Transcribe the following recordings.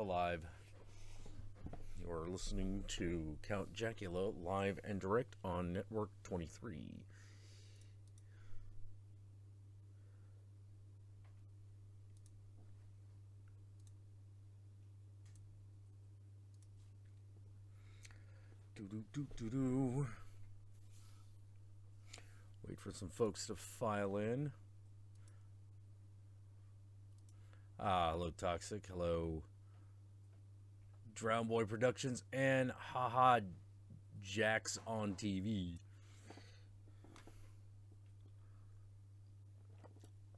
live. You're listening to Count Jackula live and direct on Network 23. Do. Wait for some folks to file in. Hello Toxic, hello Drown Boy Productions, and haha Jax on TV.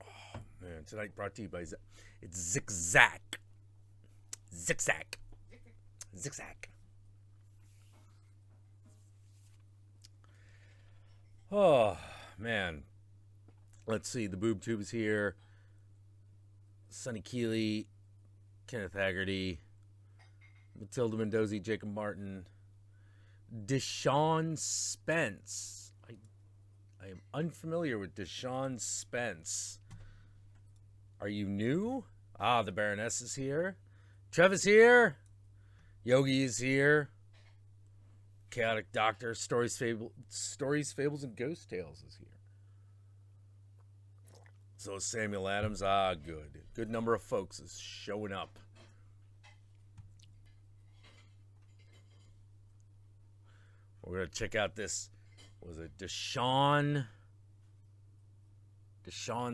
Oh man, tonight brought to you by it's Zigzag. Oh man, let's see, the Boob Tube is here. Sonny Keeley, Kenneth Haggerty, Matilda Mendoza, Jacob Martin, Deshaun Spence. I am unfamiliar with Deshaun Spence. Are you new? The Baroness is here. Trev is here. Yogi is here. Chaotic Doctor, Stories, Fables, and Ghost Tales is here. So Samuel Adams, good. Good number of folks is showing up. We're going to check out this, was it Deshaun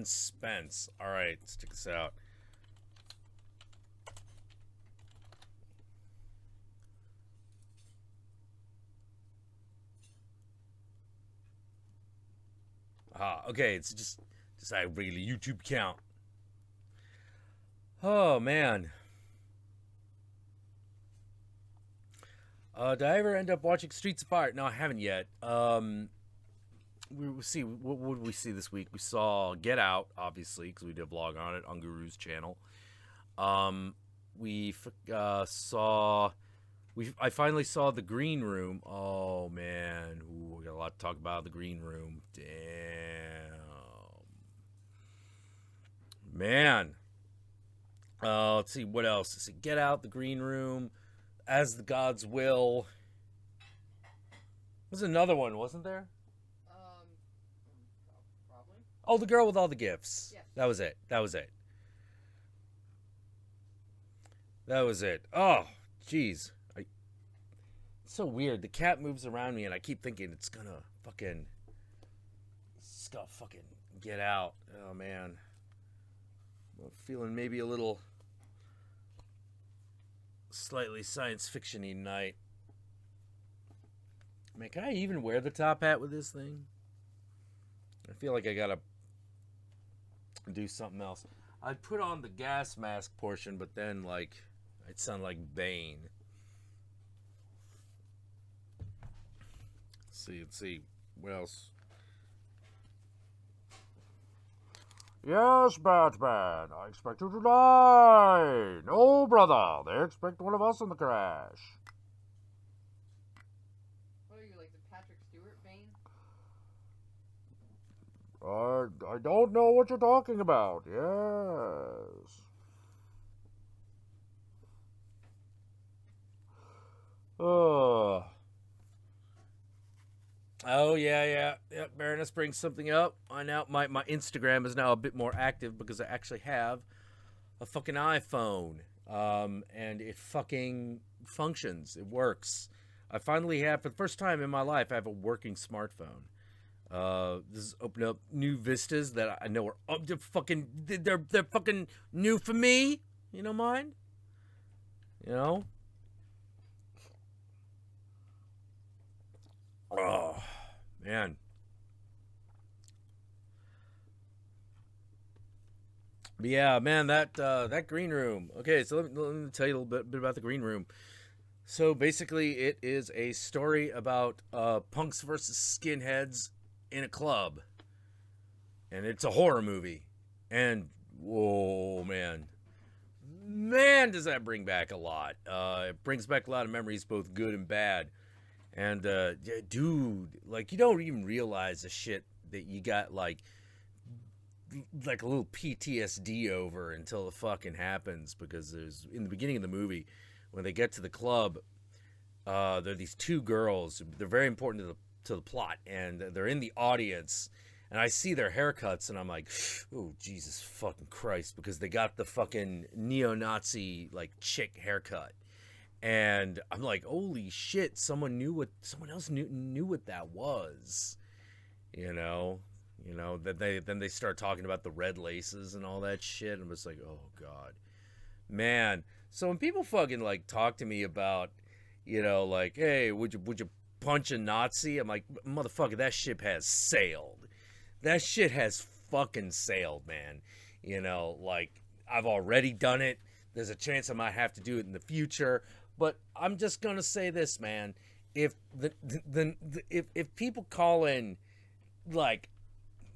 Spence. All right, let's check this out. Okay, it's just a regular YouTube count. Oh man. Did I ever end up watching Streets Apart? No, I haven't yet. We see, what did we see this week? We saw Get Out, obviously, because we did a vlog on it on Guru's channel. I finally saw The Green Room. Oh man, we got a lot to talk about. The Green Room. Damn. Man. Let's see, what else? Let's see, Get Out, The Green Room, As the Gods Will. There's another one, wasn't there? Probably. Oh, The Girl with All the Gifts. Yes. That was it. Oh, jeez. It's so weird. The cat moves around me, and I keep thinking it's gonna fucking get out. Oh, man. I'm feeling maybe a little slightly science fiction-y night. Man, can I even wear the top hat with this thing? I feel like I gotta do something else. I'd put on the gas mask portion, but then, like, I'd sound like Bane. Let's see. What else? Yes, Batman, I expect you to die. No, brother, they expect one of us in the crash. What are you, like the Patrick Stewart Bane? I don't know what you're talking about. Yes. Oh, yeah. Baroness brings something up. I now my Instagram is now a bit more active because I actually have a fucking iPhone. And it fucking functions. It works. I finally have, for the first time in my life, I have a working smartphone. This has opened up new vistas that I know are they're fucking new for me. You know, mind? You know? Oh, man. But yeah, man, that Green Room. Okay, so let me tell you a little bit about the Green Room. So basically, it is a story about punks versus skinheads in a club, and it's a horror movie. And whoa, man, does that bring back a lot. It brings back a lot of memories, both good and bad. And dude, like, you don't even realize the shit that you got, like like a little PTSD over until it fucking happens, because there's in the beginning of the movie when they get to the club, there are these two girls. They're very important to the plot, and they're in the audience. And I see their haircuts, and I'm like, oh, Jesus fucking Christ, because they got the fucking neo-Nazi, like, chick haircut. And I'm like, holy shit, someone else knew what that was. You know, then they start talking about the red laces and all that shit. And I'm just like, oh, God. Man. So when people fucking, like, talk to me about, like, hey, would you punch a Nazi? I'm like, motherfucker, that ship has sailed. That shit has fucking sailed, man. Like, I've already done it. There's a chance I might have to do it in the future. But I'm just gonna say this, man. If if people call in, like,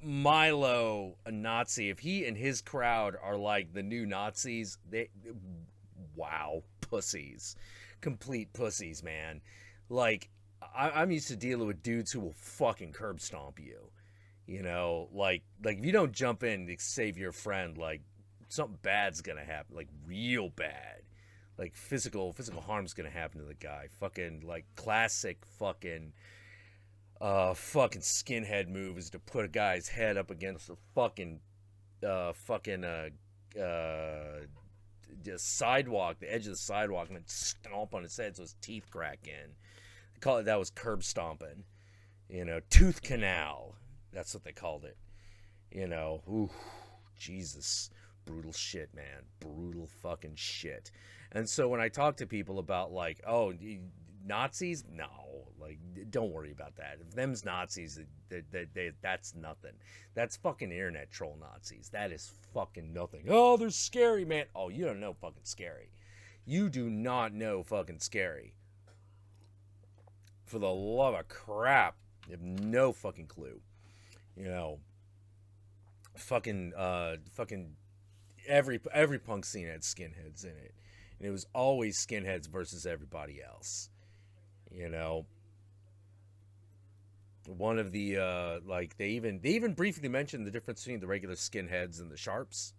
Milo a Nazi, if he and his crowd are like the new Nazis, wow, pussies. Complete pussies, man. Like, I'm used to dealing with dudes who will fucking curb stomp you. Like if you don't jump in to save your friend, like, something bad's gonna happen, like, real bad, like physical harm's gonna happen to the guy. Fucking, like, classic fucking skinhead move is to put a guy's head up against the sidewalk, the edge of the sidewalk, and then stomp on his head so his teeth crack in. They call it, that was curb stomping. Tooth canal. That's what they called it. Ooh, Jesus. Brutal shit, man. Brutal fucking shit. And so when I talk to people about, like, oh, Nazis? No. Like, don't worry about that. If them's Nazis, that's nothing. That's fucking internet troll Nazis. That is fucking nothing. Oh, they're scary, man. Oh, you don't know fucking scary. You do not know fucking scary. For the love of crap. You have no fucking clue. Fucking every punk scene had skinheads in it, and it was always skinheads versus everybody else. One of the like, they even briefly mentioned the difference between the regular skinheads and the sharps.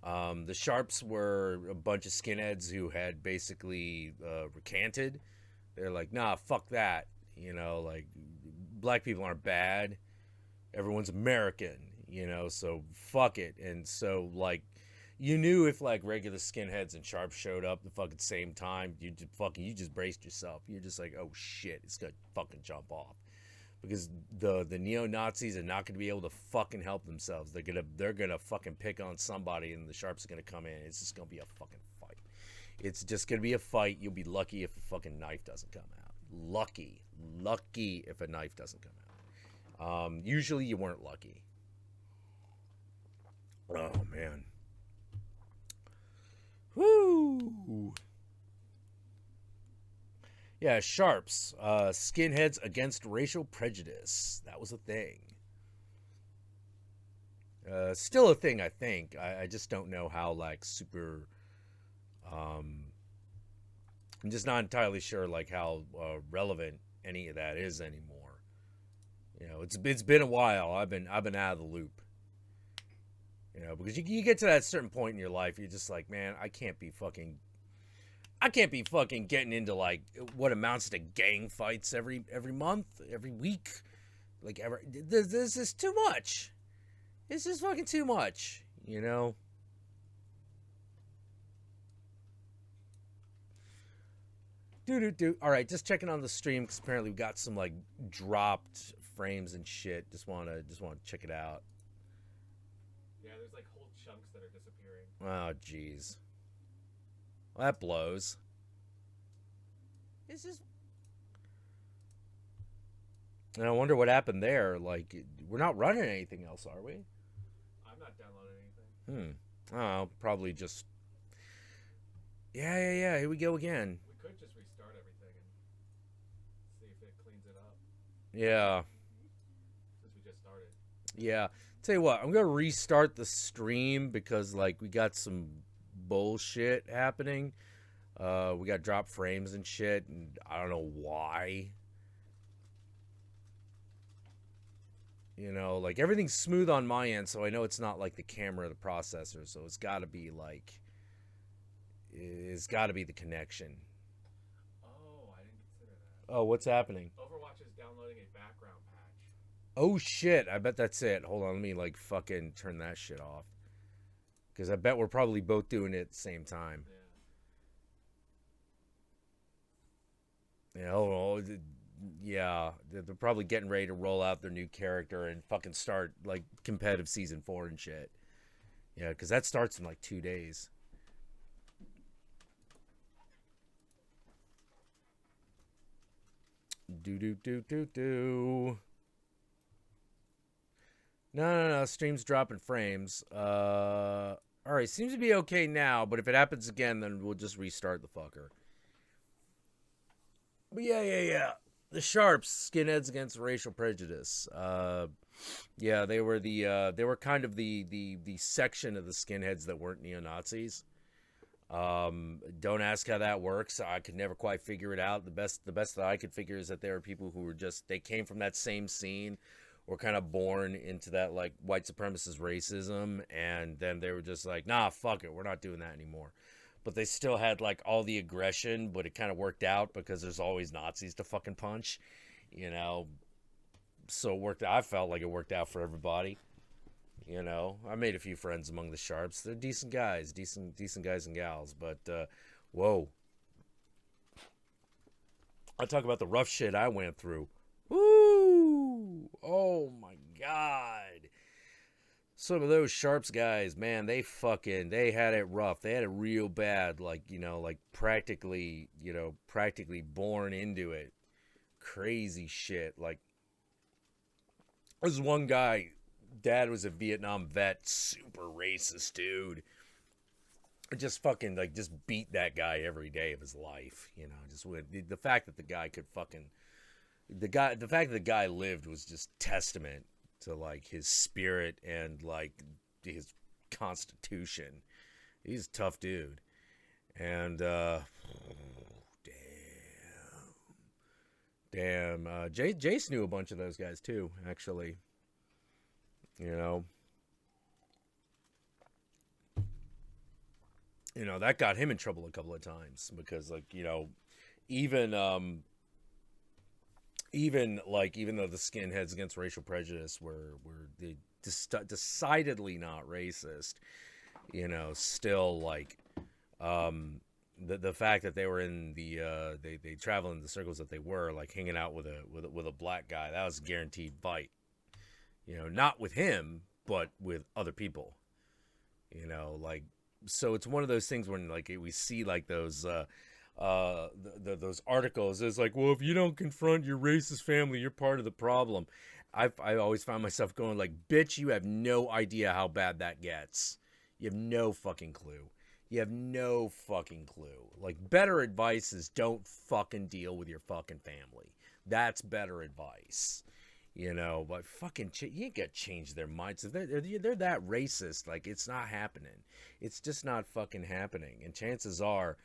The sharps were a bunch of skinheads who had basically recanted. They're like, nah, fuck that. Like, black people aren't bad. Everyone's American, so fuck it. And so, like, you knew if, like, regular skinheads and sharps showed up the fucking same time, you just braced yourself. You're just like, oh shit, it's gonna fucking jump off. Because the neo-Nazis are not gonna be able to fucking help themselves. They're gonna fucking pick on somebody, and the sharps are gonna come in. It's just gonna be a fucking fight. It's just gonna be a fight. You'll be lucky if a fucking knife doesn't come out. Lucky if a knife doesn't come out. Usually you weren't lucky. Oh, man. Woo! Yeah, sharps. Skinheads against racial prejudice. That was a thing. Still a thing, I think. I just don't know how, like, super... I'm just not entirely sure, like, how relevant any of that is anymore. It's been a while. I've been out of the loop. Because you get to that certain point in your life, you're just like, man, I can't be fucking getting into, like, what amounts to gang fights every month, every week, like, this is too much. It's just fucking too much, All right, just checking on the stream because apparently we got some, like, dropped frames and shit. Just want to check it out. Yeah, there's, like, whole chunks that are disappearing. Oh, jeez. Well, that blows. It's just... And I wonder what happened there. Like, we're not running anything else, are we? I'm not downloading anything. Oh, probably just... Yeah, here we go again. We could just restart everything and see if it cleans it up. Yeah. Since we just started. Yeah. Tell you what, I'm going to restart the stream because, like, we got some bullshit happening. We got drop frames and shit, and I don't know why. You know, like everything's smooth on my end, so I know it's not like the camera or the processor. So it's got to be like, it's got to be the connection. Oh, I didn't consider that. Oh, what's happening? Overwatch is downloading a background patch. Oh shit! I bet that's it. Hold on, let me like fucking turn that shit off. Because I bet we're probably both doing it at the same time. Yeah. You know, yeah, they're probably getting ready to roll out their new character and fucking start like competitive season 4 and shit. Yeah, because that starts in like 2 days. Do. No. Stream's dropping frames. All right, seems to be okay now. But if it happens again, then we'll just restart the fucker. But yeah. The Sharps, skinheads against racial prejudice. Yeah, they were kind of the section of the skinheads that weren't neo-Nazis. Don't ask how that works. I could never quite figure it out. The best that I could figure is that there are people who were just, they came from that same scene, or kind of born into that like white supremacist racism, and then they were just like, nah, fuck it, we're not doing that anymore. But they still had like all the aggression, but it kind of worked out because there's always Nazis to fucking punch, you know. So it worked. I felt like it worked out for everybody. You know, I made a few friends among the Sharps. They're decent guys, decent guys and gals. But whoa, I talk about the rough shit I went through. Woo! Oh my god. Some of those Sharps guys, man, they had it rough. They had it real bad, like, you know, like practically born into it. Crazy shit. Like, there's one guy, dad was a Vietnam vet, super racist dude. Just fucking, like, just beat that guy every day of his life, you know. Just with the fact that the guy could fucking, the fact that the guy lived was just testament to like his spirit and like his constitution. He's a tough dude. And damn, Jace knew a bunch of those guys too, actually. You know, that got him in trouble a couple of times because, like, you know, even though the skinheads against racial prejudice were decidedly not racist, you know, still like the fact that they were in they travel in the circles that they were, like hanging out with a black guy, that was a guaranteed fight. You know, not with him, but with other people. You know, like, so it's one of those things when like we see like those those articles. It's like, well, if you don't confront your racist family, you're part of the problem. I always find myself going like, bitch, you have no idea how bad that gets. You have no fucking clue. You have no fucking clue. Like, better advice is don't fucking deal with your fucking family. That's better advice. You know, but fucking, you ain't gonna change their minds. If they're that racist, like, it's not happening. It's just not fucking happening. And chances are,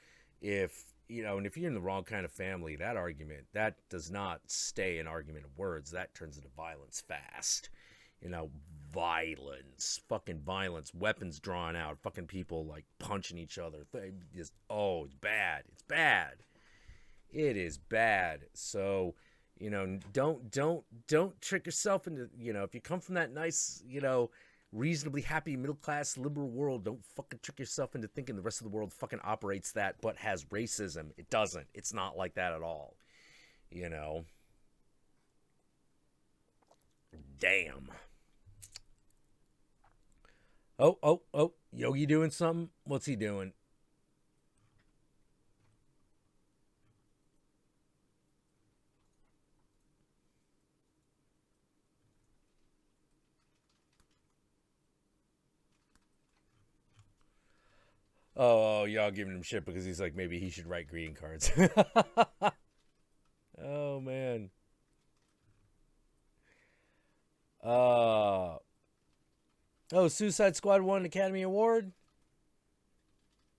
if you're in the wrong kind of family, that argument, that does not stay an argument of words. That turns into violence fast. You know, fucking violence, weapons drawn out, fucking people like punching each other. It's bad. It's bad. It is bad. So, you know, don't trick yourself into, you know, if you come from that nice, you know, reasonably happy middle class liberal world, don't fucking trick yourself into thinking the rest of the world fucking operates that but has racism. It doesn't. It's not like that at all. You know. Damn. Oh, Yogi doing something? What's he doing? Oh, y'all giving him shit because he's like, maybe he should write greeting cards. Oh, man. Suicide Squad won an Academy Award?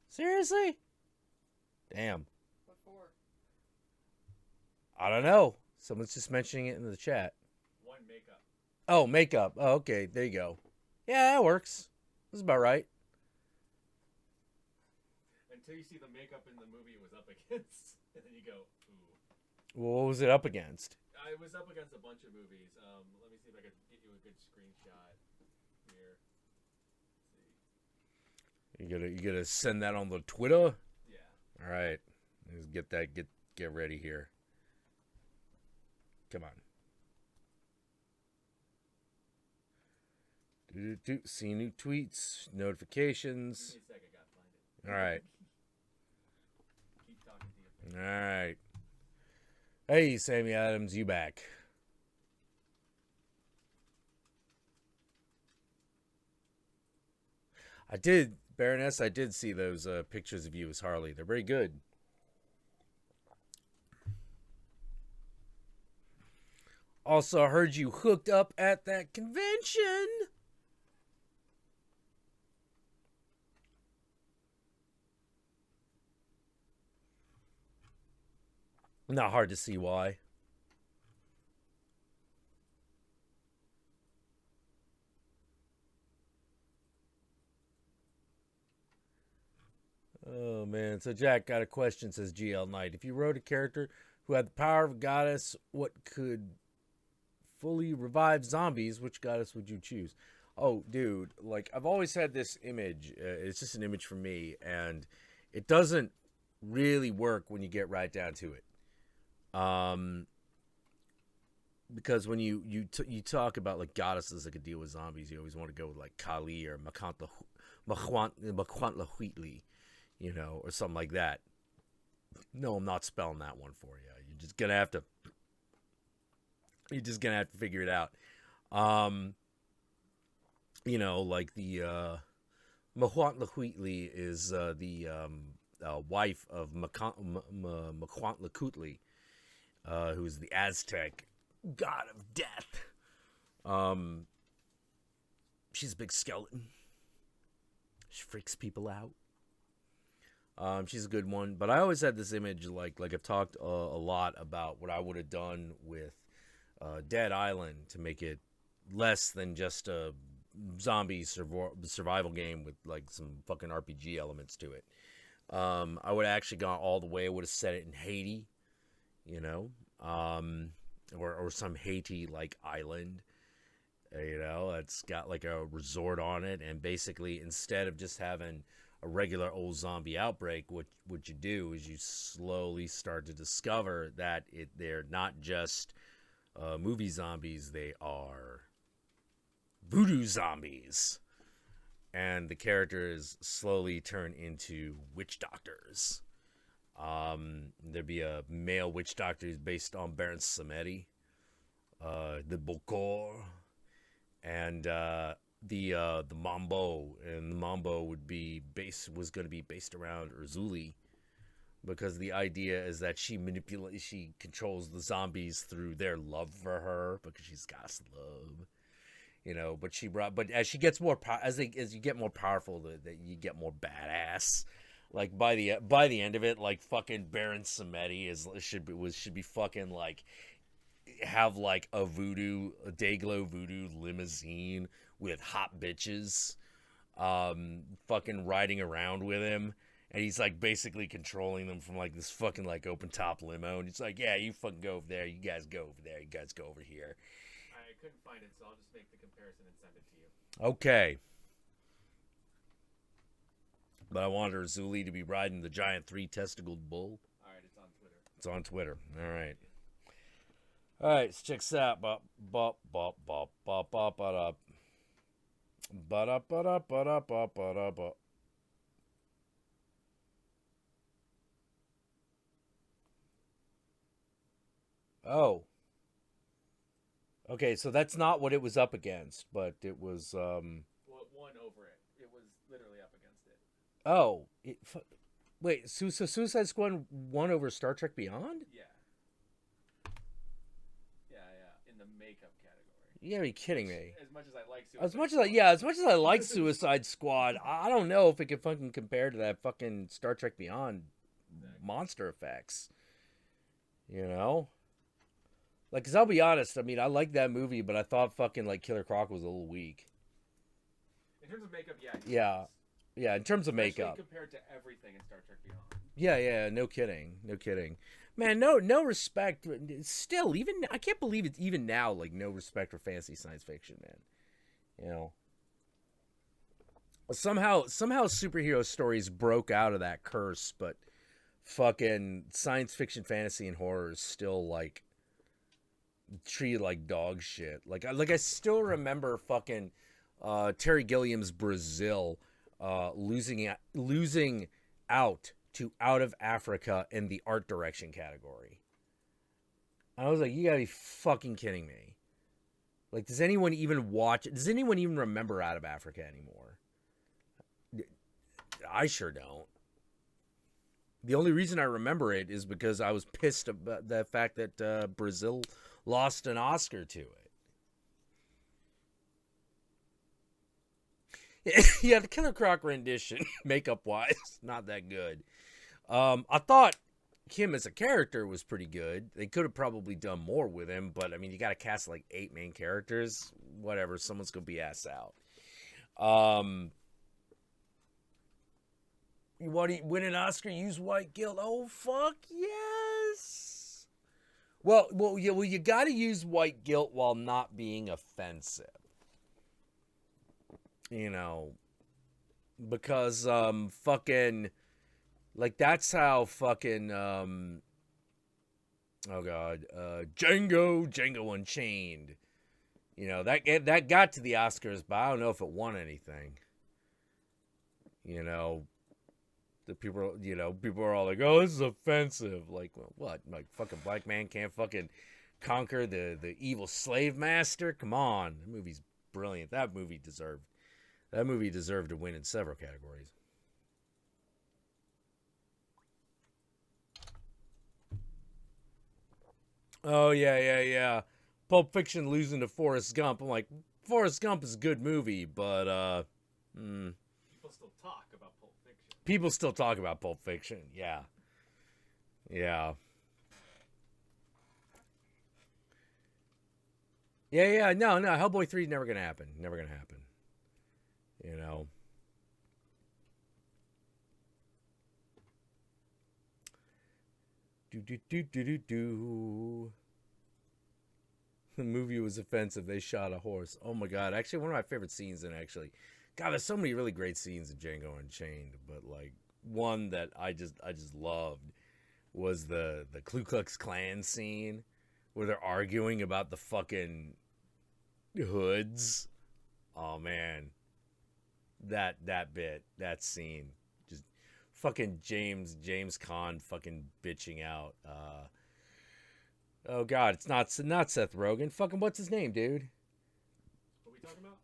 Seriously? Damn. What for? I don't know. Someone's just mentioning it in the chat. One makeup. Oh, makeup. Oh, okay. There you go. Yeah, that works. That's about right. Until you see the makeup in the movie it was up against, and then you go, ooh. Well, what was it up against? I was up against a bunch of movies. Let me see if I could get you a good screenshot here. Let's see. You gonna send that on the Twitter? Yeah. All right. Let's get that. Get ready here. Come on. See new tweets, notifications. Give me a second, gotta find it. All right. Keep talking to you. All right. Hey, Sammy Adams, you back? I did, Baroness. I did see those pictures of you as Harley. They're very good. Also, I heard you hooked up at that convention. Not hard to see why. Oh, man. So, Jack got a question, says GL Knight. If you wrote a character who had the power of a goddess, what could fully revive zombies, which goddess would you choose? Oh, dude. Like, I've always had this image. It's just an image for me. And it doesn't really work when you get right down to it. Because when you talk about like goddesses that could deal with zombies, you always want to go with like Kali or Makwantlahuitli, you know, or something like that. No, I'm not spelling that one for you. You're just gonna have to figure it out. You know, like the Makwantlahuitli is the wife of Makwantlahuitli. Who's the Aztec god of death. She's a big skeleton. She freaks people out. She's a good one. But I always had this image, like I've talked a lot about what I would have done with Dead Island to make it less than just a zombie survival game with like some fucking RPG elements to it. I would have actually gone all the way. I would have set it in Haiti. You know, or some Haiti like island, you know, it's got like a resort on it, and basically instead of just having a regular old zombie outbreak, what you do is you slowly start to discover that they're not just movie zombies, they are voodoo zombies, and the characters slowly turn into witch doctors. There'd be a male witch doctor who's based on Baron Samedi, the Bokor, and the Mambo, and the Mambo was going to be based around Urzuli, because the idea is that she controls the zombies through their love for her, because she's got love, you know. But as she gets more as you get more powerful, that you get more badass. Like by the end of it, like fucking Baron Samedi should be fucking like have like a Dayglow voodoo limousine with hot bitches, fucking riding around with him, and he's like basically controlling them from like this fucking like open top limo, and it's like, yeah, you fucking go over there, you guys go over there, you guys go over here. I couldn't find it, so I'll just make the comparison and send it to you. Okay. But I wanted Urzuli to be riding the giant 3-testicled bull. Alright, it's on Twitter. It's on Twitter. All right. All right, let's check this out. Bop, bop, bop, bop, bop, bop, bop, bop, bop, bop, bop, bop, bop. Oh. Okay, so that's not what it was up against, but it was, Well, it won over it. It was literally up against it. Oh. Wait, Suicide Squad won over Star Trek Beyond? Yeah. Yeah. In the makeup category. You gotta be kidding me. As much as I like Suicide As much as I like Suicide Squad, I don't know if it can fucking compare to that fucking Star Trek Beyond monster effects. You know? Like, cause I'll be honest. I mean, I like that movie, but I thought fucking like Killer Croc was a little weak. In terms of makeup, yeah. Yeah, yeah. In terms of Especially makeup, compared to everything in Star Trek Beyond. yeah. No kidding. No kidding. Man, no respect. Still, even I can't believe it's even now. Like, no respect for fantasy science fiction, man. You know. Somehow superhero stories broke out of that curse, but fucking science fiction, fantasy, and horror is still like treated like dog shit. Like I still remember fucking Terry Gilliam's Brazil losing out to Out of Africa in the art direction category. I was like, you gotta be fucking kidding me. Like, does anyone even watch? Does anyone even remember Out of Africa anymore? I sure don't. The only reason I remember it is because I was pissed about the fact that Brazil lost an Oscar to it. Yeah, the Killer Croc rendition, makeup-wise, not that good. I thought him as a character was pretty good. They could have probably done more with him, but, I mean, you got to cast, like, 8 main characters. Whatever, someone's going to be ass out. You want to win an Oscar? Use white guilt. Oh, fuck yes. Well, you got to use white guilt while not being offensive. You know, because fucking, like, that's how fucking oh god, Django Unchained. You know, that got to the Oscars, but I don't know if it won anything. You know. The people are all like, "Oh, this is offensive." Like, well, what? Like, fucking black man can't fucking conquer the evil slave master? Come on, that movie's brilliant. That movie deserved to win in several categories. Oh yeah. Pulp Fiction losing to Forrest Gump. I'm like, Forrest Gump is a good movie, but People still talk about Pulp Fiction. People still talk about Pulp Fiction. Yeah. Yeah, no. Hellboy 3 is never going to happen. Never going to happen. You know. Do. The movie was offensive. They shot a horse. Oh my god. Actually, one of my favorite scenes God, there's so many really great scenes in Django Unchained, but like one that I just loved was the Ku Klux Klan scene where they're arguing about the fucking hoods. Oh man. That scene. Just fucking James Caan fucking bitching out. Oh god, it's not Seth Rogen. Fucking what's his name, dude? What are we talking about?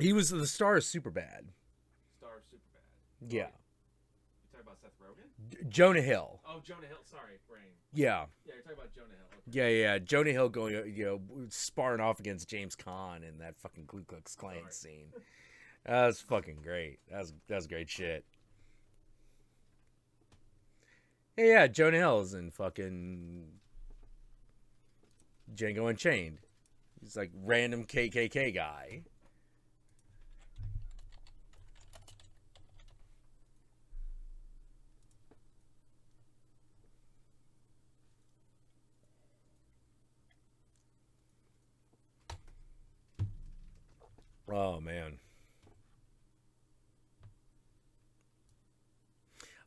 He was the star of Superbad. Star of Superbad. Yeah. You talking about Seth Rogen? Jonah Hill. Oh, Jonah Hill. Sorry, brain. Yeah. Yeah, you're talking about Jonah Hill. Okay. Yeah. Jonah Hill going, sparring off against James Caan in that fucking Ku Klux Klan scene. That was fucking great. That was great shit. Yeah, Jonah Hill's in fucking Django Unchained. He's like random KKK guy. Oh man.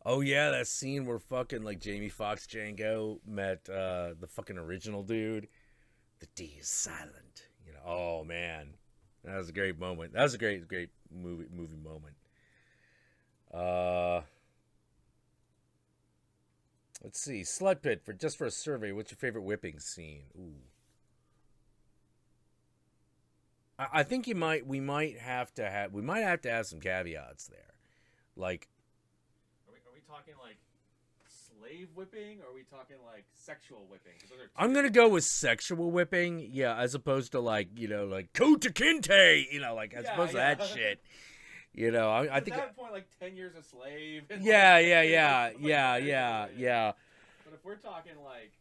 Oh yeah, that scene where fucking like Jamie Foxx Django met the fucking original dude. The D is silent. You know. Oh man, that was a great moment. That was a great movie moment. Let's see. Slut Pit for a survey. What's your favorite whipping scene? Ooh. I think we might have to have some caveats there. Like, are we talking like slave whipping, or are we talking like sexual whipping? I'm gonna go with sexual whipping, yeah, as opposed to like like Kota Kinte, like as opposed to that shit. I think at that point, like 10 years a slave. And yeah. But if we're talking like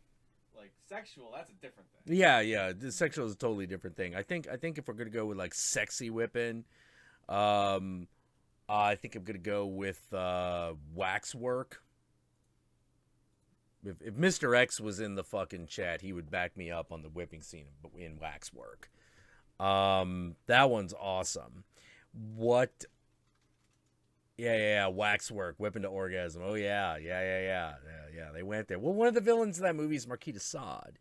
like sexual, that's a different thing. Yeah. The sexual is a totally different thing. I think if we're gonna go with like sexy whipping, I think I'm gonna go with waxwork. If Mr. X was in the fucking chat, he would back me up on the whipping scene in waxwork. That one's awesome. What? Yeah. Waxwork, whipping to orgasm. Oh yeah. They went there. Well, one of the villains of that movie is Marquis de Sade.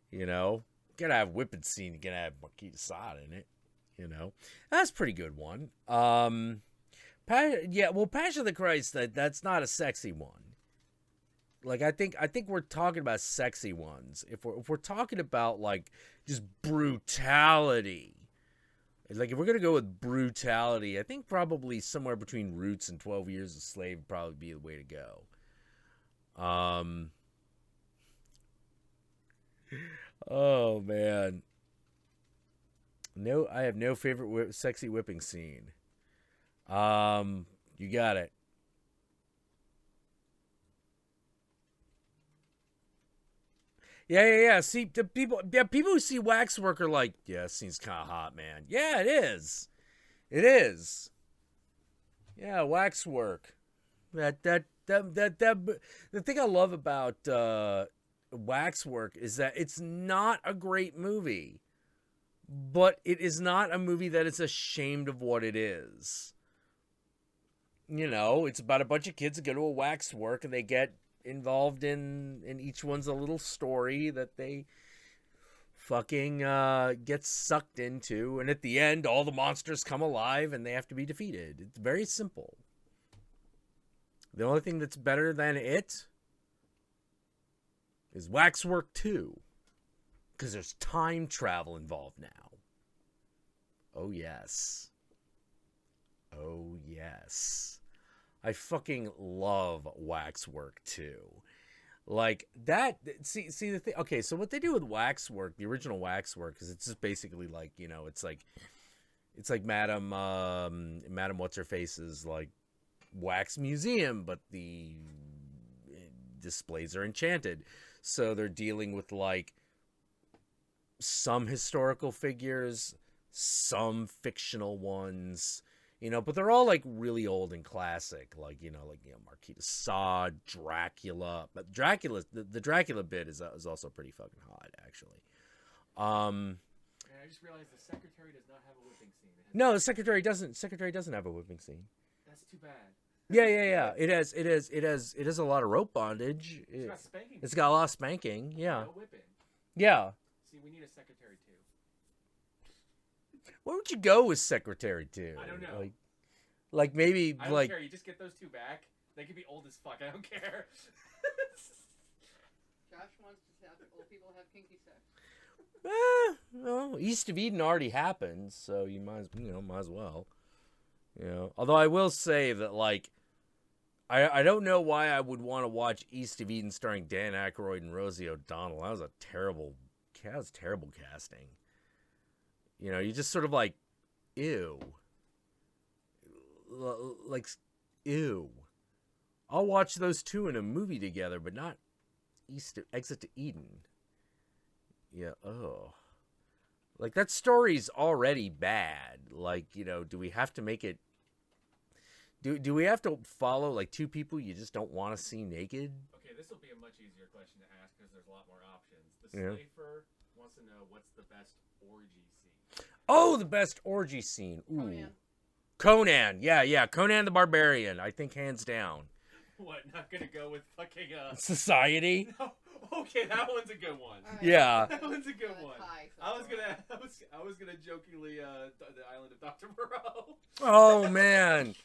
You know, gotta have whipping scene. You gotta have Marquis de Sade in it. You know, that's a pretty good one. Passion of the Christ. That's not a sexy one. Like I think we're talking about sexy ones. If we're talking about like just brutality. Like, if we're going to go with brutality, I think probably somewhere between Roots and 12 Years a Slave would probably be the way to go. Oh, man. No, I have no favorite sexy whipping scene. You got it. Yeah. See, the people who see waxwork are like, yeah, this scene's kind of hot, man. Yeah, it is. It is. Yeah, waxwork. The thing I love about waxwork is that it's not a great movie, but it is not a movie that is ashamed of what it is. You know, it's about a bunch of kids that go to a waxwork and they get involved in each one's a little story that they fucking get sucked into, and at the end all the monsters come alive and they have to be defeated. It's very simple. The only thing that's better than it is Waxwork 2, because there's time travel involved now. Oh yes. I fucking love Waxwork 2. Like that. See the thing. Okay, so what they do with Waxwork, the original Waxwork, is it's just basically like, you know, it's like Madam What's Her Face's like wax museum, but the displays are enchanted. So they're dealing with like some historical figures, some fictional ones. You know, but they're all like really old and classic, like Marquis de Sade, Dracula. But the Dracula bit is also pretty fucking hot, actually. And I just realized the secretary does not have a whipping scene. No, the secretary doesn't. Secretary doesn't have a whipping scene. That's too bad. Yeah. It has a lot of rope bondage. It's got spanking. It's got a lot of spanking. Yeah. No whipping. Yeah. See, we need a secretary too. Where would you go with secretary too? I don't know. Like maybe I don't like. care. You just get those two back. They could be old as fuck. I don't care. Josh wants to have old people have kinky sex. Well, East of Eden already happened, so you might as well. You know, although I will say that like, I don't know why I would want to watch East of Eden starring Dan Aykroyd and Rosie O'Donnell. That was terrible casting. You know, you just sort of like, ew. Like, ew. I'll watch those two in a movie together, but not Exit to Eden. Yeah, oh. Like, that story's already bad. Like, you know, do we have to make it... Do we have to follow, like, two people you just don't want to see naked? Okay, this will be a much easier question to ask because there's a lot more options. The Slafer wants to know what's the best orgy scene. Oh, the best orgy scene. Ooh. Conan. Yeah. Conan the Barbarian. I think hands down. What, not gonna go with fucking, Society? No. Okay, that one's a good one. Right. Yeah. That one's a good one. I was gonna jokingly, the island of Dr. Moreau. Oh, man.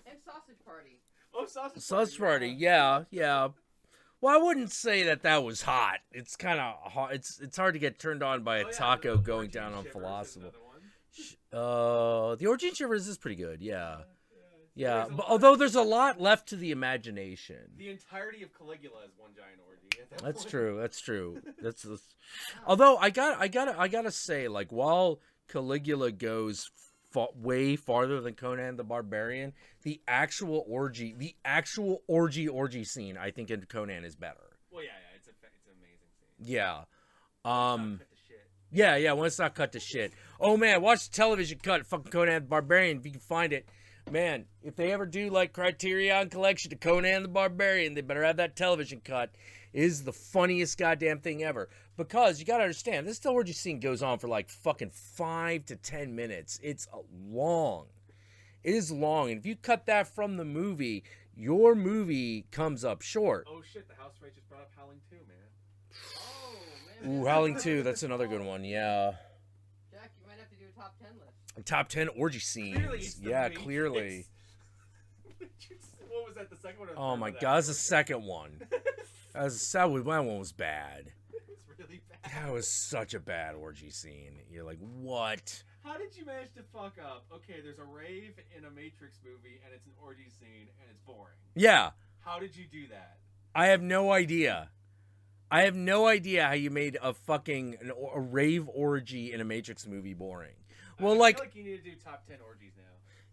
And Sausage Party. Oh, Sausage Party. Sausage Party, yeah. Well, I wouldn't say that was hot. It's kind of hot. It's hard to get turned on by a taco going down on Philosopher. The Orgy and Shivers is pretty good, yeah. Yeah, but although there's a lot left to the imagination. The entirety of Caligula is one giant orgy. That's true. That's although I gotta say, like, while Caligula goes way farther than Conan the Barbarian, the actual orgy scene I think in Conan is better. Well, yeah, it's a Yeah. Not cut to shit. Yeah, when it's not cut to shit. Oh man, watch the television cut. Fucking Conan the Barbarian, if you can find it. Man, if they ever do like Criterion Collection to Conan the Barbarian, they better have that television cut. It is the funniest goddamn thing ever. Because you gotta understand, this orgy scene goes on for like fucking 5 to 10 minutes. It's long. It is long. And if you cut that from the movie, your movie comes up short. Oh shit, the house just brought up Howling 2, man. Oh, man. Ooh, Howling 2, that's another good one, yeah. Jack, you might have to do a top 10 list. Top 10 orgy scenes. Clearly it's the Yeah, Matrix. clearly. What was that, the second one? Or the Oh third my one? god, that's the second one. That one was bad. It's really bad. That was such a bad orgy scene. You're like, what? How did you manage to fuck up? Okay, there's a rave in a Matrix movie, and it's an orgy scene, and it's boring. Yeah, How did you do that? I have no idea. I have no idea how you made a rave orgy in a Matrix movie boring. Well, I feel like you need to do top 10 orgies now.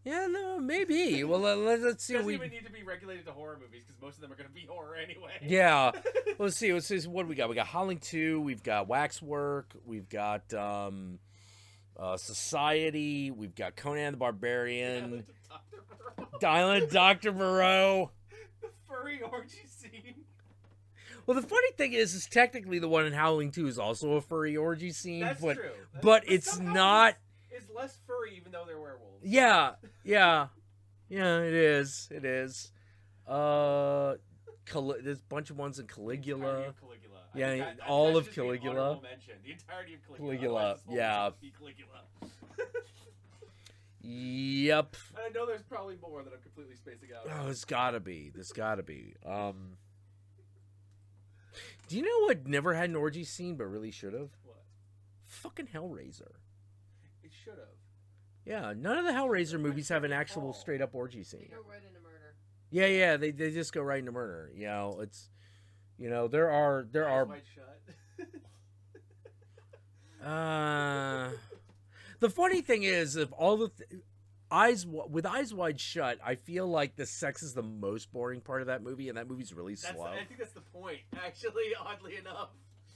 Yeah, no, maybe. Well, let's see. It doesn't even need to be regulated to horror movies because most of them are going to be horror anyway. Yeah. Let's see. What do we got? We got Howling 2. We've got Waxwork. We've got Society. We've got Conan the Barbarian. Island Dr. Moreau. The furry orgy scene. Well, the funny thing is technically the one in Howling 2 is also a furry orgy scene. That's but, true. But it's not. It's less furry even though they're werewolves. Yeah. It is. There's a bunch of ones in Caligula. Yeah, all of Caligula. The entirety of Caligula, yeah. Caligula. Yep. And I know there's probably more that I'm completely spacing out. Oh, there's gotta be. Do you know what never had an orgy scene but really should have? What? Fucking Hellraiser. It should have. Yeah, none of the Hellraiser movies have an actual straight up orgy They scene. go right into murder. Yeah, they just go right into murder. You know, it's there are Eyes wide shut. the funny thing is if all the eyes wide shut, I feel like the sex is the most boring part of that movie, and that movie's really slow. I think that's the point, actually, oddly enough.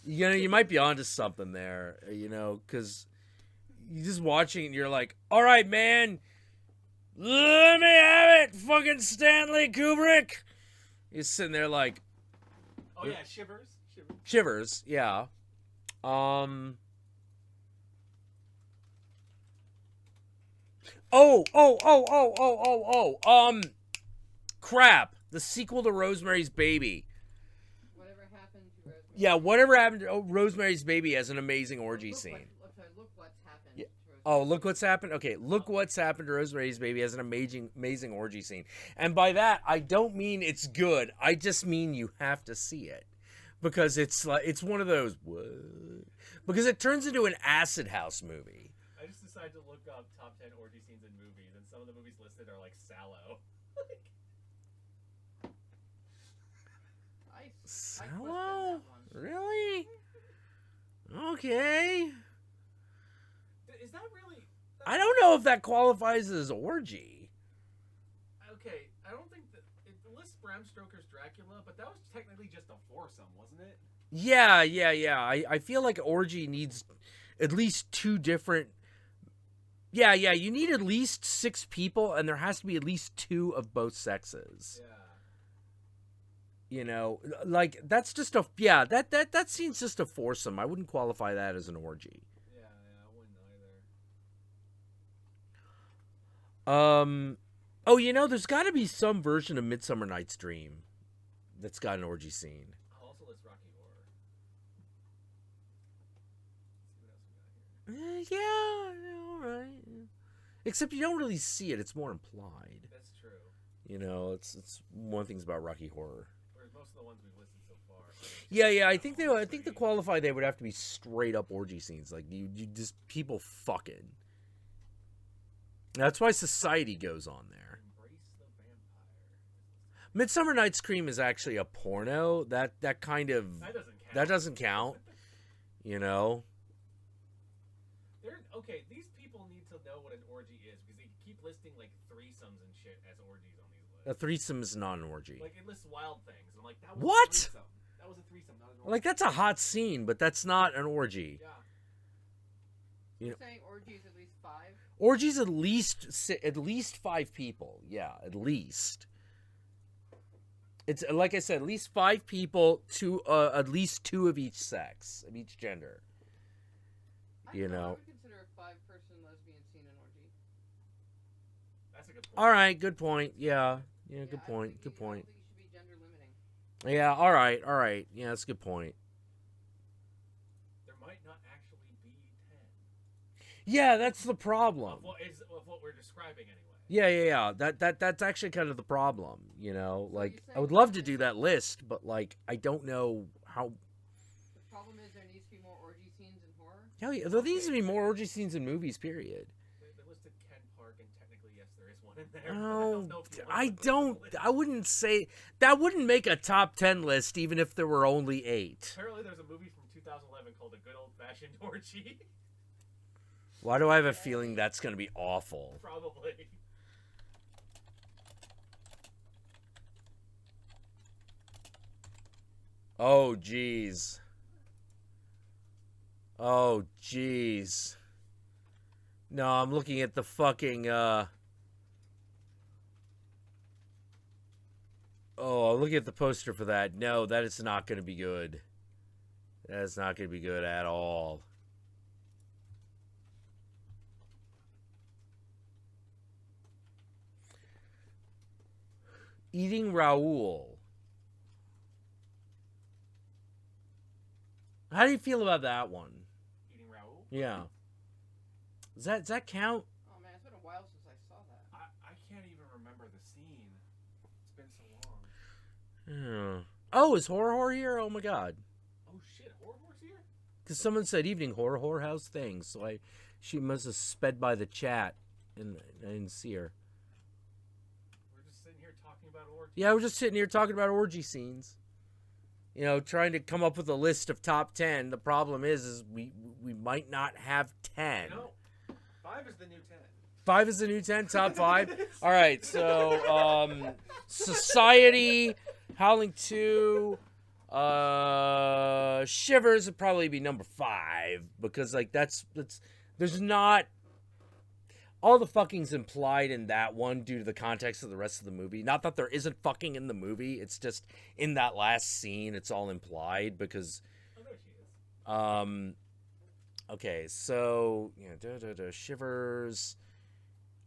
You might be onto something there, because you're just watching and you're like, all right, man, let me have it, fucking Stanley Kubrick. He's sitting there like, oh yeah, shivers, yeah. Crap. The sequel to Rosemary's Baby. Whatever happened to Rosemary's Yeah, whatever happened to Rosemary's Baby has an amazing orgy scene. Look what's happened. Yeah. To Rosemary's Oh, look what's happened. Okay, look what's happened to Rosemary's Baby has an amazing orgy scene. And by that, I don't mean it's good. I just mean you have to see it. Because it's one of those, what? Because it turns into an acid house movie. I just decided to look up top 10 orgy scenes in movies, and some of the movies listed are like Sallow. Sallow? Really? Okay. Is that really? I don't know if that qualifies as orgy. Okay, I don't think that it lists Bram Stoker's Dracula, but that was technically just a foursome, wasn't it? Yeah. I feel like orgy needs at least two different. Yeah. You need at least 6 people, and there has to be at least 2 of both sexes. Yeah. Like that's just that scene's just a foursome. I wouldn't qualify that as an orgy. Yeah, I wouldn't either. There's got to be some version of Midsummer Night's Dream that's got an orgy scene. Also, let's Rocky Horror. Let's see what else we got here. Yeah, all right. Except you don't really see it; it's more implied. That's true. It's one of the things about Rocky Horror. Whereas most of the ones we've listed so far. Yeah. I think to qualify, they would have to be straight up orgy scenes, like you just people fucking. That's why Society goes on there. Embrace the Vampire. Midsummer Night's Dream is actually a porno. That kind of That doesn't count. Okay, these people need to know what an orgy is because they keep listing like threesomes and shit as orgies on these lists. A threesome is not an orgy. Like it lists wild things. I'm like, that was What? A threesome. That was a threesome, not an orgy. Like, that's a hot scene, but that's not an orgy. Yeah. You're saying orgies at least 5? Orgies at least 5 people. Yeah, at least. It's like I said, at least 5 people, at least 2 of each sex, of each gender. I would consider a 5-person lesbian scene an orgy. That's a good point. All right, good point. Yeah, good point. Good point. I don't think you should be gender limiting. Yeah, all right. Yeah, that's a good point. There might not actually be 10. Yeah, that's the problem. Of what we're describing anyway. Yeah. That's actually kind of the problem, you know? So Like, you're I would saying love to that- do that list, but, like, I don't know how... The problem is there needs to be more orgy scenes in horror. Hell yeah, there needs to be more orgy scenes in movies, period. They listed Ken Park, and technically, yes, there is one in there. Oh, I don't know if you want to put it on the list. I wouldn't say... That wouldn't make a top 10 list, even if there were only 8. Apparently, there's a movie from 2011 called A Good Old Fashioned Orgy. Why do I have a feeling that's going to be awful? Probably. Oh, jeez. Oh, jeez. No, I'm looking at the fucking, Oh, I'm looking at the poster for that. No, that is not going to be good. That is not going to be good at all. Eating Raoul. How do you feel about that one? Eating Raoul? Yeah. Does that count? Oh man, it's been a while since I saw that. I can't even remember the scene. It's been so long. Yeah. Oh, is Horror here? Oh my god. Oh shit, Horror's here? Because someone said evening Horror, how's things? So she must have sped by the chat and I didn't see her. We're just sitting here talking about orgies. Yeah, we're just sitting here talking about orgy scenes. You know, trying to come up with a list of top 10. The problem is we might not have 10. No. 5 is the new 10. 5 is the new 10, top 5. All right, so Society, Howling 2, Shivers would probably be number 5 because like that's there's not all the fucking's implied in that one due to the context of the rest of the movie. Not that there isn't fucking in the movie, it's just in that last scene it's all implied because Oh, there she is. okay, so Shivers,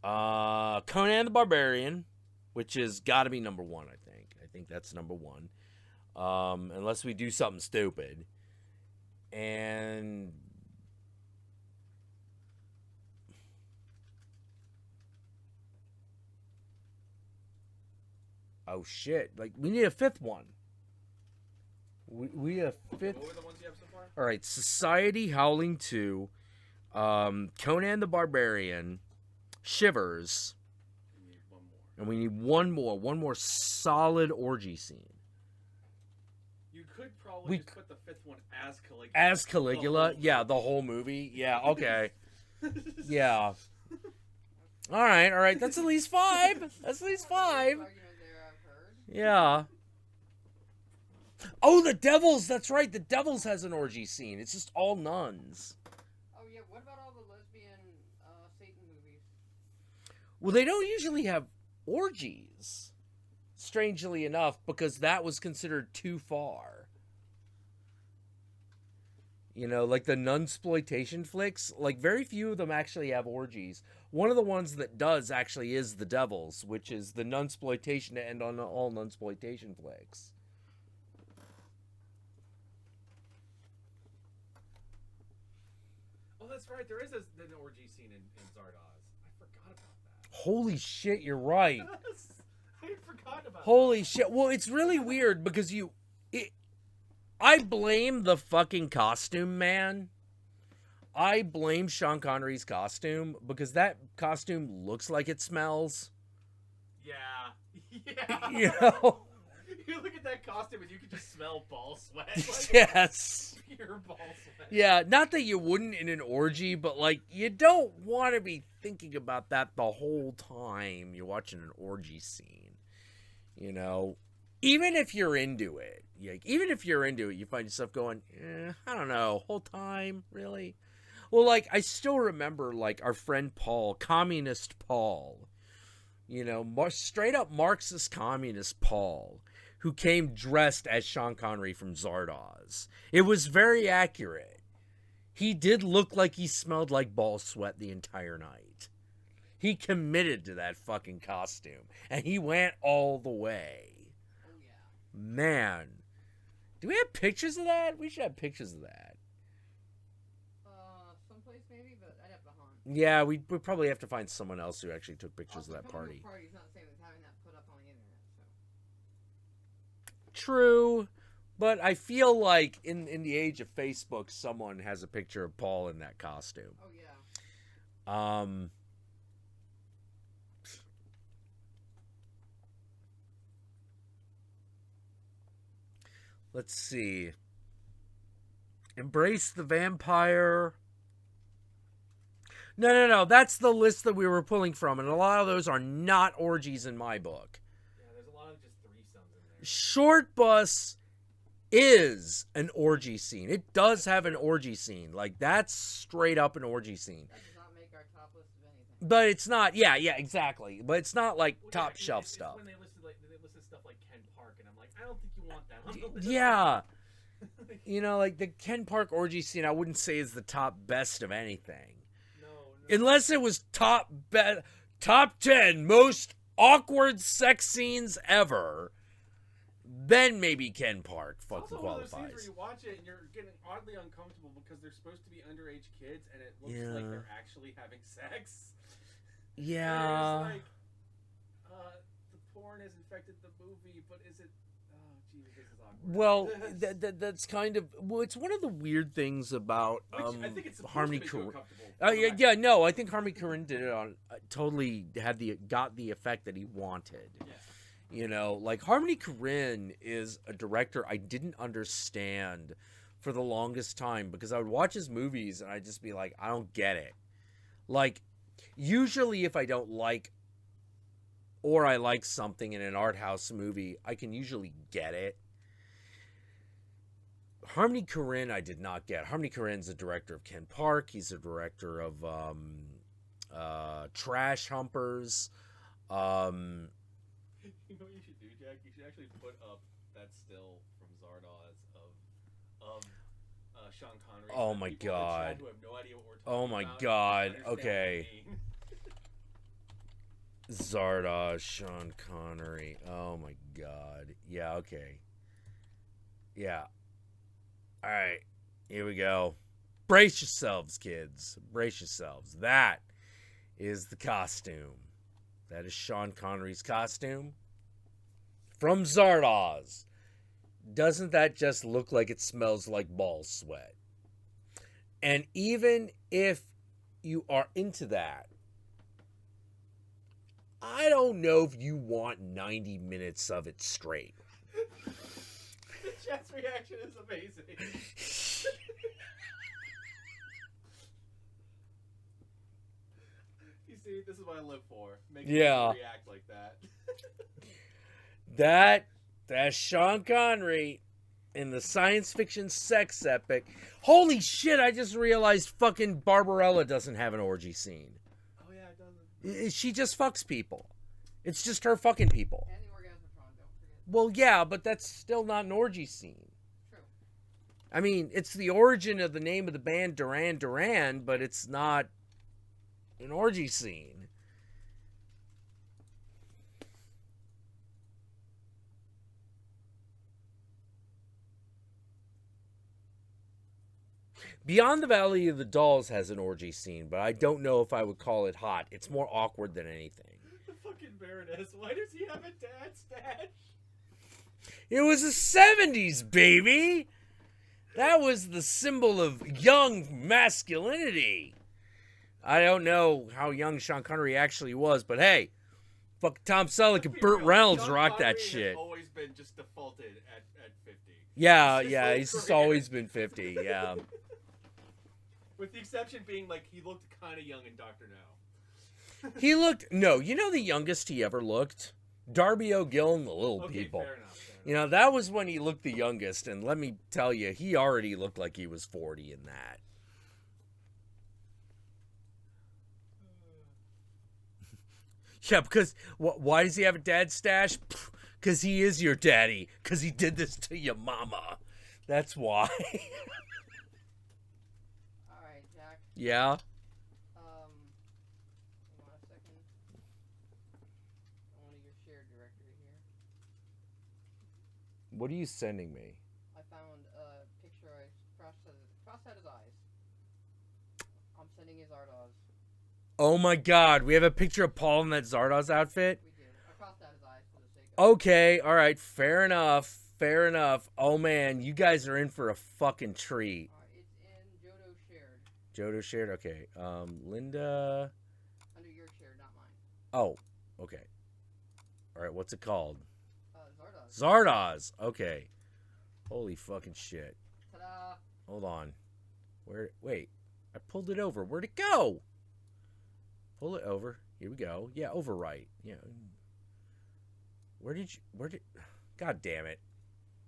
Conan the Barbarian, which is got to be number 1. I think that's number 1, unless we do something stupid. And oh shit! Like we need a 5th one. We need a 5th. What were the ones you have so far? All right, Society, Howling 2, Conan the Barbarian, Shivers, You need one more. and we need one more solid orgy scene. You could probably We just put the 5th one as Caligula. As Caligula, yeah, the whole movie, yeah, okay, yeah. All right, that's at least 5. That's at least 5. Argument there, I've heard. Yeah. Oh, the Devils. That's right. The Devils has an orgy scene. It's just all nuns. Oh yeah, what about all the lesbian Satan movies? Well, they don't usually have orgies, strangely enough, because that was considered too far. You know, like the nunsploitation flicks, like very few of them actually have orgies. One of the ones that does actually is The Devils, which is the nunsploitation to end on all nunsploitation flicks. Oh, that's right. There is an orgy scene in Zardoz. I forgot about that. Holy shit, you're right. I had forgotten about Holy shit. Well, it's really weird because I blame the fucking costume man. I blame Sean Connery's costume because that costume looks like it smells. that. Yeah. You know? You look at that costume and you can just smell ball sweat. Like, Yes. pure ball sweat. Yeah, not that you wouldn't in an orgy, but like you don't want to be thinking about that the whole time you're watching an orgy scene. You know? Even if you're into it, even if you're into it, you find yourself going, I don't know, whole time, really? Well, like, I still remember, like, our friend Paul, Communist Paul, straight up Marxist Communist Paul, who came dressed as Sean Connery from Zardoz. It was very accurate. He did look like he smelled like ball sweat the entire night. He committed to that fucking costume, and he went all the way. Oh, yeah. Man. Do we have pictures of that? We should have pictures of that. Someplace maybe, but I'd have to hunt. Yeah, we probably have to find someone else who actually took pictures Also, of that party. Party's not the same as having that put up on the internet, so. True, but I feel like in the age of Facebook, someone has a picture of Paul in that costume. Oh, yeah. Let's see. Embrace the Vampire. No. That's the list that we were pulling from, and a lot of those are not orgies in my book. Yeah, there's a lot of just threesomes in there. Short Bus is an orgy scene. It does have an orgy scene. Like, that's straight up an orgy scene. That does not make our top list of anything. But it's not, yeah, exactly. But it's not like top shelf it's stuff. When they listed stuff like Ken Park, and I'm like, I don't think you want that on the list. Yeah. Like the Ken Park orgy scene, I wouldn't say is the top best of anything. No. Unless it was top 10 most awkward sex scenes ever. Then maybe Ken Park fucking qualifies. It's also one of those qualifies. scenes where you watch it and you're getting oddly uncomfortable because they're supposed to be underage kids and it looks like they're actually having sex. Yeah. And it's like, the porn has infected the movie, but is it? Oh, Jesus, this is awkward. Well, that's kind of it's one of the weird things about I think it's Harmony Korine. Korine. No, I think Harmony Korine did it on totally got the effect that he wanted. Yeah. Like Harmony Korine is a director I didn't understand for the longest time because I would watch his movies and I'd just be like, I don't get it. Like, usually if I don't like or I like something in an art house movie, I can usually get it. Harmony Korine, I did not get. Harmony Korine's a director of Ken Park. He's a director of Trash Humpers. You know what you should do, Jack? You should actually put up that still from Zardoz of Sean Connery. Oh my God. Who have no idea what we're talking Oh my about, God. Okay. Zardoz, Sean Connery. Oh my God. Yeah, okay. Yeah. All right. Here we go. Brace yourselves, kids. Brace yourselves. That is the costume. That is Sean Connery's costume from Zardoz. Doesn't that just look like it smells like ball sweat? And even if you are into that, I don't know if you want 90 minutes of it straight. The chat's reaction is amazing. You see, this is what I live for. Making people react like that. That's Sean Connery in the science fiction sex epic. Holy shit, I just realized fucking Barbarella doesn't have an orgy scene. Oh yeah, it doesn't. She just fucks people. It's just her fucking people. And the Orgasmatron, don't forget. Well, yeah, but that's still not an orgy scene. True. I mean, it's the origin of the name of the band Duran Duran, but it's not an orgy scene. Beyond the Valley of the Dolls has an orgy scene, but I don't know if I would call it hot. It's more awkward than anything. The fucking Baroness. Why does he have a dad stash? It was the 70s, baby! That was the symbol of young masculinity. I don't know how young Sean Connery actually was, but hey, fuck Tom Selleck and Burt Reynolds Sean rocked that Connery shit. Has always been just defaulted at 50. Yeah, His yeah, whole he's just career. always been 50, yeah. With the exception being, like, he looked kind of young in Dr. No. He looked, no, you know the youngest he ever looked? Darby O'Gill and the Little Okay, People. fair enough. Fair You know, that was when he looked the youngest, and let me tell you, he already looked like he was 40 in that. Yeah, because why does he have a dad stash? Because he is your daddy. Because he did this to your mama. That's why. All right, Jack. Yeah? Hang on a second. I want to your shared directory here. What are you sending me? I found a picture. I crossed out his eyes. I'm sending his Zardoz. Oh my god, we have a picture of Paul in that Zardoz outfit? We do. I crossed out his eyes for the sake of Okay, alright, fair enough. Fair enough. Oh man, you guys are in for a fucking treat. It's in Jodo shared. Jodo shared? Okay. Linda. Under your shared, not mine. Oh, okay. Alright, what's it called? Zardoz. Zardoz. Okay. Holy fucking shit. Ta-da! Hold on. Wait. I pulled it over. Where'd it go? Pull it over. Here we go. Yeah, overwrite. Yeah. God damn it.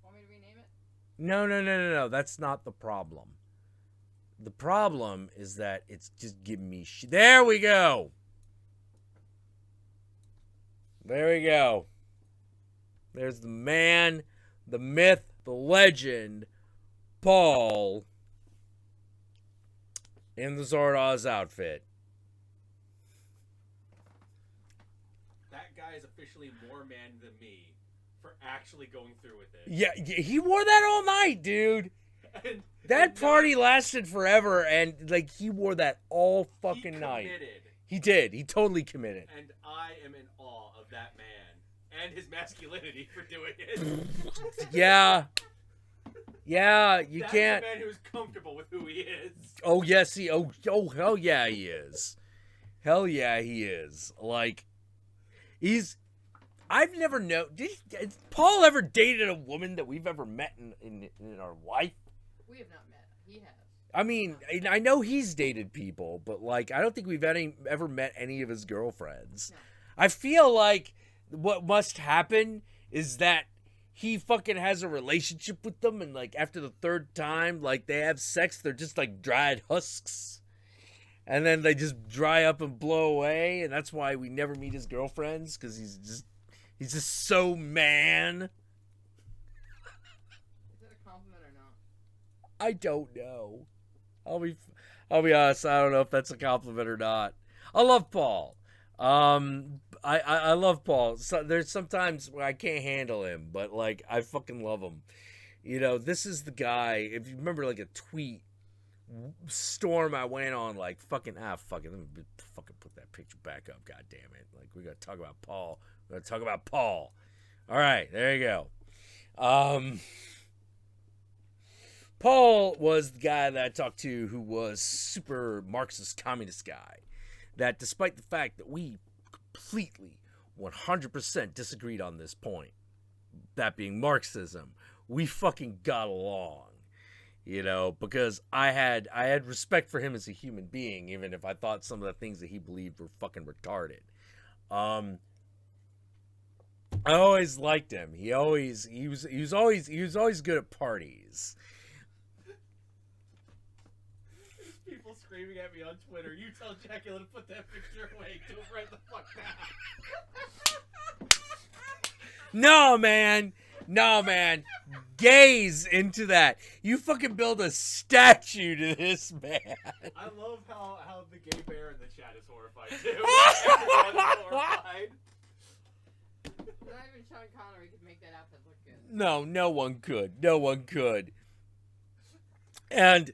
Want me to rename it? No. That's not the problem. The problem is that it's just giving me shit. There we go. There we go. There's the man, the myth, the legend, Paul, in the Zardoz outfit. That guy is officially more man than me for actually going through with it. Yeah, he wore that all night, dude. And That party lasted forever, and like he wore that all fucking night. He did. He totally committed. And I am in awe of that man and his masculinity for doing it. Yeah. Yeah, you That's can't. a man who's comfortable with who he is. Oh yes, hell yeah, he is. Hell yeah, he is. Like, I've never known. Did Paul ever dated a woman that we've ever met in our life? We have not met. He has. I mean, I know he's dated people, but like, I don't think we've ever met any of his girlfriends. No. I feel like what must happen is that he fucking has a relationship with them, and like after the third time, like they have sex, they're just like dried husks, and then they just dry up and blow away, and that's why we never meet his girlfriends, because he's just so man. Is that a compliment or not? I don't know. I'll be honest. I don't know if that's a compliment or not. I love Paul. I love Paul. So, there's sometimes where I can't handle him, but like I fucking love him. You know, this is the guy. If you remember, like a tweet storm I went on, like fucking fuck it. Let me fucking put that picture back up. God damn it! Like we gotta talk about Paul. We're gonna talk about Paul. All right, there you go. Paul was the guy that I talked to who was super Marxist communist guy. That despite the fact that we completely 100% disagreed on this point, that being Marxism, we fucking got along. You know, because I had respect for him as a human being, even if I thought some of the things that he believed were fucking retarded. I always liked him. He was always good at parties. People screaming at me on Twitter, you tell Jackula to put that picture away. Do it right the fuck now. No, man. Gaze into that. You fucking build a statue to this man. I love how the gay bear in the chat is horrified, too. Everyone's horrified. Not even Sean Connery could make that outfit look good. No one could. And,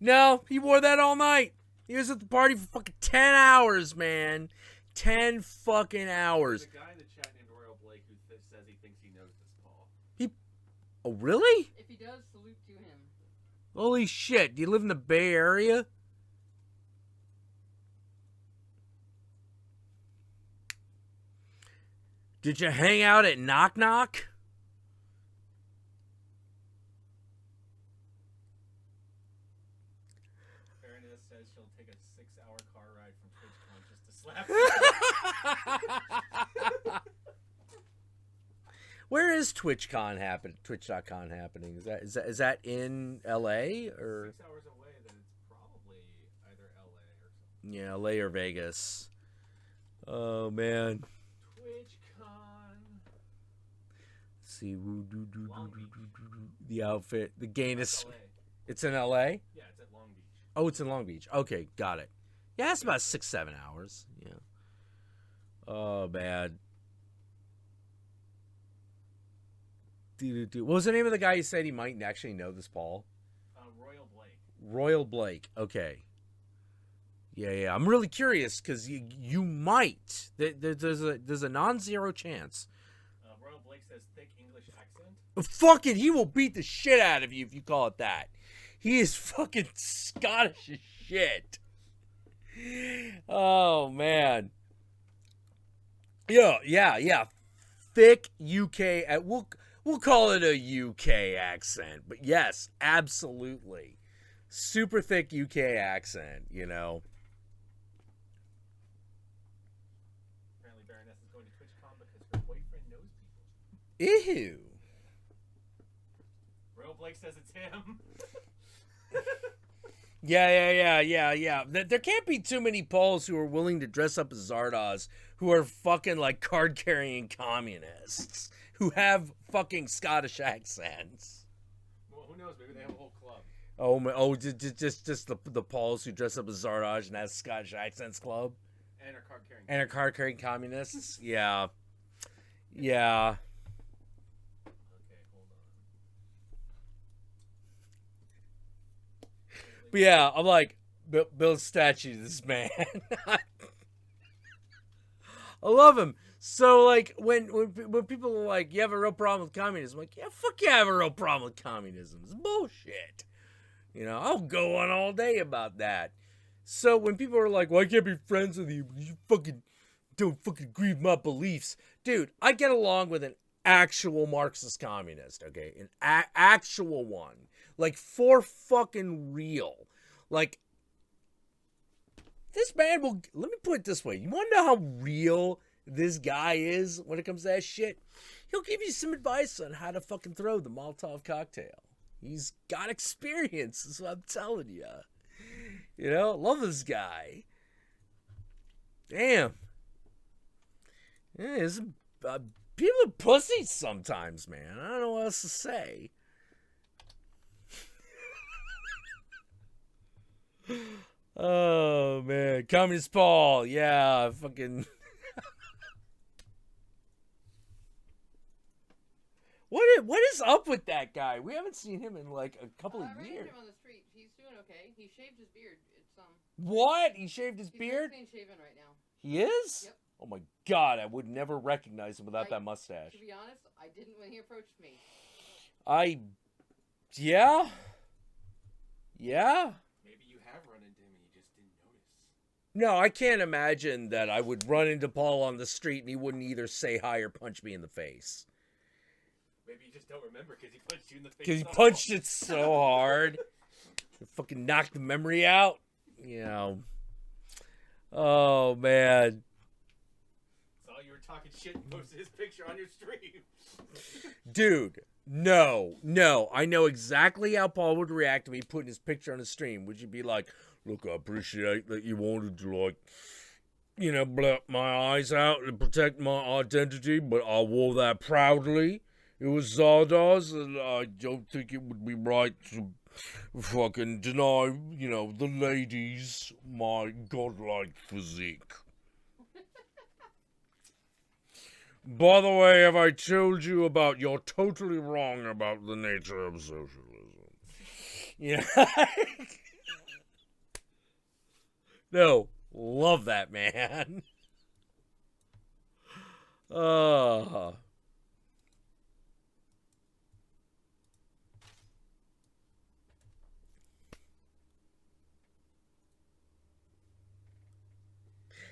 no, he wore that all night. He was at the party for fucking 10 hours, man. 10 fucking hours. There's a guy in the chat named Royal Blake who says he thinks he knows this Paul. Oh, really? If he does, salute to him. Holy shit. Do you live in the Bay Area? Did you hang out at Knock Knock? Baroness says she'll take a 6-hour car ride from TwitchCon just to slap Where is TwitchCon happen? Twitch.con happening? Is that in LA or? 6 hours away. Then it's probably either LA or something. Yeah, LA or Vegas. Oh man. TwitchCon. Let's see. Long Beach. The outfit. The gayness. That's LA. It's in LA? Yeah, it's at Long Beach. Oh, it's in Long Beach. Okay, got it. Yeah, it's about 6-7 hours. Yeah. Oh man. What was the name of the guy you said he might actually know this, Paul? Royal Blake. Royal Blake. Okay. Yeah. I'm really curious because you might. There's a non-zero chance. Royal Blake says thick English accent. Fuck it, he will beat the shit out of you if you call it that. He is fucking Scottish as shit. Oh man. Yeah. Thick UK. We'll call it a UK accent, but yes, absolutely, super thick UK accent. You know. Apparently, Baroness is going to TwitchCon because her boyfriend knows people. Ew. Royal Blake says it's him. Yeah. There can't be too many Pauls who are willing to dress up as Zardoz who are fucking like card-carrying communists who have fucking Scottish accents. Well, who knows? Maybe they have a whole club. Just the Pauls who dress up as Zardoz and has Scottish accents club. And are card-carrying. And are card-carrying communists. Yeah. Okay, hold on. But yeah, I'm like, build a statue to this man. I love him. So like when people are like, you have a real problem with communism, I'm like, yeah, fuck yeah, I have a real problem with communism. It's bullshit. You know, I'll go on all day about that. So when people are like, well, I can't be friends with you because you fucking don't fucking agree with my beliefs. Dude, I get along with an actual Marxist communist, okay? An actual one. Like, for fucking real. Like, this man will... Let me put it this way. You want to know how real this guy is when it comes to that shit? He'll give you some advice on how to fucking throw the Molotov cocktail. He's got experience, is what I'm telling you. You know, love this guy. Damn. Yeah, people are pussies sometimes, man. I don't know what else to say. Oh, man. Communist Paul. Yeah, fucking... What is up with that guy? We haven't seen him in like a couple of I ran years. him on the street. He's doing okay. He shaved his beard. It's What? He shaved his he's beard? clean shaven right now. He is? Yep. Oh my god, I would never recognize him without that mustache. To be honest, I didn't when he approached me. Yeah. Maybe you have run into him and you just didn't notice. No, I can't imagine that I would run into Paul on the street and he wouldn't either say hi or punch me in the face. Maybe you just don't remember because he punched you in the face. Because he punched it so hard. It fucking knocked the memory out. You know. Oh, man. Saw you were talking shit and posted his picture on your stream. Dude, no. I know exactly how Paul would react to me putting his picture on his stream. Would you be like, look, I appreciate that you wanted to, like, you know, blur my eyes out and protect my identity, but I wore that proudly. It was Zardoz, and I don't think it would be right to fucking deny, you know, the ladies my godlike physique. By the way, have I told you about you're totally wrong about the nature of socialism? Yeah. No, love that man.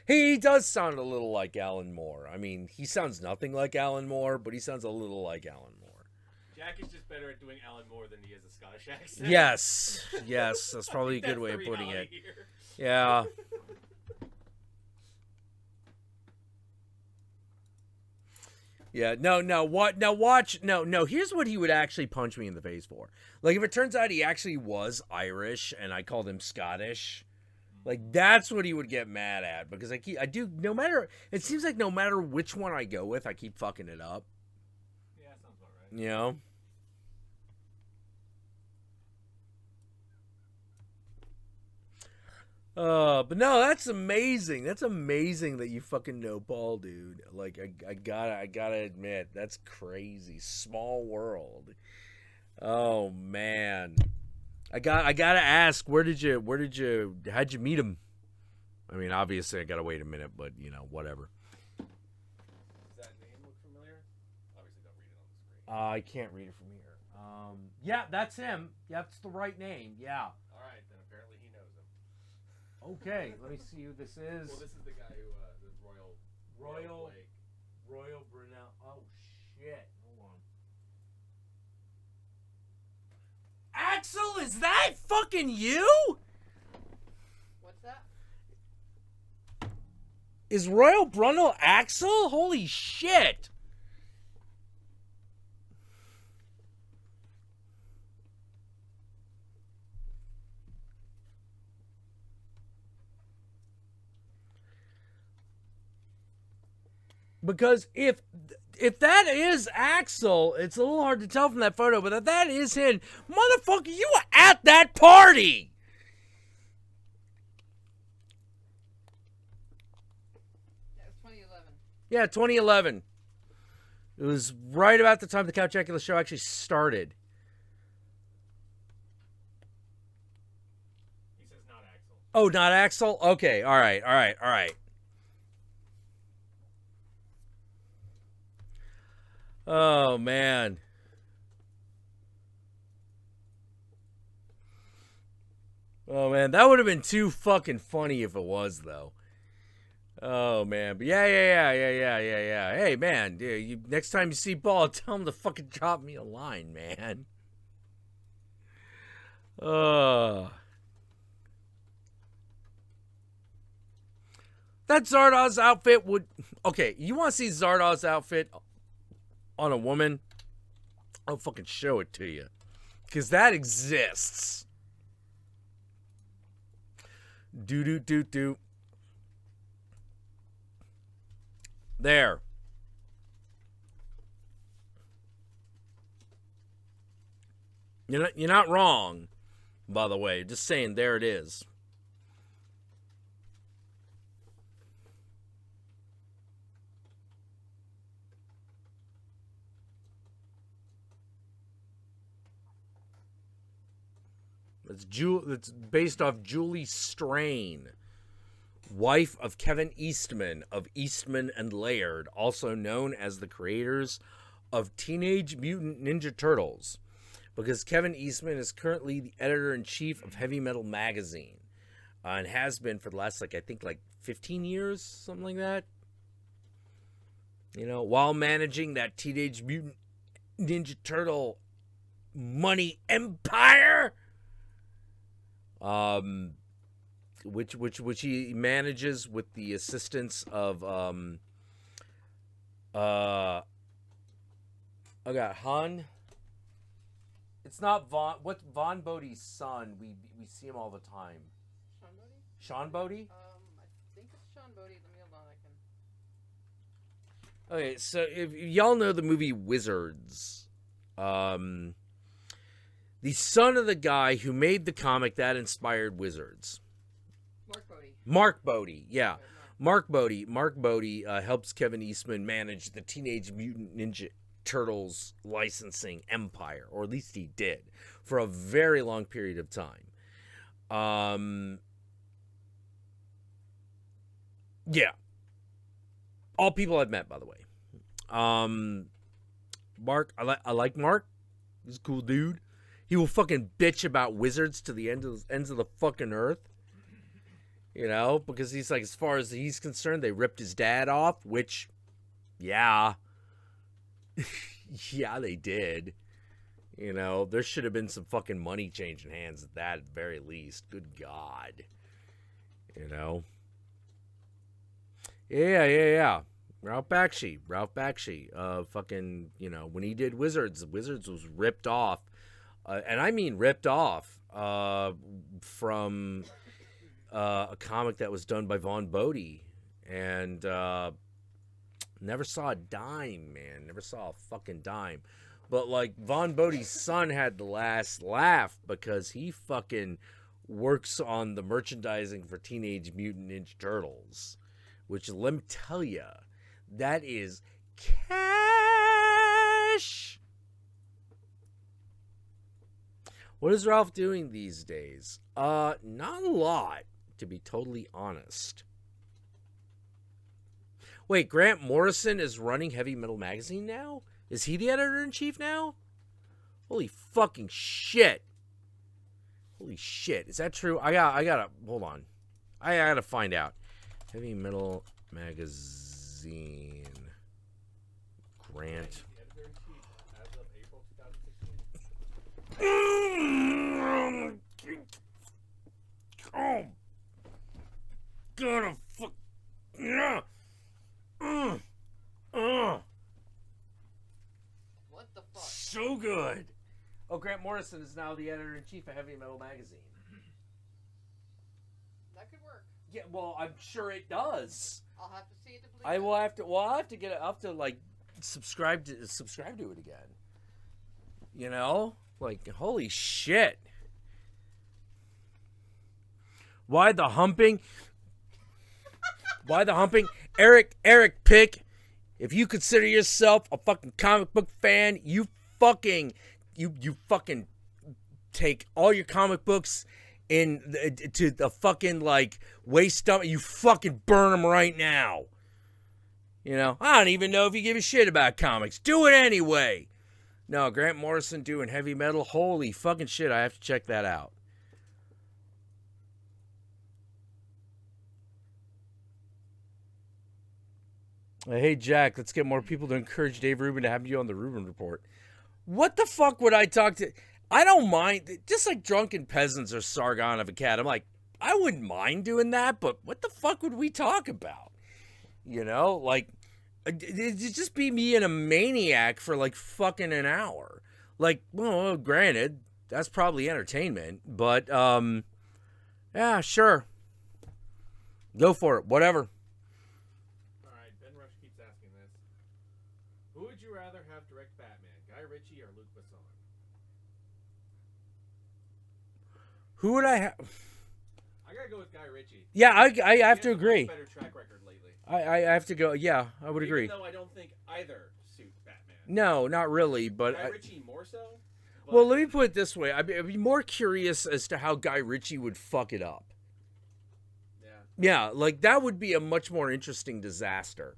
He does sound a little like Alan Moore. I mean, he sounds nothing like Alan Moore, but he sounds a little like Alan Moore. Jack is just better at doing Alan Moore than he is a Scottish accent. Yes, that's probably a good way of putting it. Here. Yeah. Yeah, no, what? Now watch. No, here's what he would actually punch me in the face for. Like, if it turns out he actually was Irish and I called him Scottish, like, that's what he would get mad at. Because it seems like no matter which one I go with, I keep fucking it up. Yeah, sounds about right. You know? But no, that's amazing. That's amazing that you fucking know Paul, dude. Like, I gotta admit, that's crazy. Small world. Oh man, I gotta ask, how'd you meet him? I mean, obviously, I gotta wait a minute, but you know, whatever. Does that name look familiar? Obviously, don't read it on the screen. I can't read it from here. Yeah, that's him. Yeah, that's the right name. Yeah. All right, then apparently he knows him. Okay, let me see who this is. Well, this is the guy who the Royal Brunel. Oh shit! Hold on. Axel, is that fucking you? What's that? Is Royal Brunel Axel? Holy shit! Because if that is Axel, it's a little hard to tell from that photo, but if that is him, motherfucker, you were at that party! Yeah, it was 2011. Yeah, 2011. It was right about the time the Couch Jackula show actually started. He says not Axel. Oh, not Axel? Okay, all right. Oh, man. Oh, man, that would have been too fucking funny if it was, though. Oh, man. But yeah. Hey, man, next time you see Paul, tell him to fucking drop me a line, man. That Zardoz outfit would... Okay, you want to see Zardoz outfit on a woman? I'll fucking show it to you. Because that exists. Do. There. You're not wrong, by the way. Just saying, there it is. It's based off Julie Strain, wife of Kevin Eastman of Eastman and Laird, also known as the creators of Teenage Mutant Ninja Turtles, because Kevin Eastman is currently the editor-in-chief of Heavy Metal Magazine, and has been for the last, I think 15 years, something like that. You know, while managing that Teenage Mutant Ninja Turtle money empire, which he manages with the assistance of I got Han. It's not Von. What's Von Bodie's son? We see him all the time. Sean Bodie? Sean Bodie? I think it's Sean Bodie. Let me hold on. Okay, so if y'all know the movie Wizards, the son of the guy who made the comic that inspired Wizards. Mark Bodie, yeah. Mark Bodie helps Kevin Eastman manage the Teenage Mutant Ninja Turtles licensing empire, or at least he did, for a very long period of time. Yeah. All people I've met, by the way. Mark, I like Mark. He's a cool dude. He will fucking bitch about Wizards to the ends of the fucking earth. You know, because he's like, as far as he's concerned, they ripped his dad off, which, yeah. Yeah, they did. You know, there should have been some fucking money changing hands at that, at the very least. Good God. You know? Yeah. Ralph Bakshi. Fucking, you know, when he did Wizards was ripped off. And I mean ripped off from a comic that was done by Vaughn Bodie. And never saw a dime, man. Never saw a fucking dime. But, like, Vaughn Bodie's son had the last laugh because he fucking works on the merchandising for Teenage Mutant Ninja Turtles. Which, let me tell you, that is cash. What is Ralph doing these days? Not a lot, to be totally honest. Wait, Grant Morrison is running Heavy Metal Magazine now? Is he the editor-in-chief now? Holy fucking shit. Holy shit. Is that true? I gotta, hold on. I gotta find out. Heavy Metal Magazine. Grant. Editor-in-chief as of April 2016. Oh. Gotta fuck. Yeah. What the fuck? So good. Oh, Grant Morrison is now the editor-in-chief of Heavy Metal Magazine. That could work. Yeah, well, I'm sure it does. I'll have to see it to believe I will have to. Well, I'll have to get it. I'll have to like subscribe to it again. You know, like holy shit. Why the humping? Why the humping? Eric Pick, if you consider yourself a fucking comic book fan, you fucking take all your comic books to the fucking like waste dump. You fucking burn them right now. You know, I don't even know if you give a shit about comics. Do it anyway. No, Grant Morrison doing heavy metal. Holy fucking shit! I have to check that out. Hey, Jack, let's get more people to encourage Dave Rubin to have you on the Rubin Report. What the fuck would I talk to? I don't mind. Just like Drunken Peasants or Sargon of Akkad. I'm like, I wouldn't mind doing that, but what the fuck would we talk about? You know, like, it'd just be me and a maniac for like fucking an hour. Like, well, granted, that's probably entertainment, but, yeah, sure. Go for it. Whatever. Who would you rather have direct Batman, Guy Ritchie or Luc Besson? Who would I have? I gotta go with Guy Ritchie. Yeah, I have to agree. Better track record lately. I have to go. Yeah, I would agree. Even though I don't think either suit Batman. No, not really. But Guy Ritchie more so. Well, let me put it this way: I'd be more curious as to how Guy Ritchie would fuck it up. Yeah. Yeah, like that would be a much more interesting disaster.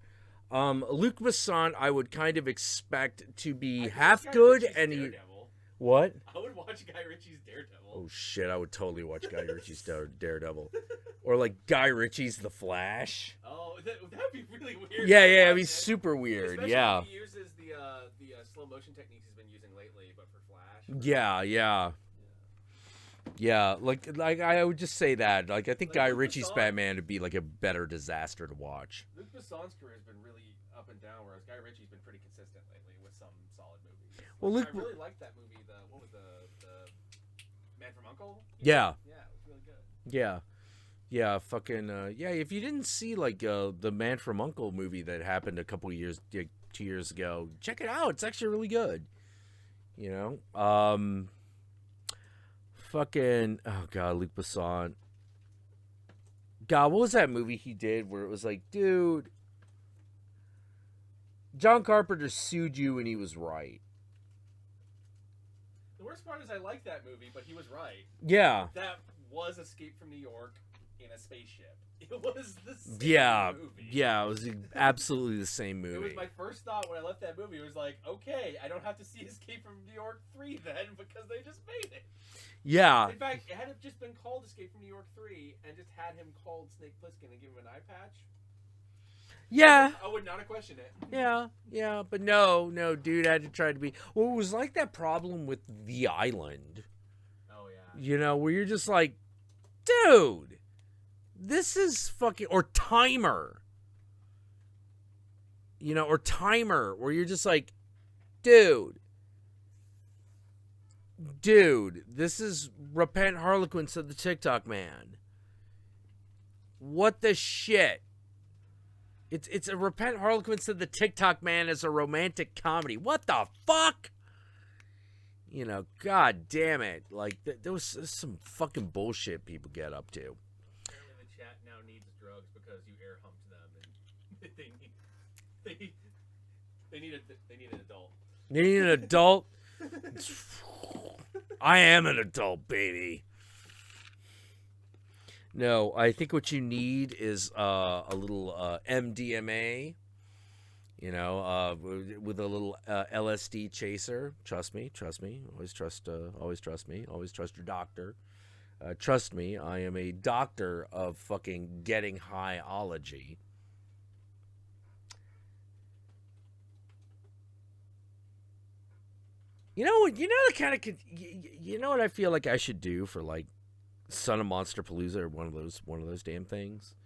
Luc Besson, I would kind of expect to be half good, and he. What? I would watch Guy Ritchie's Daredevil. Oh shit! I would totally watch Guy Ritchie's Daredevil, or like Guy Ritchie's The Flash. Oh, that'd be really weird. Yeah, it'd be super weird. Especially yeah. if he uses the slow motion techniques he's been using lately, but for Flash. Yeah. Like I would just say that. Like I think Like Guy Luc Ritchie's Besson- Batman would be like a better disaster to watch. Luc Besson's career has been really up and down, whereas Guy Ritchie's been pretty consistent lately with some solid movies. Well, Like, Luc- I really liked that movie. What was the Man from U.N.C.L.E.? Yeah. Yeah, it was really good. Yeah. Fucking yeah. If you didn't see like the Man from U.N.C.L.E. movie that happened a couple years, 2 years ago, check it out. It's actually really good. You know. Fucking oh god, Luc Besson. God, what was that movie he did where it was like, dude, John Carpenter sued you and he was right. The worst part is I like that movie, but he was right. Yeah. That was Escape from New York in a spaceship. It was the same movie. Yeah, it was absolutely the same movie. It was my first thought when I left that movie. It was like, okay, I don't have to see Escape from New York 3 then because they just made it. Yeah. In fact, it had it just been called Escape from New York 3 and just had him called Snake Plissken and give him an eye patch. Yeah. I would not have questioned it. Yeah, but no, dude had to try to be. Well, it was like that problem with The Island. Oh yeah. You know, where you're just like, dude, this is fucking or Timer. You know, or timer, where you're just like, dude, this is Repent Harlequin, said the TikTok man. What the shit? It's a Repent Harlequin, said the TikTok man, as a romantic comedy. What the fuck? You know, god damn it. Like, there was some fucking bullshit people get up to. Apparently the chat now needs drugs because you air humped them, and they need an adult. They need an adult? I am an adult, baby. No, I think what you need is a little MDMA, you know, with a little LSD chaser. Trust me. Always trust me. Always trust your doctor. Trust me, I am a doctor of fucking getting high-ology. You know what? You know what I feel like I should do for, like, Son of Monster Palooza, or one of those damn things?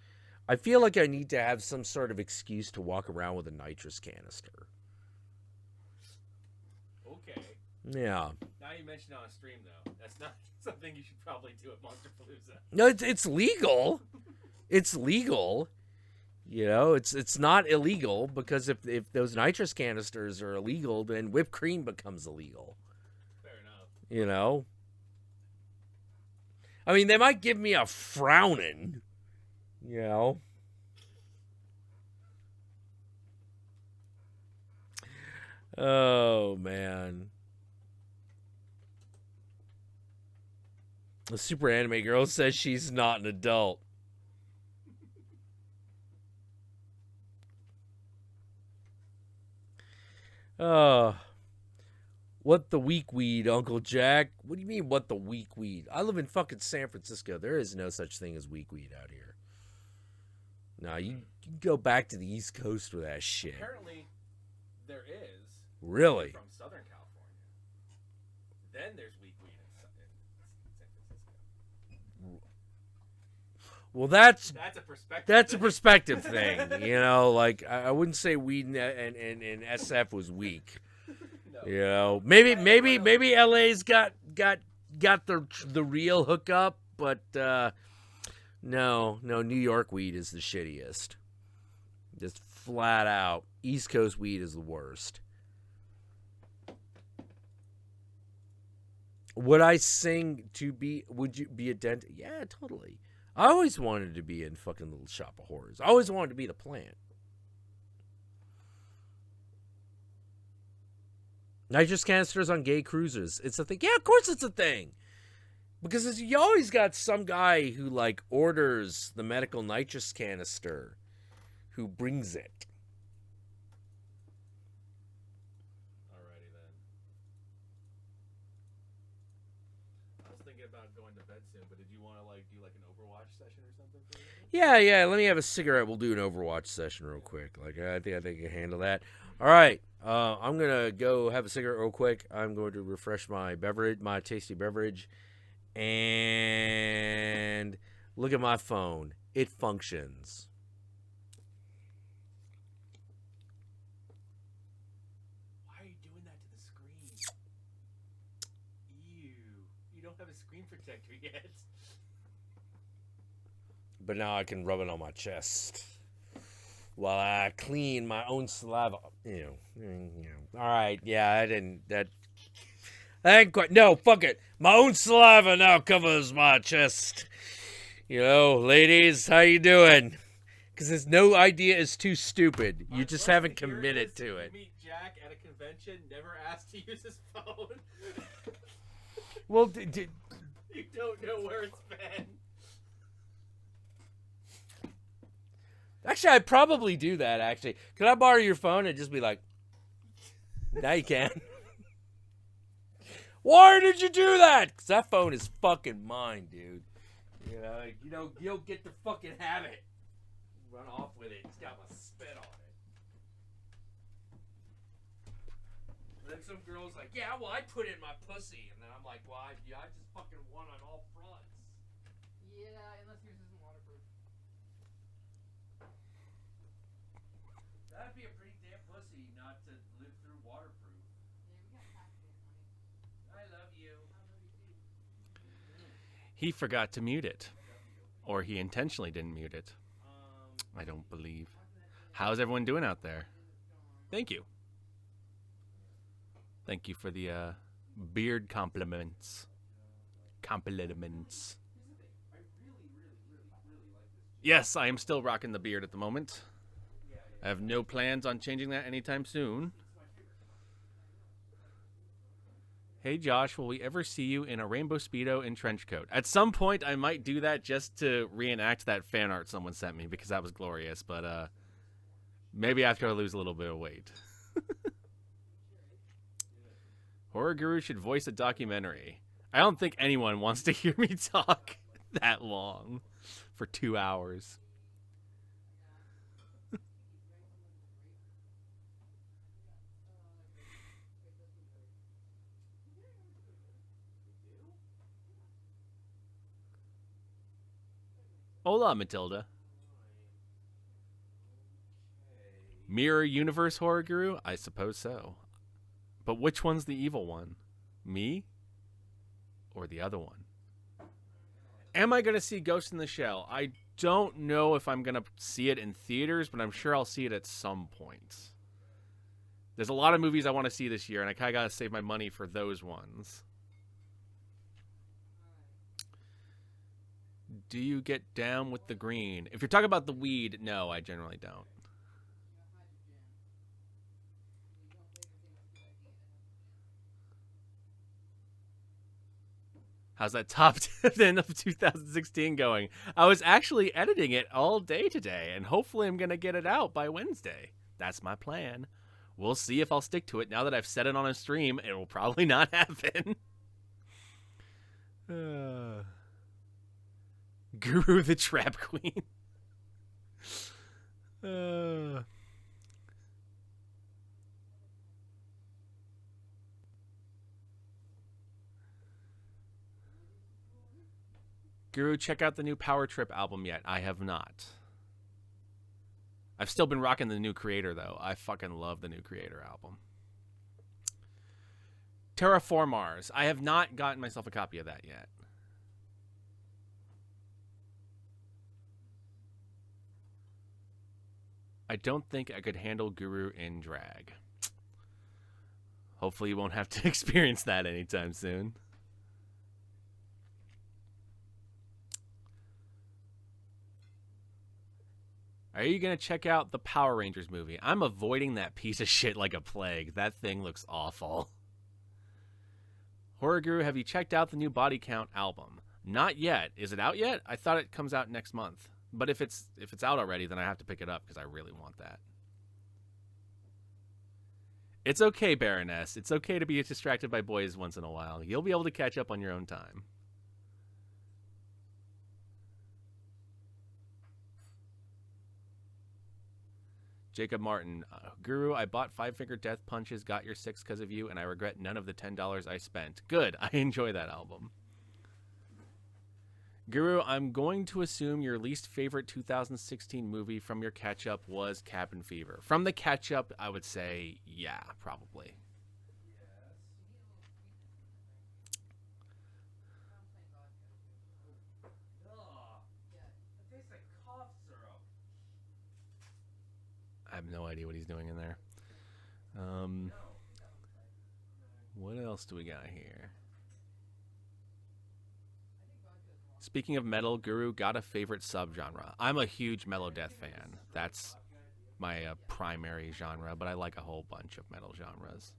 I feel like I need to have some sort of excuse to walk around with a nitrous canister. Okay. Yeah. Now you mention it on a stream, though. That's not something you should probably do at Monster Palooza. No, it's legal. It's legal. You know, it's not illegal, because if those nitrous canisters are illegal, then whipped cream becomes illegal. Fair enough. You know? I mean, they might give me a frowning, you know? Oh, man. The Super Anime Girl says she's not an adult. What the weak weed, Uncle Jack? What do you mean, what the weak weed? I live in fucking San Francisco. There is no such thing as weak weed out here. No, you go back to the East Coast with that shit. Apparently, there is. Really? From Southern California. Then there's weak weed in San Francisco. Well, that's a perspective. That's a perspective thing, you know. Like, I wouldn't say weed and SF was weak. No. You know, maybe LA's got the real hookup, but no, New York weed is the shittiest. Just flat out, East Coast weed is the worst. Would I sing to be? Would you be a dentist? Yeah, totally. I always wanted to be in fucking Little Shop of Horrors. I always wanted to be the plant. Nitrous canisters on gay cruisers. It's a thing. Yeah, of course it's a thing. Because you always got some guy who, like, orders the medical nitrous canister, who brings it. Alrighty then. I was thinking about going to bed soon, but did you want to, like, do, like, an Overwatch session or something for you? Yeah. Let me have a cigarette. We'll do an Overwatch session real quick. Like, I think I can handle that. All right. I'm going to go have a cigarette real quick. I'm going to refresh my beverage, my tasty beverage. And look at my phone. It functions. Why are you doing that to the screen? Ew. You don't have a screen protector yet. But now I can rub it on my chest while I clean my own saliva. You know. All right. Yeah, I ain't quite. No, fuck it. My own saliva now covers my chest. You know, ladies, how you doing? Because there's no idea is too stupid. You just haven't committed to it. Meet Jack at a convention, never asked to use his phone. Well, you don't know where it's been. Actually, I'd probably do that, actually. Could I borrow your phone and just be like, now you can. Why did you do that? Because that phone is fucking mine, dude. You don't get to fucking have it. Run off with it. It's got my spit on it. And then some girl's like, yeah, well, I put it in my pussy. And then I'm like, well, I just fucking won on all fronts. Yeah, unless yours isn't waterproof. That'd be a pretty damn He forgot to mute it. Or he intentionally didn't mute it. I don't believe. How's everyone doing out there? Thank you. Thank you for the beard compliments. Compliments. Yes, I am still rocking the beard at the moment. I have no plans on changing that anytime soon. Hey Josh, will we ever see you in a rainbow Speedo and trench coat? At some point, I might do that just to reenact that fan art someone sent me because that was glorious. But maybe after I lose a little bit of weight. Horror Guru should voice a documentary. I don't think anyone wants to hear me talk that long for 2 hours. Hola, Matilda. Mirror Universe Horror Guru? I suppose so. But which one's the evil one? Me? Or the other one? Am I going to see Ghost in the Shell? I don't know if I'm going to see it in theaters, but I'm sure I'll see it at some point. There's a lot of movies I want to see this year, and I kind of got to save my money for those ones. Do you get down with the green? If you're talking about the weed, no, I generally don't. How's that top 10 of 2016 going? I was actually editing it all day today, and hopefully I'm going to get it out by Wednesday. That's my plan. We'll see if I'll stick to it. Now that I've said it on a stream, it will probably not happen. Guru the Trap Queen. Guru, check out the new Power Trip album yet? I have not. I've still been rocking the new Creator, though. I fucking love the new Creator album. Terraform Mars. I have not gotten myself a copy of that yet. I don't think I could handle Guru in drag. Hopefully you won't have to experience that anytime soon. Are you going to check out the Power Rangers movie? I'm avoiding that piece of shit like a plague. That thing looks awful. Horror Guru, have you checked out the new Body Count album? Not yet. Is it out yet? I thought it comes out next month. But if it's out already, then I have to pick it up because I really want that. It's okay, Baroness. It's okay to be distracted by boys once in a while. You'll be able to catch up on your own time. Jacob Martin, Guru, I bought Five Finger Death Punches, got your 6 because of you, and I regret none of the $10 I spent. Good, I enjoy that album. Guru, I'm going to assume your least favorite 2016 movie from your catch-up was Cabin Fever. From the catch-up, I would say, yeah, probably. I have no idea what he's doing in there. What else do we got here? Speaking of metal, Guru, got a favorite subgenre? I'm a huge melodeath fan. That's my primary genre, but I like a whole bunch of metal genres.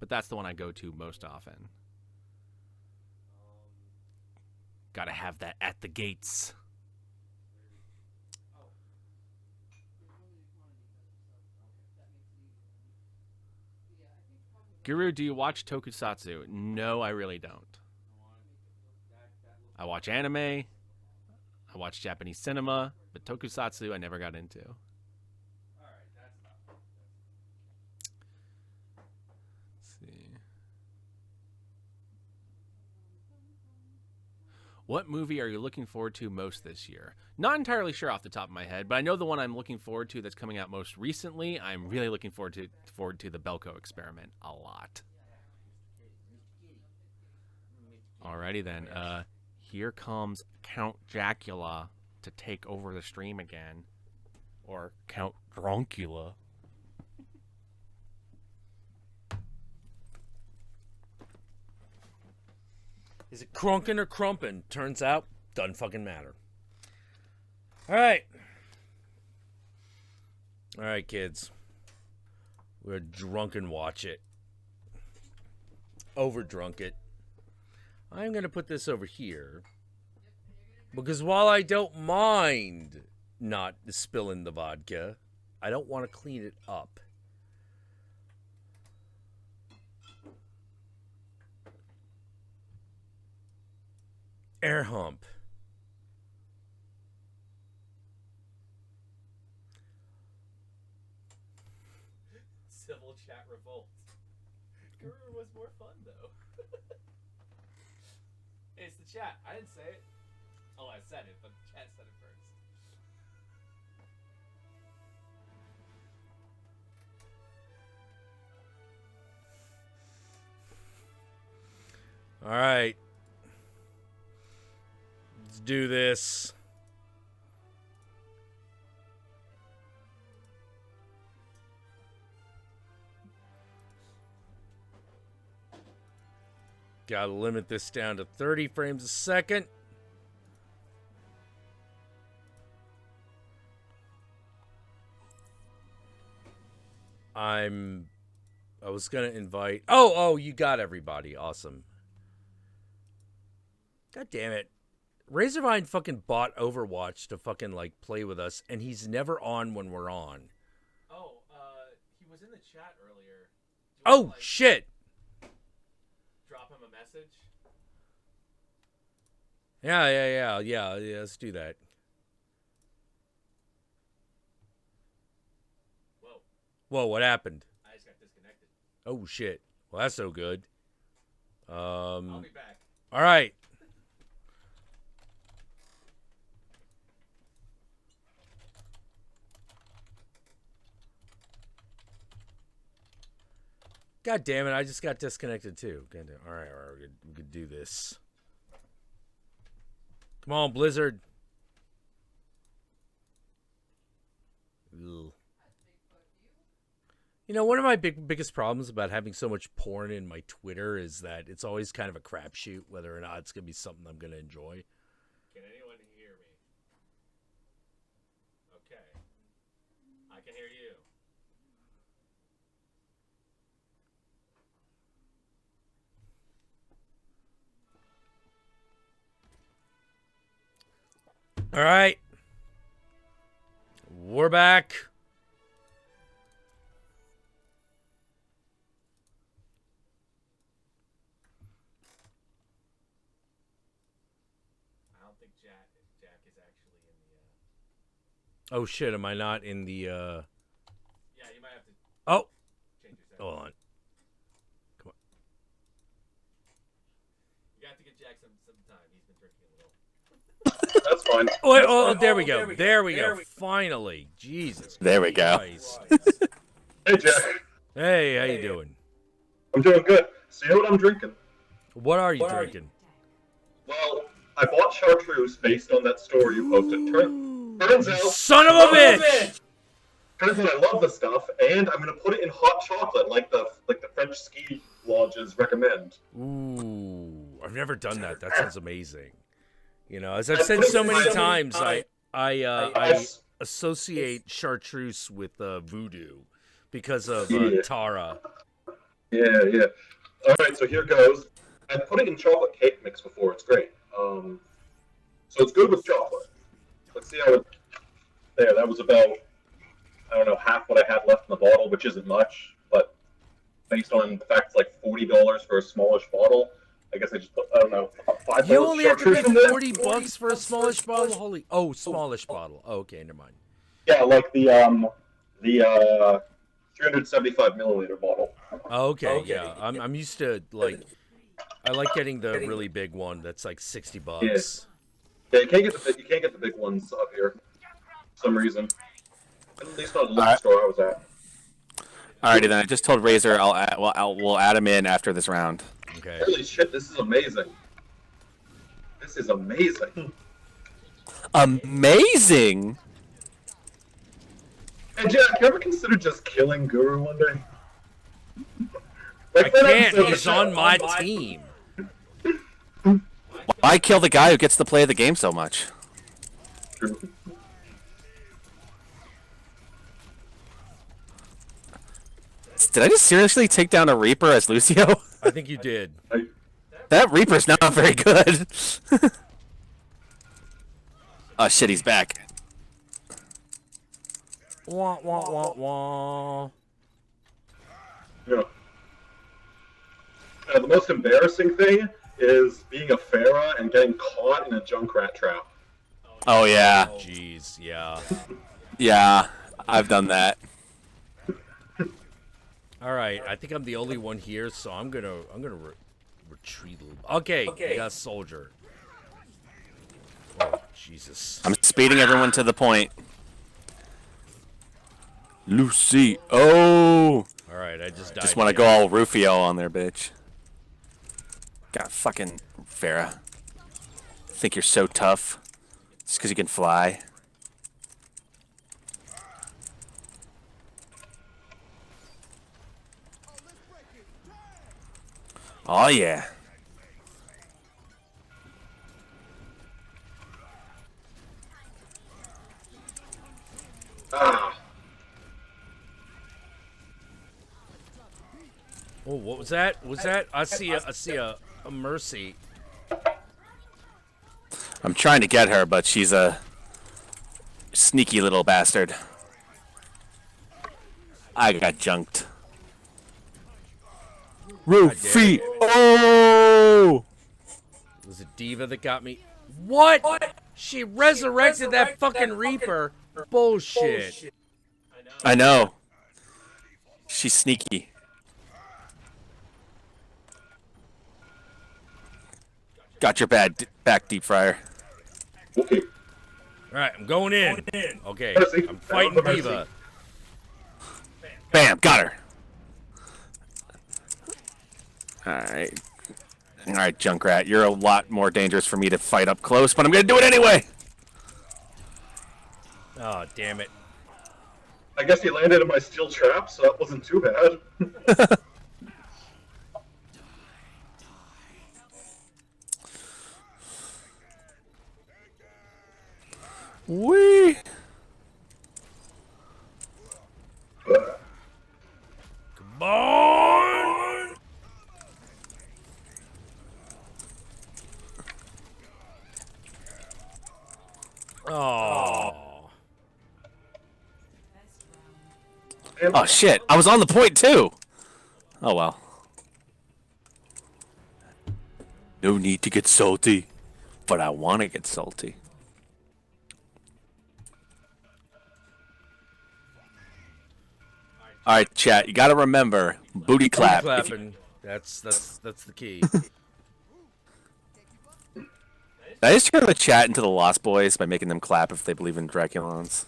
But that's the one I go to most often. Gotta have that at the gates. Guru, do you watch tokusatsu? No, I really don't. I watch anime. I watch Japanese cinema, but tokusatsu I never got into. Let's see. What movie are you looking forward to most this year? Not entirely sure off the top of my head, but I know the one I'm looking forward to that's coming out most recently. I'm really looking forward to the Belko Experiment a lot. Alrighty then. here comes Count Jackula to take over the stream again. Or Count Drunkula. Is it crunkin' or crumpin'? Turns out, doesn't fucking matter. Alright. Alright, kids. We're drunken watch it. Over drunk it. I'm going to put this over here. Because while I don't mind not spilling the vodka, I don't want to clean it up. Air hump. Civil chat revolt. Guru was more fun though. It's the chat. I didn't say it. Oh, I said it, but the chat said it first. All right. Let's do this. Gotta limit this down to 30 frames a second. I was gonna invite. Oh, you got everybody. Awesome. God damn it. Razorvine fucking bought Overwatch to fucking like play with us, and he's never on when we're on. Oh, he was in the chat earlier. Oh, shit. Drop him a message. Yeah, let's do that. Whoa, what happened? I just got disconnected. Oh, shit. Well, that's no good. I'll be back. All right. God damn it, I just got disconnected too. God damn. All right, we could do this. Come on, Blizzard. Ugh. You know, one of my biggest problems about having so much porn in my Twitter is that it's always kind of a crapshoot whether or not it's going to be something I'm going to enjoy. Can anyone hear me? Okay. I can hear you. All right. We're back. I don't think Jack is actually in the Oh shit, am I not in the Yeah, you might have to Oh, change your settings. hold on. Come on. You have to give Jack some time. He's been drinking a little. That's fine. Oh, there we go. There we go. Finally. Jesus. There we go. Christ. Hey, Jack. Hey, how you doing? I'm doing good. So you know what I'm drinking? What are you drinking? Well, I bought chartreuse based on that story you posted. Turns out, Son of a bitch! turns out I love the stuff, and I'm gonna put it in hot chocolate, like the French ski lodges recommend. Ooh, I've never done that. That sounds amazing. You know, as I've said so many times, I associate chartreuse with voodoo because of Tara. Yeah. All right, so here goes. I put it in chocolate cake mix before. It's great. So it's good with chocolate. Let's see how it. There, that was about, I don't know, half what I had left in the bottle, which isn't much, but based on the fact it's like $40 for a smallish bottle, I guess I just put, I don't know, 5 You bottles only of have to pay chartreuse in there. $40 for a smallish bottle. Holy! Oh, smallish bottle. Oh, okay, never mind. Yeah, like the 375 milliliter bottle. Okay, yeah. I'm used to like. I like getting the really big one. That's like $60. Yeah, you can't get the big ones up here, for some reason. At least not at the liquor store I was at. Alrighty then. I just told Razor we'll add him in after this round. Okay. Holy shit, this is amazing. This is amazing. Amazing. Hey Jack, you ever consider just killing Guru one day? I can't. He's on my team. Why kill the guy who gets to play the game so much? True. Did I just seriously take down a Reaper as Lucio? I think you did. That Reaper's not very good. Oh shit, he's back. Wah, wah, wah, wah. Yeah. The most embarrassing thing is being a Pharah and getting caught in a Junkrat trap. Oh yeah. Jeez, yeah. Yeah, I've done that. All right, I think I'm the only one here, so I'm gonna retreat a little. Okay, I got a soldier. Oh Jesus! I'm speeding everyone to the point. Lucy. Oh. All right, I just died. Just want to go all Rufio on there, bitch. God, fucking Farah. Think you're so tough just because you can fly. Oh yeah. Ah, Oh, what was that? Was that? I see a mercy. I'm trying to get her, but she's a sneaky little bastard. I got junked. Rufy. Oh! It was a diva that got me. What? She resurrected that fucking Reaper. Bullshit. I know. She's sneaky. Got your back, Deep Fryer. okay. All right, I'm going in. Okay, Mercy. I'm fighting Mercy. diva. Bam, got her. Alright. Alright, Junkrat, you're a lot more dangerous for me to fight up close, but I'm gonna do it anyway! Oh, damn it. I guess he landed in my steel trap, so that wasn't too bad. Wee! Come on! Oh. Oh shit, I was on the point too! Oh well. No need to get salty, but I wanna get salty. Alright, chat, you gotta remember, booty clap. If you- Clapping. That's the key. Did I just turn the chat into the Lost Boys by making them clap if they believe in Draculons?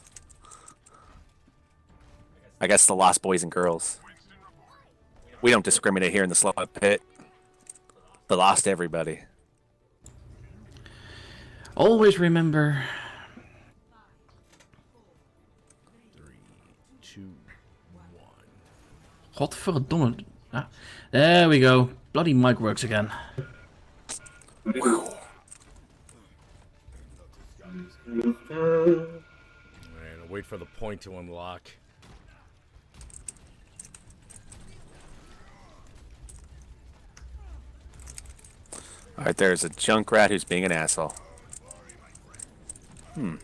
I guess the Lost Boys and girls. We don't discriminate here in the Slut Pit. The Lost everybody. Always remember. 3, 2, 1. Godverdomme. Ah, there we go. Bloody mic works again. Alright, I'll wait for the point to unlock. Alright, there's a Junkrat who's being an asshole. Hmm.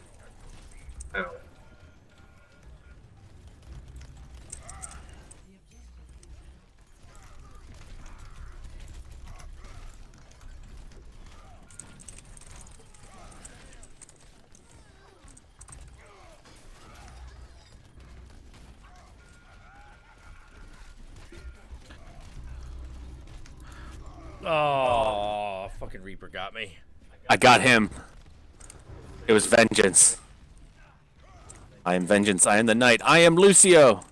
Ow. Oh, fucking Reaper got me. I got him. It was vengeance. I am vengeance. I am the knight. I am Lucio.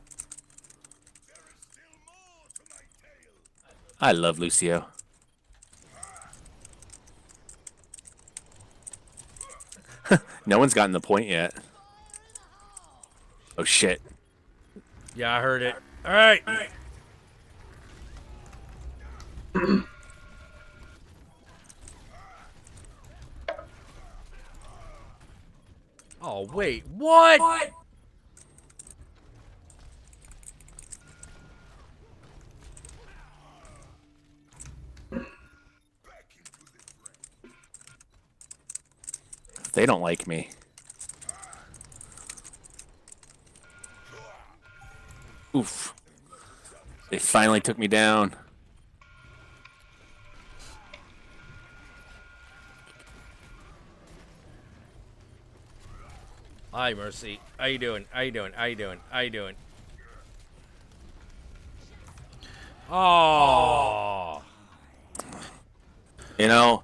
I love Lucio. No one's gotten the point yet. Oh shit. Yeah, I heard it. All right. Oh wait, what? They don't like me. Oof. They finally took me down. Hi, Mercy. How you doing? How you doing? How you doing? How you doing? Oh. You know,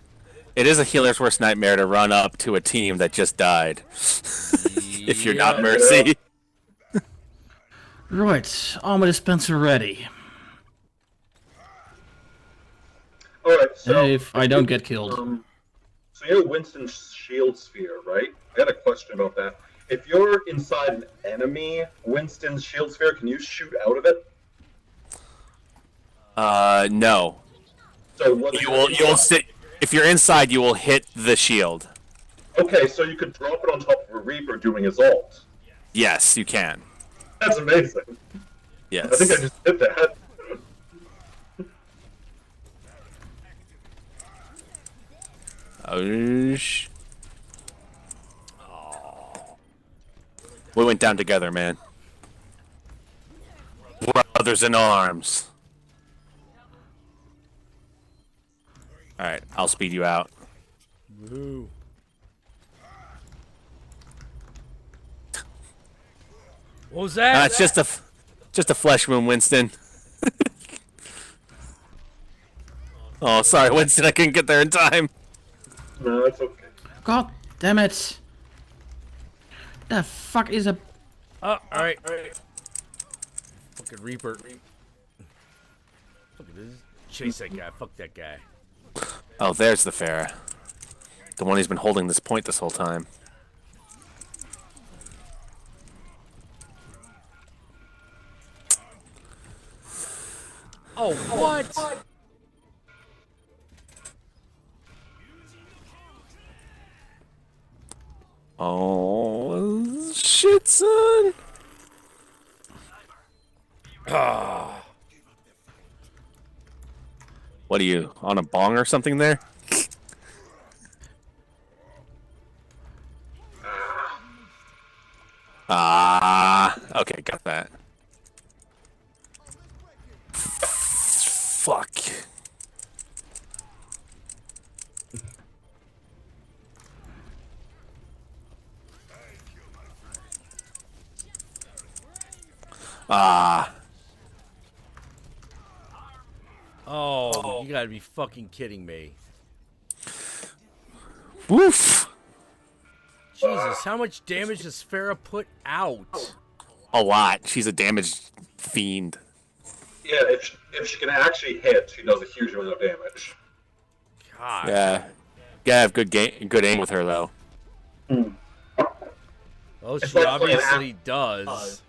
it is a healer's worst nightmare to run up to a team that just died. If you're not Mercy. Right, armor dispenser ready. Alright, so... If I don't get killed. So you know Winston's shield sphere, right? I got a question about that. If you're inside an enemy Winston's shield sphere, can you shoot out of it? No. So what You'll sit. If you're inside, you will hit the shield. Okay, so you could drop it on top of a Reaper doing his ult. Yes, you can. That's amazing. Yes. I think I just did that. Oh. We went down together, man. Brothers in arms. Alright, I'll speed you out. Woo. What was that? It's just a flesh wound, Winston. Oh, sorry, Winston, I couldn't get there in time. No, it's okay. God damn it! The fuck is a... Oh, alright. Fucking Reaper. Fucking chase that guy. Fuck that guy. Oh, there's the Pharah. The one who's been holding this point this whole time. Oh, what? Oh, shit, son. What are you, on a bong or something there? Okay, got that. Fuck. Oh, you gotta be fucking kidding me. Woof. Jesus, how much damage does Pharah put out? A lot. She's a damage fiend. Yeah, if she can actually hit, she does a huge amount of damage. God. Yeah. Gotta have good aim with her, though. Well, It's she like obviously does.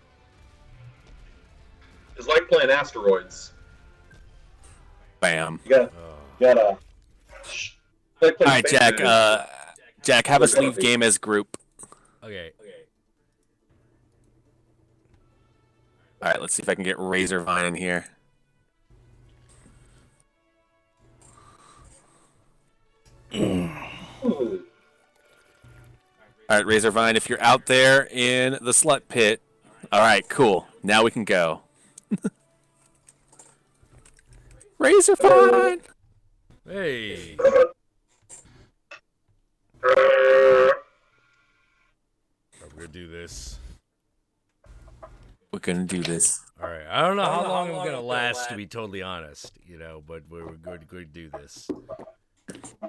It's like playing asteroids. Bam. You gotta. Like playing Alright, Space Jack. Invaders. Jack, have us leave game as group. Okay. Alright, let's see if I can get Razorvine in here. Ooh. Alright, Razorvine, if you're out there in the slut pit. Alright, cool. Now we can go. Razorvine! Hey. We're gonna do this. We're gonna do this. All right. I don't know how long I'm gonna last, to be totally honest. You know, but we're going to do this.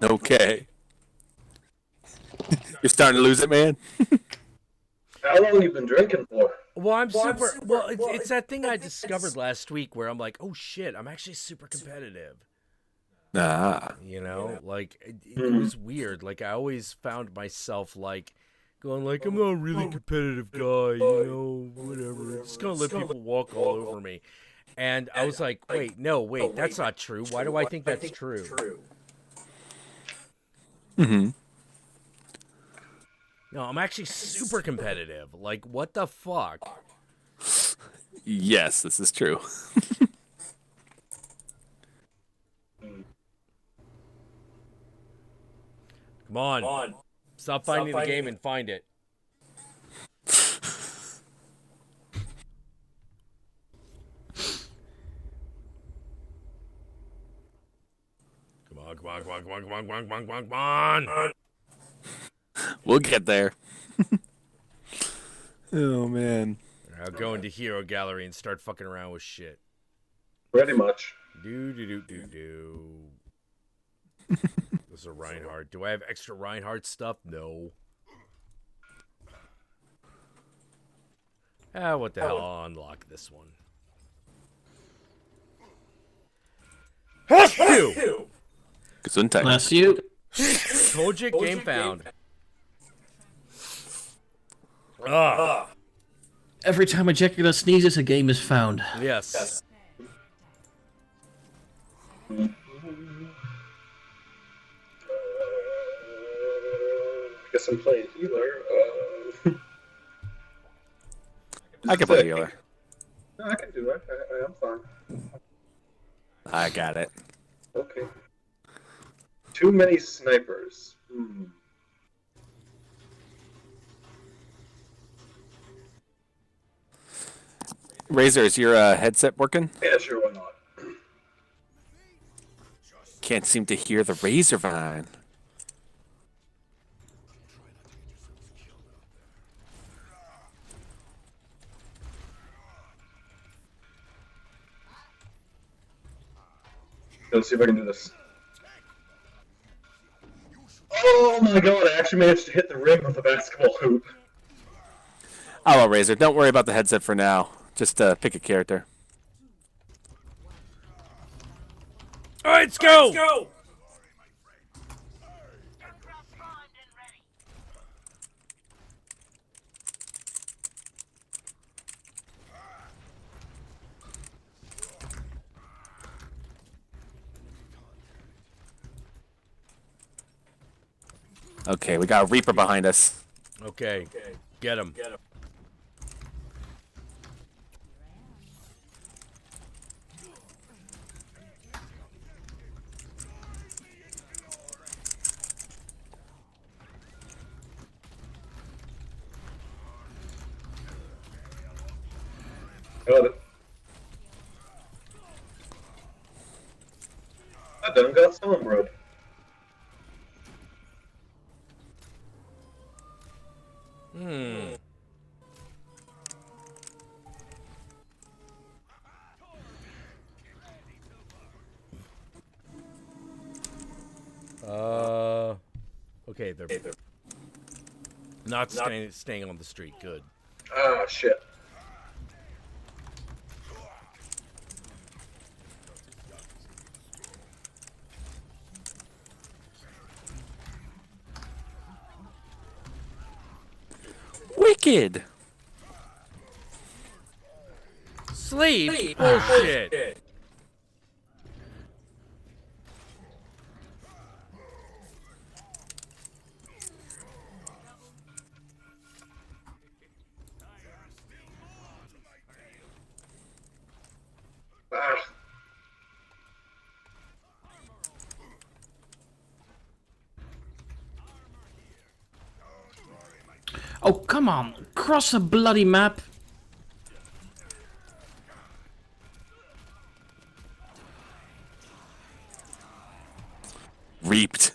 Okay. You're starting to lose it, man? How long have you been drinking for? Well, I'm super. Well, it's that thing I discovered last week where I'm like, oh shit, I'm actually super competitive. Ah. You know, like it was weird. Like I always found myself like going like, I'm not a really competitive guy, you know, whatever. Just gonna let people walk all over me. And I was like, wait, that's not true. Why do I think that's true? Mm-hmm. No, I'm actually super competitive. Like, what the fuck? Yes, this is true. Come on. Stop finding the game and find it. Come on. We'll get there. Oh, man. I'll go into Hero Gallery and start fucking around with shit. Pretty much. Do. This is a Reinhardt. Do I have extra Reinhardt stuff? No. What the hell? I'll unlock this one. Hasku! Gesundheit. Bless you. Kojic game found. Ah. Every time a Jackula sneezes, a game is found. Yes. I guess I'm playing healer. I can play healer. No, I can do it. I'm fine. I got it. Okay. Too many snipers. Razor, is your headset working? Yeah, sure, why not? Can't seem to hear the Razor Vine. Let's see if I can do this. Oh my god, I actually managed to hit the rim of the basketball hoop. Oh, well, Razor, don't worry about the headset for now. Just pick a character. All right, let's go. Okay, we got a Reaper behind us. Okay. Get him. Got it. I done got some, bro. Okay, they're not staying on the street. Good. Ah, shit. Wicked! Sleep? Bullshit. Ah. Oh, come on. Cross a bloody map. Reaped.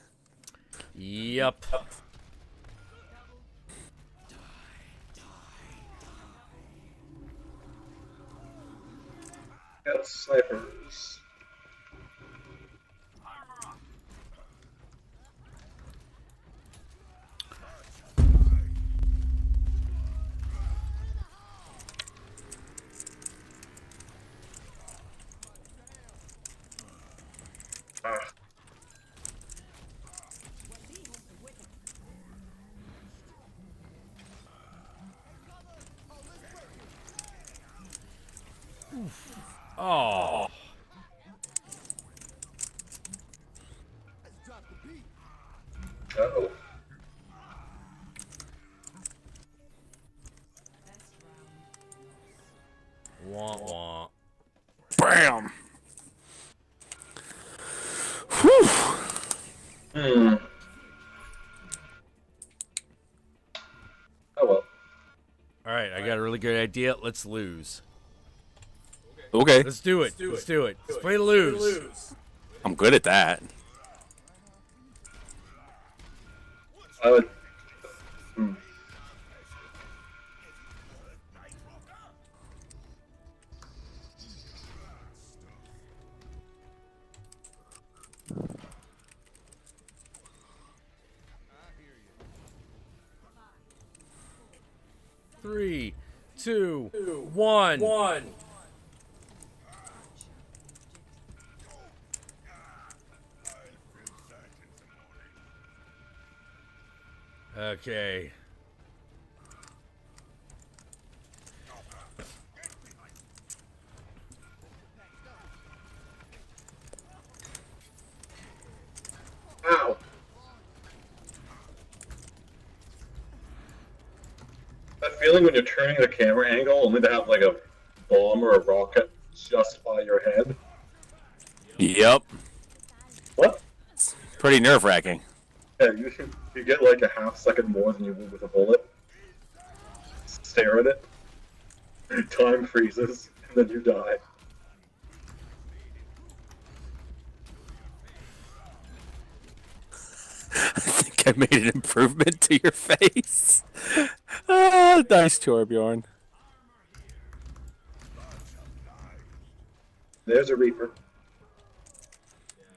Yep. Got snipers. Ah. Oh. Oh. Wah wah. Bam. Whew. Hmm. Oh well. All right, I got a really good idea. Let's lose. Okay. Let's do it. Let's do it. Let's play to lose. I'm good at that. I would. Hmm. Three, two, one. Okay. Ow. That feeling when you're turning the camera angle only to have like a bomb or a rocket just by your head. Yep. What? Pretty nerve-wracking. Yeah, you get like a half second more than you would with a bullet. Stare at it. Time freezes, and then you die. I think I made an improvement to your face. Ah, nice, Torbjorn. There's a Reaper.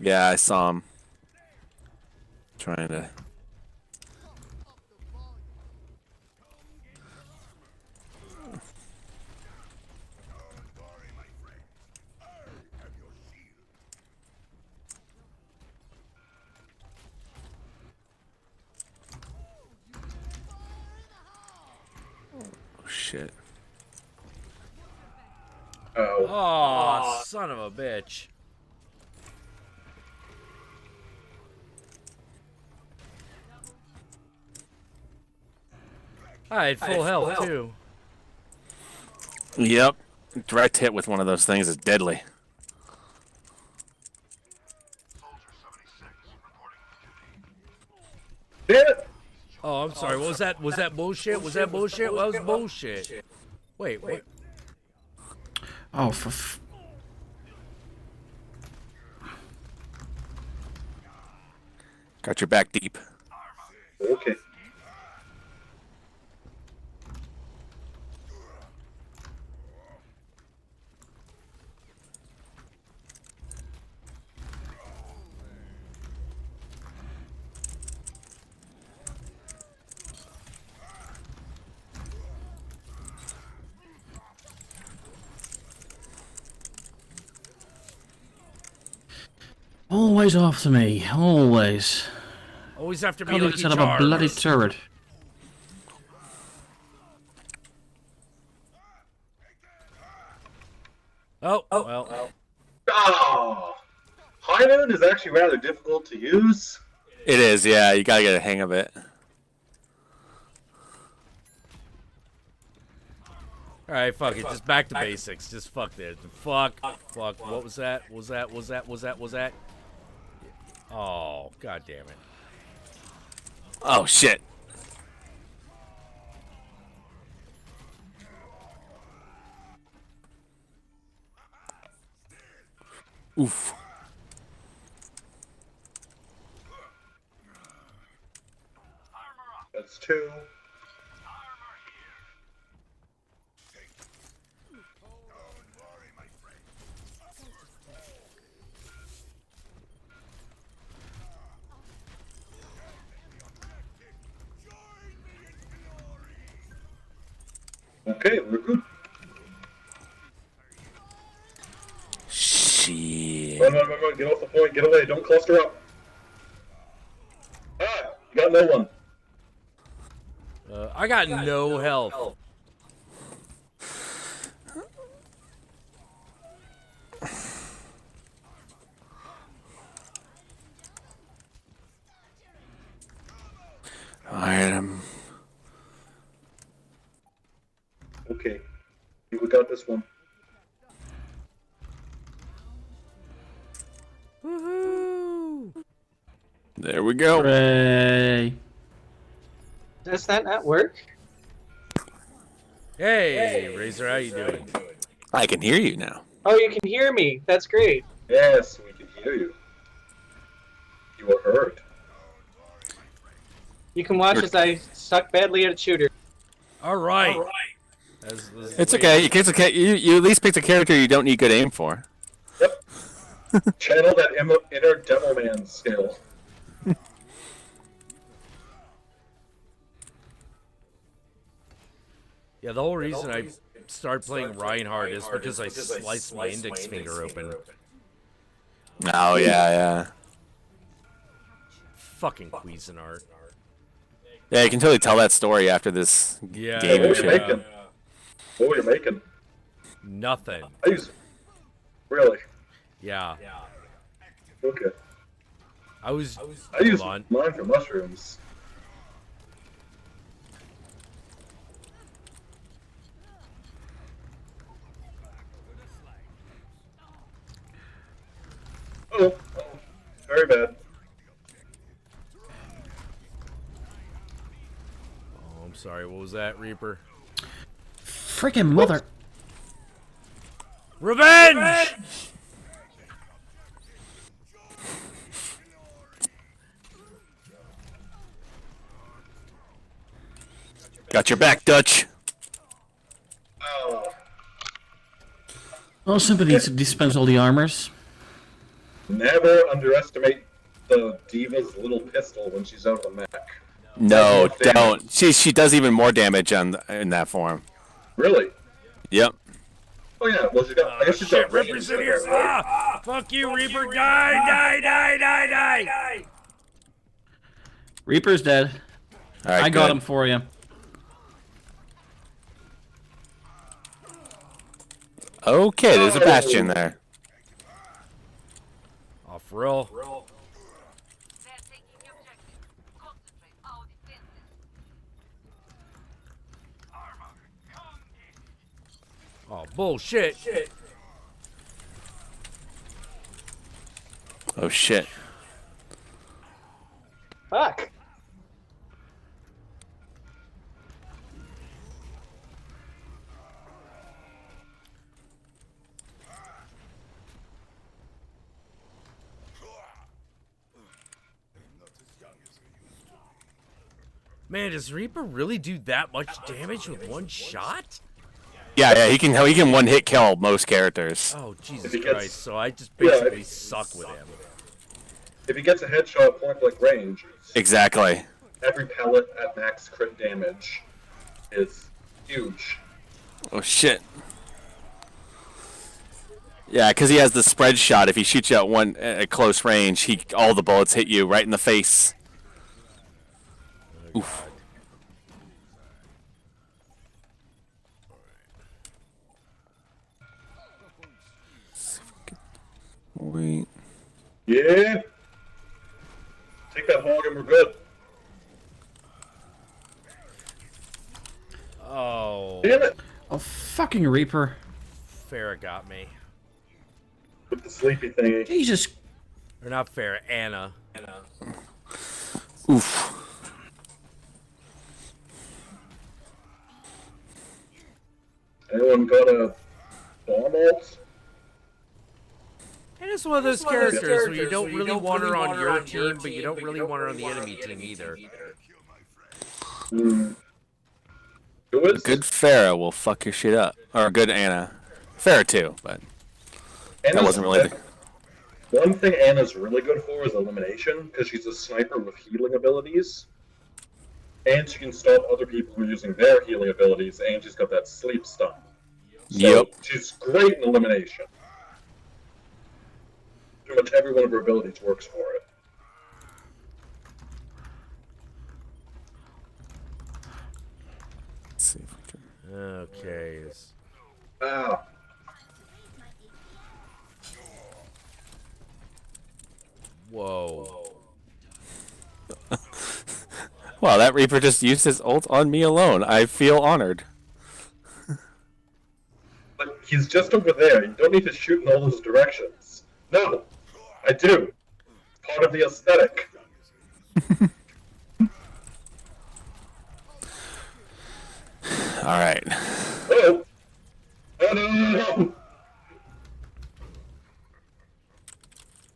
Yeah, I saw him. Trying to. Oh, shit. Oh. Oh, son of a bitch. I had full health, too. Yep. Direct hit with one of those things is deadly. Damn it! Oh, I'm sorry. What was that? Was that bullshit? Was that bullshit? What was bullshit? Wait, wait. Oh, Got your back deep. Okay. always after me. Always. Always have to be Can't like even set up a bloody turret. Oh, well. Oh! High noon is actually rather difficult to use. It is, yeah. You gotta get a hang of it. Alright, fuck it. Just back to basics. Just fuck this. Fuck. What was that? Was that? Oh, god damn it. Oh, shit. Oof. That's two. Okay, we're good. Shit. Run, get off the point, get away, don't cluster up. Ah, you got no one. I got no health. got this one. Woohoo! There we go. Hooray. Does that not work? Hey, Razor, how you doing? I can hear you now. Oh, you can hear me. That's great. Yes, we can hear you. You were heard. You can watch as I suck badly at a shooter. All right. It's okay. It's okay. You at least picked a character you don't need good aim for. Yep. Channel that inner Devilman skill. Yeah, the whole reason I started playing Reinhardt is because I sliced my index finger open. Oh yeah. Fucking Cuisinart. Yeah, you can totally tell that story after this Yeah. game What and were you shit. making? What were you making? Nothing. I use. Really? Yeah. Okay. I use mine for mushrooms. Oh, very bad. Oh, I'm sorry. What was that, Reaper? Freaking mother. Revenge! Got your back, Dutch. Oh, Oh, sympathy dispense all the armors. never underestimate the diva's little pistol when she's out of the mech. No, That's more damage. don't. She does even more damage in that form. Really? Yep. Oh yeah. Well, she got. I guess she's Shit, got Reaper's in here. Ah! Fuck you, Reaper. Die! Reaper's dead. All right, I got good. him for you. Okay, there's a bastion there. Off roll. They're taking the objective. Concentrate our defenses. Oh, bullshit. Oh shit. Fuck. Man, does Reaper really do that much damage with one shot? Yeah, he can one hit kill most characters. Oh, Jesus If he gets- Christ. So I just Yeah, basically if- suck with him. If he gets a headshot at point blank range, Exactly. every pellet at max crit damage is huge. Oh shit. Yeah, because he has the spread shot. If he shoots you at close range, all the bullets hit you right in the face. Oof. Wait. Yeah. Take that hog and we're good. Oh, Damn it! Oh, fucking Reaper. Farrah got me. With the sleepy thingy. Jesus. Or not Farrah, Anna. Oof. Anyone got a bomb ult? And it's one of those characters where you don't really want her on your team, but you don't really want her on the enemy team either. Hmm. Who is? Good Farrah will fuck your shit up. Or good Anna. Farrah too, but that wasn't really the... One thing Anna's really good for is elimination, because she's a sniper with healing abilities. And she can stop other people from using their healing abilities, and she's got that sleep stun. So Yep. she's great in elimination. Pretty much every one of her abilities works for it. Let's see if we can... Okay. Ah. Whoa. Wow, that Reaper just used his ult on me alone. I feel honored. He's just over there. You don't need to shoot in all those directions. No, I do. Part of the aesthetic. All right. Oh! Oh no!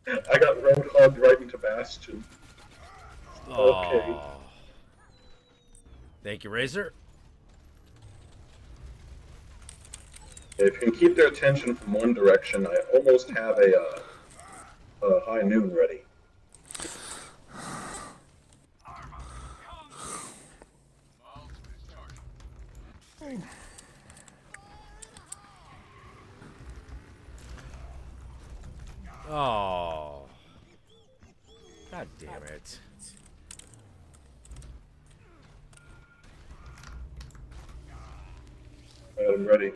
I got roadhogged right into Bastion. Okay. Aw. Thank you, Razor. If you can keep their attention from one direction, I almost have a high noon ready. Oh. God damn it. I'm ready.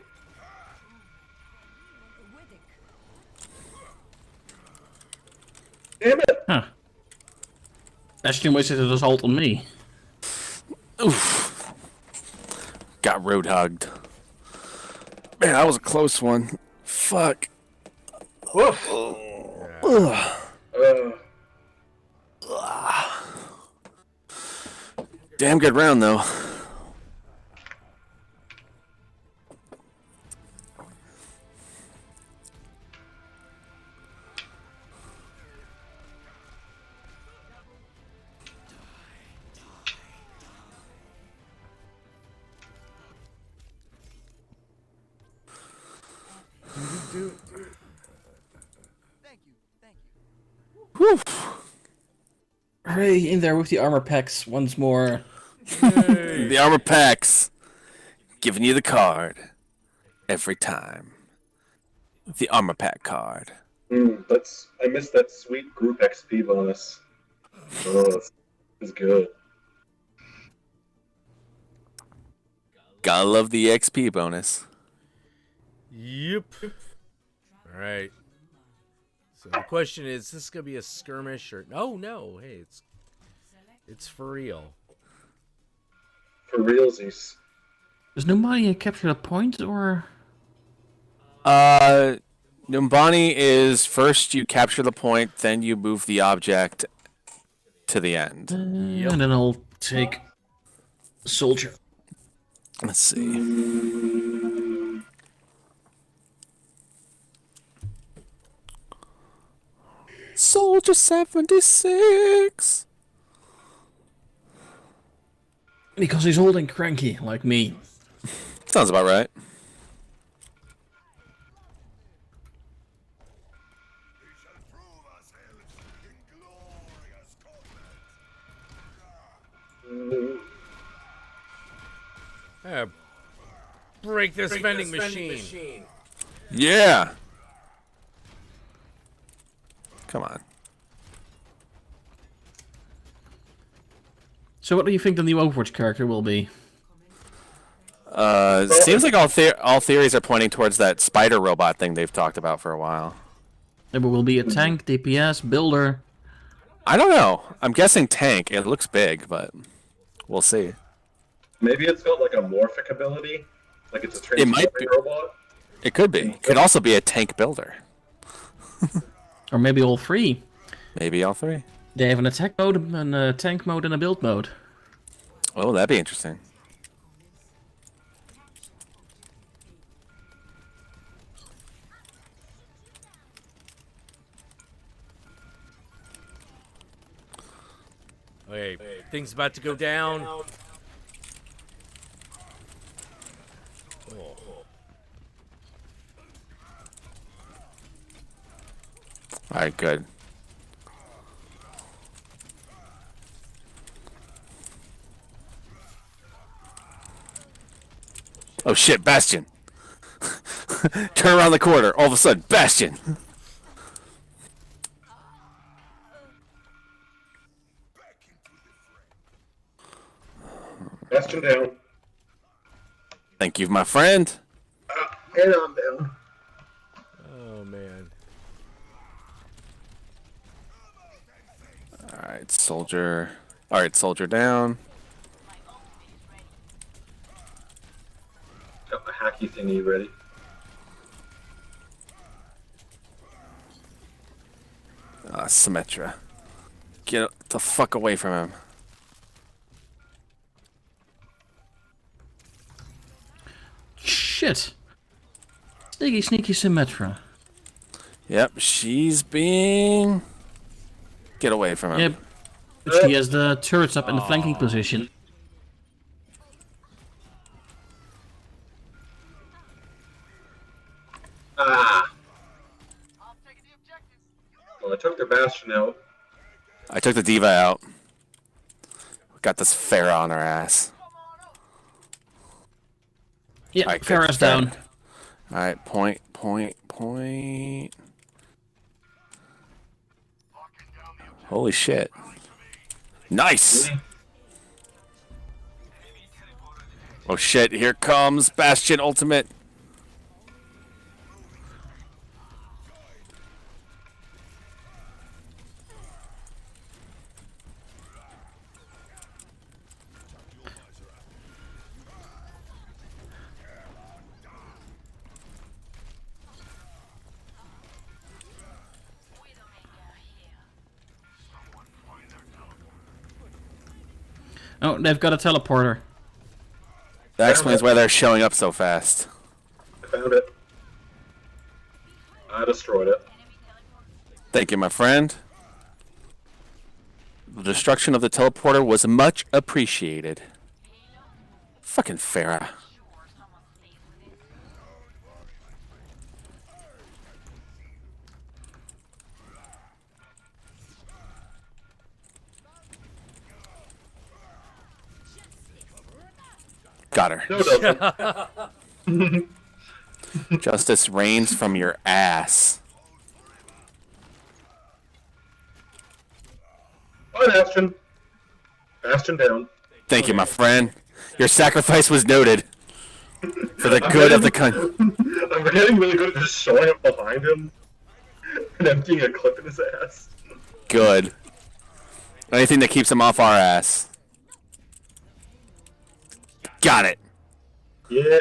Damn it! Huh. Bastion wasted his assault on me. Oof. Got road hugged. Man, that was a close one. Fuck. Woof. Ugh. Damn good round though. Whew. Hooray, in there with the armor packs once more. The armor packs. Giving you the card. Every time. The armor pack card. I missed that sweet group XP bonus. Oh, it's good. Gotta love the XP bonus. Yep. All right. So the question is this going to be a skirmish or no? Hey, it's for real. For realsies. Does nobody capture a point or? Numbani is first you capture the point, then you move the object to the end. And then I'll take soldier. Let's see. Soldier 76. Because he's old and cranky, like me. Sounds about right. Break this vending machine. Yeah. Come on. So what do you think the new Overwatch character will be? Seems like all theories are pointing towards that spider robot thing they've talked about for a while. There will be a tank, DPS, builder. I don't know. I'm guessing tank. It looks big, but we'll see. Maybe it's got like a morphic ability, like it's a It might transforming be. robot. It could be. Could also be a tank builder. Or maybe all three. Maybe all three. They have an attack mode, a tank mode, and a build mode. Oh, that'd be interesting. Okay, things about to go down. Oh. All right, good. Oh shit, Bastion! Turn around the corner. All of a sudden, Bastion. Bastion down. Thank you, my friend. And I'm down. Oh man. All right, soldier. All right, soldier down. Got my hacky thingy ready. Symmetra. Get the fuck away from him. Shit. Sneaky Symmetra. Yep, she's being... Get away from him. Yep. But she has the turrets up in the flanking position. Ah! Well, I took their Bastion out. I took the Diva out. We got this Pharah on our ass. Yeah, Alright, Pharah's down. Alright, point. Holy shit. Nice! Oh shit, here comes Bastion Ultimate. Oh, they've got a teleporter. That explains why they're showing up so fast. I found it. I destroyed it. Thank you, my friend. The destruction of the teleporter was much appreciated. Fucking Pharah. Got her. No, it doesn't. Justice reigns from your ass. Bye, Bastion. Bastion down. Thank you, my friend. Your sacrifice was noted. For the good of the country. I'm getting really good at just showing up behind him and emptying a clip in his ass. Good. Anything that keeps him off our ass. Got it. Yeah.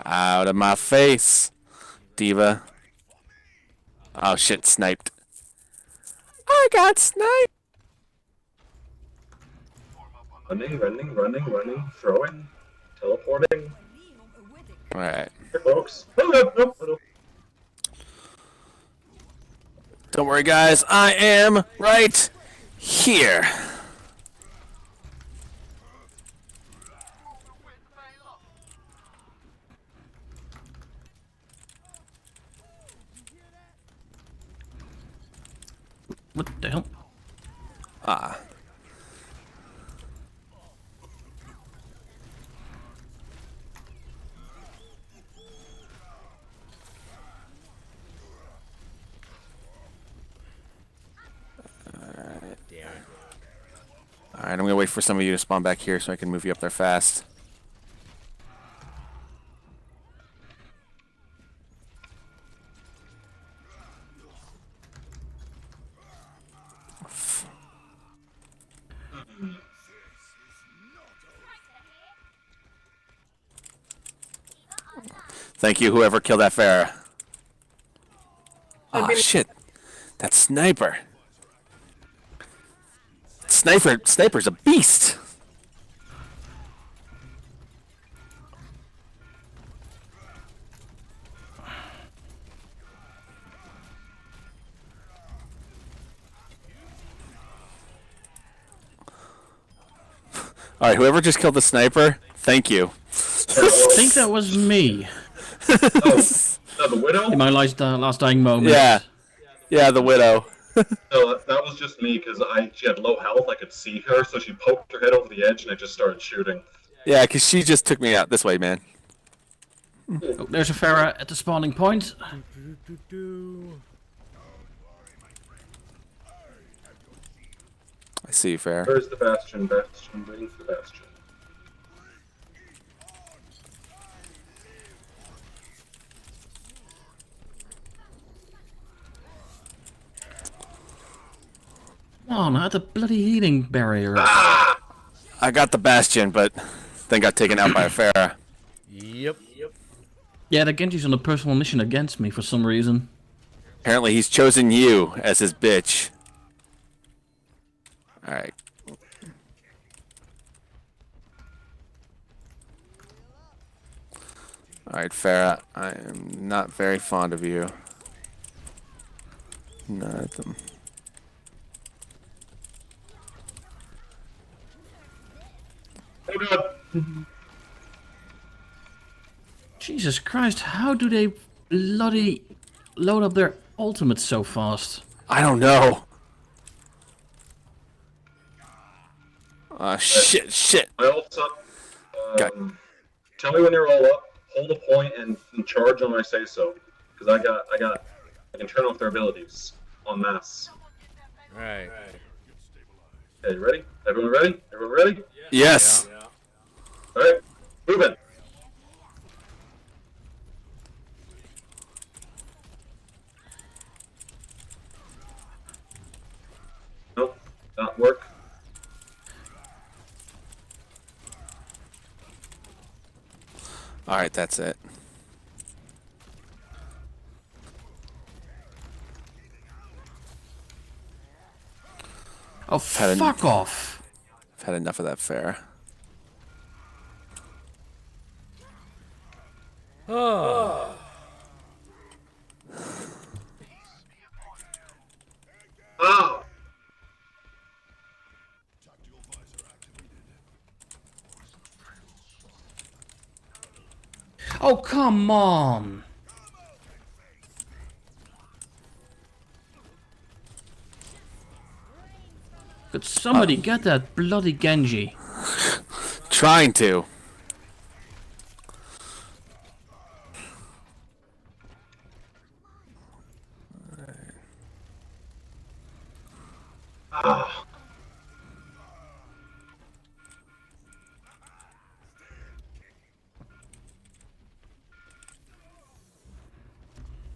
Out of my face, Diva. Oh shit, sniped. I got sniped. Running, throwing, teleporting. Alright. Here, folks. Oh. Don't worry, guys. I am right here. What the hell? Ah. Alright, I'm gonna wait for some of you to spawn back here so I can move you up there fast. Thank you, whoever killed that Pharah. Oh shit. That sniper. Sniper's a beast. All right, whoever just killed the sniper, thank you. I think that was me. The Widow? In my last dying moment. Yeah, the Widow. No, that was just me because she had low health. I could see her, so she poked her head over the edge, and I just started shooting. Yeah, because she just took me out this way, man. Oh, there's a Pharah at the spawning point. I see you, Pharah. Where's the Bastion? Bastion, waiting for the Bastion. Come on, I had the bloody healing barrier. I got the Bastion, but then got taken out by a Pharah. Yep. Yeah, the Genji's on a personal mission against me for some reason. Apparently he's chosen you as his bitch. Alright. Alright, Farah. I am not very fond of you. None of them. Oh god. Jesus Christ, how do they bloody load up their ultimates so fast? I don't know. Shit. My ult's up. Got- Tell me when you're all up. Hold a point and charge when I say so. Because I can turn off their abilities en masse. Right. Okay, you ready? Everyone ready? Everyone ready? Yes. Yeah. Alright, moving. Nope, not work. Alright, that's it. Oh, Had fuck off. I've had enough of that Farah. Oh. Ah! Oh, come on. Could somebody get that bloody Genji? Trying to. Ah!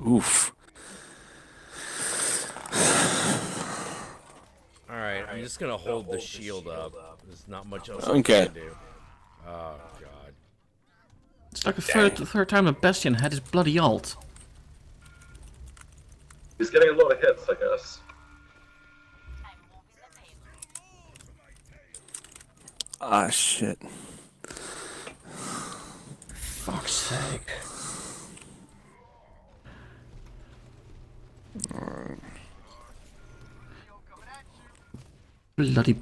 Oof. Alright, I'm just gonna hold the shield up. There's not much else Okay. I can do. Oh, God. It's like the third time that Bastion had his bloody ult. He's getting a lot of hits, I guess. Ah, shit. Fuck's sake. Bloody...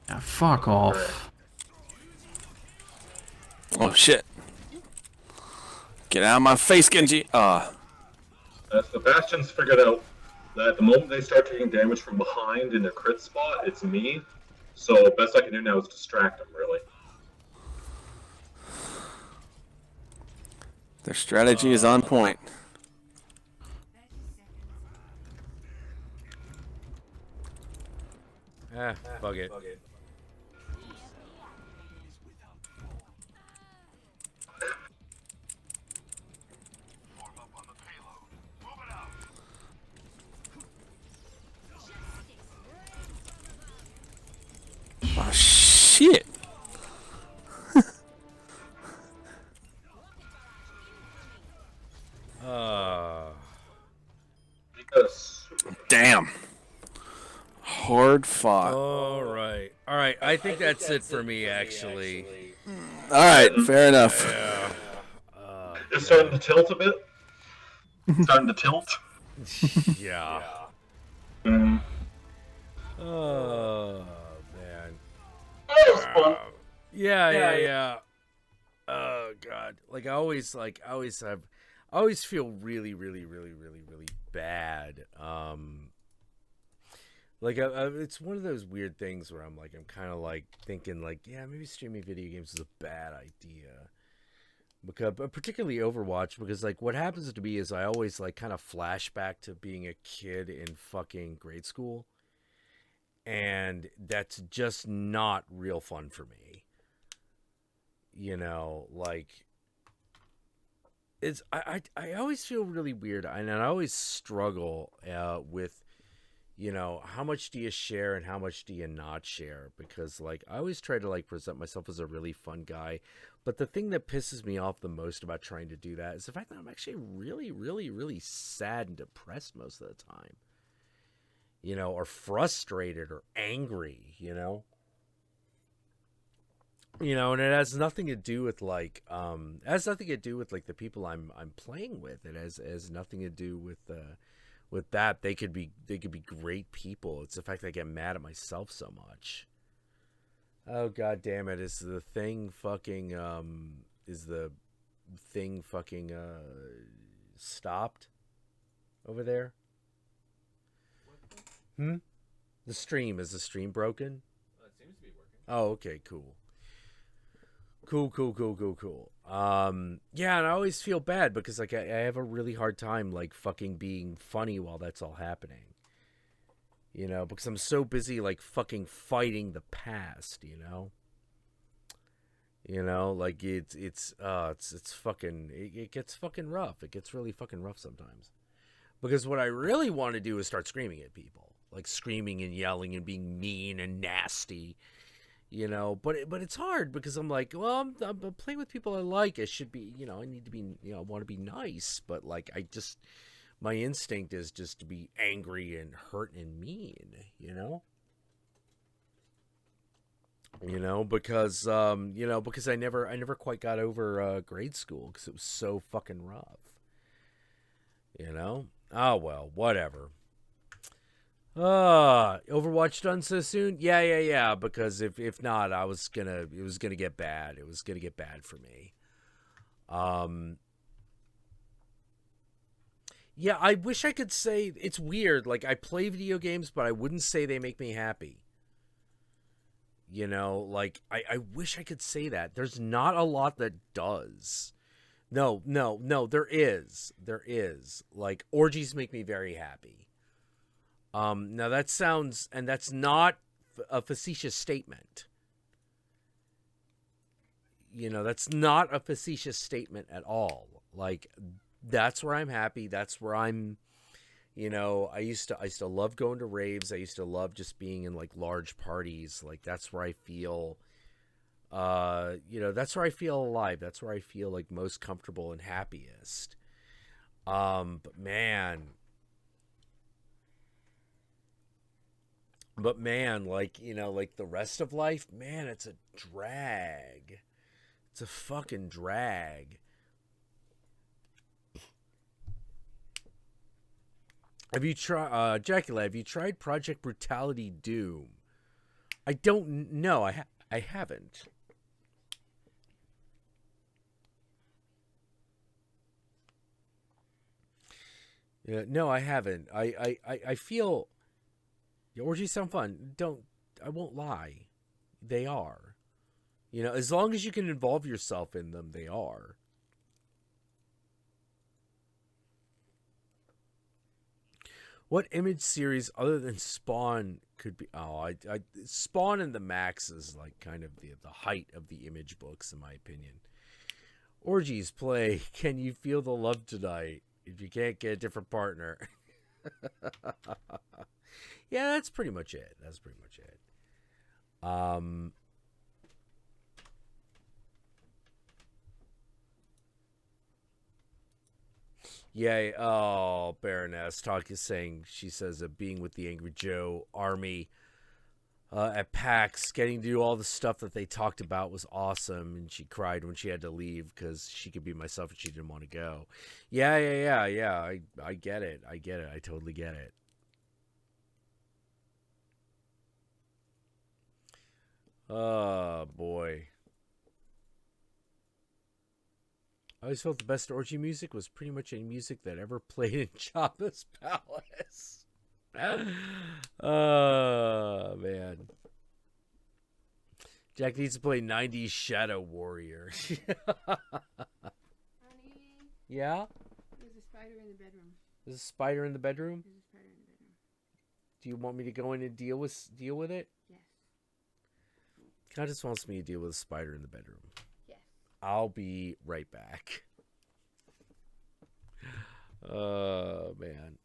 Yeah, fuck off. Oh, shit. Get out of my face, Genji. Ah. As the Bastions figured out that the moment they start taking damage from behind in their crit spot, it's me. So the best I can do now is distract them, really. Their strategy is on point. Fuck it. Oh, shit. Yes. Damn. Hard fought. Alright. Alright, I think that's it for me, actually. Alright, fair enough. Yeah. It's starting to tilt a bit. Starting to tilt. Yeah. Mm. Oh, man. That was fun. Yeah. Oh, God. Like, I always feel really bad. Like, it's one of those weird things where I'm kind of like thinking like, yeah, maybe streaming video games is a bad idea. Because, particularly Overwatch, because like what happens to me is I always like kind of flash back to being a kid in fucking grade school. And that's just not real fun for me. You know, like it's I always feel really weird, and I always struggle with, you know, how much do you share and how much do you not share? Because, like, I always try to, like, present myself as a really fun guy. But the thing that pisses me off the most about trying to do that is the fact that I'm actually really, really, really sad and depressed most of the time. You know, or frustrated or angry, you know? You know, and it has nothing to do with, like, the people I'm playing with. It has nothing to do with that. They could be great people. It's the fact that I get mad at myself so much. Oh, god damn it. Is the thing fucking stopped over there? The stream, is the stream broken? It seems to be working. Oh, okay, cool. Cool. Yeah, and I always feel bad because, like, I have a really hard time, like, fucking being funny while that's all happening. You know, because I'm so busy, like, fucking fighting the past, you know? You know, like, it's fucking, it gets fucking rough. It gets really fucking rough sometimes. Because what I really want to do is start screaming at people. Like, screaming and yelling and being mean and nasty. You know, but it's hard because I'm like, well, I'm playing with people I like. I should be, you know, I need to be, you know, I want to be nice, but, like, my instinct is just to be angry and hurt and mean, you know? Because I never quite got over grade school because it was so fucking rough. You know? Oh, well, whatever. Overwatch done so soon? Yeah, because if not, it was gonna get bad. It was gonna get bad for me. Yeah, I wish I could say, it's weird, like, I play video games, but I wouldn't say they make me happy. You know, like, I wish I could say that. There's not a lot that does. No, there is. Like, orgies make me very happy. Now that sounds, and that's not a facetious statement. You know, that's not a facetious statement at all. Like, that's where I'm happy. That's where I'm, you know, I used to love going to raves. I used to love just being in, like, large parties. Like, that's where I feel, you know, that's where I feel alive. That's where I feel, like, most comfortable and happiest. But man, like, you know, like, the rest of life, man, it's a drag. It's a fucking drag. Have you tried, Jackula, have you tried Project Brutality Doom? I don't know. I haven't. Yeah, no, I haven't. I feel, the orgies sound fun. I won't lie. They are. You know, as long as you can involve yourself in them, they are. What image series other than Spawn could be? Oh, Spawn and the Max is, like, kind of the height of the image books, in my opinion. Orgies play. Can you feel the love tonight? If you can't get a different partner. Yeah, that's pretty much it. Yeah, oh, Baroness she says being with the Angry Joe army at PAX, getting to do all the stuff that they talked about was awesome, and she cried when she had to leave because she could be myself and she didn't want to go. Yeah, I get it. I totally get it. Oh, boy. I always felt the best orgy music was pretty much any music that ever played in Jabba's palace. Oh, man. Jack needs to play 90s Shadow Warrior. Honey, Yeah? there's a spider in the bedroom. There's a spider in the bedroom? There's a spider in the bedroom. Do you want me to go in and deal with it? Yes. Kind of just wants me to deal with a spider in the bedroom. Yes. I'll be right back. Oh, man.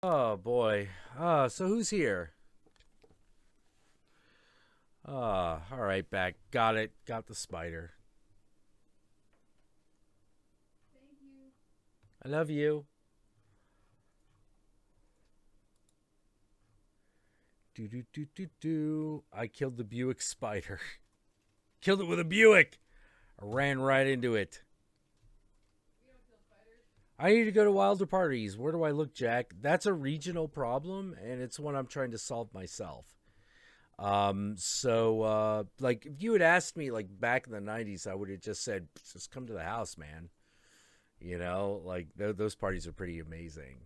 Oh boy. So who's here? All right, back. Got it. Got the spider. Thank you. I love you. Do do do do do. I killed the Buick spider. Killed it with a Buick. I ran right into it. We don't kill spiders. I need to go to Wilder Parties. Where do I look, Jack? That's a regional problem, and it's one I'm trying to solve myself. Like, if you had asked me, like, back in the 90s, I would have just said, just come to the house, man. You know, like, those parties are pretty amazing.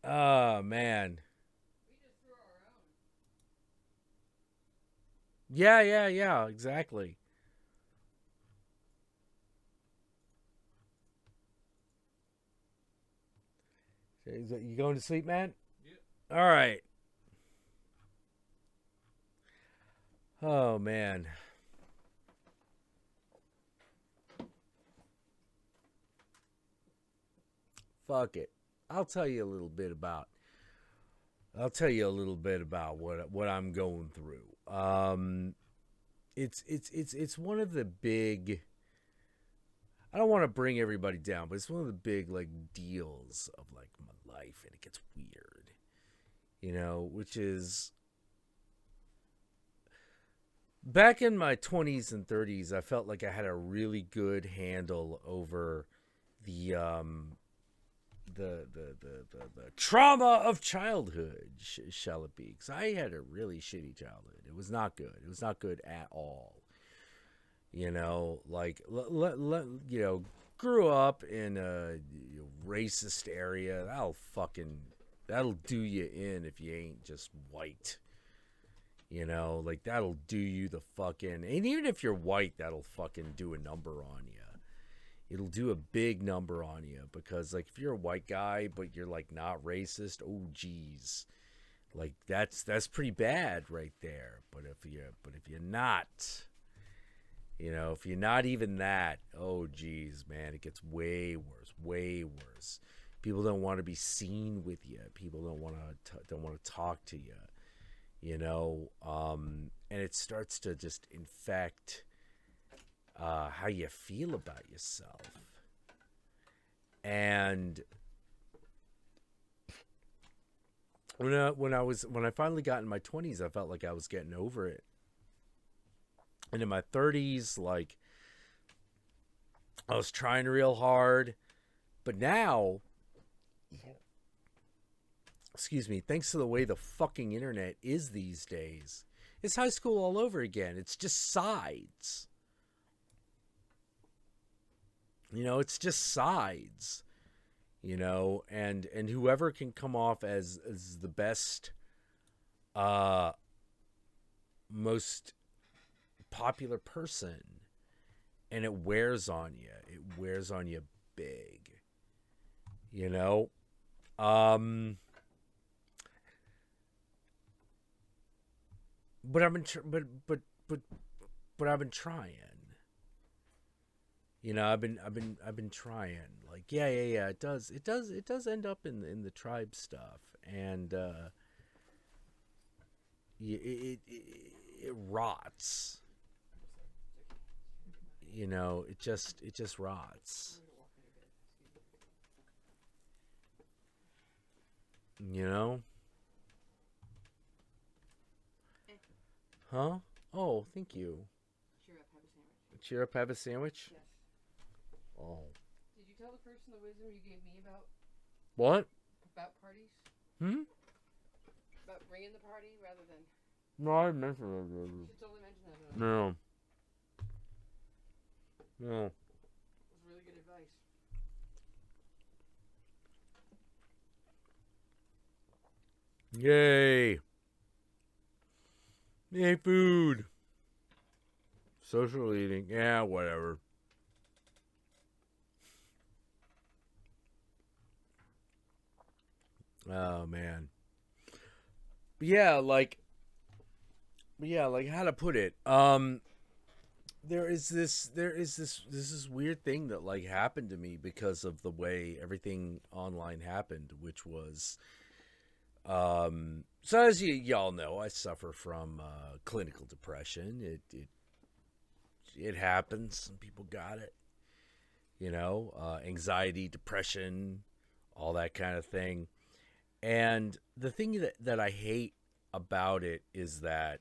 Oh, man. We just threw our own. Yeah, exactly. You going to sleep, man? Yeah. All right. Oh, man. Fuck it. I'll tell you a little bit about what I'm going through. It's one of the big, I don't want to bring everybody down, but it's one of the big, like, deals of, like, my life, and it gets weird, you know, which is, back in my 20s and 30s, I felt like I had a really good handle over the trauma of childhood, shall it be? Because I had a really shitty childhood. It was not good. It was not good at all. You know, like, you know, grew up in a racist area. That'll do you in if you ain't just white. You know, like, that'll do you the fucking, and even if you're white, that'll fucking do a number on you. It'll do a big number on you, because, like, if you're a white guy but you're, like, not racist, oh geez, like, that's pretty bad right there. But if you're not, you know, if you're not even that, oh geez, man, it gets way worse. People don't want to be seen with you. People don't want to talk to you. You know, and it starts to just infect how you feel about yourself. And when I finally got in my 20s, I felt like I was getting over it. And in my 30s, like, I was trying real hard. But now, excuse me, thanks to the way the fucking internet is these days, it's high school all over again. It's just sides. You know, it's just sides, you know, and whoever can come off as the best, most popular person, and it wears on you. It wears on you big, you know. But I've been I've been trying. You know, I've been trying. Like, yeah. It does end up in the tribe stuff, and it rots. You know, it just rots. You know? Huh? Oh, thank you. Cheer up, have a sandwich. Cheer up, have a sandwich? Yes. Oh. Did you tell the person the wisdom you gave me about What? parties? About bringing the party rather than... No, I mentioned it. You should totally mention that. No. It was really good advice. Yay. Yay, food. Social eating. Yeah, whatever. Oh, man. But yeah, like how to put it. this weird thing that like happened to me because of the way everything online happened, which was so as y'all know, I suffer from clinical depression. It happens. Some people got it. Anxiety, depression, all that kind of thing. And the thing that I hate about it is that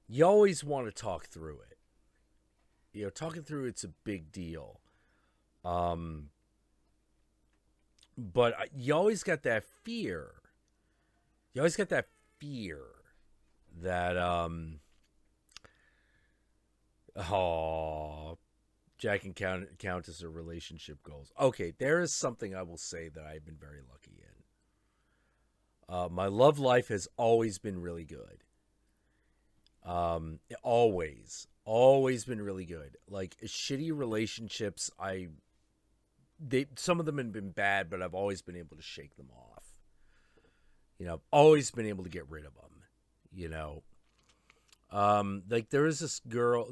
you always want to talk through it. Talking through it's a big deal. But you always got that fear. You always got that fear that, Jack and Countess are relationship goals. Okay, there is something I will say that I've been very lucky in. My love life has always been really good. Always been really good. Like shitty relationships, some of them have been bad, but I've always been able to shake them off. I've always been able to get rid of them. Like there's this girl,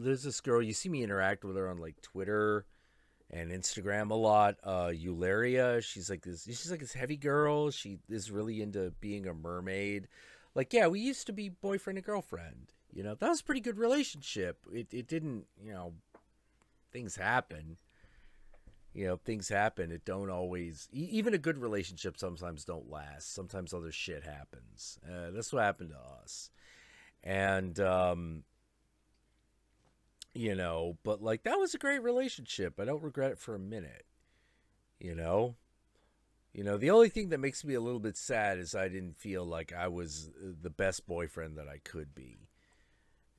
you see me interact with her on like Twitter and Instagram a lot. Eularia, she's like this heavy girl. She is really into being a mermaid. Like, yeah, we used to be boyfriend and girlfriend. That was a pretty good relationship. It didn't, things happen. Things happen. It don't always, even a good relationship sometimes don't last. Sometimes other shit happens. That's what happened to us. And, but like, that was a great relationship. I don't regret it for a minute. The only thing that makes me a little bit sad is I didn't feel like I was the best boyfriend that I could be.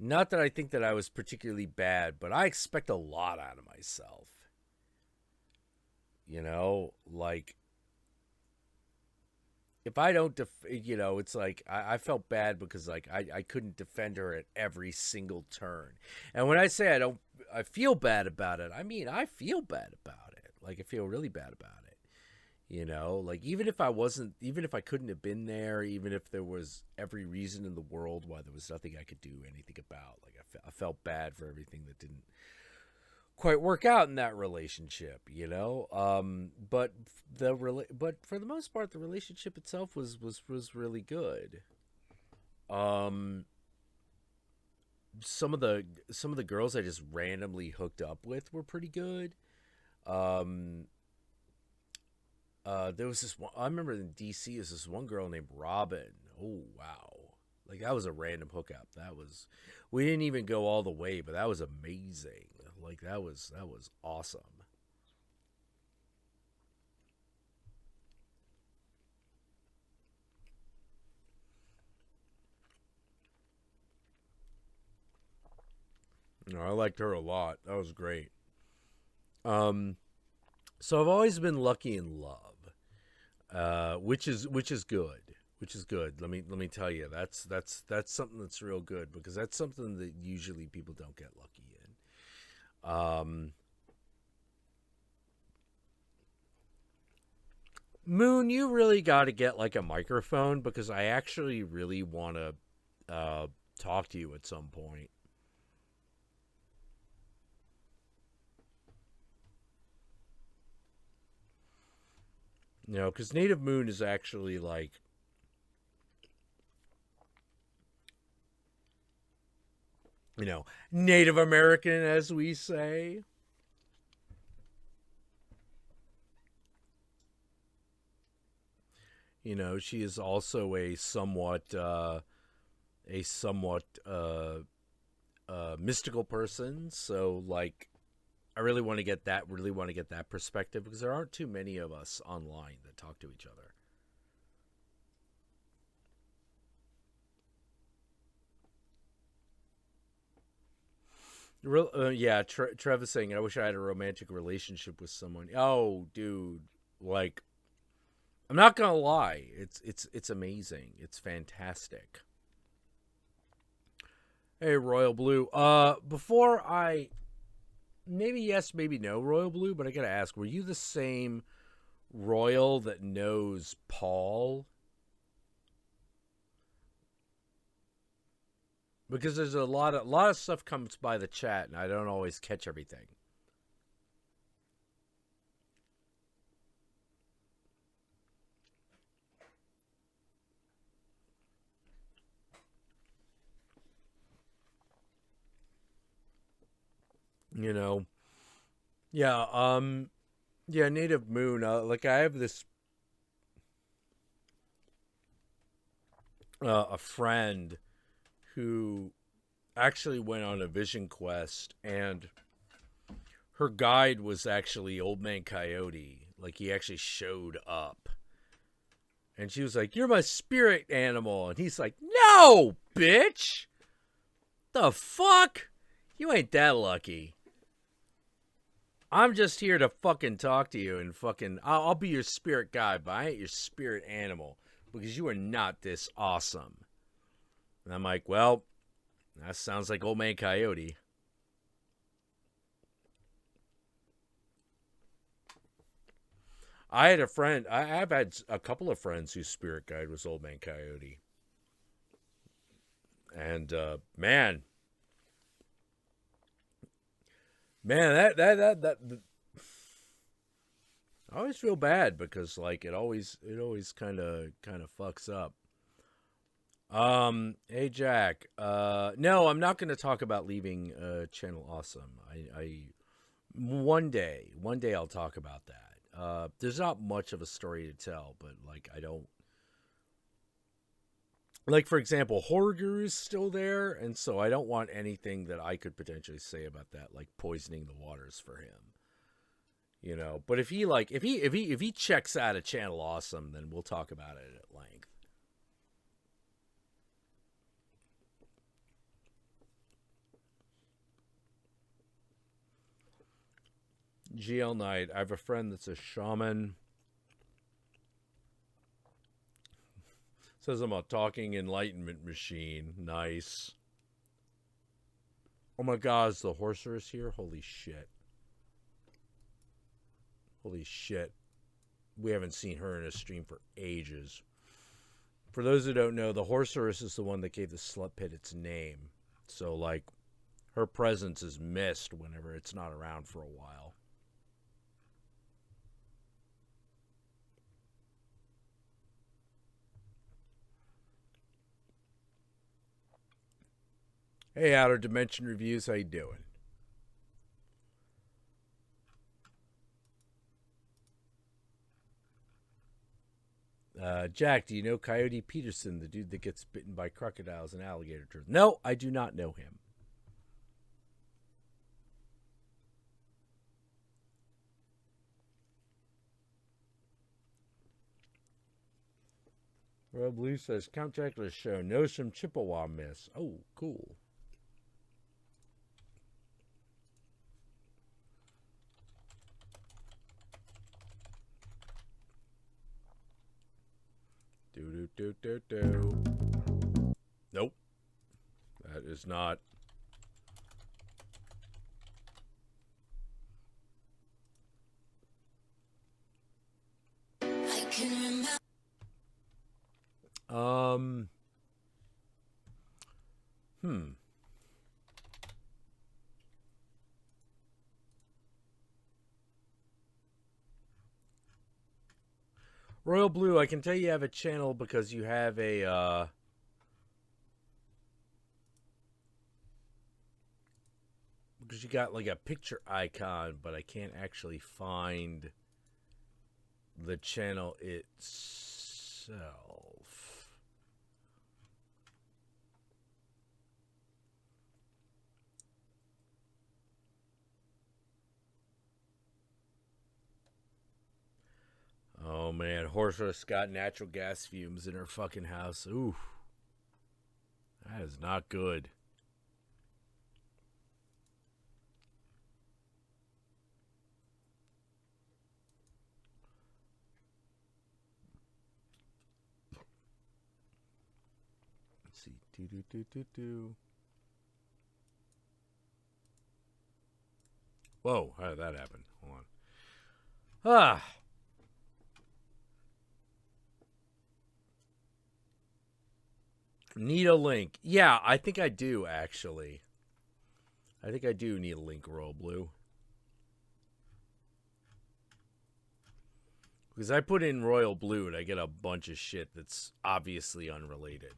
Not that I think that I was particularly bad, but I expect a lot out of myself. Like, if I don't, it's like I felt bad because like I couldn't defend her at every single turn. And when I say I feel bad about it, I mean I feel bad about it. Like I feel really bad about it. Like even if I couldn't have been there, even if there was every reason in the world why there was nothing I could do anything about, like I felt bad for everything that didn't quite work out in that relationship, but for the most part, the relationship itself was really good. Some of the girls I just randomly hooked up with were pretty good. There was this one, I remember in DC, there's this one girl named Robin. Oh, wow. Like, that was a random hookup. We didn't even go all the way, but that was amazing. Like, that was awesome. I liked her a lot. That was great. So I've always been lucky in love, which is good. Let me tell you, that's something that's real good, because that's something that usually people don't get lucky in. Moon, you really got to get like a microphone, because I actually really want to talk to you at some point. Because Native Moon is actually like, Native American, as we say. She is also a somewhat mystical person. So like, I really want to get that perspective, because there aren't too many of us online that talk to each other. Yeah, Trev is saying, I wish I had a romantic relationship with someone. Oh, dude, like, I'm not gonna lie, it's amazing. It's fantastic. Hey, Royal Blue. Before I, maybe yes, maybe no, Royal Blue, but I gotta ask, were you the same Royal that knows Paul? Because there's a lot of stuff comes by the chat, and I don't always catch everything. You know, yeah, yeah, Native Moon. Like I have this a friend who actually went on a vision quest, and her guide was actually Old Man Coyote. Like he actually showed up, and she was like, "You're my spirit animal," and he's like, "No, bitch, the fuck, you ain't that lucky." I'm just here to fucking talk to you and fucking... I'll be your spirit guide, but I ain't your spirit animal because you are not this awesome. And I'm like, well, that sounds like Old Man Coyote. I had a friend... I've had a couple of friends whose spirit guide was Old Man Coyote. And, man... Man, that I always feel bad because like it always kind of fucks up. Hey Jack, no, I'm not going to talk about leaving Channel Awesome. I one day I'll talk about that. There's not much of a story to tell, but like I don't. Like, for example, Horror Guru's still there, and so I don't want anything that I could potentially say about that, like poisoning the waters for him. You know, but if he checks out of Channel Awesome, then we'll talk about it at length. GL Knight, I have a friend that's a shaman. Says I'm a talking enlightenment machine. Nice. Oh my god, is the Horseress here? Holy shit. Holy shit. We haven't seen her in a stream for ages. For those who don't know, the Horseress is the one that gave the Slut Pit its name. So, like, her presence is missed whenever it's not around for a while. Hey, Outer Dimension Reviews, how you doing? Jack, do you know Coyote Peterson, the dude that gets bitten by crocodiles and alligator turtles? No, I do not know him. Royal Blue says, Count Jackula's show knows some Chippewa myths. Oh, cool. Do. Nope. That is not. I can remember. Royal Blue, I can tell you have a channel because you have a, because you got like a picture icon, but I can't actually find the channel itself. Oh man, Horseress got natural gas fumes in her fucking house. Ooh. That is not good. Let's see. Do. Whoa, how did that happen? Hold on. Ah. Need a link. Yeah, I think I do, actually. I think I do need a link, Royal Blue. Because I put in Royal Blue and I get a bunch of shit that's obviously unrelated.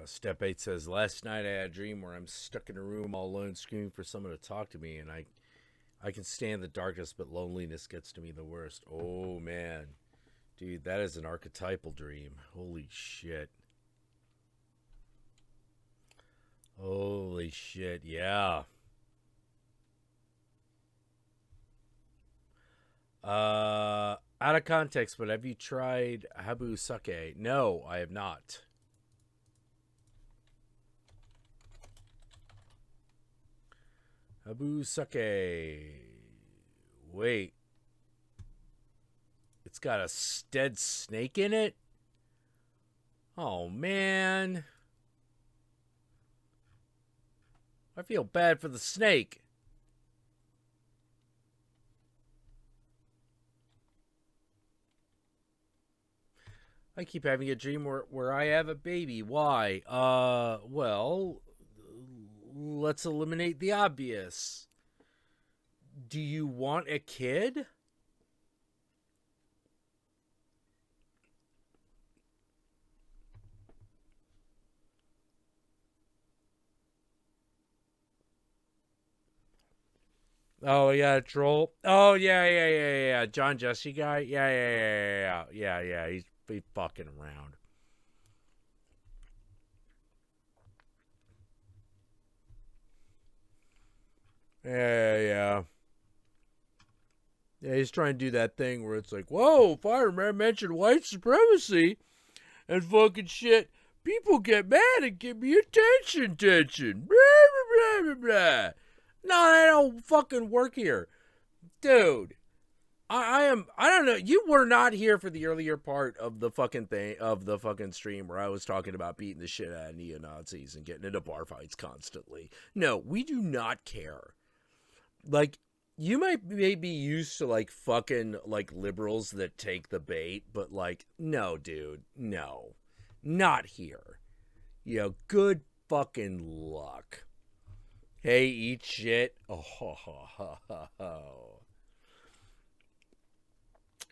Step 8 says, last night I had a dream where I'm stuck in a room all alone screaming for someone to talk to me, and I can stand the darkness, but loneliness gets to me the worst. Oh, man. Dude, that is an archetypal dream. Holy shit. Holy shit, yeah. Out of context, but have you tried Habu Sake? No, I have not. Habu Sake. Wait. It's got a dead snake in it? Oh, man. I feel bad for the snake. I keep having a dream where I have a baby. Why? Well, let's eliminate the obvious. Do you want a kid? Oh, yeah, troll. Oh, yeah. John Jesse guy. Yeah. He's fucking around. Yeah. Yeah, he's trying to do that thing where it's like, whoa, Fireman mentioned white supremacy and fucking shit. People get mad and give me attention. Blah, blah, blah, blah. No, I don't fucking work here. Dude, I don't know. You were not here for the earlier part of the fucking thing, of the fucking stream where I was talking about beating the shit out of neo-Nazis and getting into bar fights constantly. No, we do not care. Like, you may be used to, like, fucking, like, liberals that take the bait, but, like, no, dude, no. Not here. You know, good fucking luck. Hey, eat shit. Oh.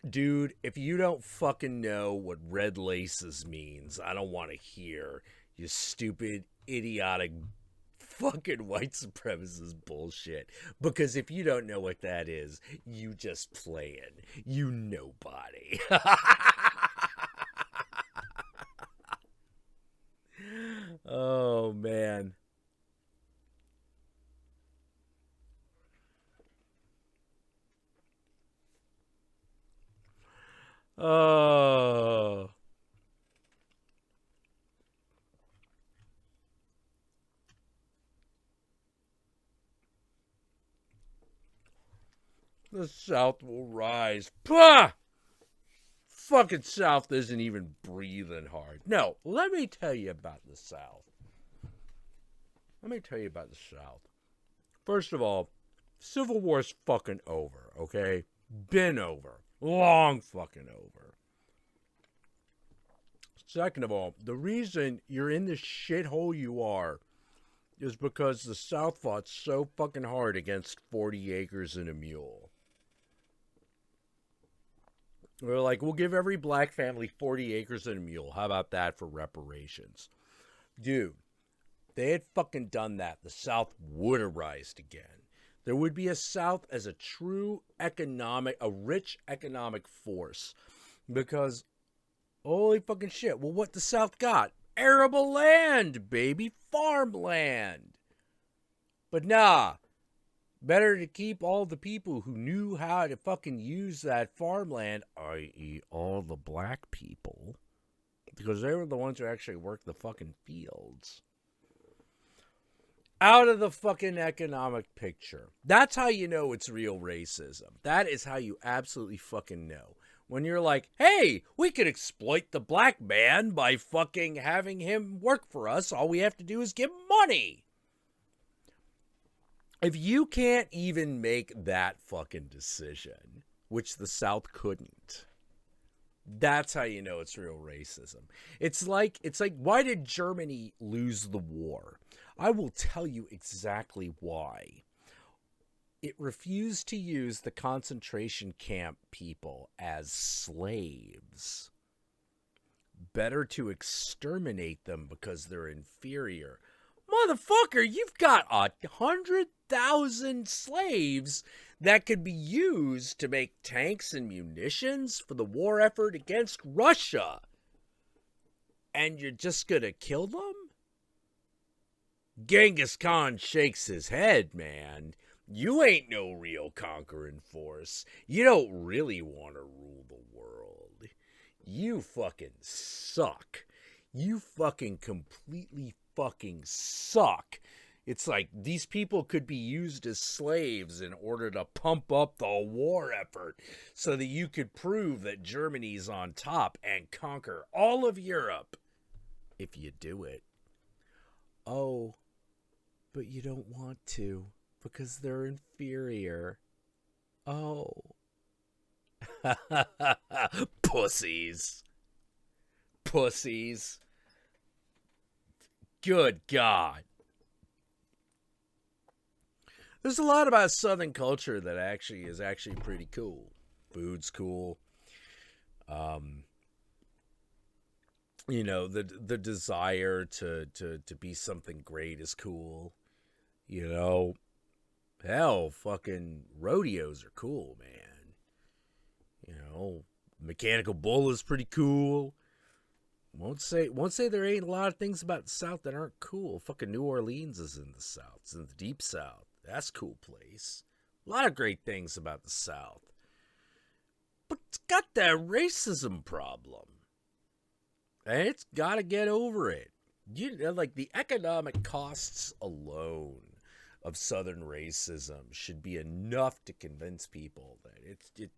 Dude, if you don't fucking know what red laces means, I don't want to hear you stupid, idiotic, fucking white supremacist bullshit. Because if you don't know what that is, you just playing. You nobody. Oh, man. Oh. The South will rise. Pah! Fucking South isn't even breathing hard. No, let me tell you about the South. First of all, Civil War's fucking over, okay? Been over. Long fucking over. Second of all, the reason you're in the shithole you are is because the South fought so fucking hard against 40 acres and a mule. We're like, we'll give every black family 40 acres and a mule. How about that for reparations? Dude, they had fucking done that. The South would have rised again. There would be a South as a true a rich economic force. Because, holy fucking shit, well, what the South got? Arable land, baby. Farmland. But nah. Better to keep all the people who knew how to fucking use that farmland, i.e. all the black people, because they were the ones who actually worked the fucking fields, out of the fucking economic picture. That's how you know it's real racism. That is how you absolutely fucking know. When you're like, hey, we could exploit the black man by fucking having him work for us. All we have to do is give him money. If you can't even make that fucking decision, which the South couldn't, that's how you know it's real racism. It's like why did Germany lose the war? I will tell you exactly why. It refused to use the concentration camp people as slaves. Better to exterminate them because they're inferior. Motherfucker, you've got 100,000 slaves that could be used to make tanks and munitions for the war effort against Russia. And you're just gonna kill them? Genghis Khan shakes his head, man. You ain't no real conquering force. You don't really want to rule the world. You fucking suck. You fucking completely fucking suck. It's like these people could be used as slaves in order to pump up the war effort so that you could prove that Germany's on top and conquer all of Europe. If you do it. Oh, but you don't want to because they're inferior. Oh. Pussies. Pussies. Good God. There's a lot about Southern culture that is actually pretty cool. Food's cool. You know, the desire to be something great is cool. You know, hell, fucking rodeos are cool, man. You know, Mechanical Bull is pretty cool. Won't say there ain't a lot of things about the South that aren't cool. Fucking New Orleans is in the South. It's in the deep South. That's a cool place. A lot of great things about the South. But it's got that racism problem. And it's got to get over it. You know, like the economic costs alone of Southern racism should be enough to convince people that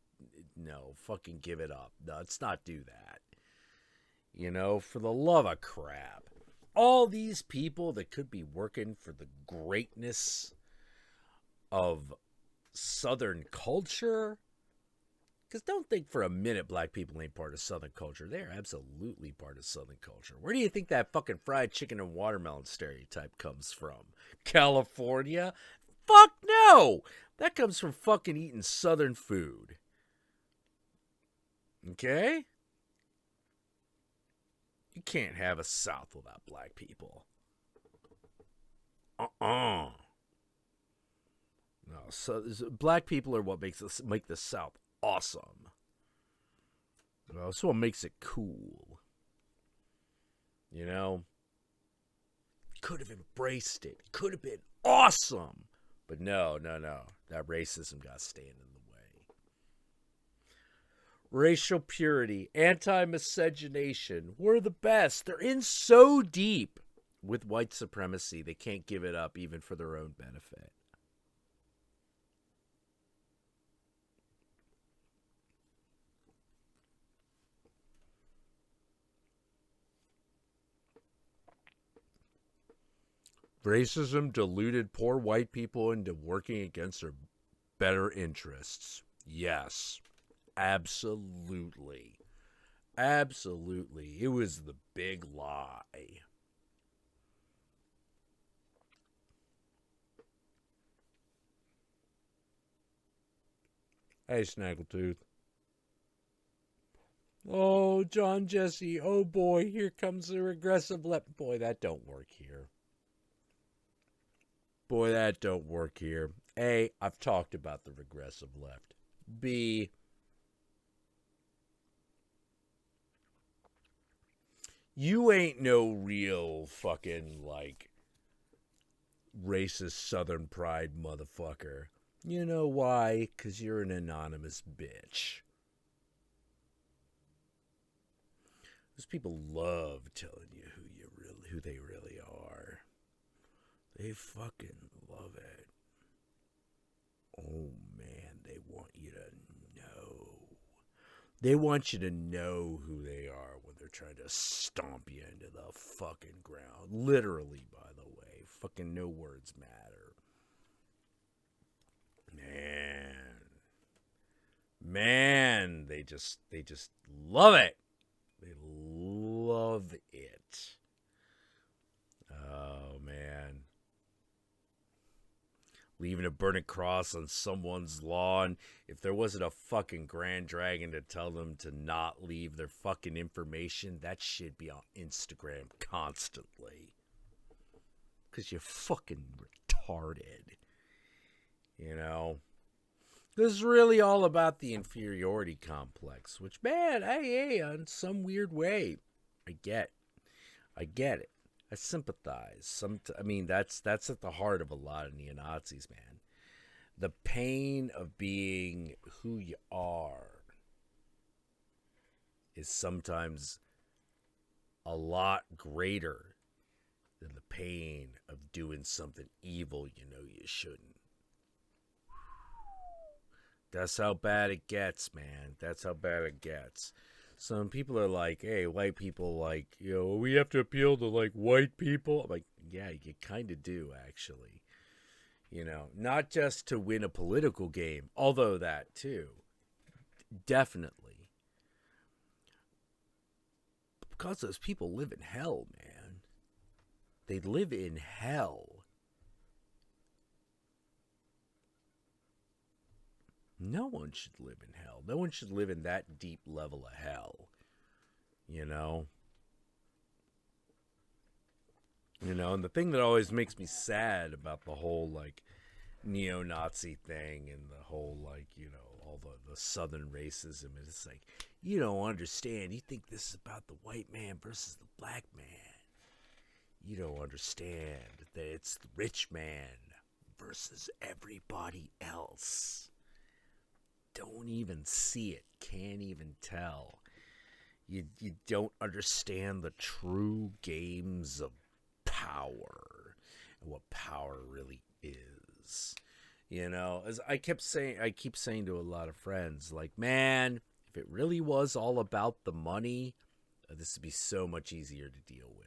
no, fucking give it up. No, let's not do that. You know, for the love of crap. All these people that could be working for the greatness of Southern culture. Because don't think for a minute black people ain't part of Southern culture. They're absolutely part of Southern culture. Where do you think that fucking fried chicken and watermelon stereotype comes from? California? Fuck no! That comes from fucking eating Southern food. Okay? You can't have a South without black people. No, so black people are what make the South awesome. Well, that's what makes it cool. You know? Could have embraced it. Could have been awesome. But no. That racism got to stand in the way. Racial purity, anti-miscegenation, we're the best. They're in so deep with white supremacy, they can't give it up even for their own benefit. Racism deluded poor white people into working against their better interests. Yes, absolutely. Absolutely. It was the big lie. Hey, Snaggletooth. Oh, John Jesse. Oh, boy. Here comes the regressive left. Boy, that don't work here. Boy, that don't work here. A, I've talked about the regressive left. B, you ain't no real fucking, like, racist Southern pride motherfucker. You know why? 'Cause you're an anonymous bitch. Those people love telling you who they really are. They fucking love it. Oh, man, they want you to know. They want you to know who they are when they're trying to stomp you into the fucking ground. Literally, by the way. Fucking no words matter. Man, they just love it. They love it. Oh man. Leaving a burning cross on someone's lawn. If there wasn't a fucking Grand Dragon to tell them to not leave their fucking information, that should be on Instagram constantly. Because you're fucking retarded. You know? This is really all about the inferiority complex, which, man, hey, in some weird way, I get it. I sympathize. I mean, that's at the heart of a lot of neo-Nazis, man. The pain of being who you are is sometimes a lot greater than the pain of doing something evil you know you shouldn't. That's how bad it gets, man. That's how bad it gets. Some people are like, hey, white people, like, you know, we have to appeal to, like, white people. I'm like, yeah, you kind of do, actually. You know, not just to win a political game, although that, too. Definitely. Because those people live in hell, man. They live in hell. No one should live in hell. No one should live in that deep level of hell. You know? You know, and the thing that always makes me sad about the whole, like, neo-Nazi thing and the whole, like, you know, all the southern racism is it's like, you don't understand. You think this is about the white man versus the black man. You don't understand that it's the rich man versus everybody else. Don't even see it. Can't even tell. You don't understand the true games of power and what power really is. You know, as I keep saying to a lot of friends, like, man, if it really was all about the money, this would be so much easier to deal with.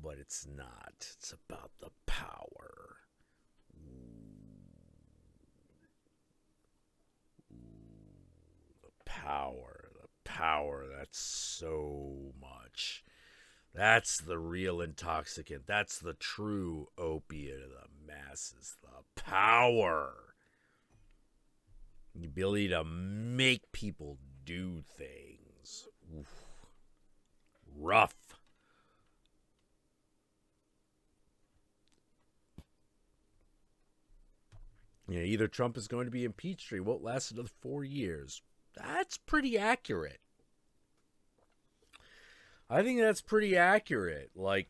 But it's not. It's about the power. The power, that's so much. That's the real intoxicant. That's the true opiate of the masses. The power. The ability to make people do things. Oof. Rough. Yeah, either Trump is going to be impeached or he won't last another 4 years. That's pretty accurate. I think that's pretty accurate. Like,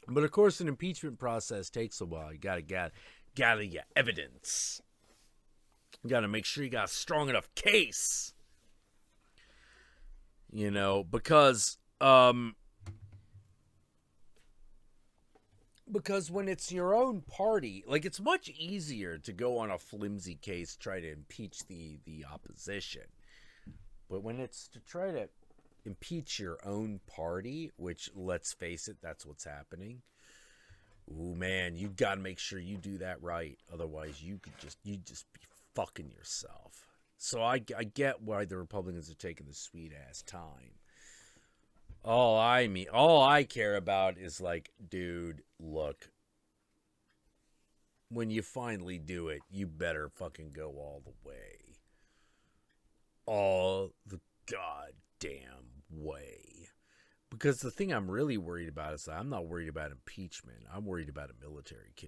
but of course, an impeachment process takes a while. You gotta gather your evidence. You gotta make sure you got a strong enough case. You know, because when it's your own party, like, it's much easier to go on a flimsy case, try to impeach the opposition. But when it's to try to impeach your own party, which, let's face it, that's what's happening. Ooh, man, you got to make sure you do that right. Otherwise, you'd just be fucking yourself. So I get why the Republicans are taking this sweet-ass time. All I care about is, like, dude, look, when you finally do it, you better fucking go all the way. All the goddamn way. Because the thing I'm really worried about is that I'm not worried about impeachment. I'm worried about a military coup.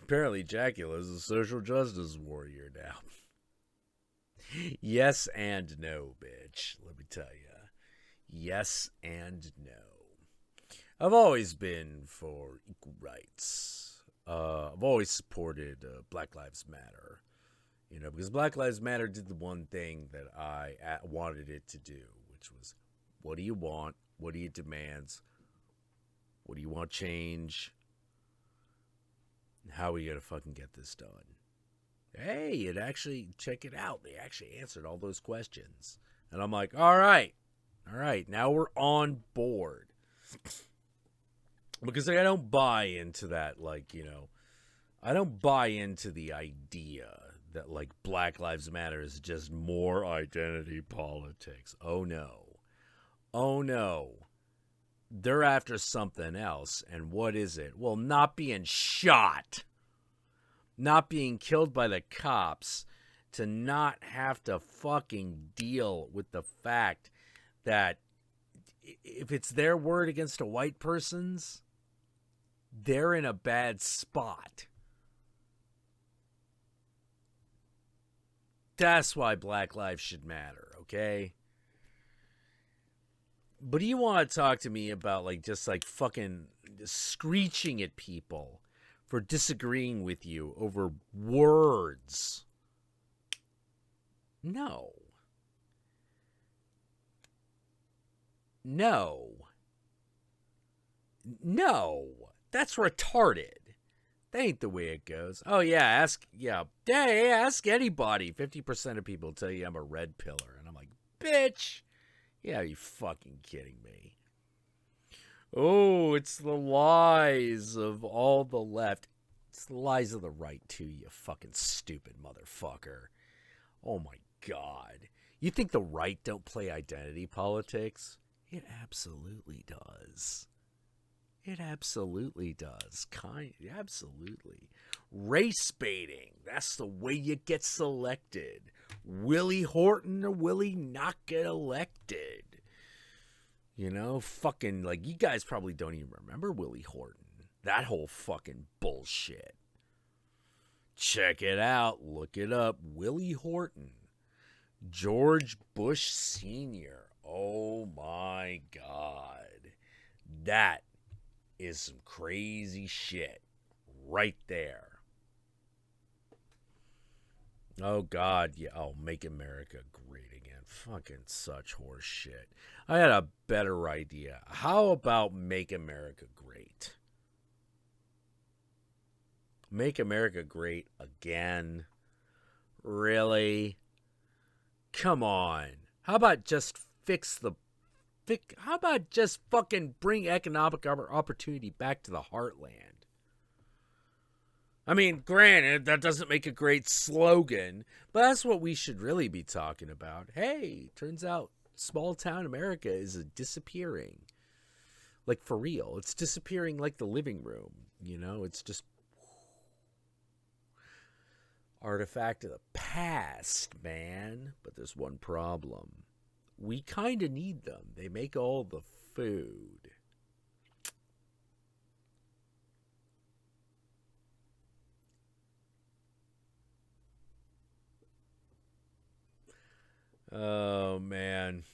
Apparently, Jackula is a social justice warrior now. Yes and no, bitch. Let me tell you. Yes and no. I've always been for equal rights. I've always supported Black Lives Matter. You know, because Black Lives Matter did the one thing that I wanted it to do, which was, what do you want? What are your demands? What do you want change? How are we going to fucking get this done? Hey, it actually, check it out. They actually answered all those questions. And I'm like, all right, now we're on board. Because I don't buy into that, like, I don't buy into the idea that, like, Black Lives Matter is just more identity politics. Oh, no. Oh, no. They're after something else. And what is it? Well, not being shot. Not being killed by the cops. To not have to fucking deal with the fact that if it's their word against a white person's, they're in a bad spot. That's why Black lives should matter, okay? But do you want to talk to me about, like, just, like, fucking screeching at people for disagreeing with you over words? No. No. No. That's retarded. That ain't the way it goes. Oh, yeah, ask anybody. 50% of people tell you I'm a red pillar. And I'm like, bitch. Yeah, are you fucking kidding me? Oh, it's the lies of all the left. It's the lies of the right, too, you fucking stupid motherfucker. Oh, my God. You think the right don't play identity politics? It absolutely does. It absolutely does. Absolutely. Race baiting. That's the way you get selected. Willie Horton or Willie not get elected. You know, fucking, like, you guys probably don't even remember Willie Horton. That whole fucking bullshit. Check it out. Look it up. Willie Horton. George Bush Sr. Oh, my God. That is some crazy shit right there. Oh, God. Yeah. Oh, make America great again. Fucking such horse shit. I had a better idea. How about make America great? Make America great again? Really? Come on. How about just how about just fucking bring economic opportunity back to the heartland? I mean, granted, that doesn't make a great slogan, but that's what we should really be talking about. Hey, turns out small town America is disappearing. Like, for real. It's disappearing like the living room. You know, it's just artifact of the past, man. But there's one problem. We kind of need them. They make all the food. Oh, man.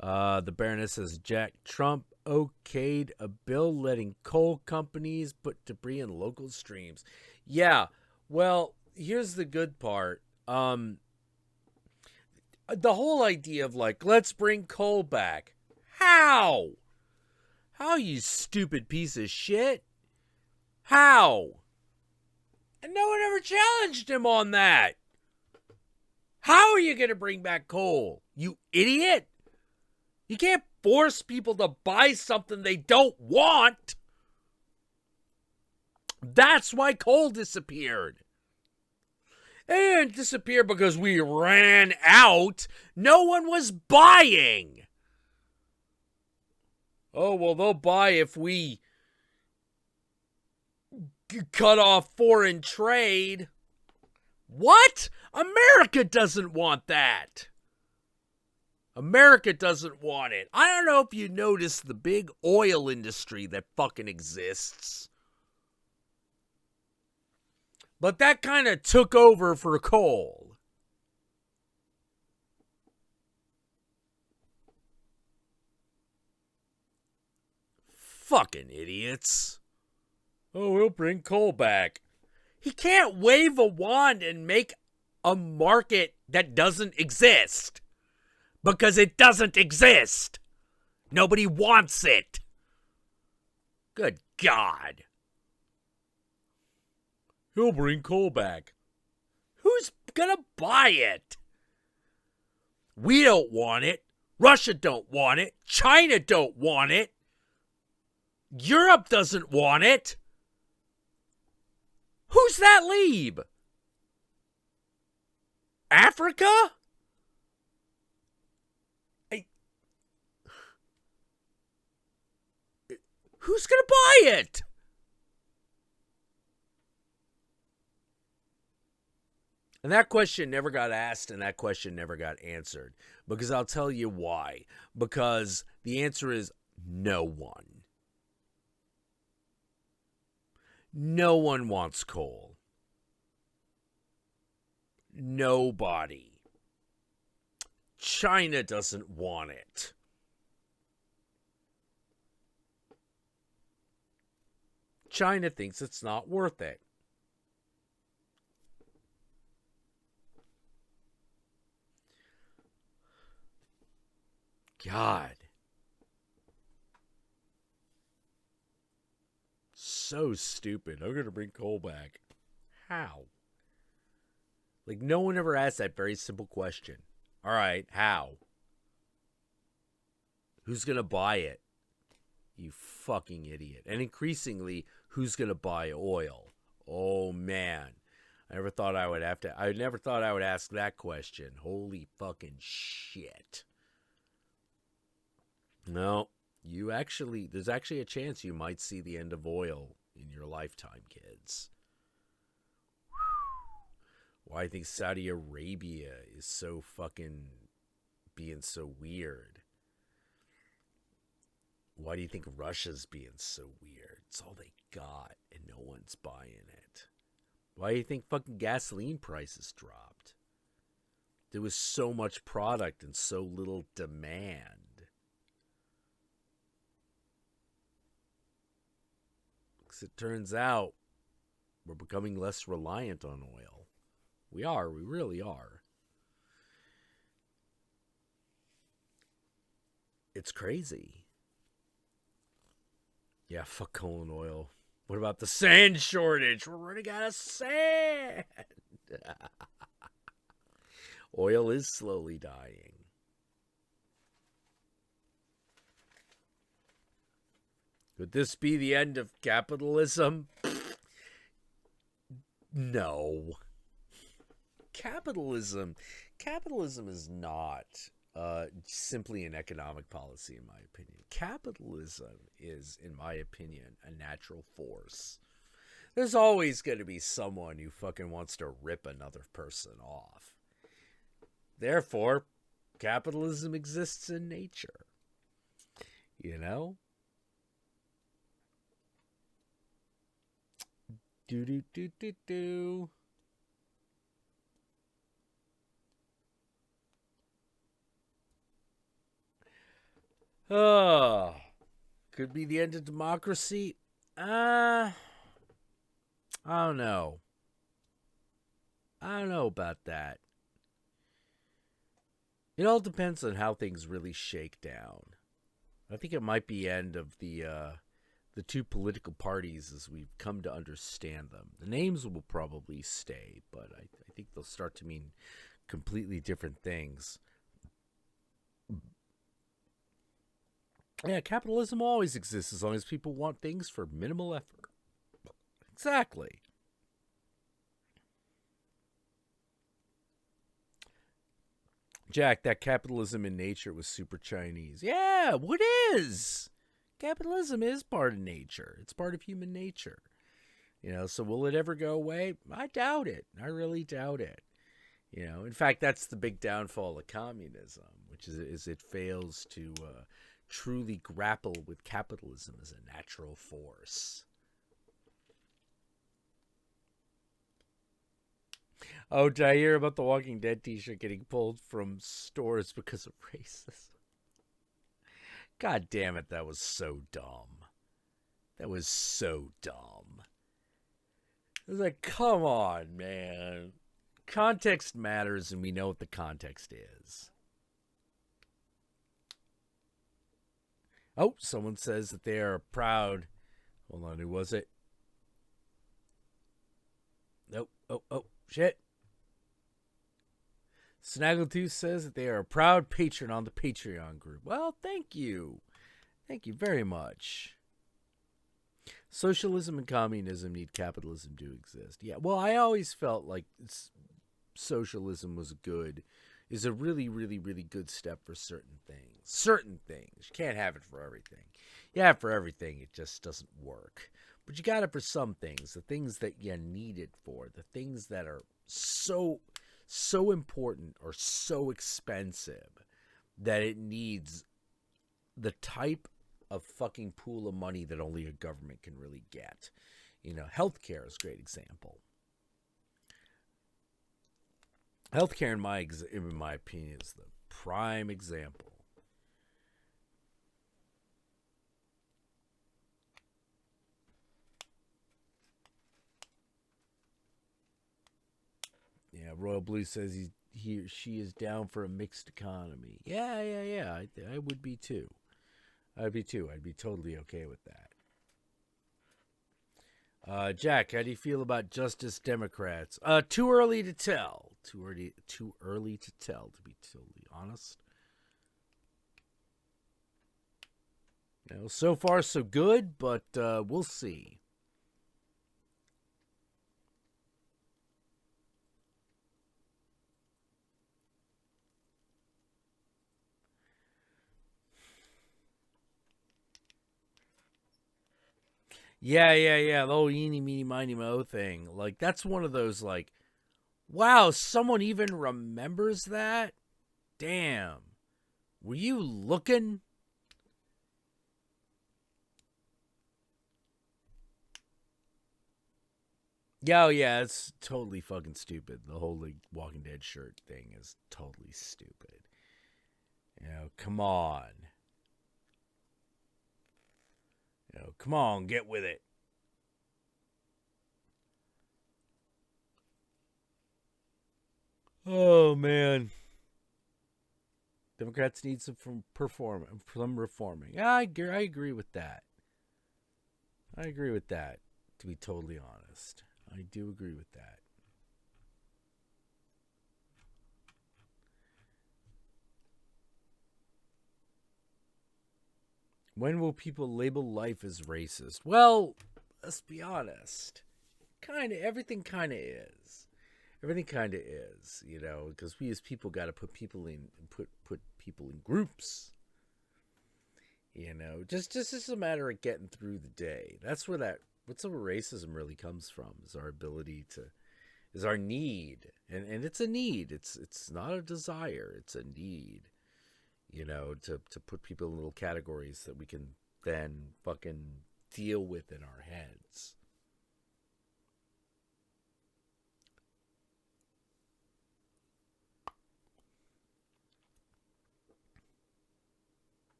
The Baroness says, Jack, Trump okayed a bill letting coal companies put debris in local streams. Yeah, well, here's the good part. The whole idea of, like, let's bring coal back. How? How, you stupid piece of shit? How? And no one ever challenged him on that. How are you going to bring back coal? You idiot. You can't force people to buy something they don't want. That's why coal disappeared. It didn't disappear because we ran out. No one was buying. Oh, well, they'll buy if we cut off foreign trade. What? America doesn't want that. America doesn't want it. I don't know if you noticed the big oil industry that fucking exists. But that kind of took over for coal. Fucking idiots. Oh, we'll bring coal back. He can't wave a wand and make a market that doesn't exist. Because it doesn't exist. Nobody wants it. Good God. He'll bring coal back. Who's gonna buy it? We don't want it. Russia don't want it. China don't want it. Europe doesn't want it. Who's that leave? Africa? Who's going to buy it? And that question never got asked, and that question never got answered. Because I'll tell you why. Because the answer is no one. No one wants coal. Nobody. China doesn't want it. China thinks it's not worth it. God. So stupid. I'm going to bring coal back. How? Like, no one ever asked that very simple question. All right, how? Who's going to buy it? You fucking idiot. And increasingly, who's going to buy oil? Oh, man. I never thought I would ask that question. Holy fucking shit. No, there's actually a chance you might see the end of oil in your lifetime, kids. Why I think Saudi Arabia is so fucking being so weird. Why do you think Russia's being so weird? It's all they got and no one's buying it. Why do you think fucking gasoline prices dropped? There was so much product and so little demand. Because it turns out we're becoming less reliant on oil. We really are. It's crazy. Yeah, fuck coal and oil. What about the sand shortage? We're running out of sand. Oil is slowly dying. Could this be the end of capitalism? No. Capitalism is not simply an economic policy, in my opinion. Capitalism is, in my opinion, a natural force. There's always going to be someone who fucking wants to rip another person off. Therefore, capitalism exists in nature. You know? Do. Oh, could be the end of democracy. I don't know. I don't know about that. It all depends on how things really shake down. I think it might be end of the two political parties as we've come to understand them. The names will probably stay, but I think they'll start to mean completely different things. Yeah, capitalism always exists as long as people want things for minimal effort. Exactly. Jack, that capitalism in nature was super Chinese. Yeah, what is? Capitalism is part of nature. It's part of human nature. You know, so will it ever go away? I doubt it. I really doubt it. You know, in fact, that's the big downfall of communism, which is it fails to truly grapple with capitalism as a natural force. Oh, did I hear about the Walking Dead t-shirt getting pulled from stores because of racism? God damn it, that was so dumb. That was so dumb. It was like, come on, man. Context matters, and we know what the context is. Oh, someone says that they are proud. Hold on, who was it? Nope. Oh, shit. Snaggletooth says that they are a proud patron on the Patreon group. Well, thank you. Thank you very much. Socialism and communism need capitalism to exist. Yeah, well, I always felt like socialism was good, is a really, really, really good step for certain things. Certain things. You can't have it for everything. You have it for everything, it just doesn't work. But you got it for some things, the things that you need it for, the things that are so important or so expensive that it needs the type of fucking pool of money that only a government can really get. You know, healthcare is a great example. Healthcare, in my opinion, is the prime example. Yeah, Royal Blue says he or she is down for a mixed economy. Yeah. I would be too. I'd be totally okay with that. Jack, how do you feel about Justice Democrats? Too early to tell. Too early to tell, to be totally honest. You know, so far so good, but we'll see. Yeah. The whole eeny, meeny, miny, mo thing. Like, that's one of those, like, wow, someone even remembers that? Damn. Were you looking? Yeah, it's totally fucking stupid. The whole, like, Walking Dead shirt thing is totally stupid. You know, come on. You know, come on, get with it. Oh, man. Democrats need some reforming. Yeah, I agree with that. To be totally honest. I do agree with that. When will people label life as racist? Well, let's be honest. Everything kind of is. Everything kind of is, you know, because we as people got to put people in groups. You know, just a matter of getting through the day. That's where racism really comes from, is our ability is our need. And it's a need. It's not a desire, it's a need. You know, to put people in little categories that we can then fucking deal with in our heads.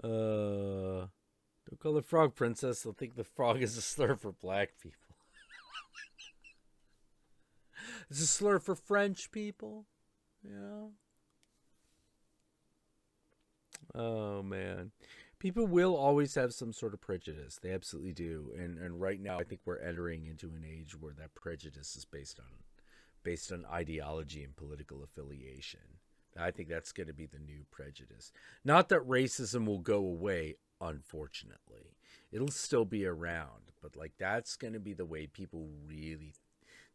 Don't call the frog princess. They'll think the frog is a slur for black people. It's a slur for French people. Yeah. Oh, man. People will always have some sort of prejudice. They absolutely do. And right now, I think we're entering into an age where that prejudice is based on ideology and political affiliation. I think that's going to be the new prejudice. Not that racism will go away, unfortunately. It'll still be around. But, like, that's going to be the way people really...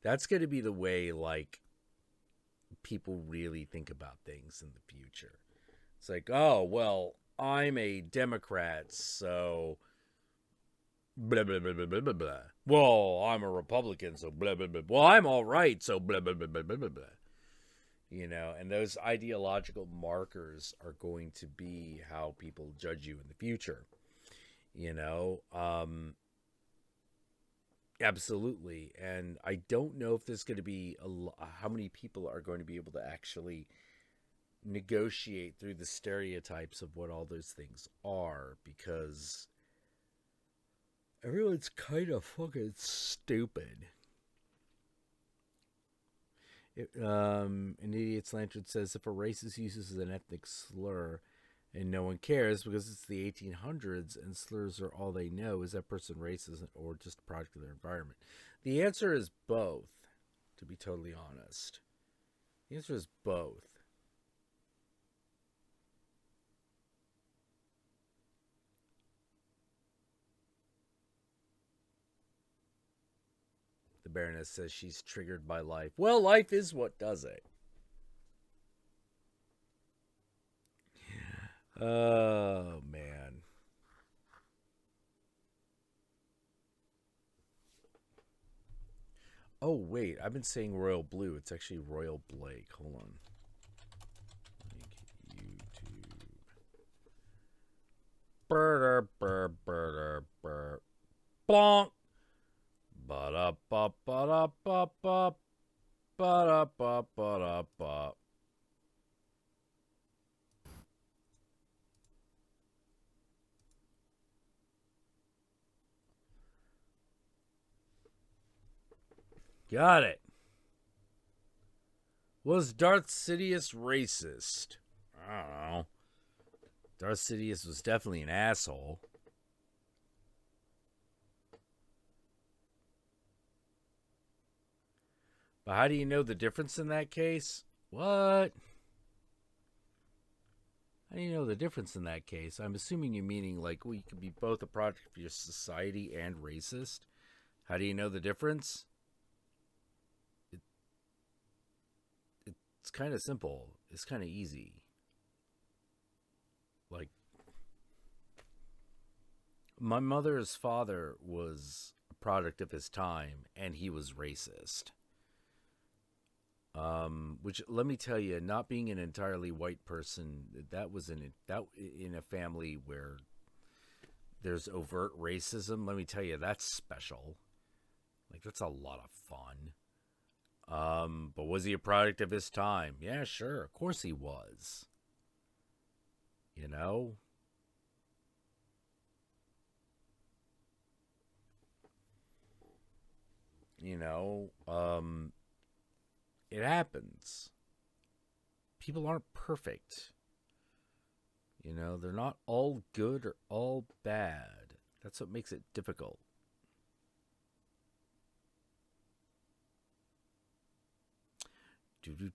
That's going to be the way, like, people really think about things in the future. It's like, oh, well, I'm a Democrat, so... blah, blah, blah, blah, blah, blah, blah. Well, I'm a Republican, so blah, blah, blah. Well, I'm all right, so blah, blah, blah, blah, blah, blah. You know, and those ideological markers are going to be how people judge you in the future. You know, absolutely. And I don't know if there's going to be how many people are going to be able to actually negotiate through the stereotypes of what all those things are, because everyone's kind of fucking stupid. An Idiot's Lantern says, if a racist uses an ethnic slur, And no one cares because it's the 1800s and slurs are all they know. Is that person racist or just a product of their environment? The answer is both, to be totally honest. The answer is both. The Baroness says she's triggered by life. Well, life is what does it. Oh, man. Oh, wait. I've been saying Royal Blue. It's actually Royal Blake. Hold on. YouTube. Burr, burr, burr, burr. Bonk. Ba-da-ba-ba-da-ba-ba. Ba-da-ba-ba-da-ba. Got it. Was Darth Sidious racist? I don't know. Darth Sidious was definitely an asshole. But how do you know the difference in that case? What? How do you know the difference in that case? I'm assuming you're meaning like, well, you could be both a product of your society and racist. How do you know the difference? It's kind of simple. It's kind of easy. Like, my mother's father was a product of his time, and he was racist. Which, let me tell you, not being an entirely white person, that was in a family where there's overt racism. Let me tell you, that's special. Like, that's a lot of fun. But was he a product of his time? Yeah, sure. Of course he was. You know? It happens. People aren't perfect. They're not all good or all bad. That's what makes it difficult. Do.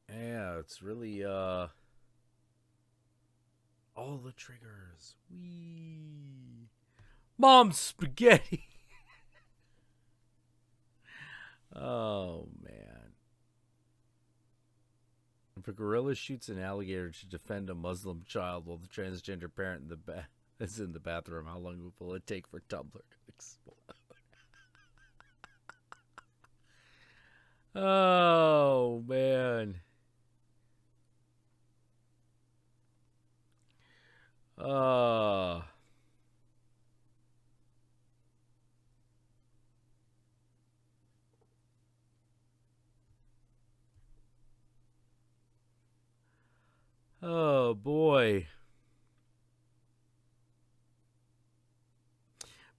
Yeah, it's really all the triggers. Wee. Mom spaghetti. Oh man. If a gorilla shoots an alligator to defend a Muslim child while the transgender parent is in the bathroom, how long will it take for Tumblr to explode? Oh man. Oh boy.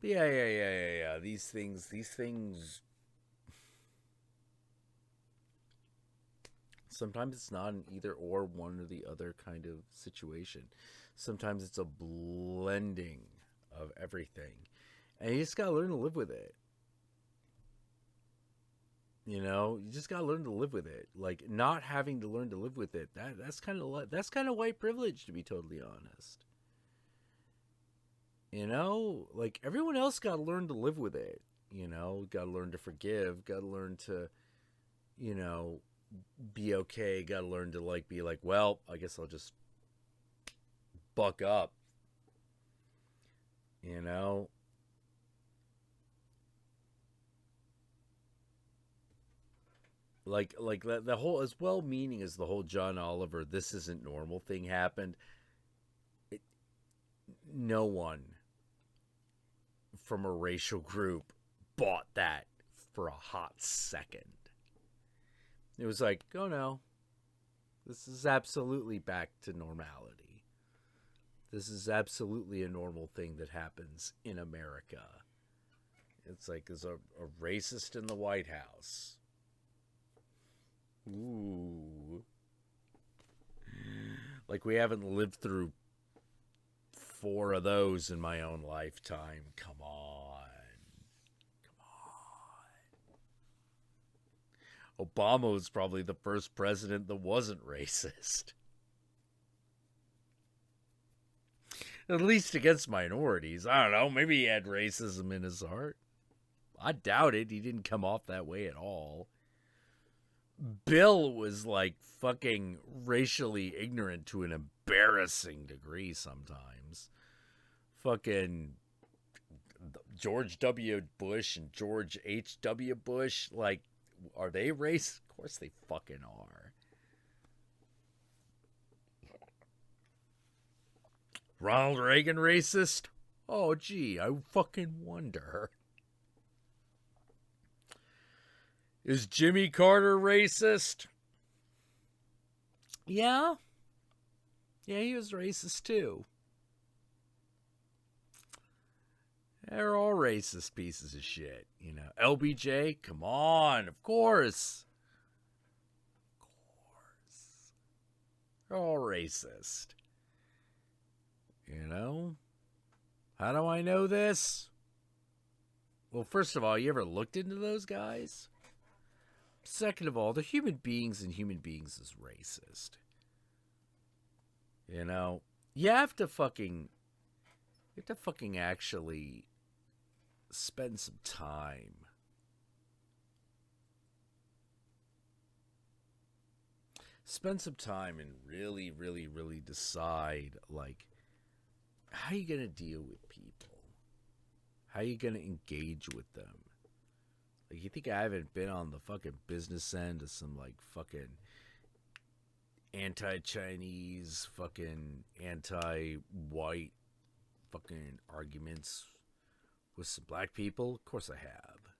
But yeah. These things. Sometimes it's not an either or, one or the other kind of situation. Sometimes it's a blending of everything. And you just gotta learn to live with it. You just gotta learn to live with it. Like, not having to learn to live with it, that's kind of white privilege, to be totally honest. Like, everyone else gotta learn to live with it. Gotta learn to forgive, gotta learn to, be okay, gotta learn to be like, well, I guess I'll just buck up. Like the whole, as well meaning as the whole John Oliver "this isn't normal" thing happened, no one from a racial group bought that for a hot second. It was like, oh no, this is absolutely back to normality. This is absolutely a normal thing that happens in America. It's like there's a racist in the White House. Ooh. Like we haven't lived through 4 of those in my own lifetime. Come on. Obama was probably the first president that wasn't racist. At least against minorities. I don't know. Maybe he had racism in his heart. I doubt it. He didn't come off that way at all. Bill was like fucking racially ignorant to an embarrassing degree sometimes. Fucking George W. Bush and George H.W. Bush, like, are they racist? Of course they fucking are. Ronald Reagan racist? Oh, gee, I fucking wonder. Is Jimmy Carter racist? Yeah. Yeah, he was racist too. They're all racist pieces of shit, you know. LBJ, come on, of course. They're all racist. You know? How do I know this? Well, first of all, you ever looked into those guys? Second of all, they're human beings, and human beings is racist. You know? You have to fucking actually spend some time. Spend some time and really, really, really decide, like, how are you going to deal with people? How are you going to engage with them? Like, you think I haven't been on the fucking business end of some, like, fucking anti-Chinese, fucking anti-white fucking arguments with some black people? Of course I have.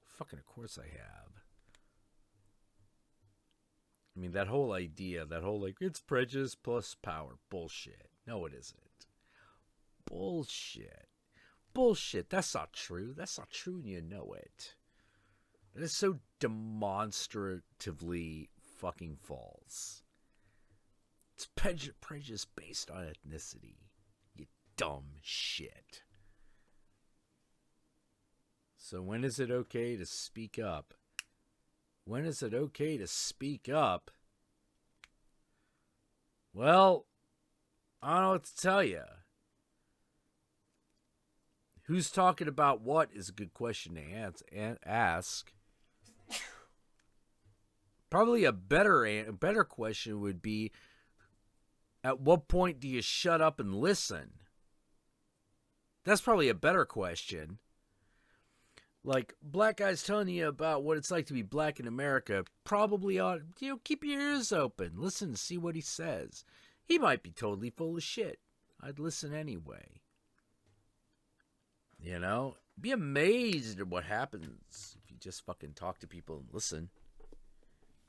Fucking of course I have. I mean, that whole idea, that whole, like, it's prejudice plus power. Bullshit. No, it isn't. Bullshit. Bullshit. That's not true. That's not true, and you know it. It is so demonstratively fucking false. It's prejudice based on ethnicity. You dumb shit. So when is it okay to speak up? When is it okay to speak up? Well, I don't know what to tell you. Who's talking about what is a good question to ask. Probably a better question would be, at what point do you shut up and listen? That's probably a better question. Like, black guys telling you about what it's like to be black in America probably ought, keep your ears open. Listen and see what he says. He might be totally full of shit. I'd listen anyway. You know? Be amazed at what happens if you just fucking talk to people and listen.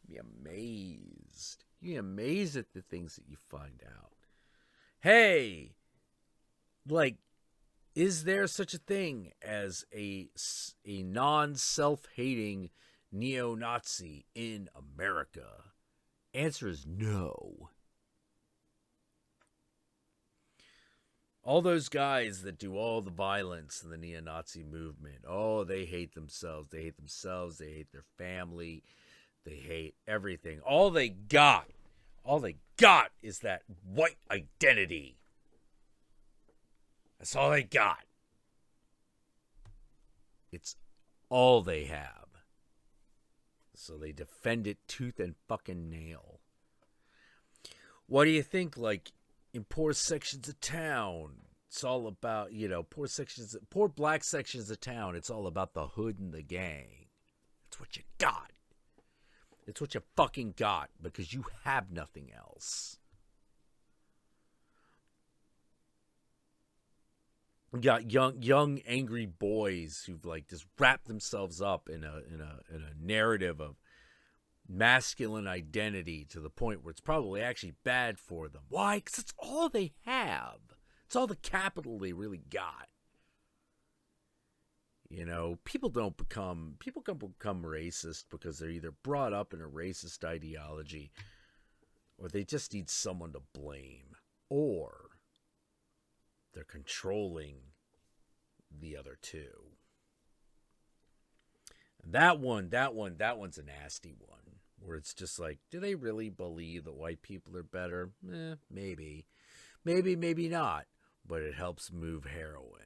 Be amazed. You'd be amazed at the things that you find out. Hey! Like, is there such a thing as a non-self-hating neo-Nazi in America? Answer is no. All those guys that do all the violence in the neo-Nazi movement, oh, they hate themselves. They hate themselves. They hate their family. They hate everything. All they got is that white identity. That's all they got. It's all they have. So they defend it tooth and fucking nail. What do you think, like, in poor sections of town, it's all about, poor black sections of town, it's all about the hood and the gang. It's what you got. It's what you fucking got, because you have nothing else. You got young angry boys who've, like, just wrapped themselves up in a narrative of masculine identity to the point where it's probably actually bad for them. Why? Because it's all they have. It's all the capital they really got. You know, people can become racist because they're either brought up in a racist ideology, or they just need someone to blame, or they're controlling the other two. And that one's a nasty one, where it's just like, do they really believe that white people are better? Maybe. Maybe not. But it helps move heroin.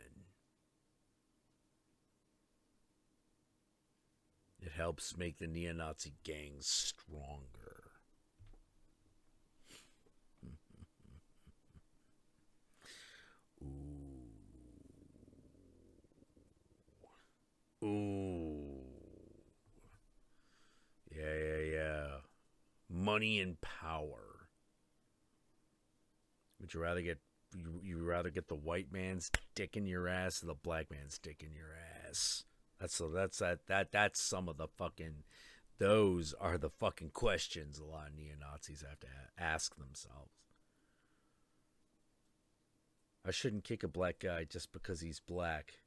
It helps make the neo-Nazi gangs stronger. Ooh. Yeah. Money and power. Would you rather get the white man's dick in your ass or the black man's dick in your ass? That's some of the fucking, those are the fucking questions a lot of neo-Nazis have to ask themselves. I shouldn't kick a black guy just because he's black.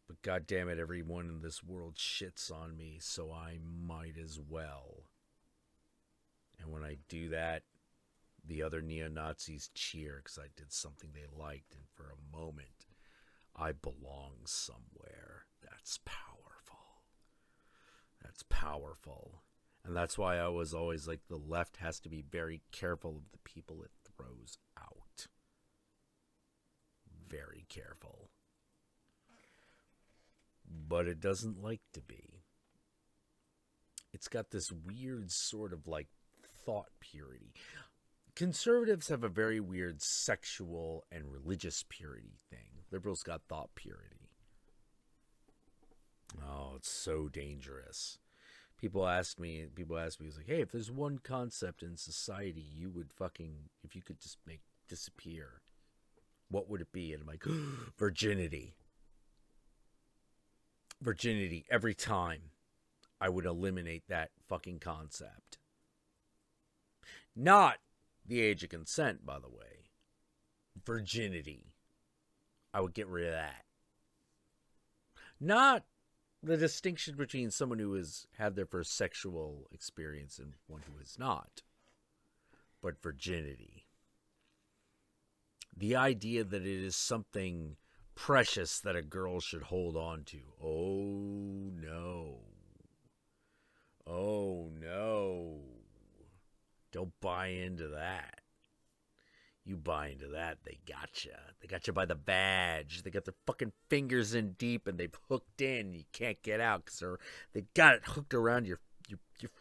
But goddammit, everyone in this world shits on me, so I might as well. And when I do that, the other neo-Nazis cheer because I did something they liked, and for a moment, I belong somewhere. That's powerful. That's powerful. And that's why I was always like, the left has to be very careful of the people it throws out. Very careful. But it doesn't like to be. It's got this weird sort of like thought purity. Conservatives have a very weird sexual and religious purity thing. Liberals got thought purity. Oh, it's so dangerous. People ask me, it's like, hey, if there's one concept in society you would fucking, if you could just make disappear, what would it be? And I'm like, virginity. Virginity. Every time I would eliminate that fucking concept. Not the age of consent, by the way. Virginity. I would get rid of that. Not the distinction between someone who has had their first sexual experience and one who has not. But virginity. The idea that it is something precious that a girl should hold on to. Oh, no. Oh, no. Don't buy into that. You buy into that, they gotcha. They got you by the badge. They got their fucking fingers in deep and they've hooked in. You can't get out because they got it hooked around your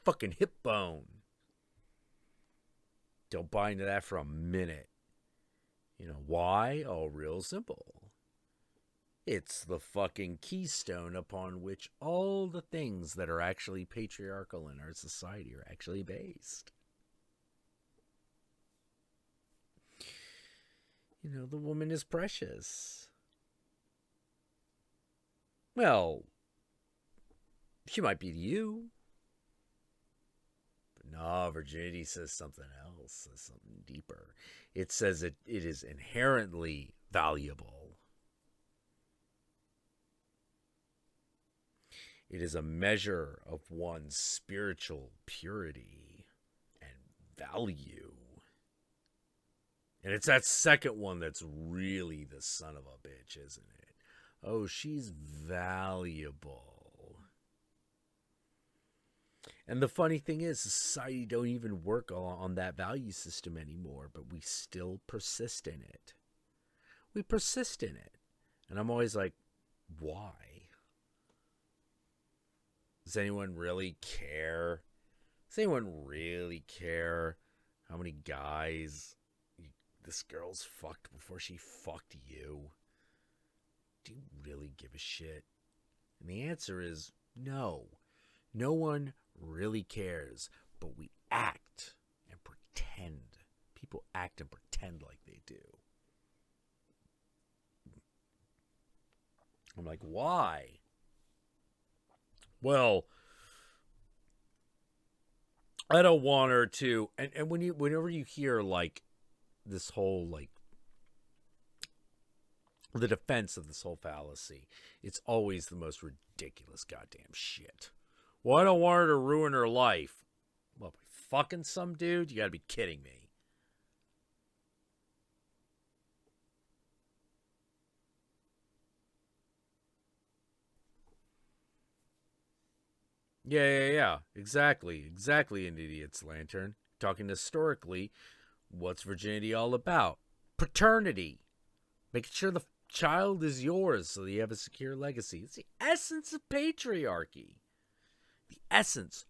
fucking hip bone. Don't buy into that for a minute. You know why? Oh, real simple. It's the fucking keystone upon which all the things that are actually patriarchal in our society are actually based. You know, the woman is precious. Well, she might be to you. But no, virginity says something else, says something deeper. It says it is inherently valuable. It is a measure of one's spiritual purity and value. And it's that second one that's really the son of a bitch, isn't it? Oh, she's valuable. And the funny thing is, society don't even work on that value system anymore, but we still persist in it. We persist in it. And I'm always like, why? Does anyone really care? Does anyone really care how many guys this girl's fucked before she fucked you? Do you really give a shit? And the answer is no. No one really cares, but we act and pretend. People act and pretend like they do. I'm like, why? Well, I don't want her to. And whenever you hear like this whole like the defense of this whole fallacy. It's always the most ridiculous goddamn shit. Well, I don't want her to ruin her life. Well, fucking some dude? You gotta be kidding me. Yeah. Exactly, an idiot's lantern. Talking historically, what's virginity all about? Paternity. Making sure the child is yours so that you have a secure legacy. It's the essence of patriarchy. The essence,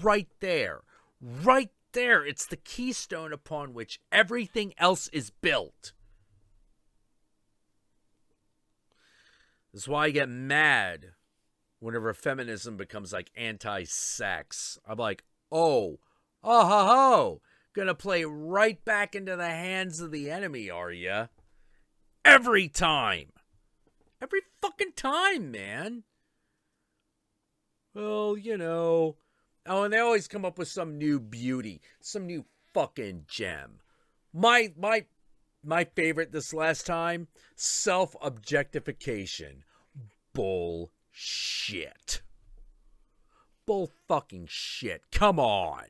right there. Right there. It's the keystone upon which everything else is built. This is why I get mad whenever feminism becomes like anti-sex. I'm like, oh, gonna play right back into the hands of the enemy, are ya? Every time. Every fucking time, man. Well, you know. Oh, and they always come up with some new beauty, some new fucking gem. My favorite this last time, self-objectification. Bullshit. Bull fucking shit. Come on.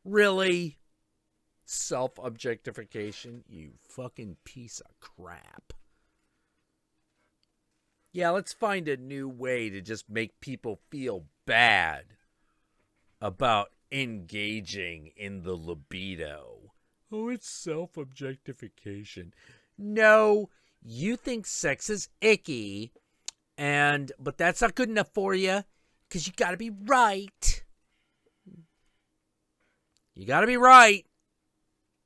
Really? Self-objectification? You fucking piece of crap. Yeah, let's find a new way to just make people feel bad about engaging in the libido. Oh, it's self-objectification. No, you think sex is icky, but that's not good enough for you, because you gotta be right. You gotta be right.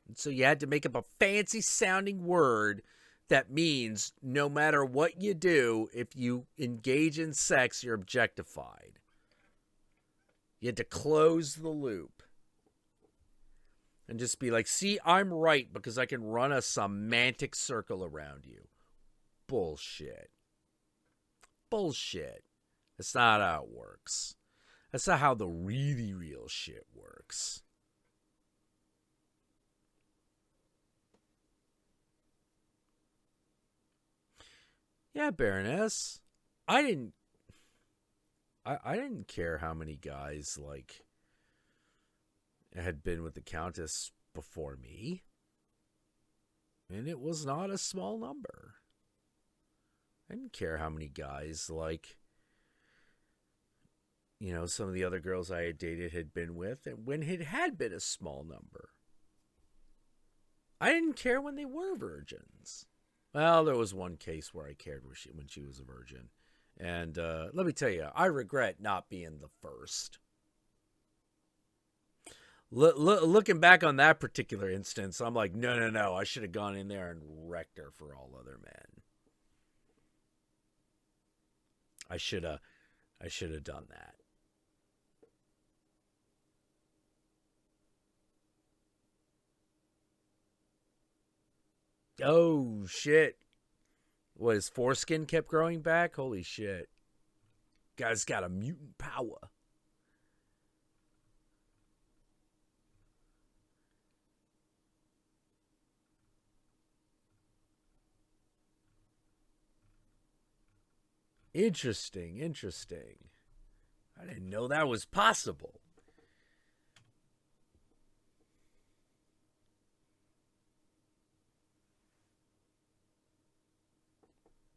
And so you had to make up a fancy sounding word that means no matter what you do, if you engage in sex, you're objectified. You had to close the loop. And just be like, see, I'm right because I can run a semantic circle around you. Bullshit. Bullshit. That's not how it works. That's not how the really real shit works. Yeah, Baroness. I didn't care how many guys, like, had been with the Countess before me. And it was not a small number. I didn't care how many guys, like, you know, some of the other girls I had dated had been with, and when it had been a small number. I didn't care when they were virgins. Well, there was one case where I cared when she was a virgin. And let me tell you, I regret not being the first. Looking back on that particular instance, I'm like, no, I should have gone in there and wrecked her for all other men. I should have done that. Oh, shit. What, his foreskin kept growing back? Holy shit. Guy's got a mutant power. Interesting. I didn't know that was possible.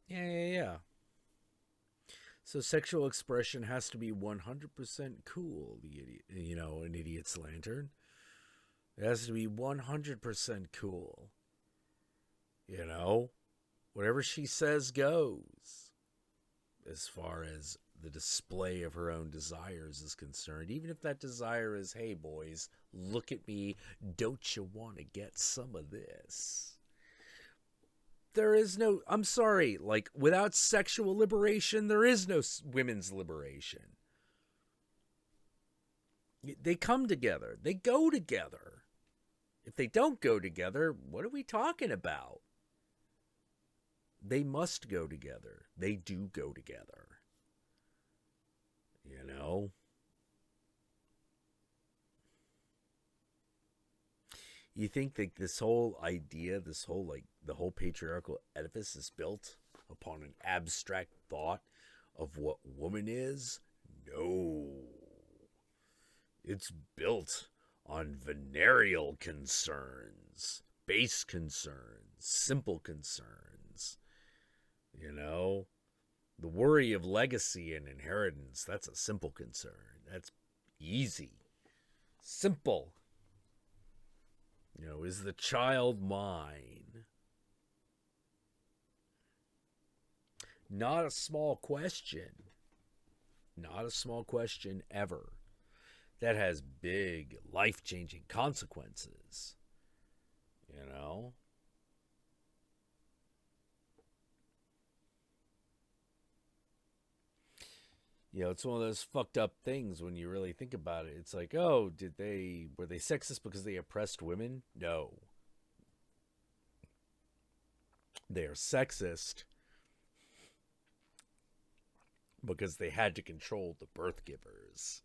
Yeah. So sexual expression has to be 100% cool, an idiot's lantern. It has to be 100% cool. You know? Whatever she says goes. As far as the display of her own desires is concerned. Even if that desire is, hey boys, look at me, don't you want to get some of this? There is no, I'm sorry, like, without sexual liberation, there is no women's liberation. They come together. They go together. If they don't go together, what are we talking about? They must go together. They do go together. You know? You think that this whole idea, this whole like the whole patriarchal edifice is built upon an abstract thought of what woman is? No. It's built on venereal concerns, base concerns, simple concerns. You know, the worry of legacy and inheritance, that's a simple concern. That's easy. Simple. You know, is the child mine? Not a small question. Not a small question ever. That has big, life-changing consequences. You know? You know, it's one of those fucked up things when you really think about it. It's like, oh, were they sexist because they oppressed women? No. They are sexist because they had to control the birth givers.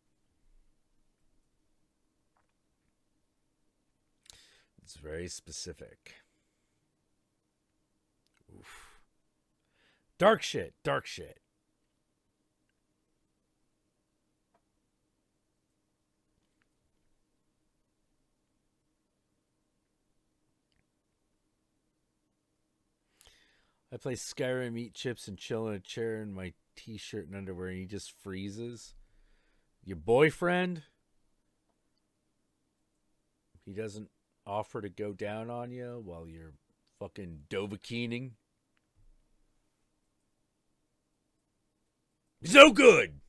It's very specific. Oof. Dark shit, dark shit. I play Skyrim, eat chips, and chill in a chair in my t-shirt and underwear, and he just freezes. Your boyfriend? He doesn't offer to go down on you while you're fucking Dovahkiining? He's no good!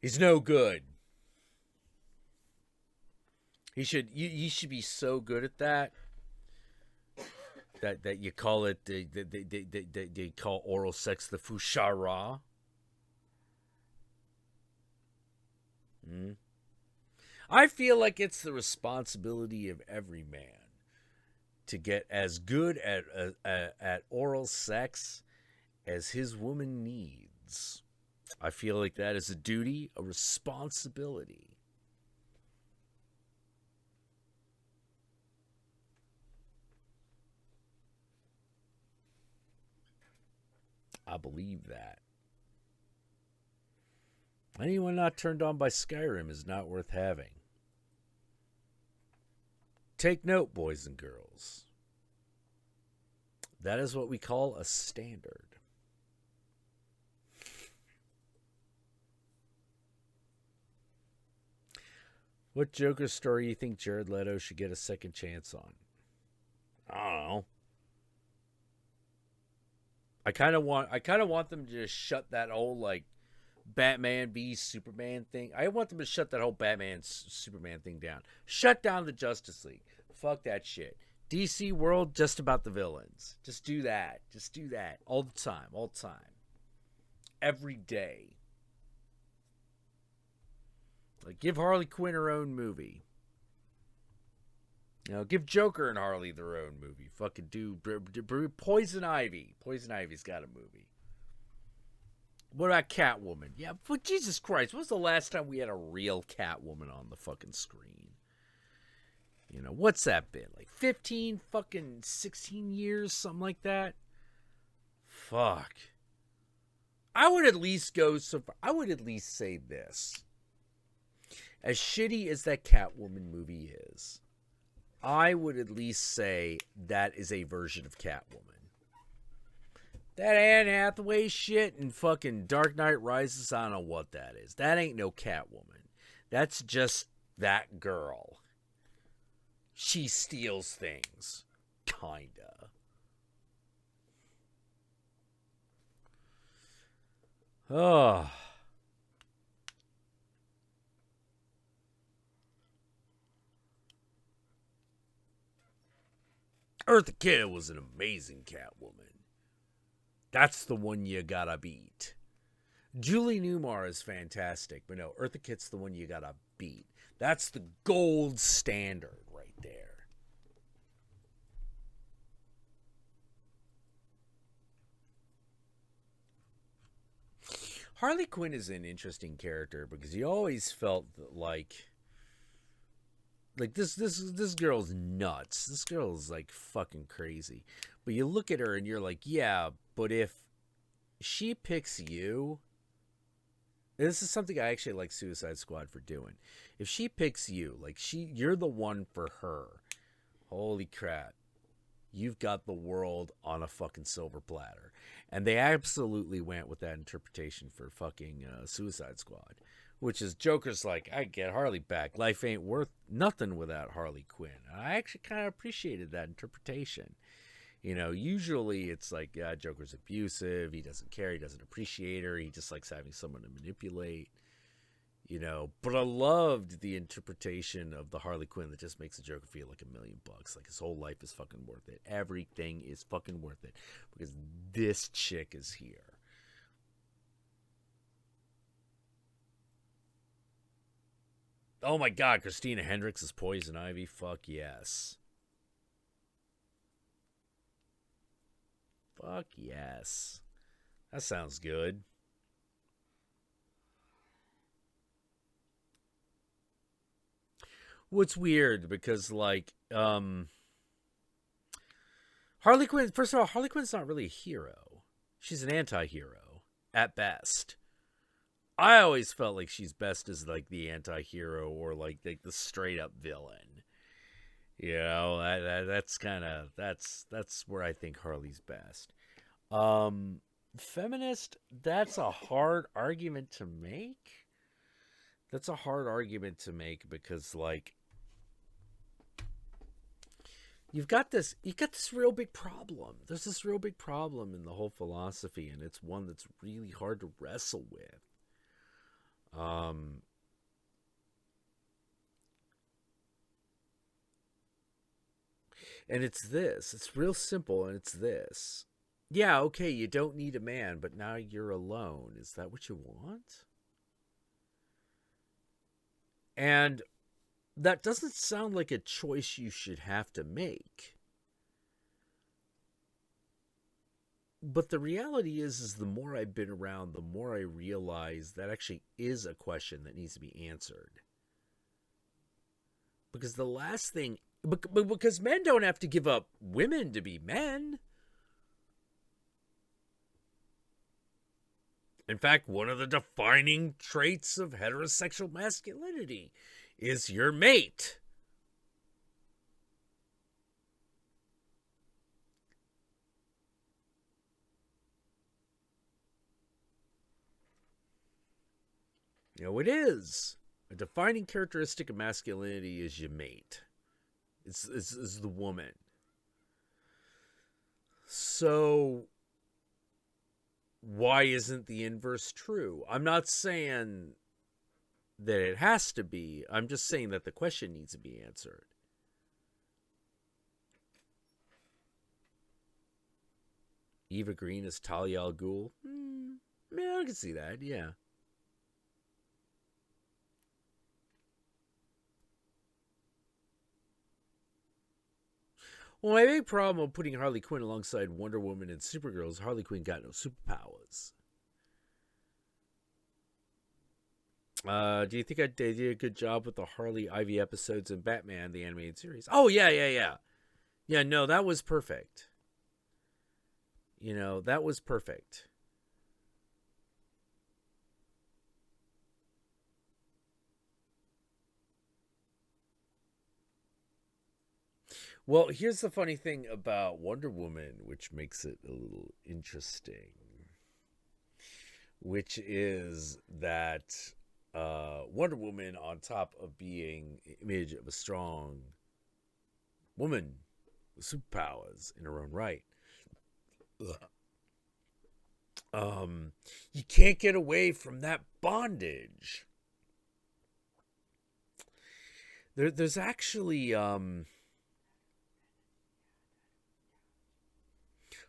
He's no good. He should be so good at that. That you call it, they call oral sex the fushara. I feel like it's the responsibility of every man to get as good at oral sex as his woman needs. I feel like that is a duty, a responsibility. I believe that. Anyone not turned on by Skyrim is not worth having. Take note, boys and girls. That is what we call a standard. What Joker story you think Jared Leto should get a second chance on? I don't know. I kind of want them to just shut that whole like Batman v Superman thing. I want them to shut that whole Batman Superman thing down. Shut down the Justice League. Fuck that shit. DC world, just about the villains. Just do that. Just do that all the time. All the time. Every day. Like, give Harley Quinn her own movie. You know, give Joker and Harley their own movie. Fucking do Poison Ivy. Poison Ivy's got a movie. What about Catwoman? Yeah, but Jesus Christ, when was the last time we had a real Catwoman on the fucking screen? You know, what's that been? Like 15 fucking 16 years, something like that? Fuck. I would at least go so far. I would at least say this. As shitty as that Catwoman movie is, I would at least say that is a version of Catwoman. That Anne Hathaway shit and fucking Dark Knight Rises, I don't know what that is. That ain't no Catwoman. That's just that girl. She steals things. Kinda. Oh. Eartha Kitt was an amazing Catwoman. That's the one you gotta beat. Julie Newmar is fantastic, but no, Eartha Kitt's the one you gotta beat. That's the gold standard right there. Harley Quinn is an interesting character because you always felt like Like this girl's nuts. This girl's like fucking crazy. But you look at her and you're like, yeah, but if she picks you, and this is something I actually like Suicide Squad for doing. If she picks you, like you're the one for her. Holy crap. You've got the world on a fucking silver platter. And they absolutely went with that interpretation for fucking Suicide Squad. Which is Joker's like, I get Harley back. Life ain't worth nothing without Harley Quinn. And I actually kind of appreciated that interpretation. You know, usually it's like, yeah, Joker's abusive. He doesn't care. He doesn't appreciate her. He just likes having someone to manipulate. You know, but I loved the interpretation of the Harley Quinn that just makes the Joker feel like $1 million. Like his whole life is fucking worth it. Everything is fucking worth it because this chick is here. Oh my God, Christina Hendricks is Poison Ivy. Fuck yes. Fuck yes. That sounds good. What's weird because like Harley Quinn, first of all, Harley Quinn's not really a hero. She's an anti-hero at best. I always felt like she's best as like the anti-hero or like the straight up villain. You know, that's kind of that's where I think Harley's best. Feminist, that's a hard argument to make. That's a hard argument to make because like you got this real big problem. There's this real big problem in the whole philosophy, and it's one that's really hard to wrestle with. And it's this. It's real simple, and it's this. Yeah, okay, you don't need a man, but now you're alone. Is that what you want? And that doesn't sound like a choice you should have to make. But the reality is the more I've been around, the more I realize that actually is a question that needs to be answered. Because the last thing... Because men don't have to give up women to be men. In fact, one of the defining traits of heterosexual masculinity is your mate. You know, it is. A defining characteristic of masculinity is your mate. It's the woman. So, why isn't the inverse true? I'm not saying that it has to be. I'm just saying that the question needs to be answered. Eva Green is Talia al Ghul? Yeah, I can see that, yeah. Well, my big problem with putting Harley Quinn alongside Wonder Woman and Supergirl is Harley Quinn got no superpowers. Do you think I did a good job with the Harley Ivy episodes in Batman, the animated series? Oh, yeah. Yeah, no, that was perfect. You know, that was perfect. Well, here's the funny thing about Wonder Woman, which makes it a little interesting, which is that Wonder Woman, on top of being an image of a strong woman with superpowers in her own right, you can't get away from that bondage. There's actually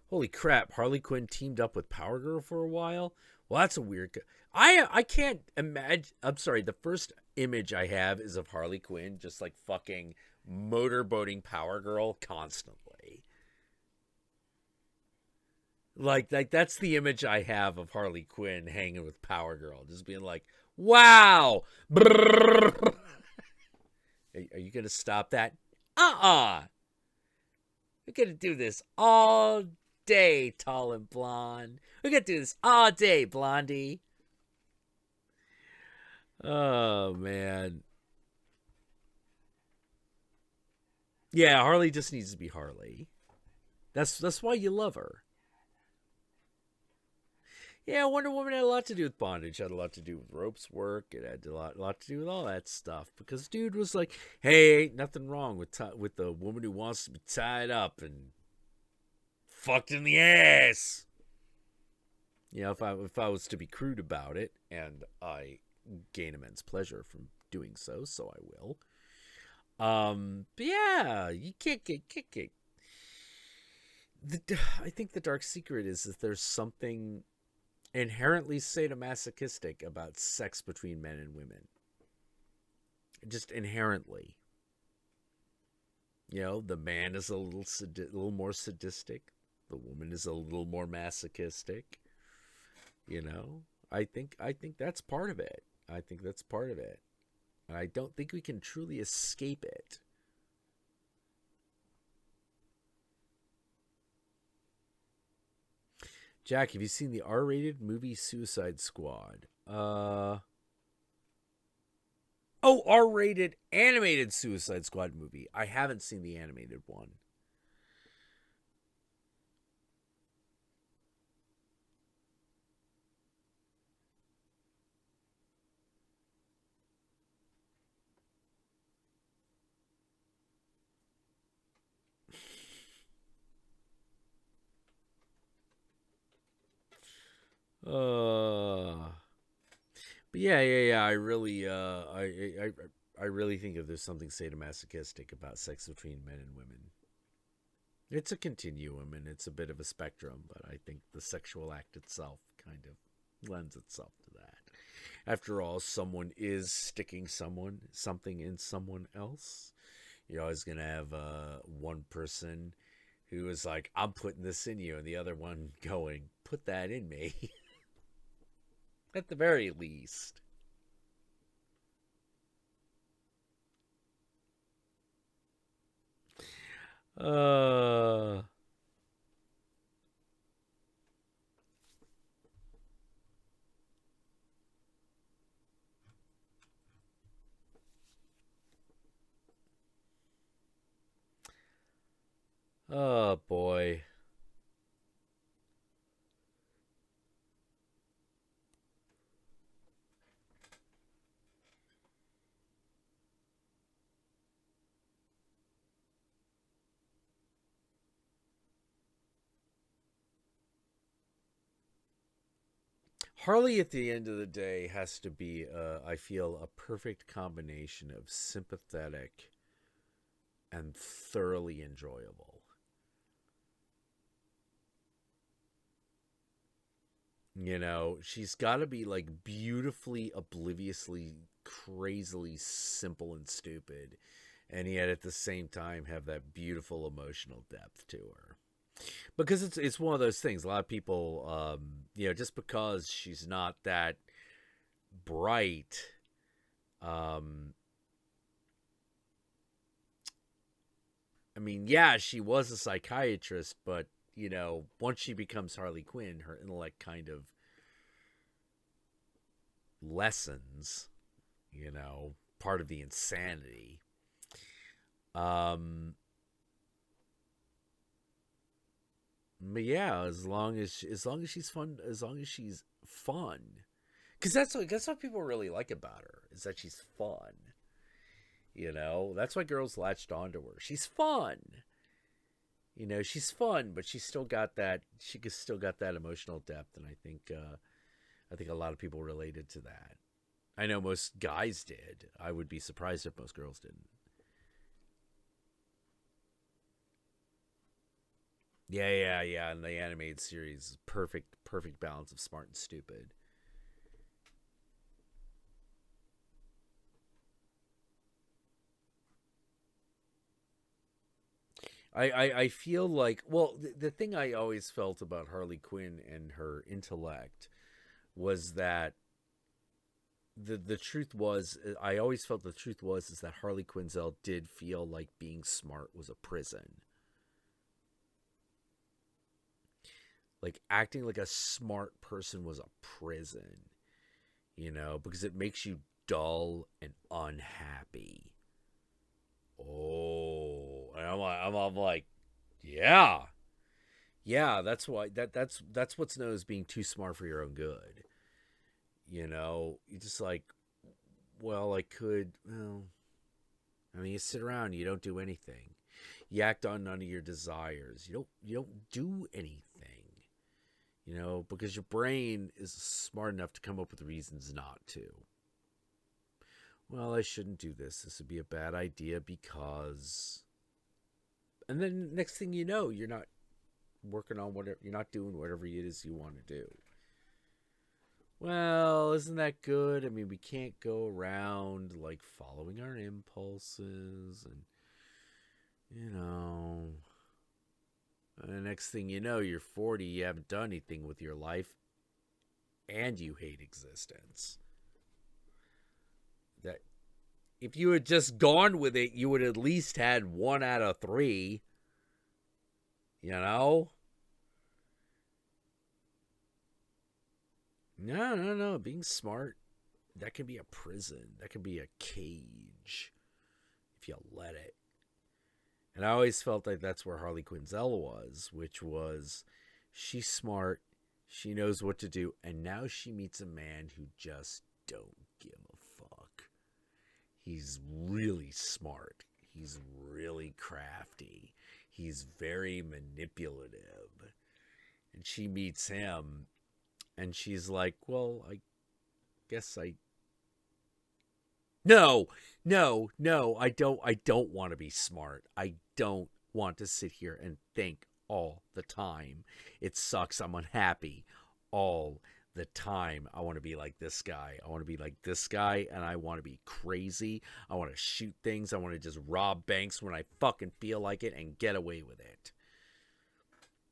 holy crap, Harley Quinn teamed up with Power Girl for a while? Well, that's a weird... I can't imagine... I'm sorry, the first image I have is of Harley Quinn just like fucking motorboating Power Girl constantly. Like that's the image I have of Harley Quinn hanging with Power Girl. Just being like, wow! Are you gonna stop that? We're gonna do this all day, tall and blonde. We're gonna do this all day, blondie. Oh man. Yeah, Harley just needs to be Harley. That's why you love her. Yeah, Wonder Woman had a lot to do with bondage. Had a lot to do with ropes work. It had a lot to do with all that stuff. Because dude was like, "Hey, ain't nothing wrong with the woman who wants to be tied up and fucked in the ass." You know, if I was to be crude about it, and I gain immense pleasure from doing so, so I will. But yeah, you can't get kick. I think the dark secret is that there's something inherently sadomasochistic about sex between men and women. Just inherently. You know, the man is a little more sadistic. The woman is a little more masochistic. You know, I think that's part of it. I think that's part of it. And I don't think we can truly escape it. Jack, have you seen the R-rated movie Suicide Squad? R-rated animated Suicide Squad movie. I haven't seen the animated one. But yeah. I really, I really think if there's something sadomasochistic about sex between men and women. It's a continuum and it's a bit of a spectrum, but I think the sexual act itself kind of lends itself to that. After all, someone is sticking something in someone else. You're always gonna have one person who is like, "I'm putting this in you," and the other one going, "Put that in me." At the very least. Oh boy. Harley, at the end of the day, has to be, I feel, a perfect combination of sympathetic and thoroughly enjoyable. You know, she's got to be like beautifully, obliviously, crazily simple and stupid, and yet at the same time have that beautiful emotional depth to her. Because it's one of those things. A lot of people, you know, just because she's not that bright, I mean, yeah, she was a psychiatrist, but you know, once she becomes Harley Quinn, her intellect kind of lessens. You know, part of the insanity. But yeah, as long as she's fun, because that's what people really like about her, is that she's fun. You know, that's why girls latched onto her. She's fun. You know, she's fun, but she's still got that. She still got that emotional depth, and I think a lot of people related to that. I know most guys did. I would be surprised if most girls didn't. Yeah. And the animated series, perfect balance of smart and stupid. I feel like, well, the thing I always felt about Harley Quinn and her intellect was that the truth was, I always felt the truth was is that Harley Quinzel did feel like being smart was a prison. Like acting like a smart person was a prison, because it makes you dull and unhappy. Oh, and I'm like, yeah, that's why that's what's known as being too smart for your own good. You just like, well, you sit around, you don't do anything. You act on none of your desires. You don't do anything. Because your brain is smart enough to come up with reasons not to. Well, I shouldn't do this. This would be a bad idea because... And then next thing you know, you're not working on whatever... You're not doing whatever it is you want to do. Well, isn't that good? I mean, we can't go around, following our impulses and, And the next thing you know, you're 40, you haven't done anything with your life, and you hate existence. That if you had just gone with it, you would at least had 1 out of 3. No, being smart, that can be a prison. That can be a cage if you let it. And I always felt like that's where Harley Quinzel was, which was she's smart, she knows what to do, and now she meets a man who just don't give a fuck. He's really smart. He's really crafty. He's very manipulative. And she meets him, and she's like, well, I guess I... No, I don't want to be smart. I don't want to sit here and think all the time. It sucks. I'm unhappy all the time. I want to be like this guy. I want to be like this guy, and I want to be crazy. I want to shoot things. I want to just rob banks when I fucking feel like it and get away with it.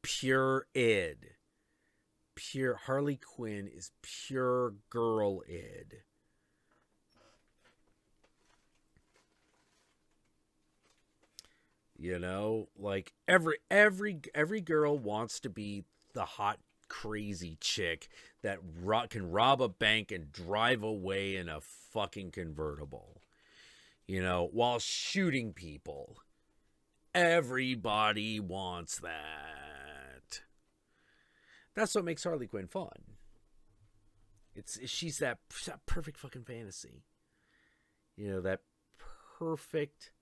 Pure id. Pure Harley Quinn is pure girl id. Every girl wants to be the hot, crazy chick that can rob a bank and drive away in a fucking convertible, while shooting people. Everybody wants that. That's what makes Harley Quinn fun. She's that perfect fucking fantasy. That perfect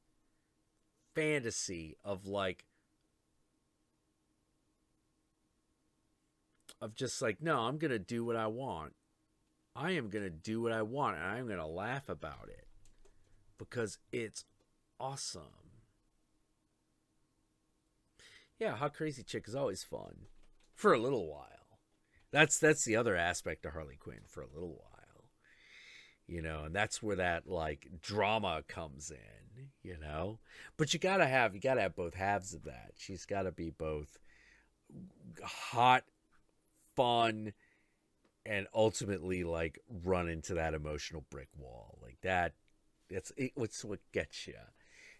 fantasy of just no, I'm gonna do what I want. I am gonna do what I want, and I'm gonna laugh about it because it's awesome. Yeah, hot crazy chick is always fun for a little while. That's the other aspect of Harley Quinn, for a little while. And that's where that drama comes in, But you gotta have both halves of that. She's gotta be both hot, fun, and ultimately run into that emotional brick wall. It's what gets you.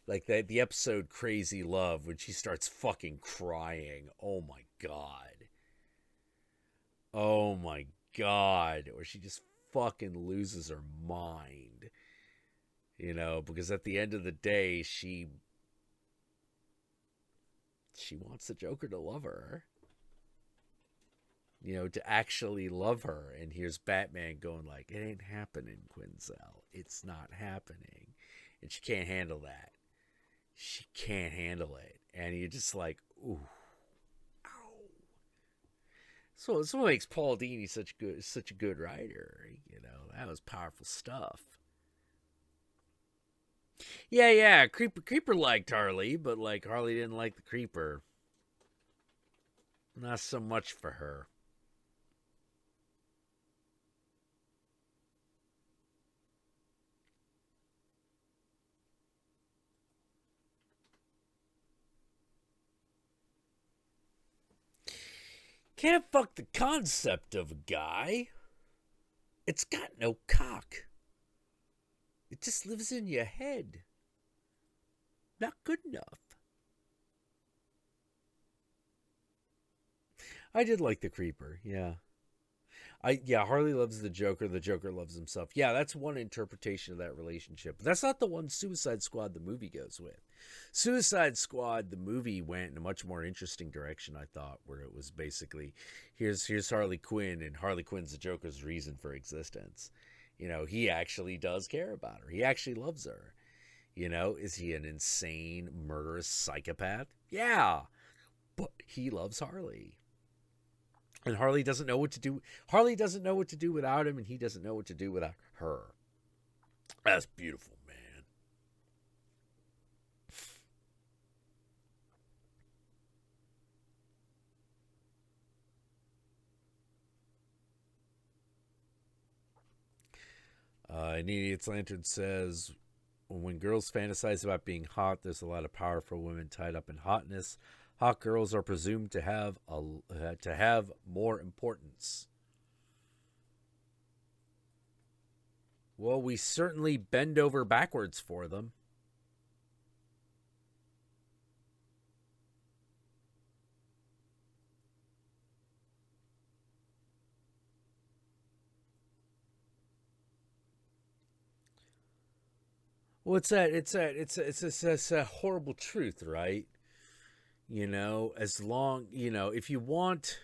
The episode Crazy Love, when she starts fucking crying. Oh my god. Or she just fucking loses her mind. Because at the end of the day, she wants the Joker to love her. To actually love her. And here's Batman going it ain't happening, Quinzel. It's not happening. And she can't handle that. She can't handle it. And you're just ooh. Ow. So it's what makes Paul Dini such a good writer. That was powerful stuff. Yeah. Creeper liked Harley, but Harley didn't like the Creeper. Not so much for her. Can't fuck the concept of a guy. It's got no cock. It just lives in your head. Not good enough. I did like the creeper, yeah. Harley loves the Joker loves himself. Yeah, that's one interpretation of that relationship. But that's not the one Suicide Squad the movie goes with. Suicide Squad the movie went in a much more interesting direction, I thought, where it was basically here's Harley Quinn, and Harley Quinn's the Joker's reason for existence. You know, he actually does care about her. He actually loves her. You know, is he an insane, murderous psychopath? Yeah. But he loves Harley. And Harley doesn't know what to do. Harley doesn't know what to do without him, and he doesn't know what to do without her. That's beautiful, man. Idiot's Lantern says, when girls fantasize about being hot, there's a lot of powerful women tied up in hotness. Hot girls are presumed to have more importance. Well, we certainly bend over backwards for them. Well, it's a horrible truth, right? You know, as long, you know, if you want,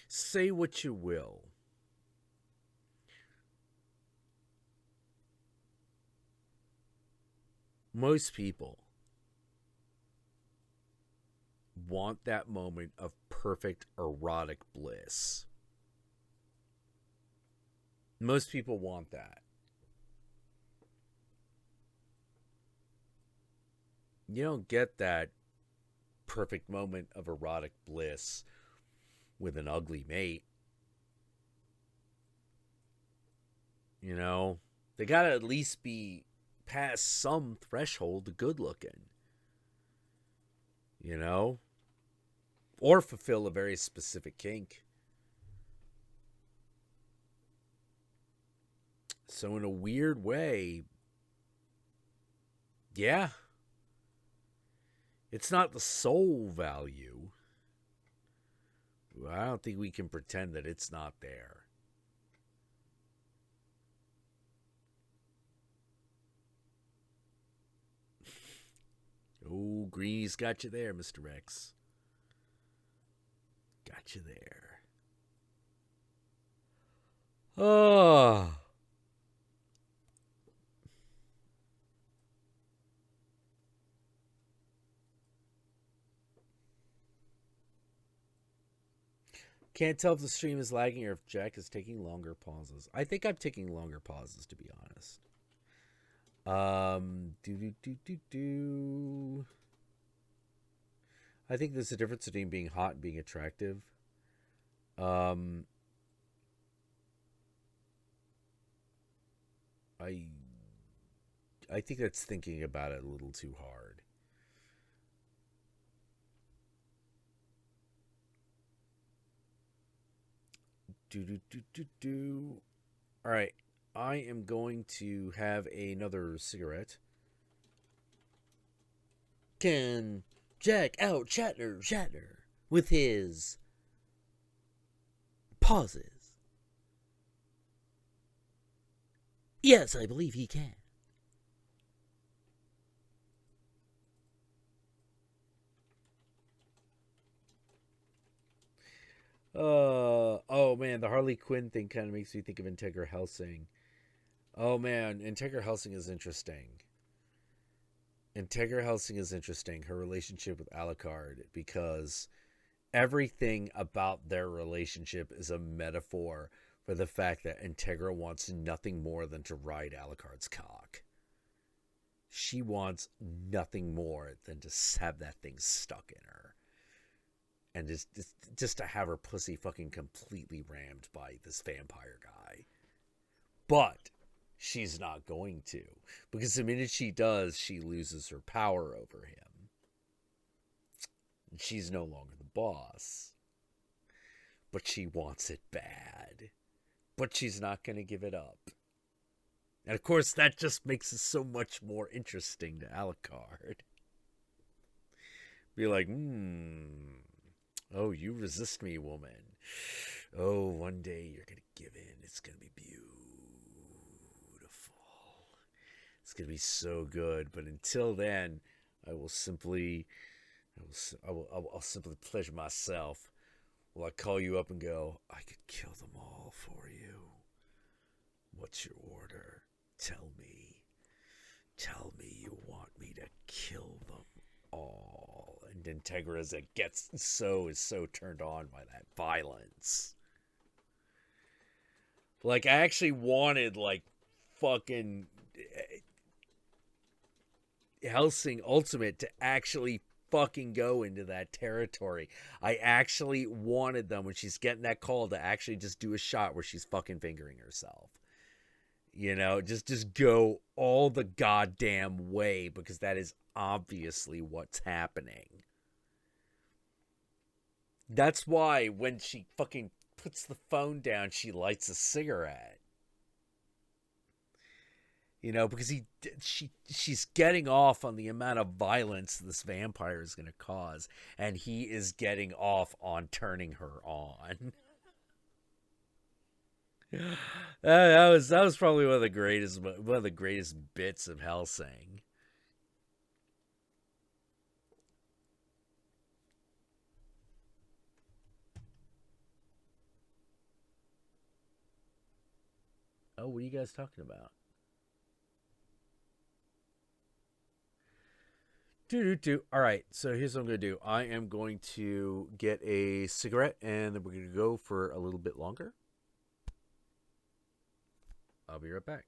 say what you will. Most people want that moment of perfect erotic bliss. Most people want that. You don't get that perfect moment of erotic bliss with an ugly mate. You know, they gotta at least be past some threshold of good looking. You know? Or fulfill a very specific kink. So in a weird way, yeah. It's not the soul value. I don't think we can pretend that it's not there. Oh, Greeny's got you there, Mr. X. Got you there. Oh. Can't tell if the stream is lagging or if Jack is taking longer pauses. I think I'm taking longer pauses, to be honest. I think there's a difference between being hot and being attractive. I think that's thinking about it a little too hard. All right, I am going to have another cigarette. Can Jack out Shatner with his pauses? Yes, I believe he can. Oh man, the Harley Quinn thing kind of makes me think of Integra Helsing. Oh man, Integra Helsing is interesting. Integra Helsing is interesting, her relationship with Alucard, because everything about their relationship is a metaphor for the fact that Integra wants nothing more than to ride Alucard's cock. She wants nothing more than to have that thing stuck in her. And just to have her pussy fucking completely rammed by this vampire guy. But she's not going to. Because the minute she does, she loses her power over him. And she's no longer the boss. but she wants it bad. But she's not going to give it up. And of course, that just makes it so much more interesting to Alucard. Be like, oh, you resist me, woman. Oh, one day you're going to give in. It's going to be beautiful. It's going to be so good. But until then, I'll simply pleasure myself. Will I call you up and go, I could kill them all for you. What's your order? Tell me. Tell me you want me to kill them all. And Integra's is so turned on by that violence. Like, I actually wanted, like, fucking Hellsing Ultimate to actually fucking go into that territory. I actually wanted them, when she's getting that call, to actually just do a shot where she's fucking fingering herself. You know, just go all the goddamn way, because that is obviously what's happening. That's why when she fucking puts the phone down, she lights a cigarette. You know, because she's getting off on the amount of violence this vampire is going to cause, and he is getting off on turning her on. That was probably one of the greatest bits of Hellsing. Oh, what are you guys talking about? All right, so here's what I'm going to do. I am going to get a cigarette, and then we're going to go for a little bit longer. I'll be right back.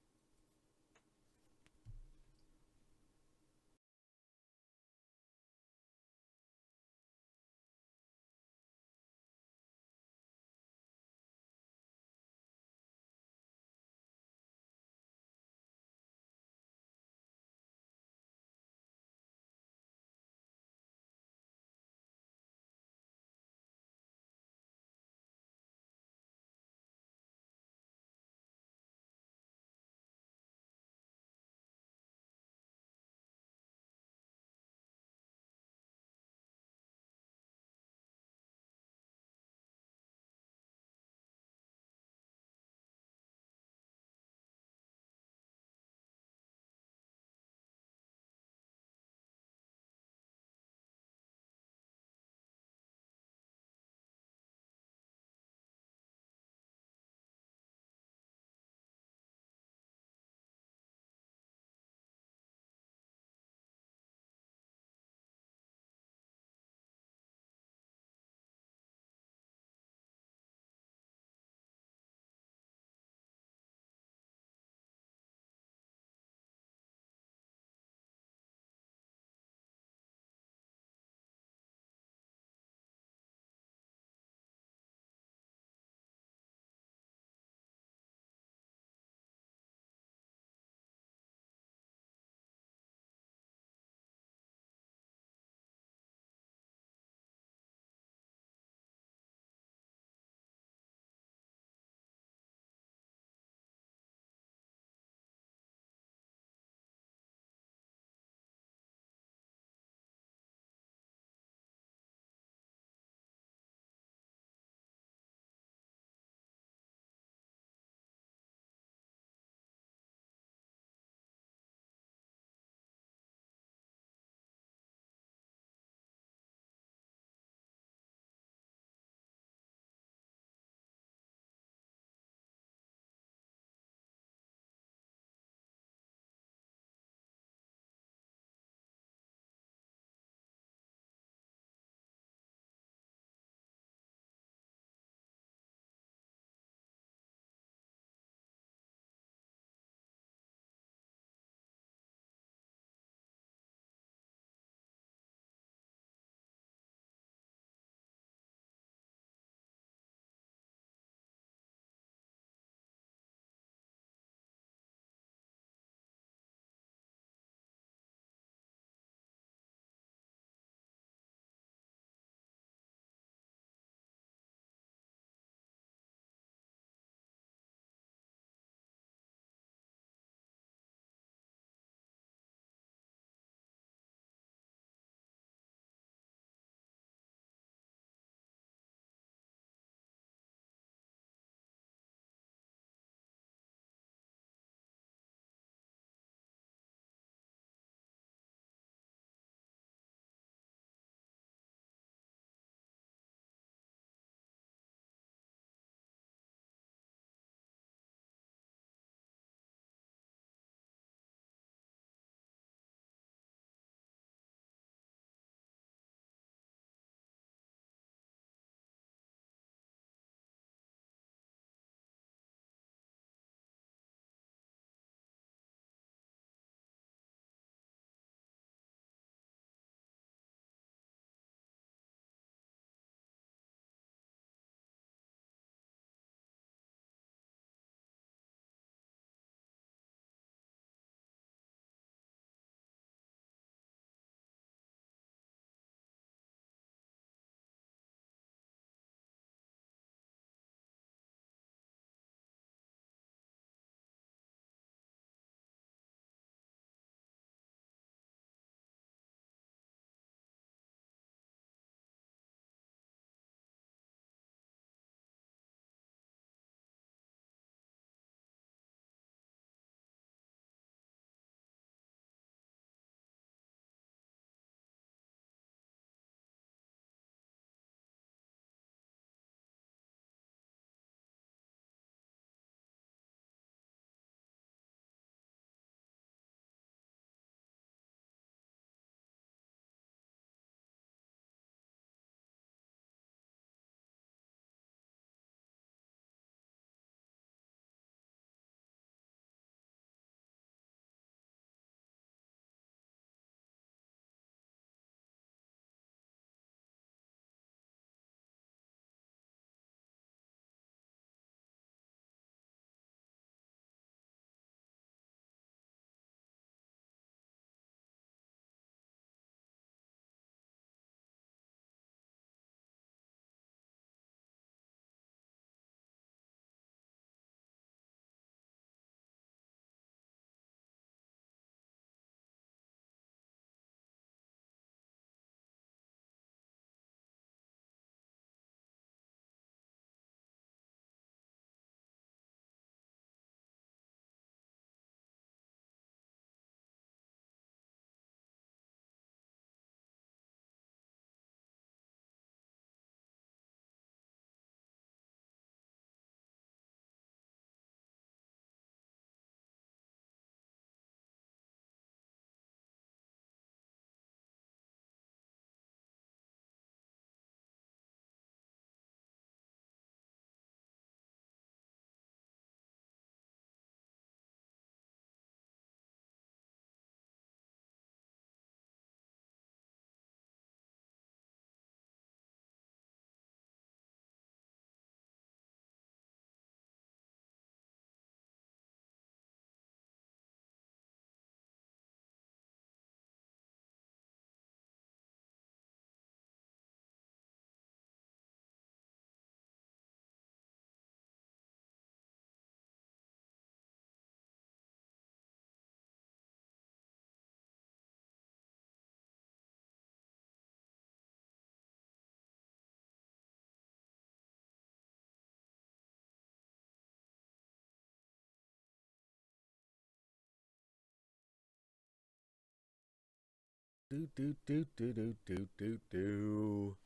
do do do do do do do do.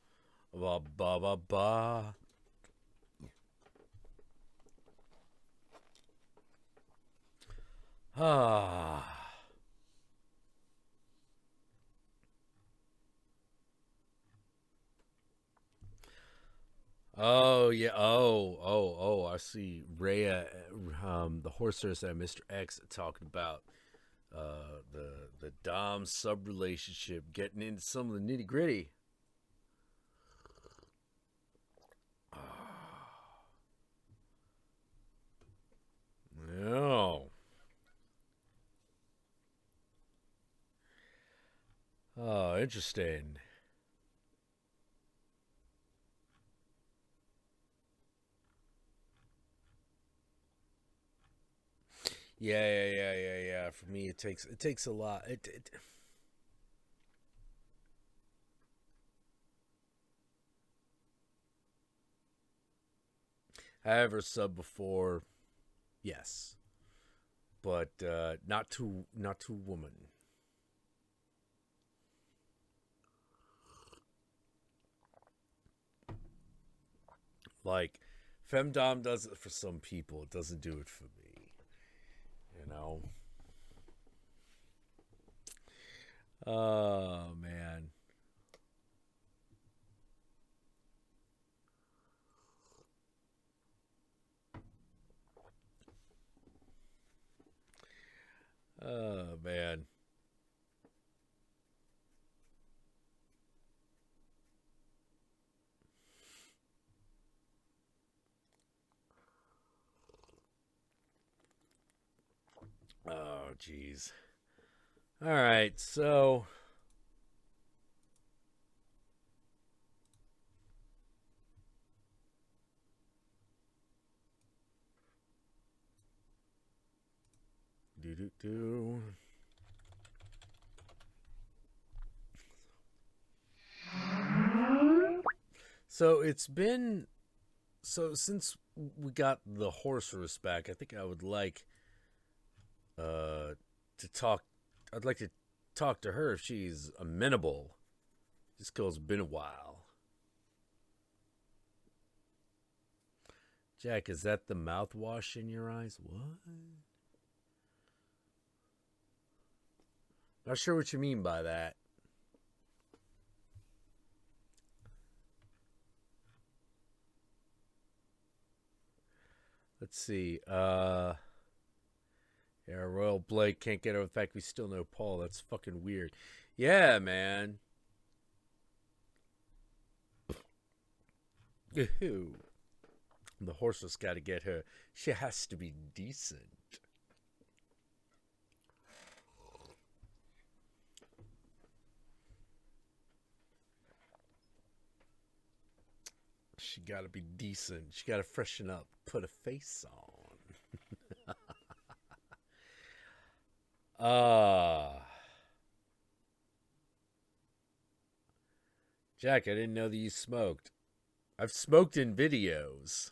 Ba ba ba ba. Ah. Oh yeah. Oh. I see. Rhea, the horse and Mr. X talking about the Dom sub relationship, getting into some of the nitty gritty. No. Oh, interesting. Yeah. For me, it takes a lot. I ever sub before, yes, but not to woman. Like, femdom does it for some people. It doesn't do it for me. You know. Oh man. Oh man. Oh jeez. All right, so do. So it's been since we got the horse back. I think I would like to talk. I'd like to talk to her if she's amenable. Just 'cause it's been a while. Jack, is that the mouthwash in your eyes? What? Not sure what you mean by that. Let's see. Yeah, Royal Blake can't get over the fact we still know Paul. That's fucking weird. Yeah, man. Ew. The horse has got to get her. She has to be decent. She got to be decent. She got to freshen up, put a face on. Jack, I didn't know that you smoked. I've smoked in videos.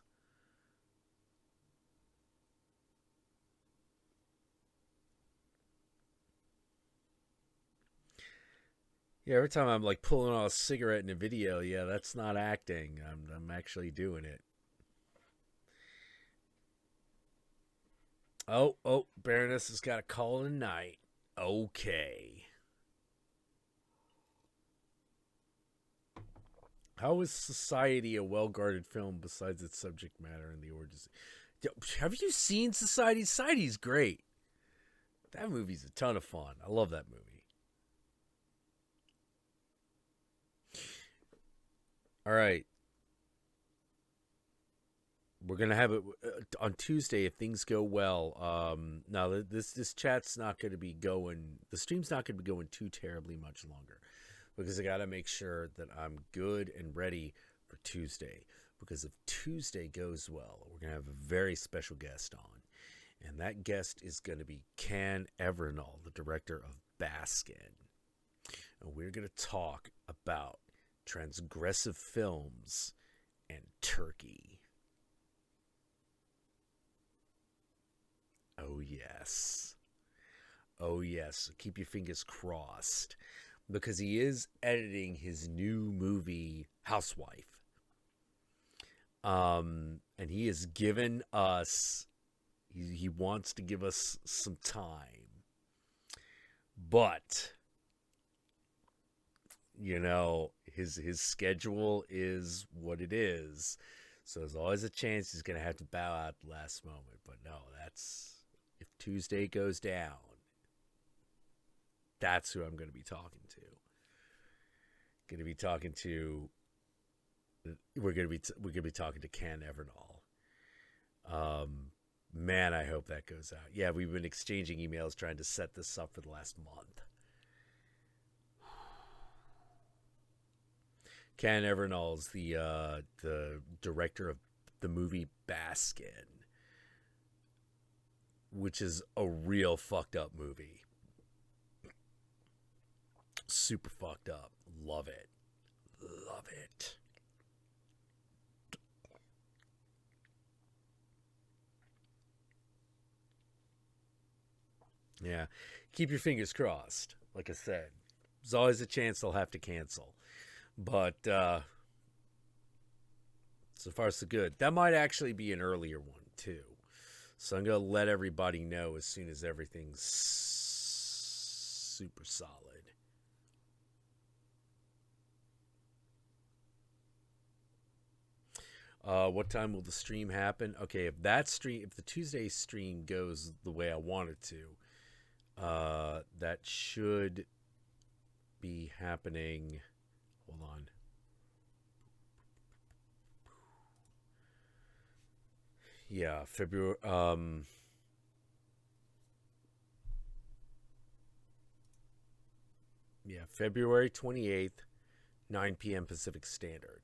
Yeah, every time I'm like pulling out a cigarette in a video, yeah, that's not acting. I'm actually doing it. Oh, Baroness has got a call tonight. Okay. How is Society a well-guarded film besides its subject matter and the orgies? Have you seen Society? Society's great. That movie's a ton of fun. I love that movie. All right. We're gonna have it on Tuesday if things go well. Now this chat's not going to be going. The stream's not going to be going too terribly much longer because I got to make sure that I'm good and ready for Tuesday. Because if Tuesday goes well, we're gonna have a very special guest on, and that guest is going to be Can Evernall, the director of Baskin, and we're going to talk about transgressive films and Turkey. Oh yes. So keep your fingers crossed. because he is editing his new movie Housewife. And he has given us, he wants to give us some time. But, you know, his schedule is what it is. So there's always a chance he's going to have to bow out the last moment. But no, that's, if Tuesday goes down, that's who I'm going to be talking to. We're going to be talking to Ken Evernall. Man, I hope that goes out. Yeah, we've been exchanging emails trying to set this up for the last month. Ken Evernall's the director of the movie Baskin, which is a real fucked up movie. Super fucked up. Love it. Love it. Yeah. Keep your fingers crossed. Like I said, there's always a chance they'll have to cancel. But so far so good. That might actually be an earlier one too. So I'm going to let everybody know as soon as everything's super solid. What time will the stream happen? Okay, if the Tuesday stream goes the way I want it to, that should be happening. Hold on. Yeah, February. February 28th, 9 p.m. Pacific Standard.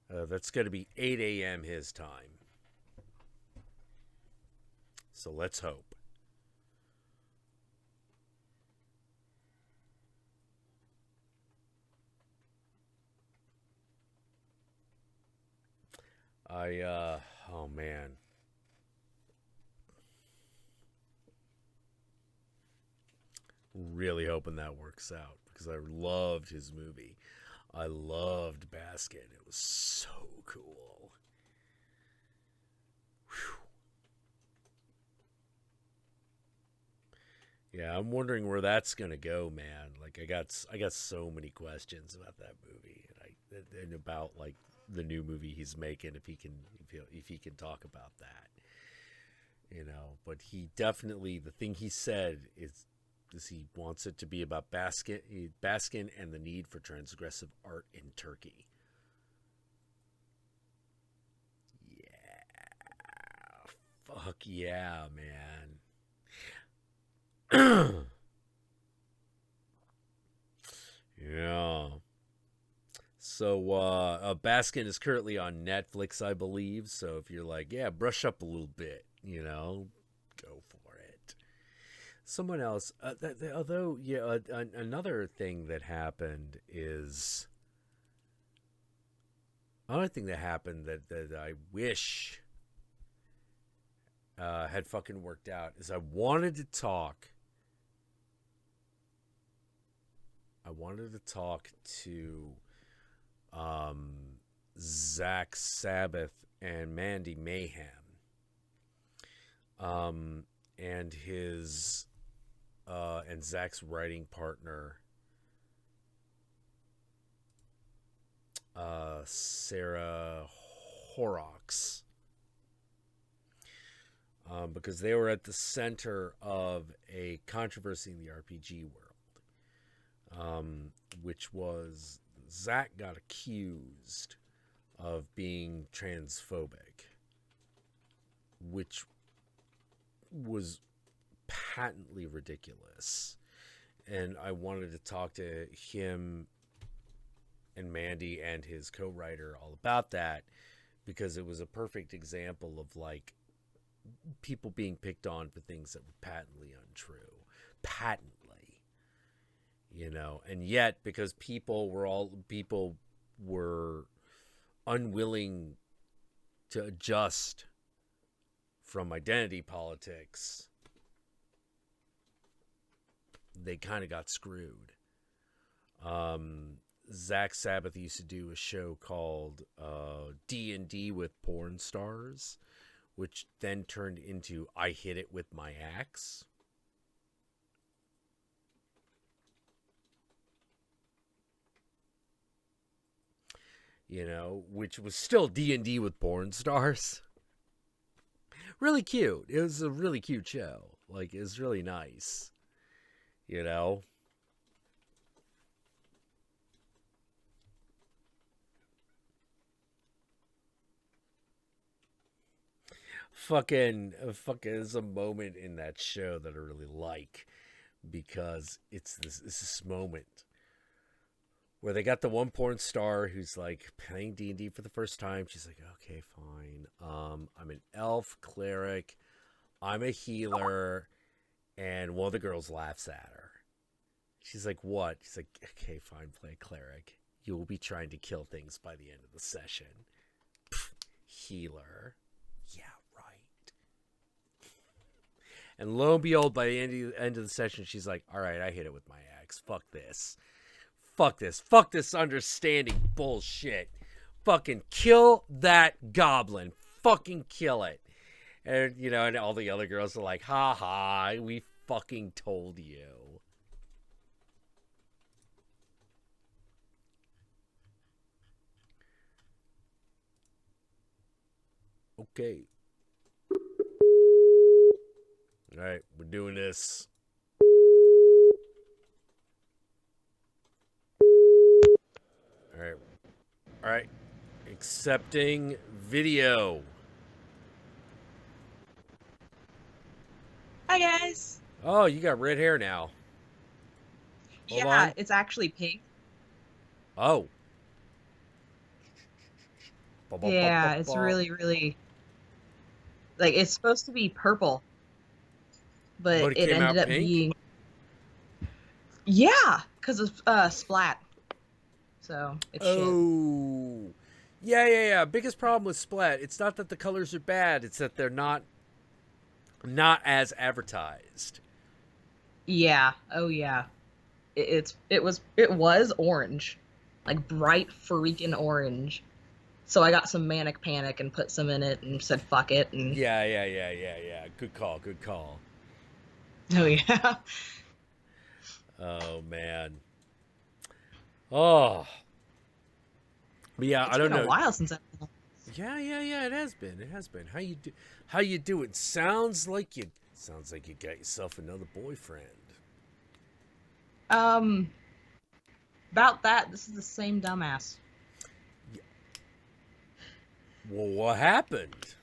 That's going to be 8 a.m. his time. So let's hope. Oh man. Really hoping that works out because I loved his movie. I loved Baskin. It was so cool. Whew. Yeah, I'm wondering where that's gonna go, man. Like I got so many questions about that movie and about like the new movie he's making if he can talk about that. You know, but he definitely, the thing he said is he wants it to be about Baskin and the need for transgressive art in Turkey. Yeah. Fuck yeah, man. Yeah. So, Baskin is currently on Netflix, I believe. So if you're like, yeah, brush up a little bit, you know, go for it. Someone else, although, yeah, another thing that happened is, another thing that happened that I wish had fucking worked out is I wanted to talk to Zach Sabbath and Mandy Mayhem, and his and Zach's writing partner, Sarah Horrocks, because they were at the center of a controversy in the RPG world, which was Zach got accused of being transphobic, which was patently ridiculous. And I wanted to talk to him and Mandy and his co-writer all about that, because it was a perfect example of like people being picked on for things that were patently untrue. Patently. You know, and yet because people were unwilling to adjust from identity politics, they kind of got screwed. Zach Sabbath used to do a show called D&D with porn stars, which then turned into I Hit It With My Axe. You know, which was still D&D with porn stars. Really cute. It was a really cute show. Like, it was really nice. You know? Fucking, there's a moment in that show that I really like, because it's this moment where they got the one porn star who's like playing D&D for the first time. She's like, okay, fine. I'm an elf cleric. I'm a healer. And one of the girls laughs at her. She's like, what? She's like, okay, fine, play a cleric. You will be trying to kill things by the end of the session. Pfft, healer. Yeah, right. And lo and behold, by the end of the session, she's like, all right, I hit it with my axe. Fuck this. Fuck this. Fuck this understanding bullshit. Fucking kill that goblin. Fucking kill it. And, you know, and all the other girls are like, ha ha, we fucking told you. Okay. All right, we're doing this. All right. All right. Accepting video. Hi guys. Oh, you got red hair now. Hold on. It's actually pink. Oh. Yeah, it's really, really like it's supposed to be purple, but it came out ended up pink? being because of splat. So it's shit. Oh. Yeah. Biggest problem with Splat, it's not that the colors are bad, it's that they're not as advertised. Yeah. Oh yeah. It was orange, like bright freaking orange. So I got some manic panic and put some in it and said fuck it and Yeah. Good call. oh yeah. Oh man. Oh. But yeah, It's I don't been know. a while since I Yeah. It has been. How you doing? Sounds like you got yourself another boyfriend. about that, this is the same dumbass. Well, what happened?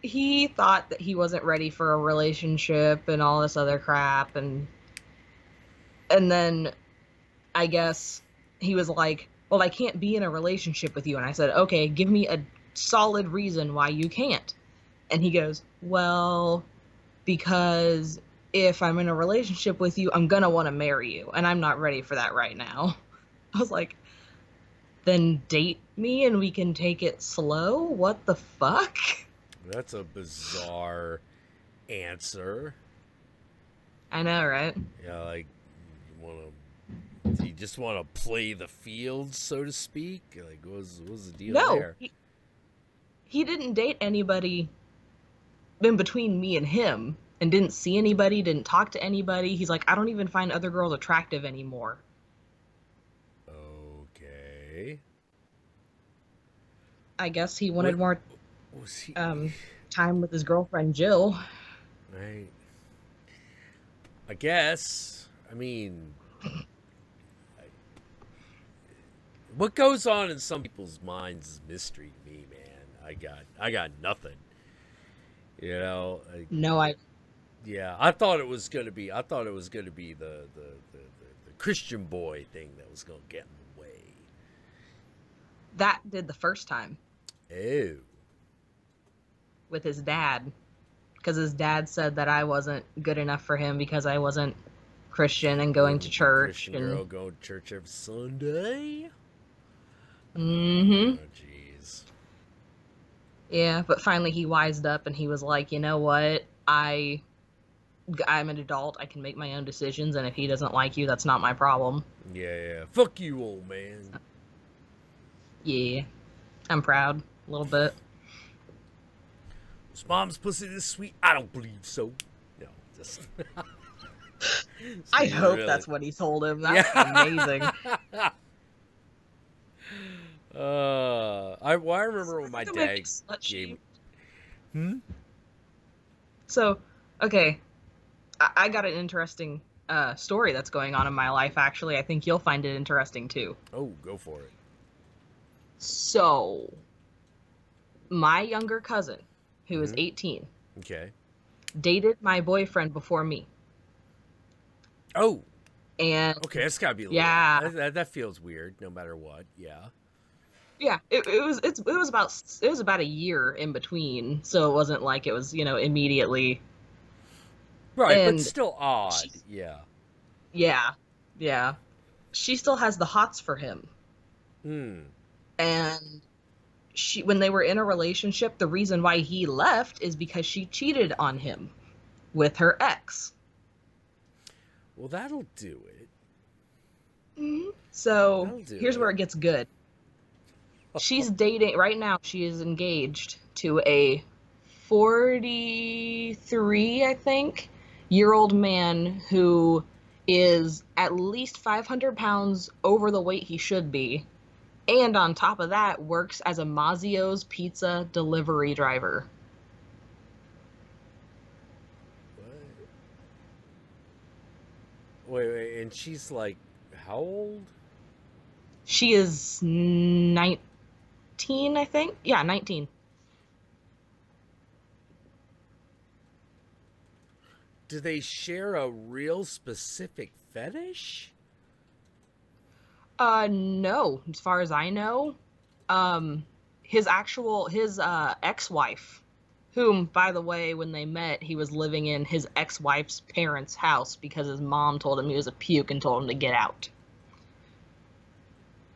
He thought that he wasn't ready for a relationship and all this other crap, and then I guess he was like, well, I can't be in a relationship with you. And I said, okay, give me a solid reason why you can't. And he goes, well, because if I'm in a relationship with you, I'm gonna want to marry you, and I'm not ready for that right now. I was like, then date me and we can take it slow? What the fuck? That's a bizarre answer. I know, right? Yeah, like you just want to play the field, so to speak. Like, what's the deal there? He didn't date anybody in between me and him, and didn't see anybody, didn't talk to anybody. He's like, I don't even find other girls attractive anymore. Okay. I guess he wanted more Was he? time with his girlfriend Jill. Right. I guess. I mean, what goes on in some people's minds is mystery to me, man. I got nothing. You know. Yeah, I thought it was gonna be the Christian boy thing that was gonna get in the way. That did the first time. Oh. With his dad, because his dad said that I wasn't good enough for him because I wasn't Christian and going to church. Christian girl going to church every Sunday. Mm-hmm. Oh, jeez. Yeah, but finally he wised up and he was like, you know what? I I'm an adult. I can make my own decisions, and if he doesn't like you, that's not my problem. Yeah. Fuck you, old man. Yeah, I'm proud a little bit. Was mom's pussy this sweet? I don't believe so. No, just. I hope Really. that's what he told him. That's amazing. I remember when my To make dad it slut gave. shamed. So, okay, I got an interesting story that's going on in my life. Actually, I think you'll find it interesting too. Oh, go for it. So, my younger cousin, who is 18, Okay. dated my boyfriend before me. Oh, And okay. That's gotta be. A Yeah. little, that feels weird, no matter what. Yeah. yeah, it was about a year in between, so it wasn't like it was, immediately. Right, And but still odd. she- Yeah. Yeah. She still has the hots for him. And when they were in a relationship, the reason why he left is because she cheated on him with her ex. Well, that'll do it. So That'll do here's it. where it gets good. She's dating right now. She is engaged to a 43, I think, year-old man who is at least 500 pounds over the weight he should be, and on top of that, works as a Mazio's pizza delivery driver. Wait, and she's like, how old? She is 19, I think. Yeah, 19. Do they share a real specific fetish? No, as far as I know. His ex-wife, whom, by the way, when they met, he was living in his ex-wife's parents' house because his mom told him he was a puke and told him to get out,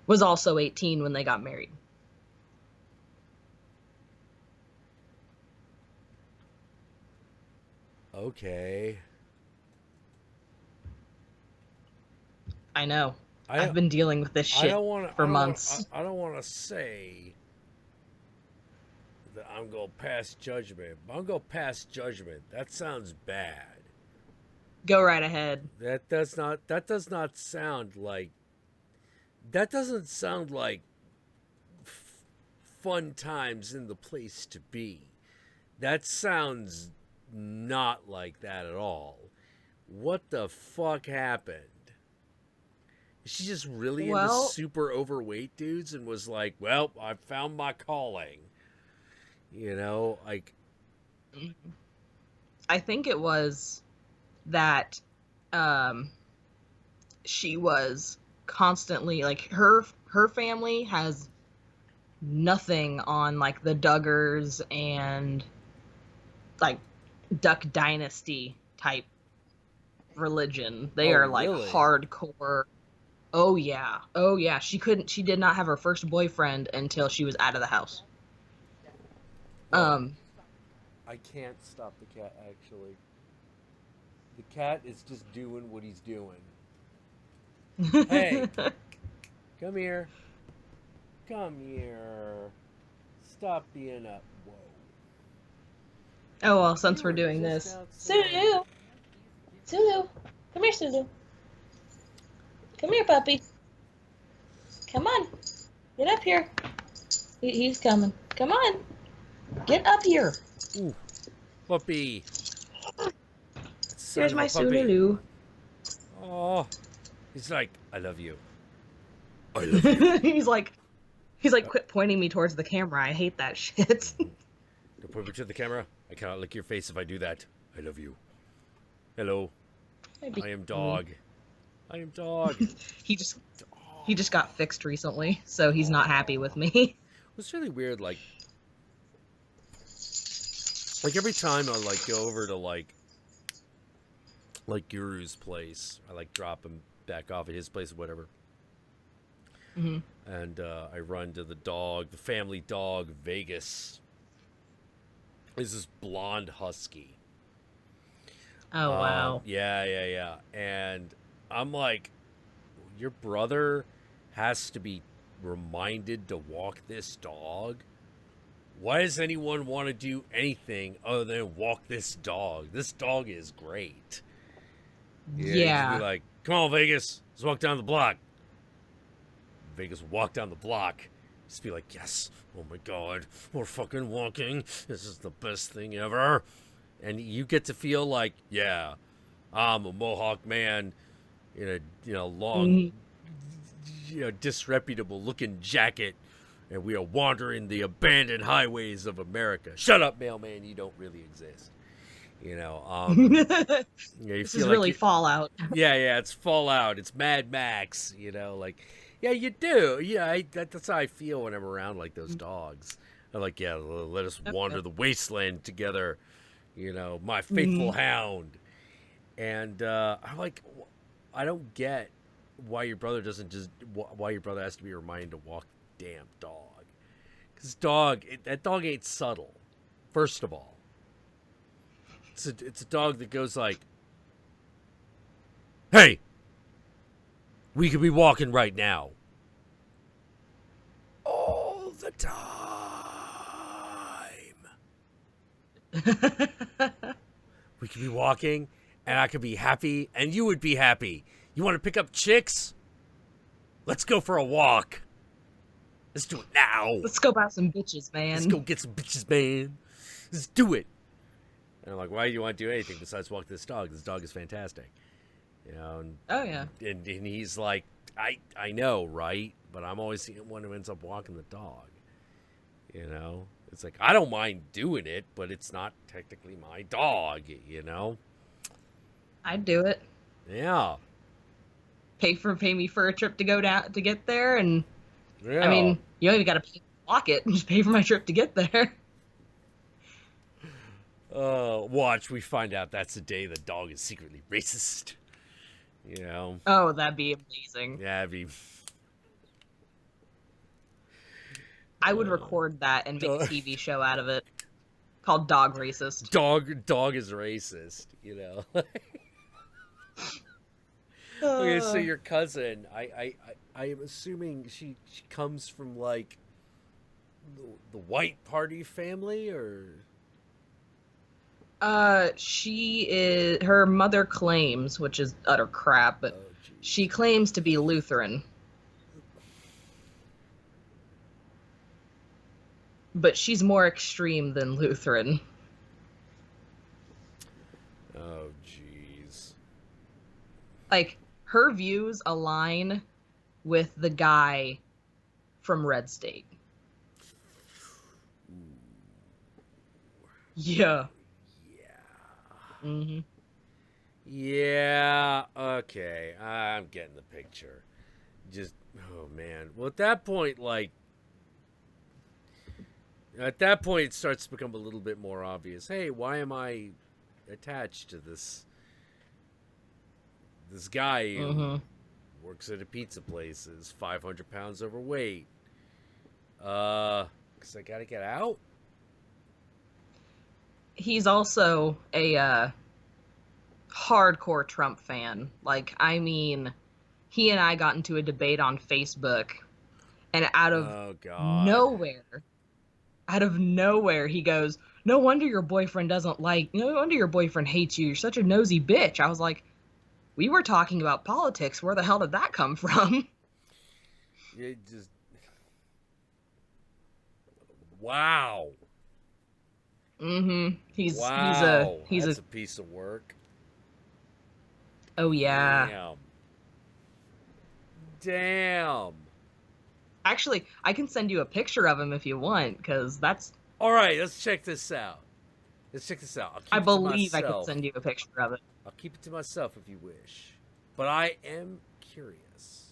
was also 18 when they got married. Okay. I know. I've been dealing with this shit for months. I don't want to say that I'm going to pass judgment, but I'm going to pass judgment. That sounds bad. Go right ahead. That doesn't sound like fun times in the place to be. That sounds not like that at all. What the fuck happened? Is she just really into super overweight dudes and was like, well, I found my calling? Like... I think it was that she was constantly, like, her family has nothing on, like, the Duggars and, like, Duck Dynasty type religion. They are, like, really? hardcore. Oh yeah. She did not have her first boyfriend until she was out of the house. I can't stop the cat, actually. The cat is just doing what he's doing. Hey, come here. Come here. Stop being a... Whoa. Oh, well, since we're doing this. Sulu! Sulu! Come here, Sulu. Come here, puppy. Come on. Get up here. He's coming. Come on. Get up here. Ooh. Puppy. Here's my Sulu. Oh. He's like, I love you. I love you. He's like, quit pointing me towards the camera. I hate that shit. Don't point me to the camera. I cannot lick your face if I do that. I love you. Hello. I am dog. I am dog. He just got fixed recently, so he's not happy with me. It's really weird, like every time I like go over to like Guru's place, I like drop him back off at his place or whatever. Mm-hmm. And I run to the family dog, Vegas. Is this blonde husky. Oh wow. Yeah. And I'm like, your brother has to be reminded to walk this dog? Why does anyone want to do anything other than walk this dog? This dog is great. You just be Yeah. like, come on, Vegas, let's walk down the block. Vegas walk down the block. Just be like, yes, oh my god, we're fucking walking. This is the best thing ever. And you get to feel like, yeah, I'm a Mohawk man in a long, disreputable looking jacket, and we are wandering the abandoned highways of America. Shut up, mailman, you don't really exist. You This feel is like really Fallout. yeah, it's Fallout. It's Mad Max. Yeah, you do. Yeah, that's how I feel when I'm around like those dogs. I'm like, yeah, let us wander the wasteland together. My faithful hound. And I'm like, I don't get why your brother has to be reminded to walk the damn dog. Because that dog ain't subtle. First of all, it's a dog that goes like, hey, we could be walking right now. All the time. We could be walking, and I could be happy, and you would be happy. You want to pick up chicks? Let's go for a walk. Let's do it now. Let's go buy some bitches, man. Let's go get some bitches, man. Let's do it. And I'm like, why do you want to do anything besides walk this dog? This dog is fantastic. Oh yeah. And he's like, I know, right? But I'm always the one who ends up walking the dog. It's like, I don't mind doing it, but it's not technically my dog, I'd do it. Yeah. Pay me for a trip to go down to get there, and Yeah. I mean, you only got to pay to walk it, and just pay for my trip to get there. Watch, we find out that's the day the dog is secretly racist. Oh, that'd be amazing. Yeah, it'd be... I would record that and make a TV show out of it called Dog Racist. Dog is racist, Okay, so your cousin, I am assuming she comes from like the white party family, or her mother claims, which is utter crap, but she claims to be Lutheran. But she's more extreme than Lutheran. Oh, jeez. Like, her views align with the guy from Red State. Yeah. Mm-hmm. Yeah, okay. I'm getting the picture. Just, oh, man. Well, at that point, it starts to become a little bit more obvious. Hey, why am I attached to this guy who works at a pizza place, is 500 pounds overweight? Because I gotta get out? He's also a hardcore Trump fan. Like, I mean, he and I got into a debate on Facebook, and out of nowhere, he goes, no wonder your boyfriend hates you. You're such a nosy bitch. I was like, we were talking about politics. Where the hell did that come from? It just... Wow. Mm-hmm. He's That's a piece of work. Oh, yeah. Damn. Actually, I can send you a picture of him if you want, because that's... All right, let's check this out. I believe I could send you a picture of it. I'll keep it to myself if you wish. But I am curious.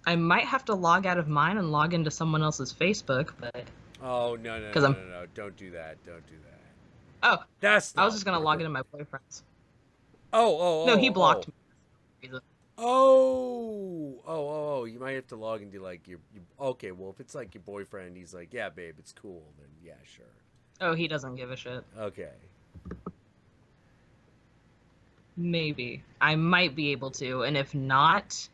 I might have to log out of mine and log into someone else's Facebook, but... Oh, no. Don't do that. Oh, I was just going to log into my boyfriend's. No, he blocked me. Oh, you might have to log into like your okay, well, if it's like your boyfriend, he's like, yeah, babe, it's cool, then yeah, sure. Oh, he doesn't give a shit. Okay. Maybe. I might be able to, and if not,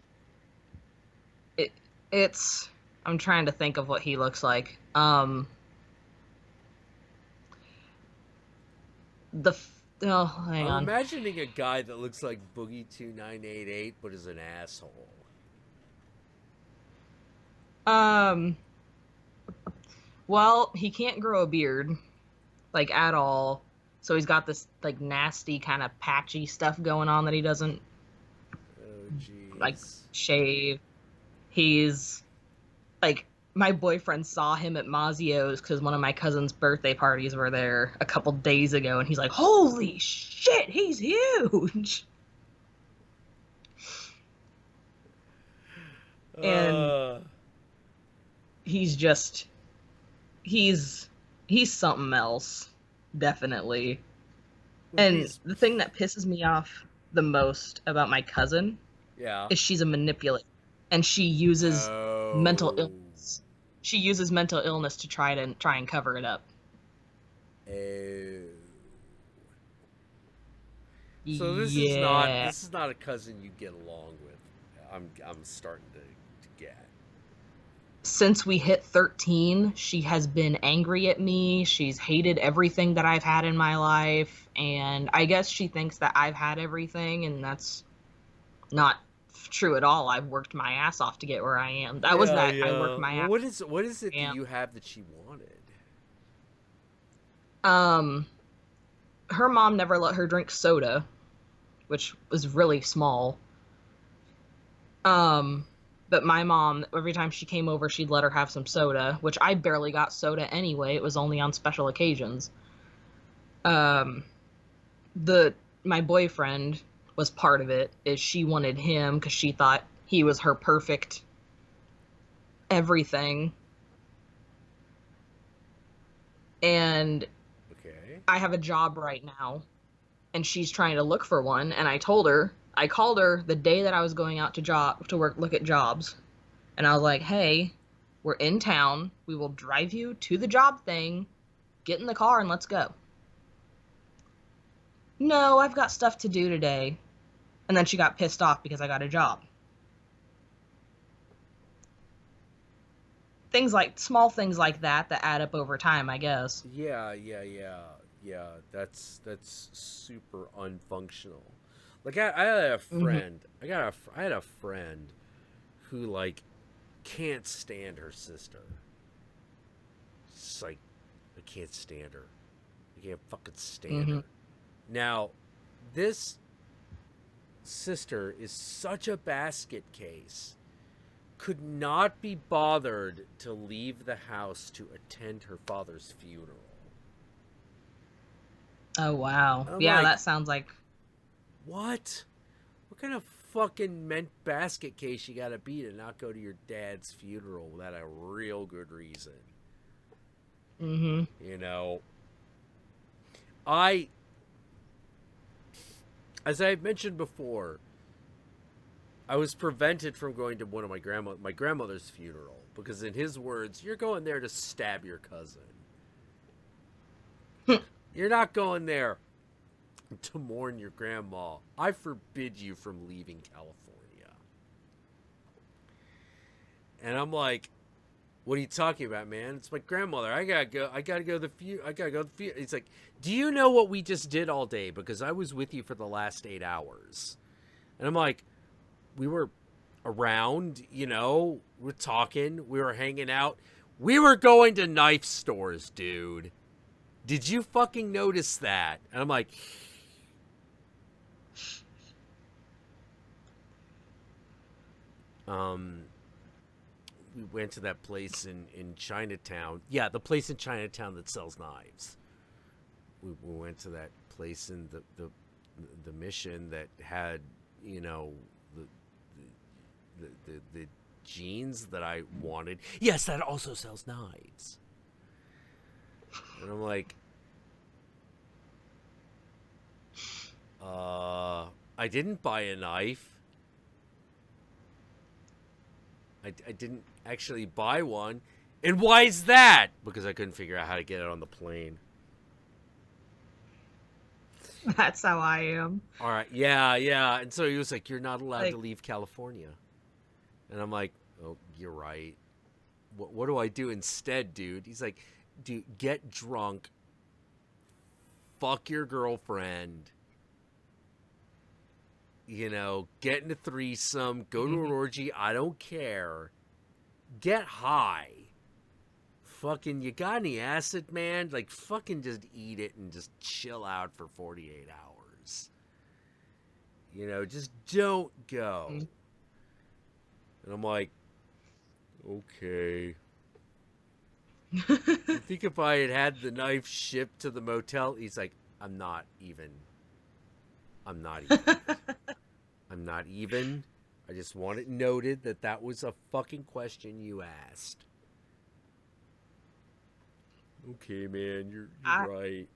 it's... I'm trying to think of what he looks like. Oh, hang I'm on. imagining a guy that looks like Boogie 2988, but is an asshole. Well, he can't grow a beard, like, at all. So he's got this, like, nasty kind of patchy stuff going on that he doesn't, Oh, jeez. like, shave. He's, like, my boyfriend saw him at Mazio's because one of my cousin's birthday parties were there a couple days ago, and he's like, holy shit, he's huge! And he's just... He's something else, definitely. And the thing that pisses me off the most about my cousin is she's a manipulator, and she uses mental illness. She uses mental illness to try and cover it up. So this is not a cousin you get along with. I'm starting to get. Since we hit 13, she has been angry at me. She's hated everything that I've had in my life. And I guess she thinks that I've had everything, and that's not true at all. I've worked my ass off to get where I am. I worked my ass. What is it that you have that she wanted? Her mom never let her drink soda, which was really small. But my mom, every time she came over, she'd let her have some soda, which I barely got soda anyway. It was only on special occasions. My boyfriend was part of it, is she wanted him because she thought he was her perfect everything. And I have a job right now, and she's trying to look for one, and I called her the day that I was going out to look at jobs. And I was like, hey, we're in town. We will drive you to the job thing. Get in the car and let's go. No, I've got stuff to do today. And then she got pissed off because I got a job. Small things like that add up over time, I guess. Yeah. That's super unfunctional. Like I had a friend. I had a friend who like can't stand her sister. It's like I can't stand her. I can't fucking stand her. Now, this sister is such a basket case. Could not be bothered to leave the house to attend her father's funeral. Oh wow. That sounds like... What? What kind of fucking basket case you gotta be to not go to your dad's funeral without a real good reason? You know, as I've mentioned before, I was prevented from going to one of my grandmother's funeral because, in his words, you're going there to stab your cousin. You're not going there to mourn your grandma. I forbid you from leaving California. And I'm like, what are you talking about, man? It's my grandmother. I gotta go to the funeral. He's like, do you know what we just did all day? Because I was with you for the last 8 hours. And I'm like, we were around, you know, we're talking, we were hanging out. We were going to knife stores, dude. Did you fucking notice that? And I'm like, we went to that place in Chinatown. Yeah, the place in Chinatown that sells knives. We went to that place in the Mission that had, you know, the jeans that I wanted. Yes, that also sells knives. And I'm like, I didn't buy a knife. I didn't actually buy one. And why is that? Because I couldn't figure out how to get it on the plane. That's how I am. All right, yeah. And so he was like, "You're not allowed to Like- leave California," and I'm like, "Oh, you're right. What do I do instead, dude?" He's like, "Dude, get drunk, fuck your girlfriend, you know, get in a threesome, go to an orgy. I don't care. Get high. Fucking, you got any acid, man? Like, fucking just eat it and just chill out for 48 hours. You know, just don't go." And I'm like, okay. I think if I had the knife shipped to the motel, he's like, I'm not even. I'm not even. I just want it noted that that was a fucking question you asked. Okay, man, you're right.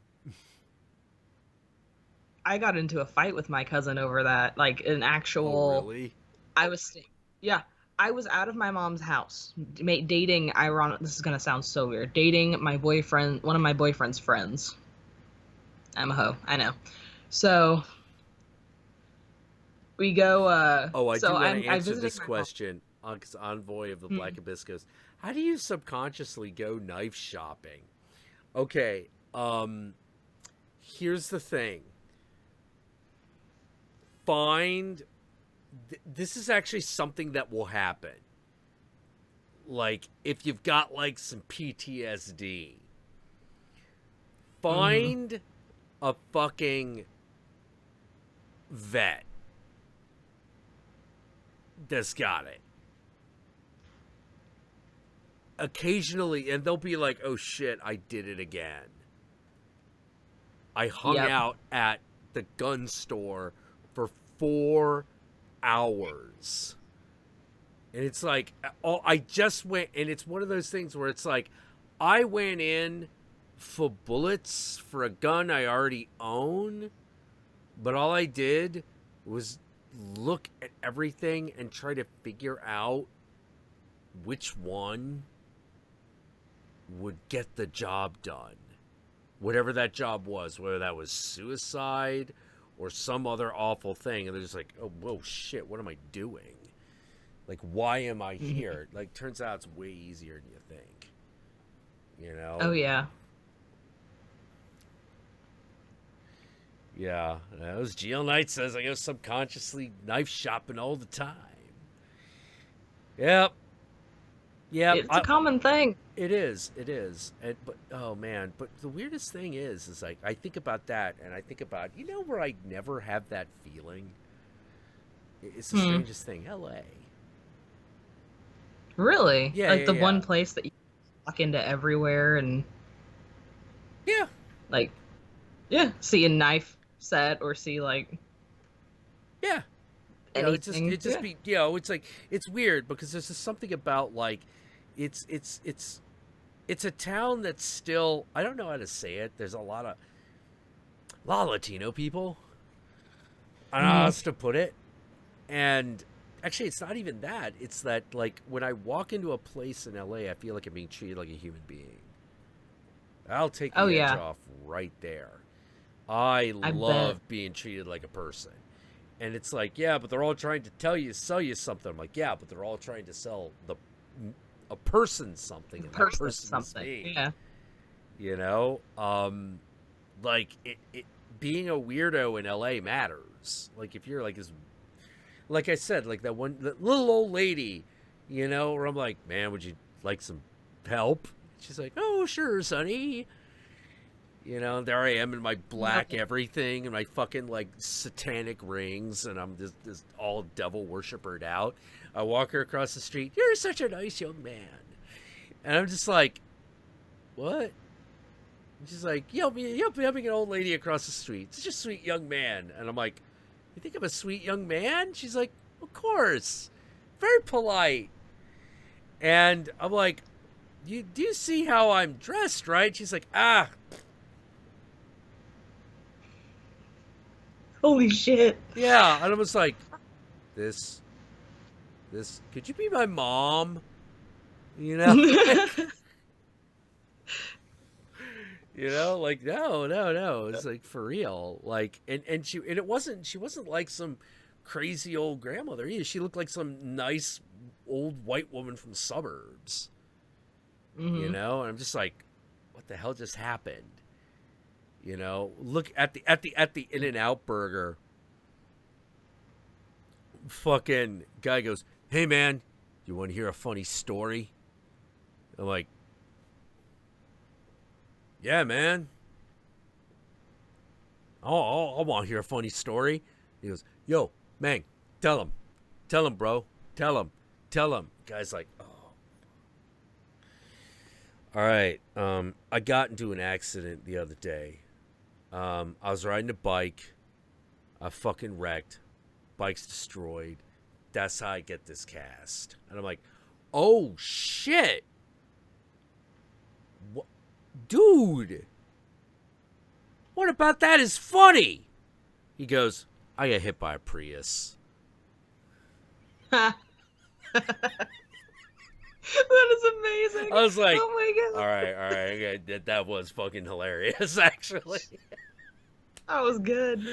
I got into a fight with my cousin over that, like an actual. Oh, really? I was out of my mom's house, dating. Ironic. This is gonna sound so weird. Dating my boyfriend, one of my boyfriend's friends. I'm a hoe. I know. So we go. I do want to answer visited this my mom. question. Envoy of the Black Abyss goes, how do you subconsciously go knife shopping? Okay, here's the thing. This is actually something that will happen. Like, if you've got, like, some PTSD. Find a fucking vet that's got it. Occasionally, and they'll be like, oh shit, I did it again. I hung out at the gun store for 4 hours. And it's like, I just went, and it's one of those things where it's like, I went in for bullets for a gun I already own, but all I did was look at everything and try to figure out which one would get the job done. Whatever that job was, whether that was suicide or some other awful thing. And they're just like, oh, whoa, shit, what am I doing? Like, why am I here? Like, turns out it's way easier than you think. You know? Oh, yeah. Yeah. As GL Knight says, I go subconsciously knife shopping all the time. Yep. Yeah, It's a common thing. It is. But oh man, but the weirdest thing is like I think about that, and I think about, you know, where I never have that feeling. It's the strangest thing. LA. Really? Yeah. Like the one place that you walk into everywhere and. Yeah. Like, yeah, see a knife set or see like. Yeah. You know, it just be, you know, it's like, it's weird because there's just something about like, it's a town that's still, I don't know how to say it. There's a lot of Latino people. I don't know how else to put it. And actually, it's not even that. It's that, like, when I walk into a place in LA, I feel like I'm being treated like a human being. I'll take the edge off right there. I love being treated like a person. And it's like, yeah, but they're all trying to sell you something. I'm like, yeah, but they're all trying to sell a person something. And that person something. Me. Yeah. You know, like it being a weirdo in LA matters. Like if you're like this, like I said, like that little old lady, you know, where I'm like, man, would you like some help? She's like, oh, sure, sonny. You know, there I am in my black everything and my fucking, like, satanic rings, and I'm just all devil worshipered out. I walk her across the street. You're such a nice young man. And I'm just like, what? And she's like, yep, helping an old lady across the street. Such a sweet young man. And I'm like, you think I'm a sweet young man? She's like, of course. Very polite. And I'm like, do you see how I'm dressed, right? She's like, holy shit. Yeah, and I was like, this, could you be my mom? You know? You know, like no. It's like for real. Like she wasn't like some crazy old grandmother either. She looked like some nice old white woman from the suburbs. You know, and I'm just like, what the hell just happened? You know, look at the In-N-Out burger. Fucking guy goes, "Hey man, you want to hear a funny story?" I'm like, "Yeah, man. Oh, I want to hear a funny story." He goes, "Yo, man, tell him, bro, tell him." Guy's like, "Oh." All right. I got into an accident the other day. I was riding a bike. I fucking wrecked. Bike's destroyed. That's how I get this cast. And I'm like, oh shit. What? Dude. What about that is funny? He goes, I got hit by a Prius. That is amazing. I was like, oh my god. All right. Okay. That was fucking hilarious, actually. That was good.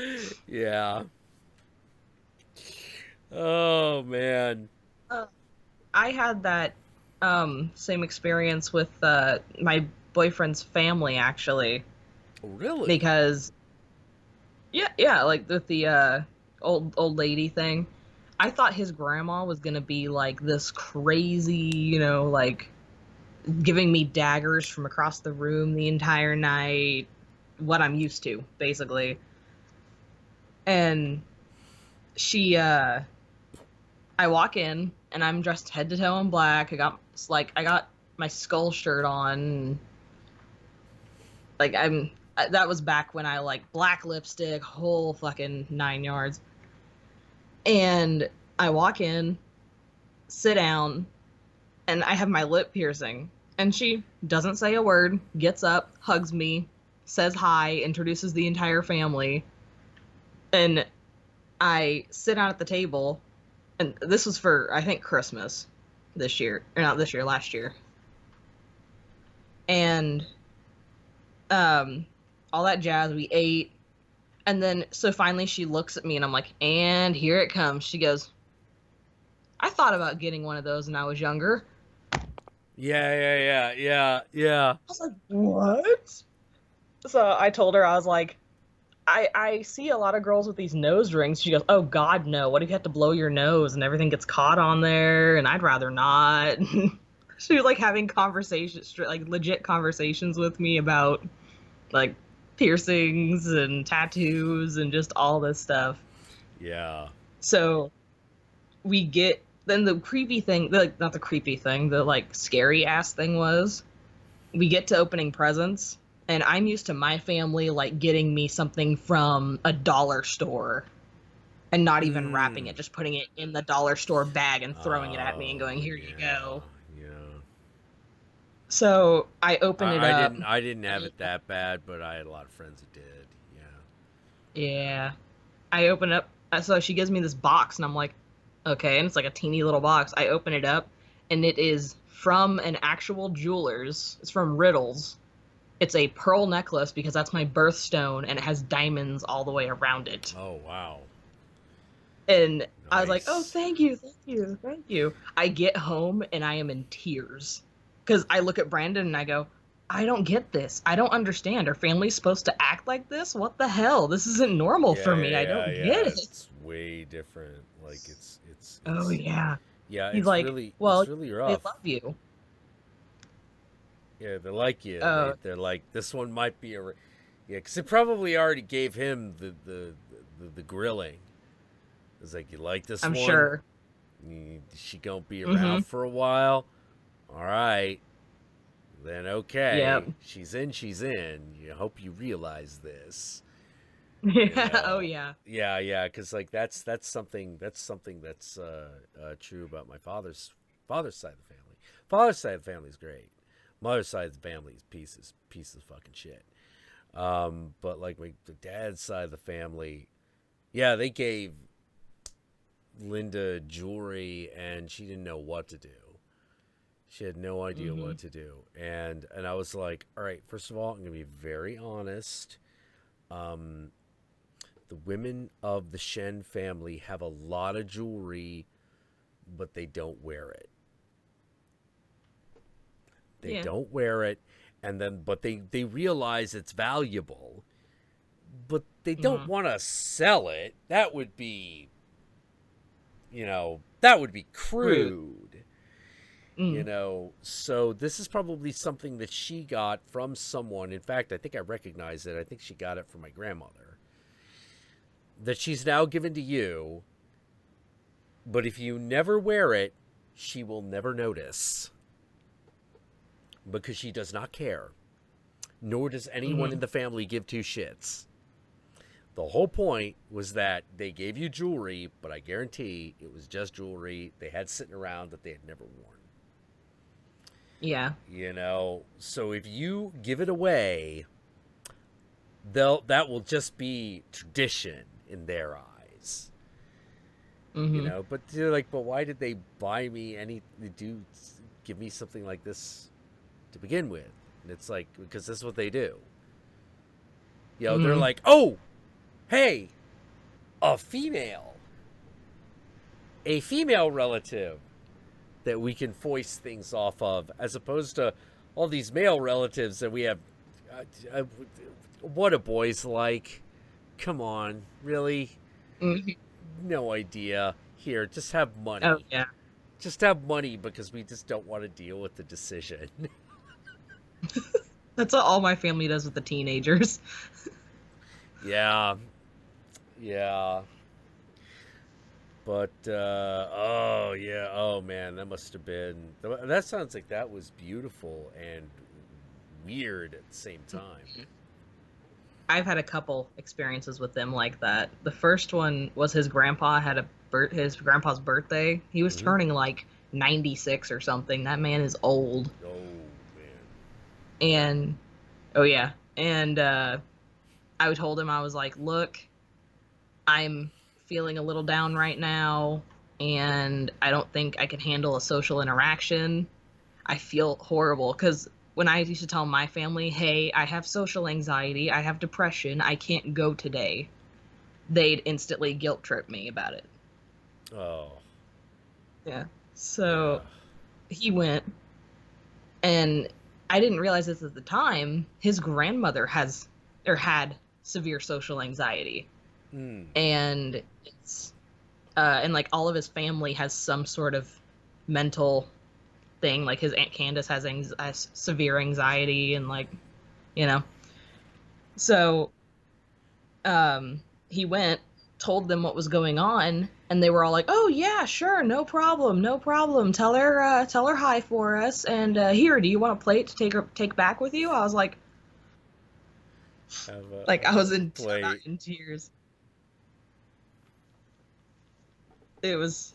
Yeah. Oh, man. I had that same experience with my boyfriend's family, actually. Oh, really? Because, yeah, like with the old lady thing. I thought his grandma was gonna be like this crazy, you know, like giving me daggers from across the room the entire night. What I'm used to, basically. And she, I walk in and I'm dressed head to toe in black. I got my skull shirt on. Like that was back when I like black lipstick, whole fucking 9 yards. And I walk in, sit down, and I have my lip piercing. And she doesn't say a word, gets up, hugs me, says hi, introduces the entire family. And I sit down at the table, and this was for, I think, Christmas this year. Or not this year, last year. And all that jazz, we ate. And then, so finally she looks at me and I'm like, and here it comes. She goes, I thought about getting one of those when I was younger. Yeah. I was like, what? So I told her, I was like, I see a lot of girls with these nose rings. She goes, oh God, no. What if you have to blow your nose and everything gets caught on there? And I'd rather not. She was like having conversations, like legit conversations with me about like piercings and tattoos and just all this stuff. Yeah. So we get, then the creepy thing, like not the creepy thing, the like scary ass thing was, we get to opening presents, and I'm used to my family like getting me something from a dollar store and not even wrapping it, just putting it in the dollar store bag and throwing it at me and going, here you go. Yeah. So I open it up. I didn't have it that bad, but I had a lot of friends that did. Yeah. Yeah. I open up. So she gives me this box, and I'm like, okay. And it's like a teeny little box. I open it up, and it is from an actual jeweler's. It's from Riddles. It's a pearl necklace because that's my birthstone, and it has diamonds all the way around it. Oh, wow. And Nice. I was like, oh, thank you. I get home, and I am in tears. Because I look at Brandon, and I go, I don't get this. I don't understand. Are families supposed to act like this? What the hell? This isn't normal for me. I don't get it. It's way different. Like, it's oh, yeah. Yeah, He's it's like, really, well, it's really rough. they love you. Yeah, they like you. Oh. They're like, this one might be yeah, because it probably already gave him the grilling. It's like, you like this I'm one? sure. She gonna be around for a while? All right. Then okay. Yep. She's in. You hope you realize this. Yeah. You know? Oh, yeah. Yeah, because like that's something that's true about my father's side of the family. Father's side of the family is great. Mother's side of the family is pieces of fucking shit. But like the dad's side of the family, yeah, they gave Linda jewelry and she didn't know what to do. She had no idea what to do. And I was like, all right, first of all, I'm going to be very honest. The women of the Shen family have a lot of jewelry, but they don't wear it. They don't wear it. And then, but they realize it's valuable, but they don't want to sell it. That would be, that would be crude. So this is probably something that she got from someone. In fact, I think I recognize it. I think she got it from my grandmother. That she's now given to you. But if you never wear it, she will never notice. Because she does not care. Nor does anyone in the family give two shits. The whole point was that they gave you jewelry, but I guarantee it was just jewelry they had sitting around that they had never worn. Yeah. So if you give it away, that will just be tradition in their eyes. But they're like, but why did they buy me give me something like this to begin with? And it's like, because this is what they do. They're like, oh, hey, a female relative that we can foist things off of, as opposed to all these male relatives that we have. What a boy's like. Come on, really? No idea. Here, just have money. Oh, yeah. Just have money because we just don't want to deal with the decision. That's what all my family does with the teenagers. Yeah. But, oh man, that must have been, that sounds like that was beautiful and weird at the same time. I've had a couple experiences with them like that. The first one was his grandpa had his grandpa's birthday. He was turning like 96 or something. That man is old. Oh, man. And I told him, I was like, look, I'm feeling a little down right now, and I don't think I can handle a social interaction. I feel horrible, because when I used to tell my family, hey, I have social anxiety, I have depression, I can't go today, they'd instantly guilt trip me about it. Oh. Yeah. So he went, and I didn't realize this at the time. His grandmother had severe social anxiety. And it's and like all of his family has some sort of mental thing. Like his Aunt Candace has severe anxiety, and like, so he went, told them what was going on, and they were all like, oh yeah, sure, no problem, tell her hi for us, and here, do you want a plate to take back with you? I was like, I was in tears. It was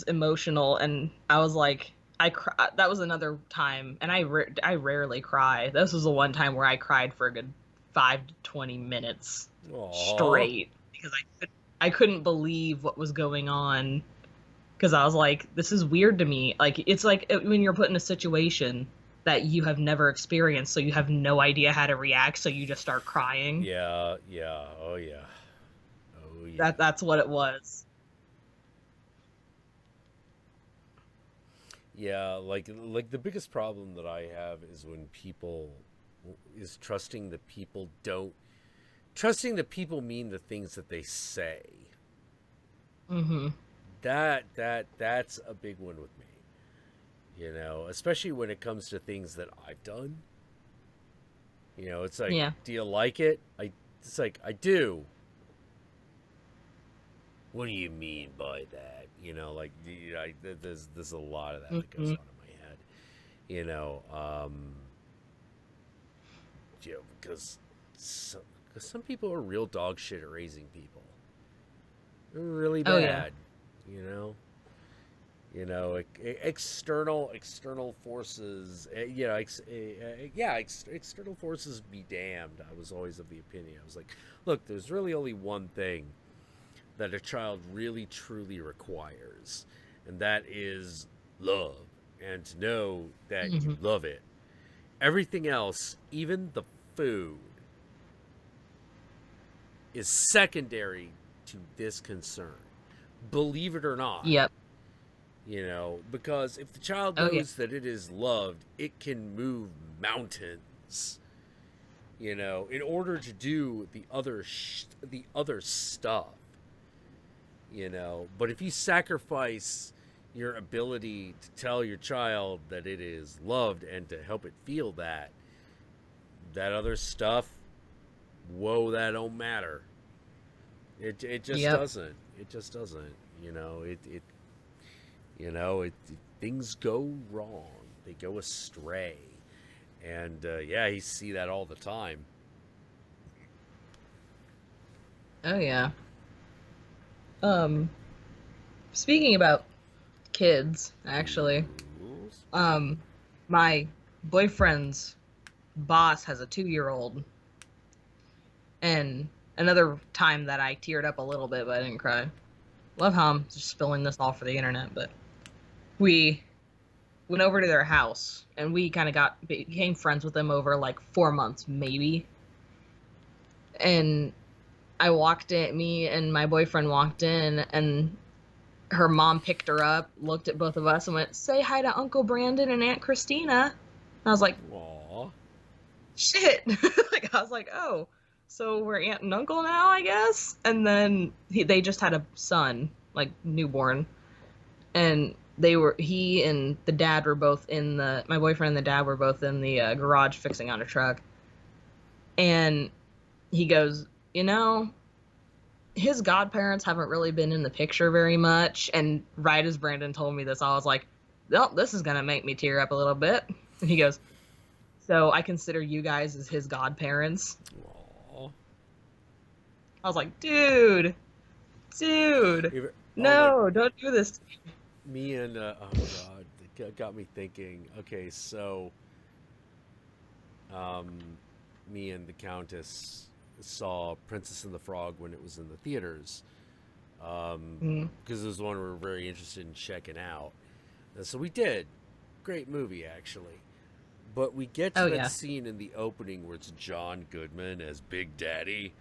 emotional, and I was like, that was another time, and I rarely cry. This was the one time where I cried for a good 5 to 20 minutes straight, because I couldn't believe what was going on, because I was like, this is weird to me. Like, it's like when you're put in a situation that you have never experienced, so you have no idea how to react, so you just start crying. Oh yeah. That's what it was. Yeah, like the biggest problem that I have is when trusting that people mean the things that they say. That's a big one with me. Especially when it comes to things that I've done. It's like, do you like it? It's like, I do. What do you mean by that? There's a lot of that that goes on in my head. Because some people are real dog shit at raising people. They're really bad. External forces. External forces be damned. I was always of the opinion. I was like, look, there's really only one thing that a child really truly requires, and that is love and to know that you love it. Everything else, even the food, is secondary to this concern. Believe it or not. Yep. You know, because if the child Oh, yeah. knows that it is loved, it can move mountains. You know, in order to do the other stuff. You know, but if you sacrifice your ability to tell your child that it is loved and to help it feel that other stuff, whoa, that don't matter. It just doesn't. It just doesn't. You know, things go wrong. They go astray. And yeah, you see that all the time. Oh yeah. Speaking about kids, actually, my boyfriend's boss has a 2-year-old, and another time that I teared up a little bit, but I didn't cry. Love how I'm just spilling this all for the internet, but we went over to their house, and we kind of became friends with them over like 4 months, maybe. And me and my boyfriend walked in, and her mom picked her up, looked at both of us, and went, "Say hi to Uncle Brandon and Aunt Christina." And I was like, Aww. shit. Like, I was like, oh, so we're aunt and uncle now, I guess? And then they just had a son, like newborn. And he and the dad were both my boyfriend and the dad were both in the garage fixing on a truck. And he goes, you know, his godparents haven't really been in the picture very much. And right as Brandon told me this, I was like, well, this is going to make me tear up a little bit. And he goes, so I consider you guys as his godparents. Aww. I was like, dude, no, don't do this to me. Me and, oh God, it got me thinking, okay, so, me and the Countess saw Princess and the Frog when it was in the theaters, because it was one we were very interested in checking out. And so we did. Great movie, actually. But we get to that scene in the opening where it's John Goodman as Big Daddy.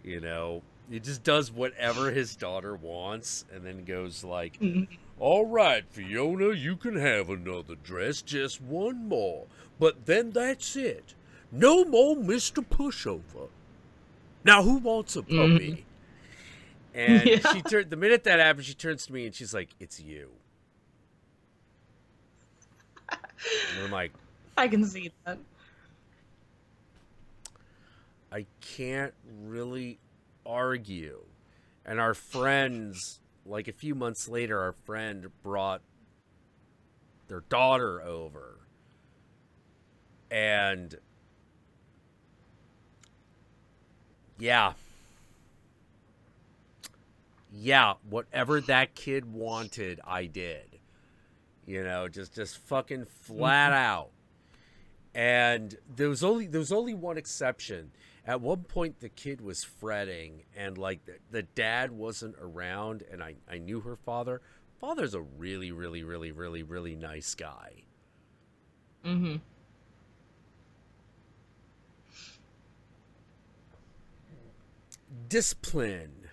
You know, he just does whatever his daughter wants, and then goes like, all right, Fiona, you can have another dress, just one more. But then that's it. No more Mr. Pushover. Now, who wants a puppy? And the minute that happens, she turns to me and she's like, it's you. And I'm like, I can see that. I can't really argue. And our friends, like a few months later, our friend brought their daughter over. And yeah, whatever that kid wanted, I did. You know, just fucking flat out. And there was only one exception. At one point, the kid was fretting, and like the dad wasn't around, and I knew her father. Father's a really, really, really, really, really nice guy. Mm-hmm. Discipline,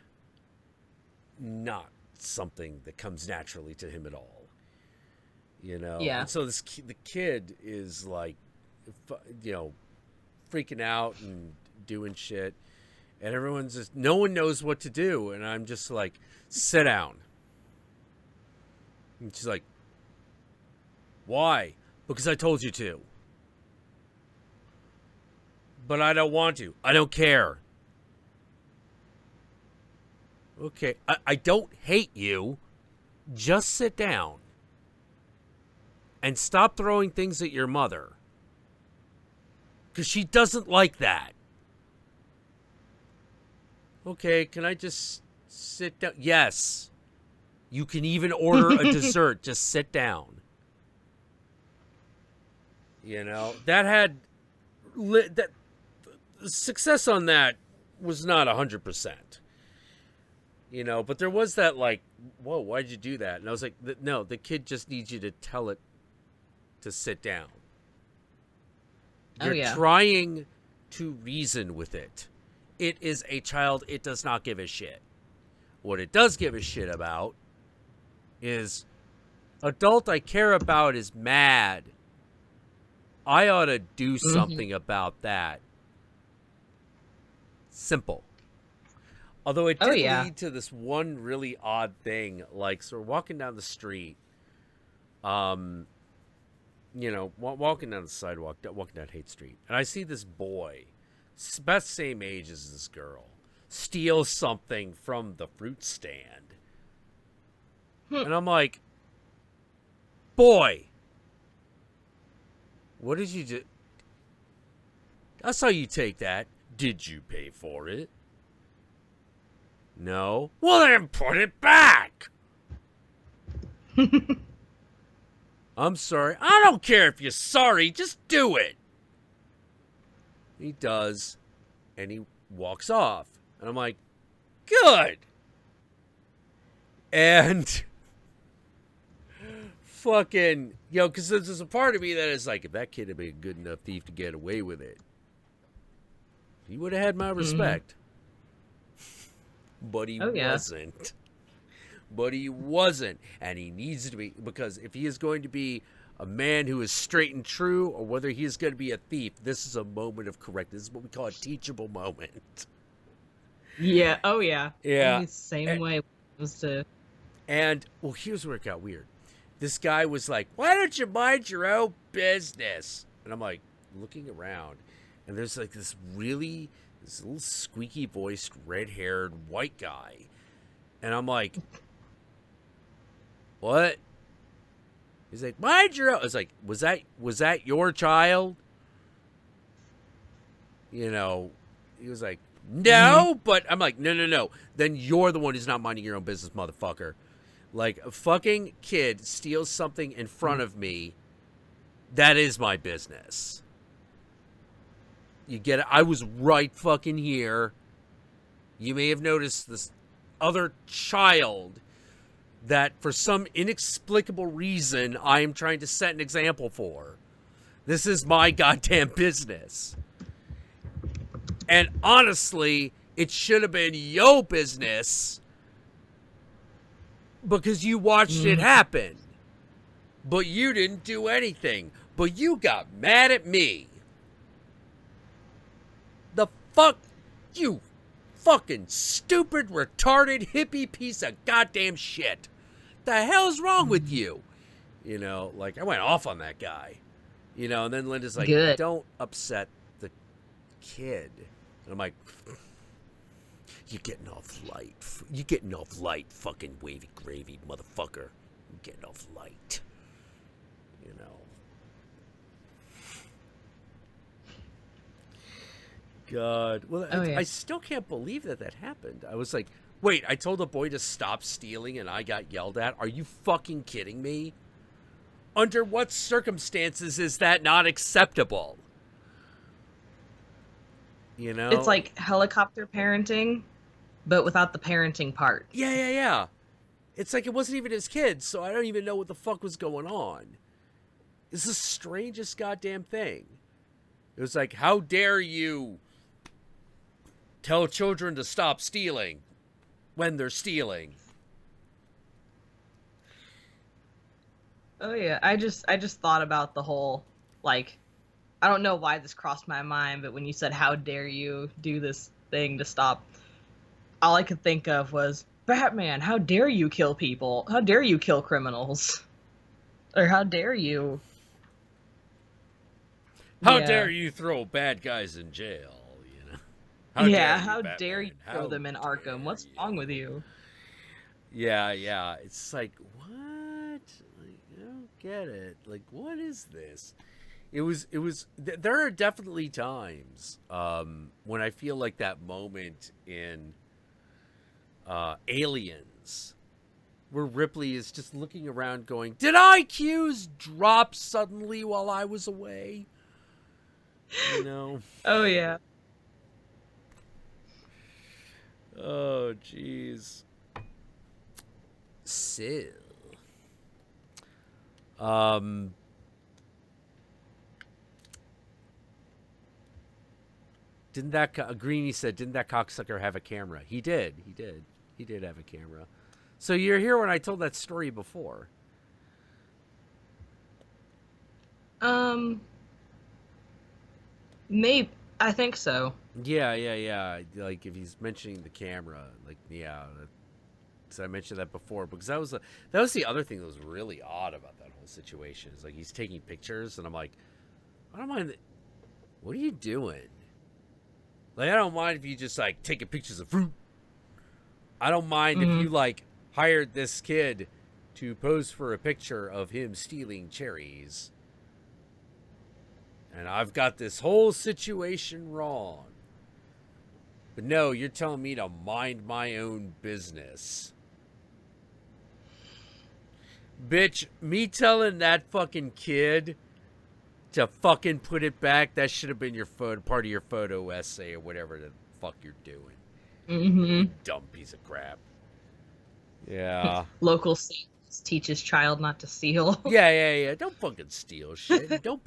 not something that comes naturally to him at all. You know? Yeah. And so the kid is like, you know, freaking out and doing shit. And everyone's just, no one knows what to do. And I'm just like, sit down. And she's like, why? Because I told you to. But I don't want to. I don't care. Okay, I don't hate you. Just sit down. And stop throwing things at your mother. Because she doesn't like that. Okay, can I just sit down? Yes. You can even order a dessert. Just sit down. You know, that success on that was not 100%. You know, but there was that like, whoa, why'd you do that? And I was like, no, the kid just needs you to tell it to sit down. You're trying to reason with it. It is a child. It does not give a shit. What it does give a shit about is adult I care about is mad. I ought to do something about that. Simple. Although it did lead to this one really odd thing. Like, so we're walking down the street. You know, walking down the sidewalk, walking down Haight Street. And I see this boy, about the same age as this girl, steal something from the fruit stand. And I'm like, boy, what did you do? I saw you take that. Did you pay for it? No. Well, then put it back. I'm sorry. I don't care if you're sorry. Just do it. He does. And he walks off. And I'm like, good. And fucking, because there's a part of me that is like, if that kid had been a good enough thief to get away with it, he would have had my respect. But he wasn't. But he wasn't. And he needs to be, because if he is going to be a man who is straight and true, or whether he is going to be a thief, this is a moment of correctness. This is what we call a teachable moment. Yeah. Oh, yeah. Yeah. Same way it was to. And, well, here's where it got weird. This guy was like, why don't you mind your own business? And I'm like, looking around. And there's like this little squeaky voiced, red haired white guy. And I'm like, what? He's like, mind your own. I was like, was that your child? You know, he was like, no, but I'm like, no. Then you're the one who's not minding your own business, motherfucker. Like, a fucking kid steals something in front of me. That is my business. You get it? I was right fucking here. You may have noticed this other child that for some inexplicable reason I am trying to set an example for. This is my goddamn business. And honestly, it should have been your business because you watched it happen. But you didn't do anything. But you got mad at me. The fuck? You fucking stupid, retarded, hippie piece of goddamn shit. The hell's wrong with you? You know, like, I went off on that guy. You know, and then Linda's like, Good. don't upset the kid. And I'm like, you're getting off light. You're getting off light, fucking wavy gravy, motherfucker. You're getting off light. You know. God. Well, I still can't believe that happened. I was like, wait, I told a boy to stop stealing and I got yelled at? Are you fucking kidding me? Under what circumstances is that not acceptable? You know? It's like helicopter parenting, but without the parenting part. Yeah. It's like it wasn't even his kid, so I don't even know what the fuck was going on. It's the strangest goddamn thing. It was like, how dare you tell children to stop stealing when they're stealing? Oh yeah, I just thought about the whole, like, I don't know why this crossed my mind, but when you said, how dare you do this thing to stop, all I could think of was, Batman, how dare you kill people? How dare you kill criminals? Or how dare you? How dare you throw bad guys in jail, you know? How dare you throw them in Arkham? What's wrong with you? Yeah. It's like, what? Like, I don't get it. Like, what is this? There are definitely times when I feel like that moment in Aliens where Ripley is just looking around going, did IQs drop suddenly while I was away? You know? Oh, yeah. Oh, jeez. so. Didn't that Greenie said? Didn't that cocksucker have a camera? He did. He did have a camera. So you're here when I told that story before. Maybe I think so. Yeah. Like if he's mentioning the camera, like yeah. So I mentioned that before because that was the other thing that was really odd about that whole situation. Is like he's taking pictures, and I'm like, I don't mind. What are you doing? Like I don't mind if you just like taking pictures of fruit. I don't mind if you like hired this kid to pose for a picture of him stealing cherries. And I've got this whole situation wrong. But no, you're telling me to mind my own business. Bitch, me telling that fucking kid to fucking put it back, that should have been your part of your photo essay or whatever the fuck you're doing. Mm-hmm. Dumb piece of crap. Yeah. Local teaches child not to steal. Yeah. Don't fucking steal shit. Don't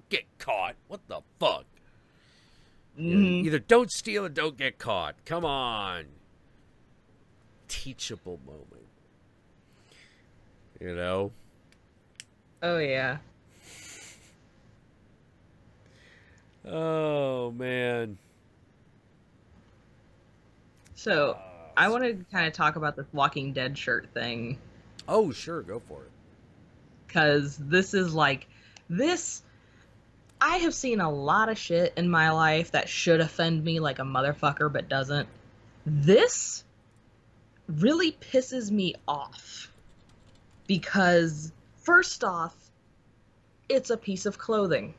get caught. What the fuck? Either don't steal or don't get caught. Come on. Teachable moment. You know? Oh yeah. Oh man. So I wanted to kind of talk about this Walking Dead shirt thing. Oh, sure, go for it. Because this is like, I have seen a lot of shit in my life that should offend me like a motherfucker, but doesn't. This really pisses me off. Because, first off, it's a piece of clothing.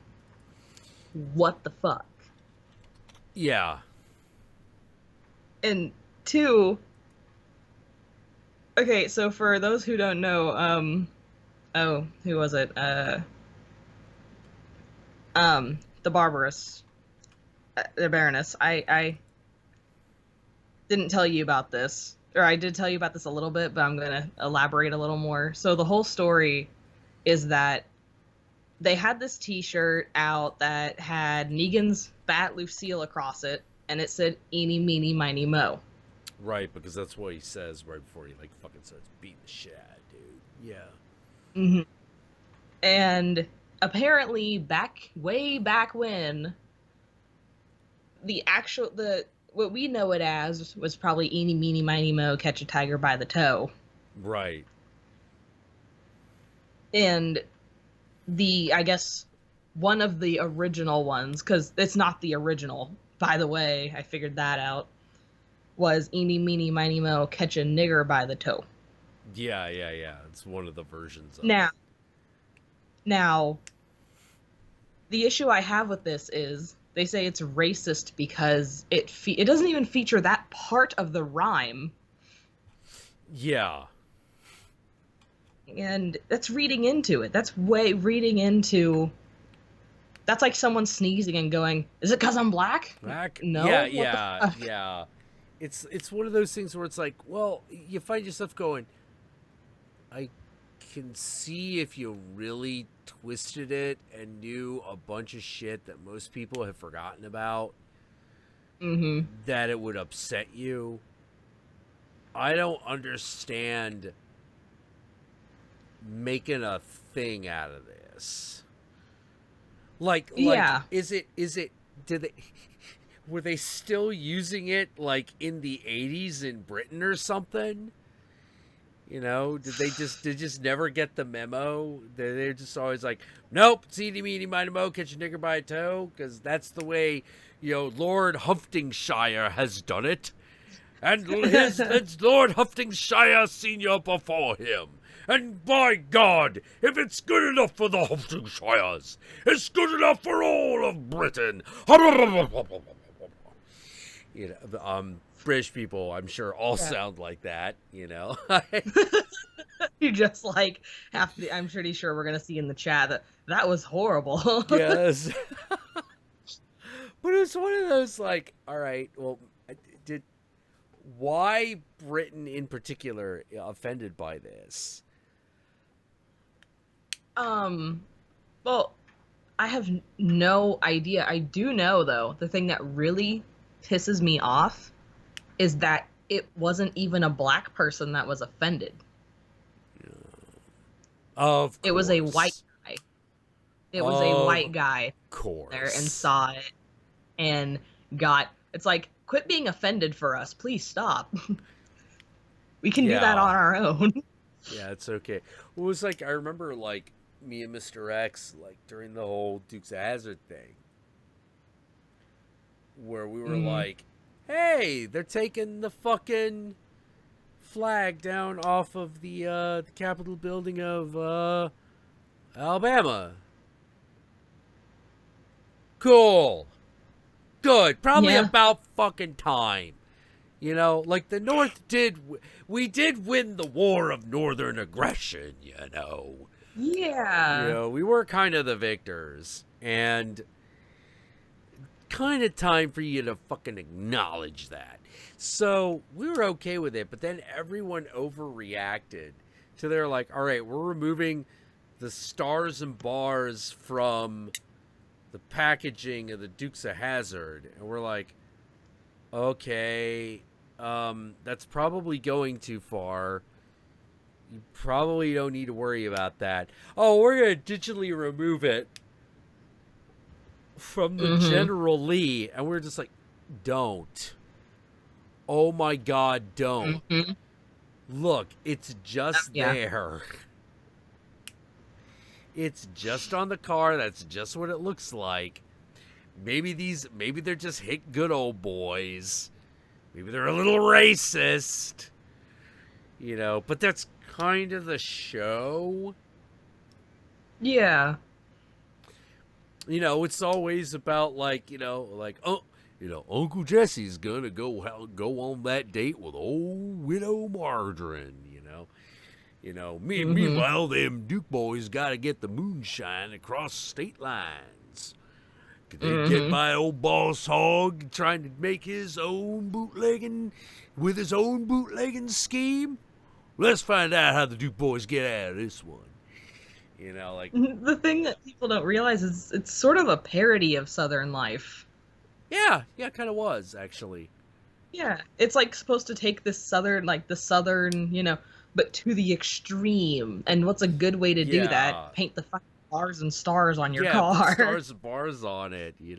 What the fuck? Yeah. And two, okay, so for those who don't know, who was it? The Barbarous, the Baroness. I didn't tell you about this, or I did tell you about this a little bit, but I'm gonna elaborate a little more. So the whole story is that they had this T-shirt out that had Negan's Fat Lucille across it, and it said "Eeny, meeny, miny, mo." Right, because that's what he says right before he like fucking starts beating the shit out of dude. Yeah. Mm-hmm. And apparently, way back when, what we know it as was probably "Eeny, meeny, miny, mo, catch a tiger by the toe." Right. And I guess one of the original ones, because it's not the original, by the way, I figured that out, was "Eeny, meeny, miny, mo, catch a nigger by the toe." Yeah. It's one of the versions of Now, the issue I have with this is they say it's racist because it doesn't even feature that part of the rhyme. Yeah. And that's reading into it. That's reading into... That's like someone sneezing and going, "Is it because I'm black?" Black? No. Yeah. It's one of those things where it's like, well, you find yourself going, I can see if you really twisted it and knew a bunch of shit that most people have forgotten about, that it would upset you. I don't understand making a thing out of this. Like, is it, were they still using it like in the 80s in Britain or something? You know, did they just never get the memo? They're just always like, nope, it's eeny, meeny, miny, mo, catch a nigger by a toe, because that's the way, Lord Huftingshire has done it. And it's Lord Huftingshire Senior before him. And by God, if it's good enough for the Huftingshires, it's good enough for all of Britain. British people, I'm sure, all sound like that, You just like I'm pretty sure we're gonna see in the chat that was horrible. Yes. But it's one of those like, all right, well, why Britain in particular offended by this? Well, I have no idea. I do know, though, the thing that really pisses me off is that it wasn't even a black person that was offended. Of course. It was a white guy. It was a white guy course. there and saw it and got... It's like, quit being offended for us. Please stop. We can do that on our own. Yeah, it's okay. It was like, I remember, like, me and Mr. X, like, during the whole Dukes of Hazzard thing, where we were like, hey, they're taking the fucking flag down off of the Capitol building of Alabama. Cool. Good. Probably about fucking time. You know, like the North we did win the war of Northern aggression, you know. Yeah. You know, we were kind of the victors, and kind of time for you to fucking acknowledge that. So we were okay with it, but then everyone overreacted to they're like, all right, we're removing the stars and bars from the packaging of the Dukes of Hazzard, and we're like, okay, that's probably going too far. You probably don't need to worry about that. Oh, we're going to digitally remove it from the General Lee. And we're just like, don't. Oh my God, don't. Look, it's just there. It's just on the car. That's just what it looks like. Maybe they're just hit good old boys. Maybe they're a little racist. You know, but that's kind of the show. Yeah. You know, it's always about like, Uncle Jesse's gonna go on that date with old widow Margarine, meanwhile, them Duke boys gotta get the moonshine across state lines. Could they get by old Boss Hogg trying to make his own bootlegging scheme? Let's find out how the Duke boys get out of this one. You know, like... The thing that people don't realize is it's sort of a parody of Southern life. Yeah, it kind of was, actually. Yeah, it's like supposed to take this Southern, but to the extreme. And what's a good way to do that? Paint the fucking bars and stars on your car. Put stars and bars on it, Yeah!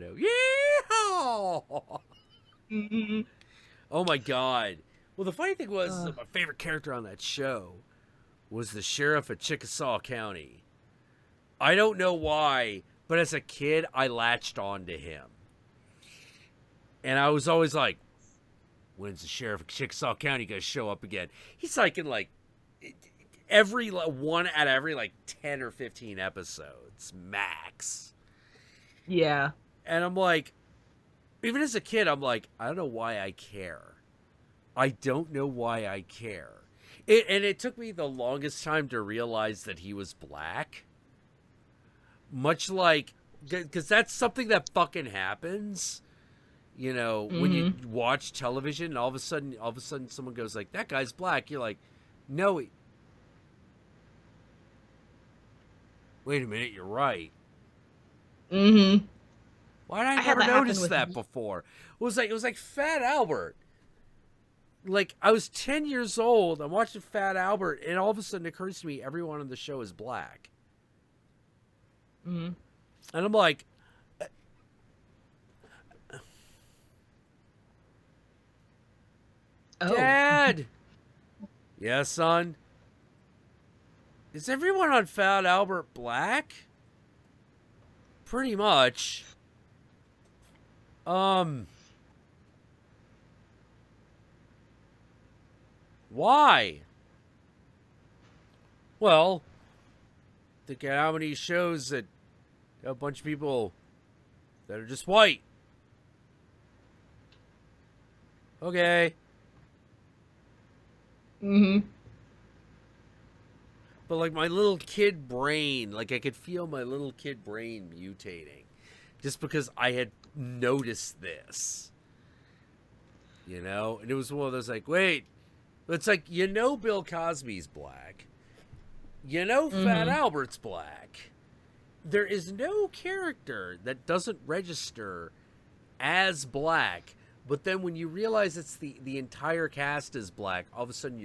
Oh my God. Well, the funny thing was, my favorite character on that show was the sheriff of Chickasaw County. I don't know why, but as a kid, I latched on to him. And I was always like, when's the sheriff of Chickasaw County going to show up again? He's like in every 1 out of every 10 or 15 episodes, max. Yeah. And I'm like, even as a kid, I'm like, I don't know why I care. I don't know why I care. And it took me the longest time to realize that he was black. Much like, because that's something that fucking happens. When you watch television, and all of a sudden someone goes like, that guy's black. You're like, no. Wait a minute, you're right. Why did I never notice that before? It was like Fat Albert. Like, I was 10 years old, I'm watching Fat Albert, and all of a sudden it occurs to me everyone on the show is black. And I'm like... Dad! Yeah, son? Is everyone on Fat Albert black? Pretty much. Why? Well, think of how many shows that have a bunch of people that are just white. Okay. But my little kid brain, I could feel my little kid brain mutating just because I had noticed this. you know? And it was one of those like, wait, it's like, you know Bill Cosby's black. You know Fat Albert's black. There is no character that doesn't register as black, but then when you realize it's the entire cast is black, all of a sudden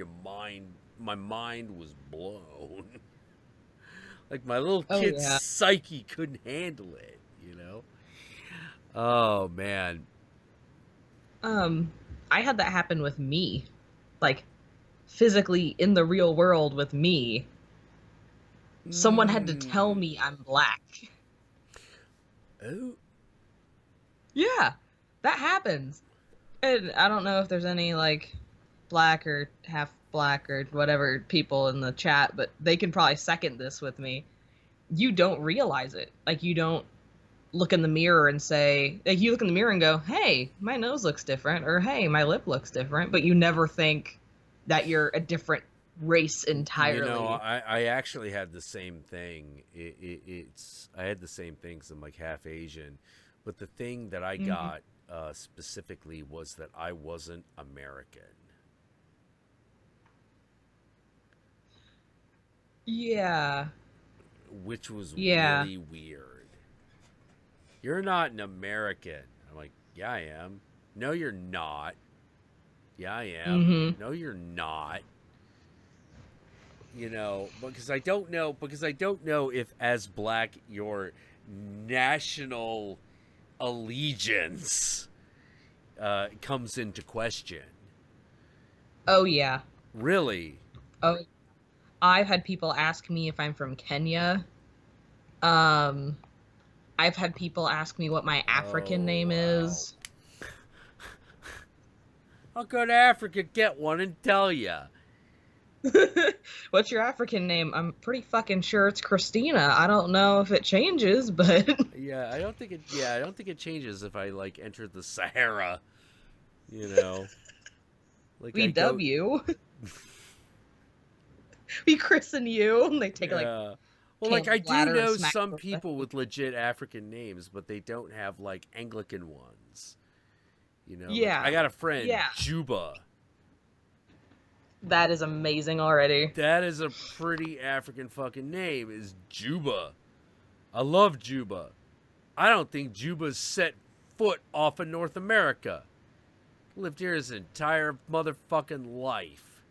my mind was blown. Like my little kid's psyche couldn't handle it, you know? Oh man. I had that happen with me. Like physically in the real world with me. Someone had to tell me I'm black. Oh. Yeah, that happens. And I don't know if there's any, like, black or half black or whatever people in the chat, but they can probably second this with me. You don't realize it. Like, you don't look in the mirror and say... Like, you look in the mirror and go, hey, my nose looks different, or hey, my lip looks different, but you never think that you're a different race entirely. You know, I actually had the same thing. I had the same thing because I'm like half Asian, but the thing that I got specifically was that I wasn't American. Yeah. Which was really weird. You're not an American. I'm like, yeah, I am. No, you're not. Yeah, I am. No, you're not. You know, because I don't know if as black your national allegiance comes into question. Oh, yeah. Really? Oh, I've had people ask me if I'm from Kenya. I've had people ask me what my African name is. I'll go to Africa, get one, and tell ya. What's your African name? I'm pretty fucking sure it's Christina. I don't know if it changes, but yeah, I don't think it changes if I like enter the Sahara. You know, like we dub you. We christen you, and they take like. Well, like I do know some people with legit African names, but they don't have like Anglican ones. You know, yeah. Like, I got a friend, Juba. That is amazing already. That is a pretty African fucking name, is Juba. I love Juba. I don't think Juba's set foot off of North America. Lived here his entire motherfucking life.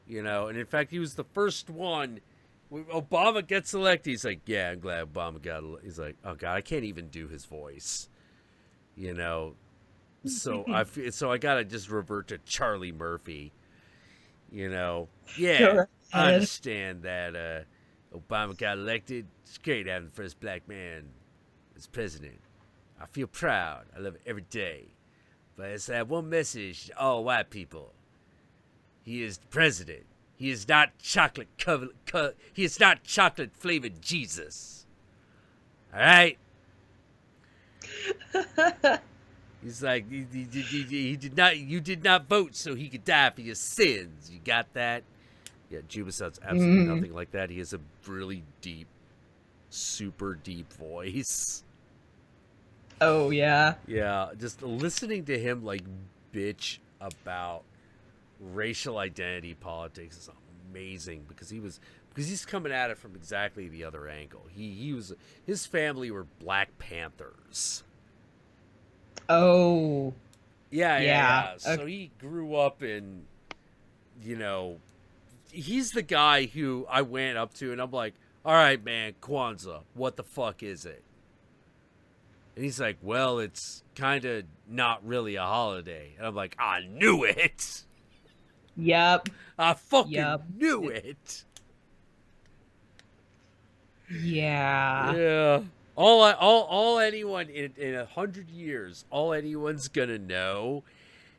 You know, and in fact, he was the first one. When Obama gets elected, he's like, yeah, I'm glad Obama got elected. He's like, oh, God, I can't even do his voice. You know, so I got to just revert to Charlie Murphy. You know, yeah, I understand that Obama got elected. It's great having the first black man as president. I feel proud. I love it every day. But it's that one message to all white people. He is the president. He is not chocolate he is not chocolate flavored Jesus. All right. He's like, he did not. You did not vote so he could die for your sins. You got that? Yeah, Juba sounds absolutely nothing like that. He has a really deep, super deep voice. Oh yeah. Yeah, just listening to him like bitch about racial identity politics is amazing because he's coming at it from exactly the other angle. His family were Black Panthers. Oh. Yeah. Okay. So he grew up in, you know, he's the guy who I went up to and I'm like, all right, man, Kwanzaa, what the fuck is it? And he's like, well, it's kind of not really a holiday. And I'm like, I knew it. Yep. I fucking knew it. Yeah. Yeah. All anyone in 100 years, all anyone's gonna know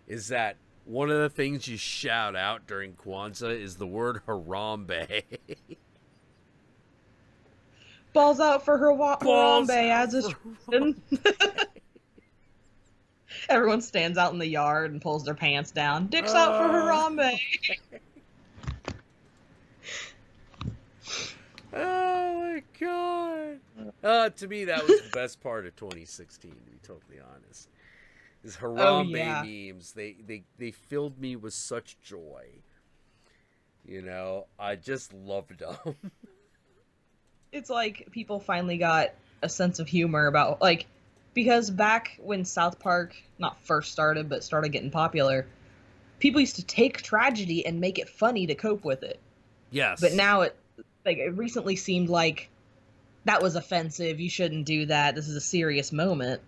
is that one of the things you shout out during Kwanzaa is the word Harambe. Balls out for Harambe as a tradition. Everyone stands out in the yard and pulls their pants down. Dicks out for Harambe. Oh my god. To me, that was the best part of 2016, to be totally honest. His Harambe yeah. memes, they filled me with such joy. You know, I just loved them. It's like people finally got a sense of humor about, like, because back when South Park not first started but started getting popular, people used to take tragedy and make it funny to cope with it. Yes. But now it recently seemed like that was offensive. You shouldn't do that. This is a serious moment.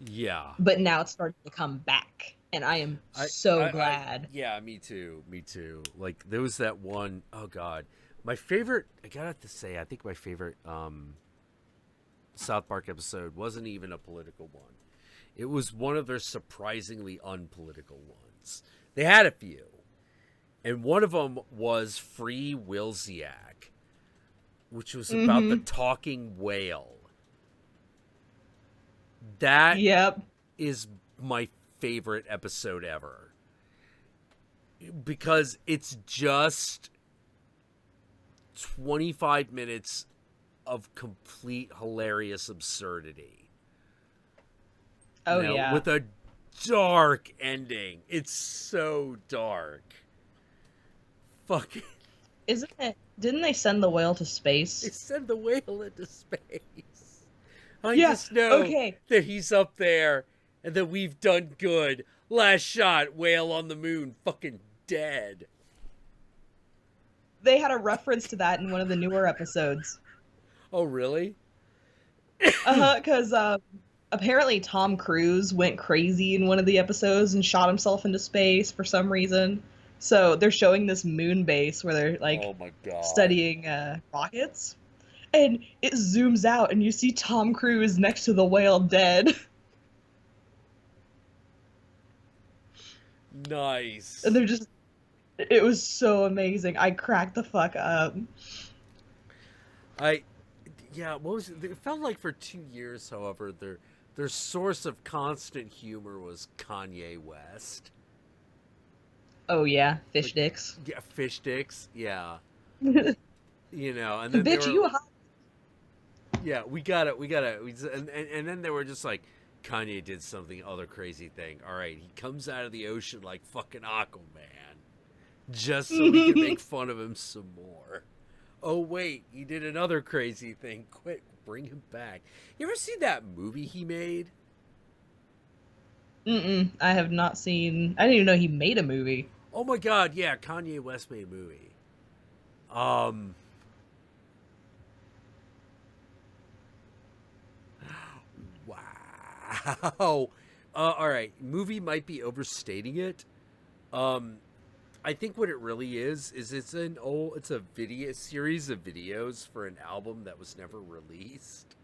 Yeah. But now it's starting to come back, and I am so glad. Yeah, me too. Me too. Like, there was that one, oh God. My favorite, I gotta have to say, I think my favorite South Park episode wasn't even a political one. It was one of their surprisingly unpolitical ones. They had a few. And one of them was Free Wilsiak, which was about the talking whale. That is my favorite episode ever. Because it's just 25 minutes of complete hilarious absurdity. Oh, yeah. With a dark ending. It's so dark. Fucking. Isn't it? Didn't they send the whale to space? They send the whale into space. I just know that he's up there and that we've done good. Last shot, whale on the moon, fucking dead. They had a reference to that in one of the newer episodes. Oh, really? Because apparently Tom Cruise went crazy in one of the episodes and shot himself into space for some reason. So they're showing this moon base where they're like studying rockets. And it zooms out and you see Tom Cruise next to the whale dead. Nice. And they're just... It was so amazing. I cracked the fuck up. Yeah, what was it? It felt like for 2 years, however, their source of constant humor was Kanye West. Oh yeah, fish dicks. Yeah, fish dicks. Yeah. You know, and then bitch, you hot. Yeah, we got it. And then they were just like, Kanye did something other crazy thing. All right, he comes out of the ocean like fucking Aquaman, just so we can make fun of him some more. Oh wait, he did another crazy thing. Quick, bring him back. You ever seen that movie he made? I have not seen. I didn't even know he made a movie. Oh my God, yeah, Kanye West made a movie. Wow. All right, movie might be overstating it. I think what it really is it's a series of videos for an album that was never released.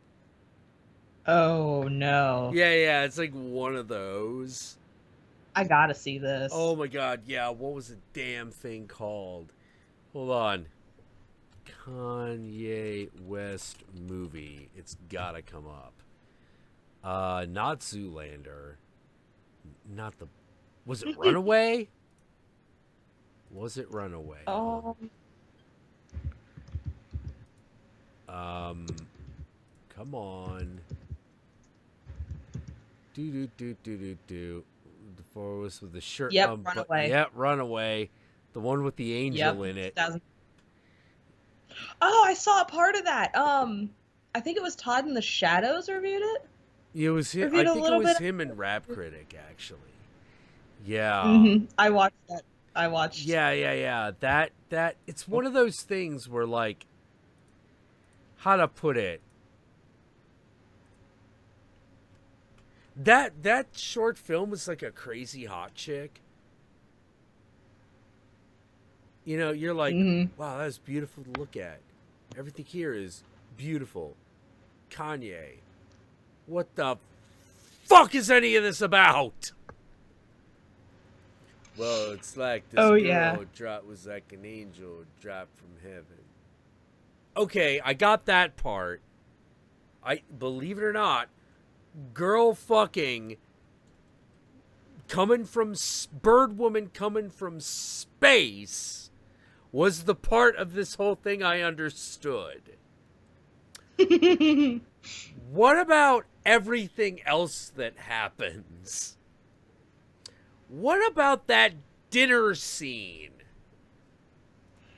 Oh no. Yeah, it's like one of those. I gotta see this. Oh my God, yeah, what was the damn thing called? Hold on. Kanye West movie. It's gotta come up. Not Zoolander. Not the... Was it Runaway? Was it Runaway? Come on. Do. The forest with the shirt. Yep, Runaway. Yep, Runaway. The one with the angel in it. Oh, I saw a part of that. I think it was Todd in the Shadows reviewed it. It was him. I think it was him and Rap Critic, actually. Yeah. I watched that. Yeah. That it's one of those things where, like, how to put it. That short film was like a crazy hot chick. You know, you're like, wow, that's beautiful to look at. Everything here is beautiful. Kanye. What the fuck is any of this about? Well, it's like this girl was like an angel dropped from heaven. Okay, I got that part. Believe it or not, girl fucking bird woman coming from space was the part of this whole thing I understood. What about everything else that happens? What about that dinner scene?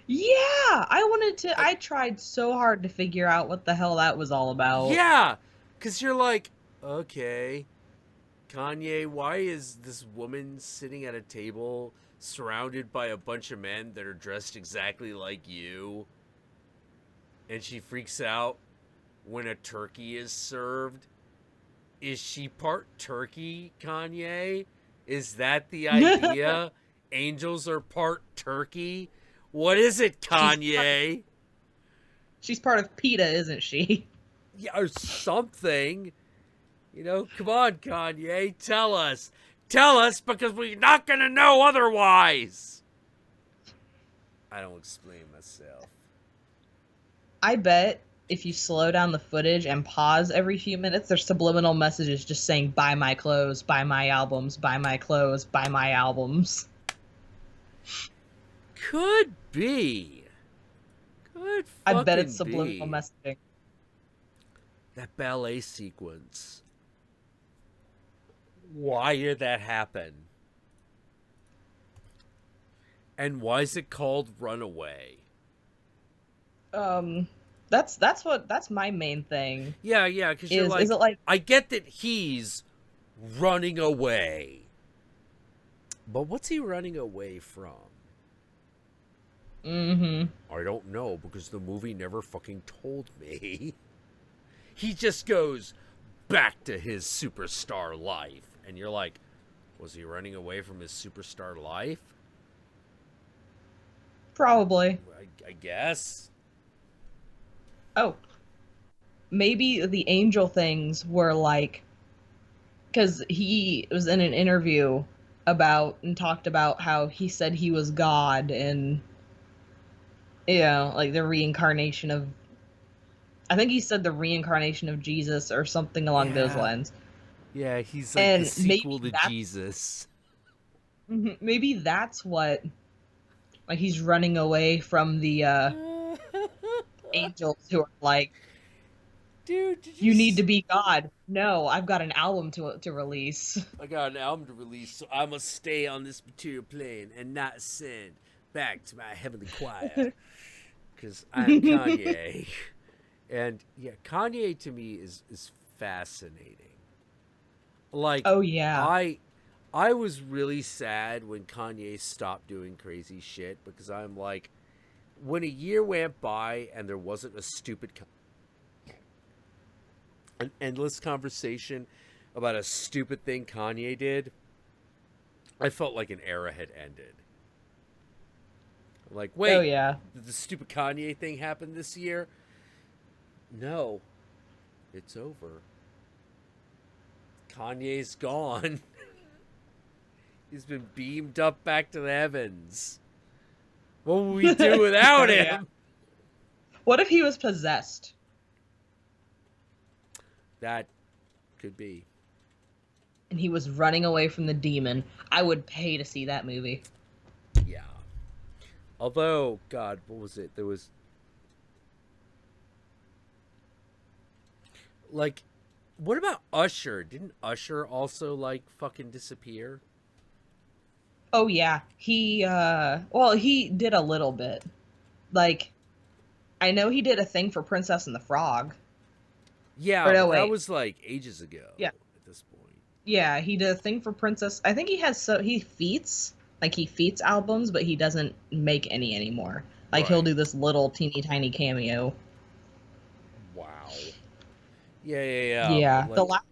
Yeah, I tried so hard to figure out what the hell that was all about. Yeah, because you're like, okay, Kanye, why is this woman sitting at a table surrounded by a bunch of men that are dressed exactly like you? And she freaks out when a turkey is served. Is she part turkey, Kanye? Is that the idea? Angels are part turkey? What is it, Kanye? She's part of PETA, isn't she? Yeah, or something. You know, come on, Kanye, tell us. Tell us, because we're not going to know otherwise. I don't explain myself. I bet if you slow down the footage and pause every few minutes, there's subliminal messages just saying, buy my clothes, buy my albums, buy my clothes, buy my albums. Could be. Could fucking I bet it's subliminal be. messaging. That ballet sequence. Why did that happen? And why is it called Runaway? That's my main thing. Yeah, because you're like, is it like, I get that he's running away. But what's he running away from? I don't know, because the movie never fucking told me. He just goes back to his superstar life. And you're like, was he running away from his superstar life? Probably. I guess. Oh. Maybe the angel things were like, because he was in an interview and talked about how he said he was God, and like the reincarnation of, I think he said the reincarnation of Jesus or something along those lines. Yeah, he's like And the sequel to maybe Jesus. Maybe that's what, like, he's running away from the angels who are like, dude, you need to be God. No, I've got an album to release. I got an album to release, so I must stay on this material plane and not ascend back to my heavenly choir. Because I'm Kanye. And yeah, Kanye to me is fascinating. Like, oh yeah, I was really sad when Kanye stopped doing crazy shit, because I'm like, when a year went by and there wasn't a stupid an endless conversation about a stupid thing Kanye did, I felt like an era had ended. Like, wait, oh yeah, did the stupid Kanye thing happen this year? No, it's over. Kanye's gone. He's been beamed up back to the heavens. What would we do without him? What if he was possessed? That could be. And he was running away from the demon. I would pay to see that movie. Yeah. Although, God, what was it? There was, like, what about Usher? Didn't Usher also, like, fucking disappear? Oh yeah, he did a little bit. Like, I know he did a thing for Princess and the Frog. Yeah, Or no, that wait. was like ages ago. Yeah. At this point. Yeah, he did a thing for Princess. I think he feats albums, but he doesn't make any anymore. Like, he'll Right. do this little teeny tiny cameo. Wow. Yeah. Yeah, but,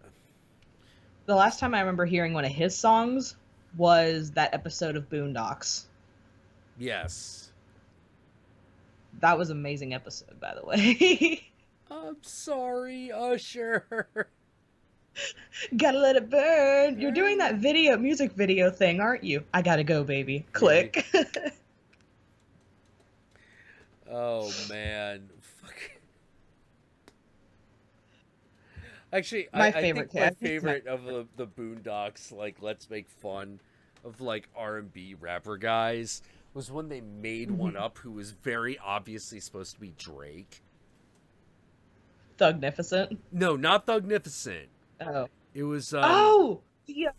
the last time I remember hearing one of his songs was that episode of Boondocks. yes. That was an amazing episode, by the way. I'm sorry, Usher. Gotta let it burn. You're doing that music video thing, aren't you? I gotta go, baby. Click. Oh man, fuck. Actually, My I favorite think my kid. favorite of the Boondocks, like, let's make fun of, like, R&B rapper guys, was when they made one up who was very obviously supposed to be Drake. Thugnificent. No, not Thugnificent. Oh. It was Oh! Yeah.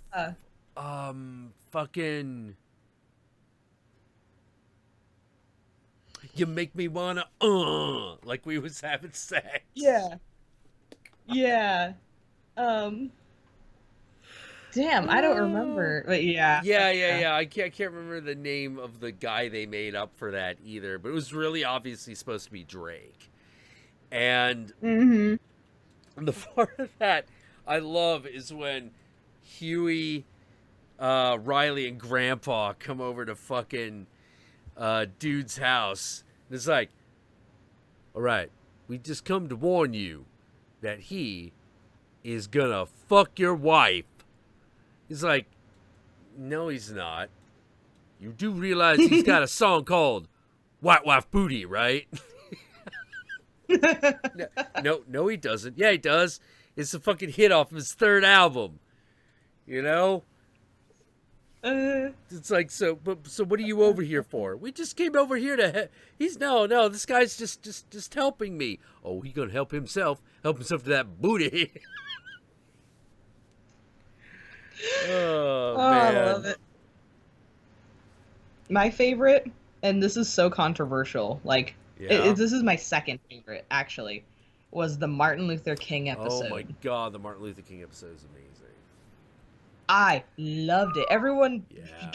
fucking. You make me wanna, like we was having sex. Yeah. Yeah. Damn, I don't remember. But yeah. Yeah. I can't remember the name of the guy they made up for that either, but it was really obviously supposed to be Drake. And the part of that I love is when Huey, Riley, and Grandpa come over to fucking dude's house. And it's like, all right, we just come to warn you that he is gonna fuck your wife. He's like, no, he's not. You do realize he's got a song called White Wife Booty, right? No, he doesn't. Yeah, he does. It's a fucking hit off of his third album. You know? It's like, so what are you over here for? We just came over here to no, this guy's just helping me. Oh, he gonna help himself to that booty. Oh, man. I love it. My favorite, and this is so controversial, like, this is my second favorite, actually, was the Martin Luther King episode. Oh my god, the Martin Luther King episode is amazing. I loved it. Everyone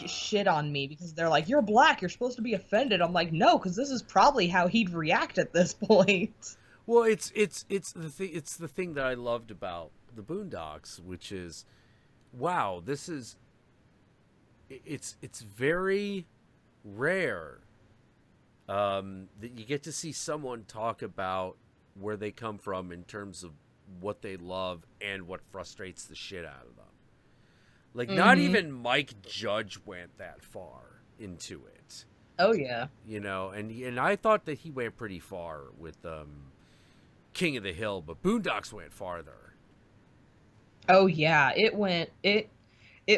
shit on me because they're like, you're black, you're supposed to be offended. I'm like, no, because this is probably how he'd react at this point. Well, it's the thing that I loved about the Boondocks, which is, wow, it's very rare that you get to see someone talk about where they come from in terms of what they love and what frustrates the shit out of them. Like, not even Mike Judge went that far into it. Oh, yeah. You know, and I thought that he went pretty far with King of the Hill, but Boondocks went farther. Oh, yeah. It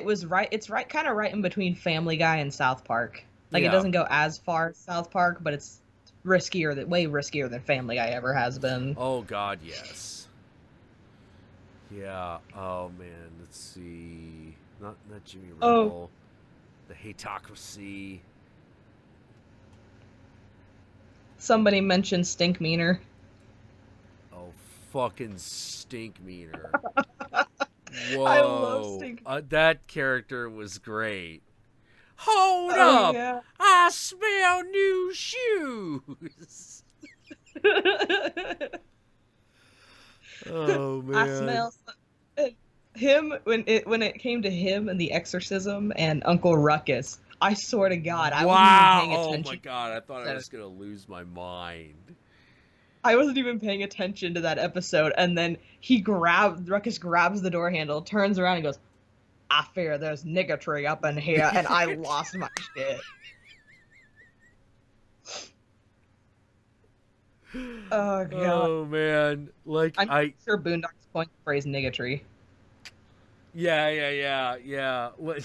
was right. It's right, kind of right in between Family Guy and South Park. Like, it doesn't go as far as South Park, but it's way riskier than Family Guy ever has been. Oh, God, yes. Yeah. Oh, man. Let's see. Not Jimmy Rebel. The Hatocracy. Somebody mentioned Stink Meaner. Oh, fucking Stink Meaner. Whoa. I love Stink. That character was great. Hold up! Yeah. I smell new shoes. Oh man! I smell him when it came to him and the exorcism and Uncle Ruckus. I swear to God, I wasn't even paying attention. Oh my God! I thought I was gonna lose my mind. I wasn't even paying attention to that episode, and then Ruckus grabs the door handle, turns around, and goes, "I fear there's niggatry up in here," and I lost my shit. Oh God! Oh man! Like I'm sure Boondocks coined the phrase niggatry. Yeah. What?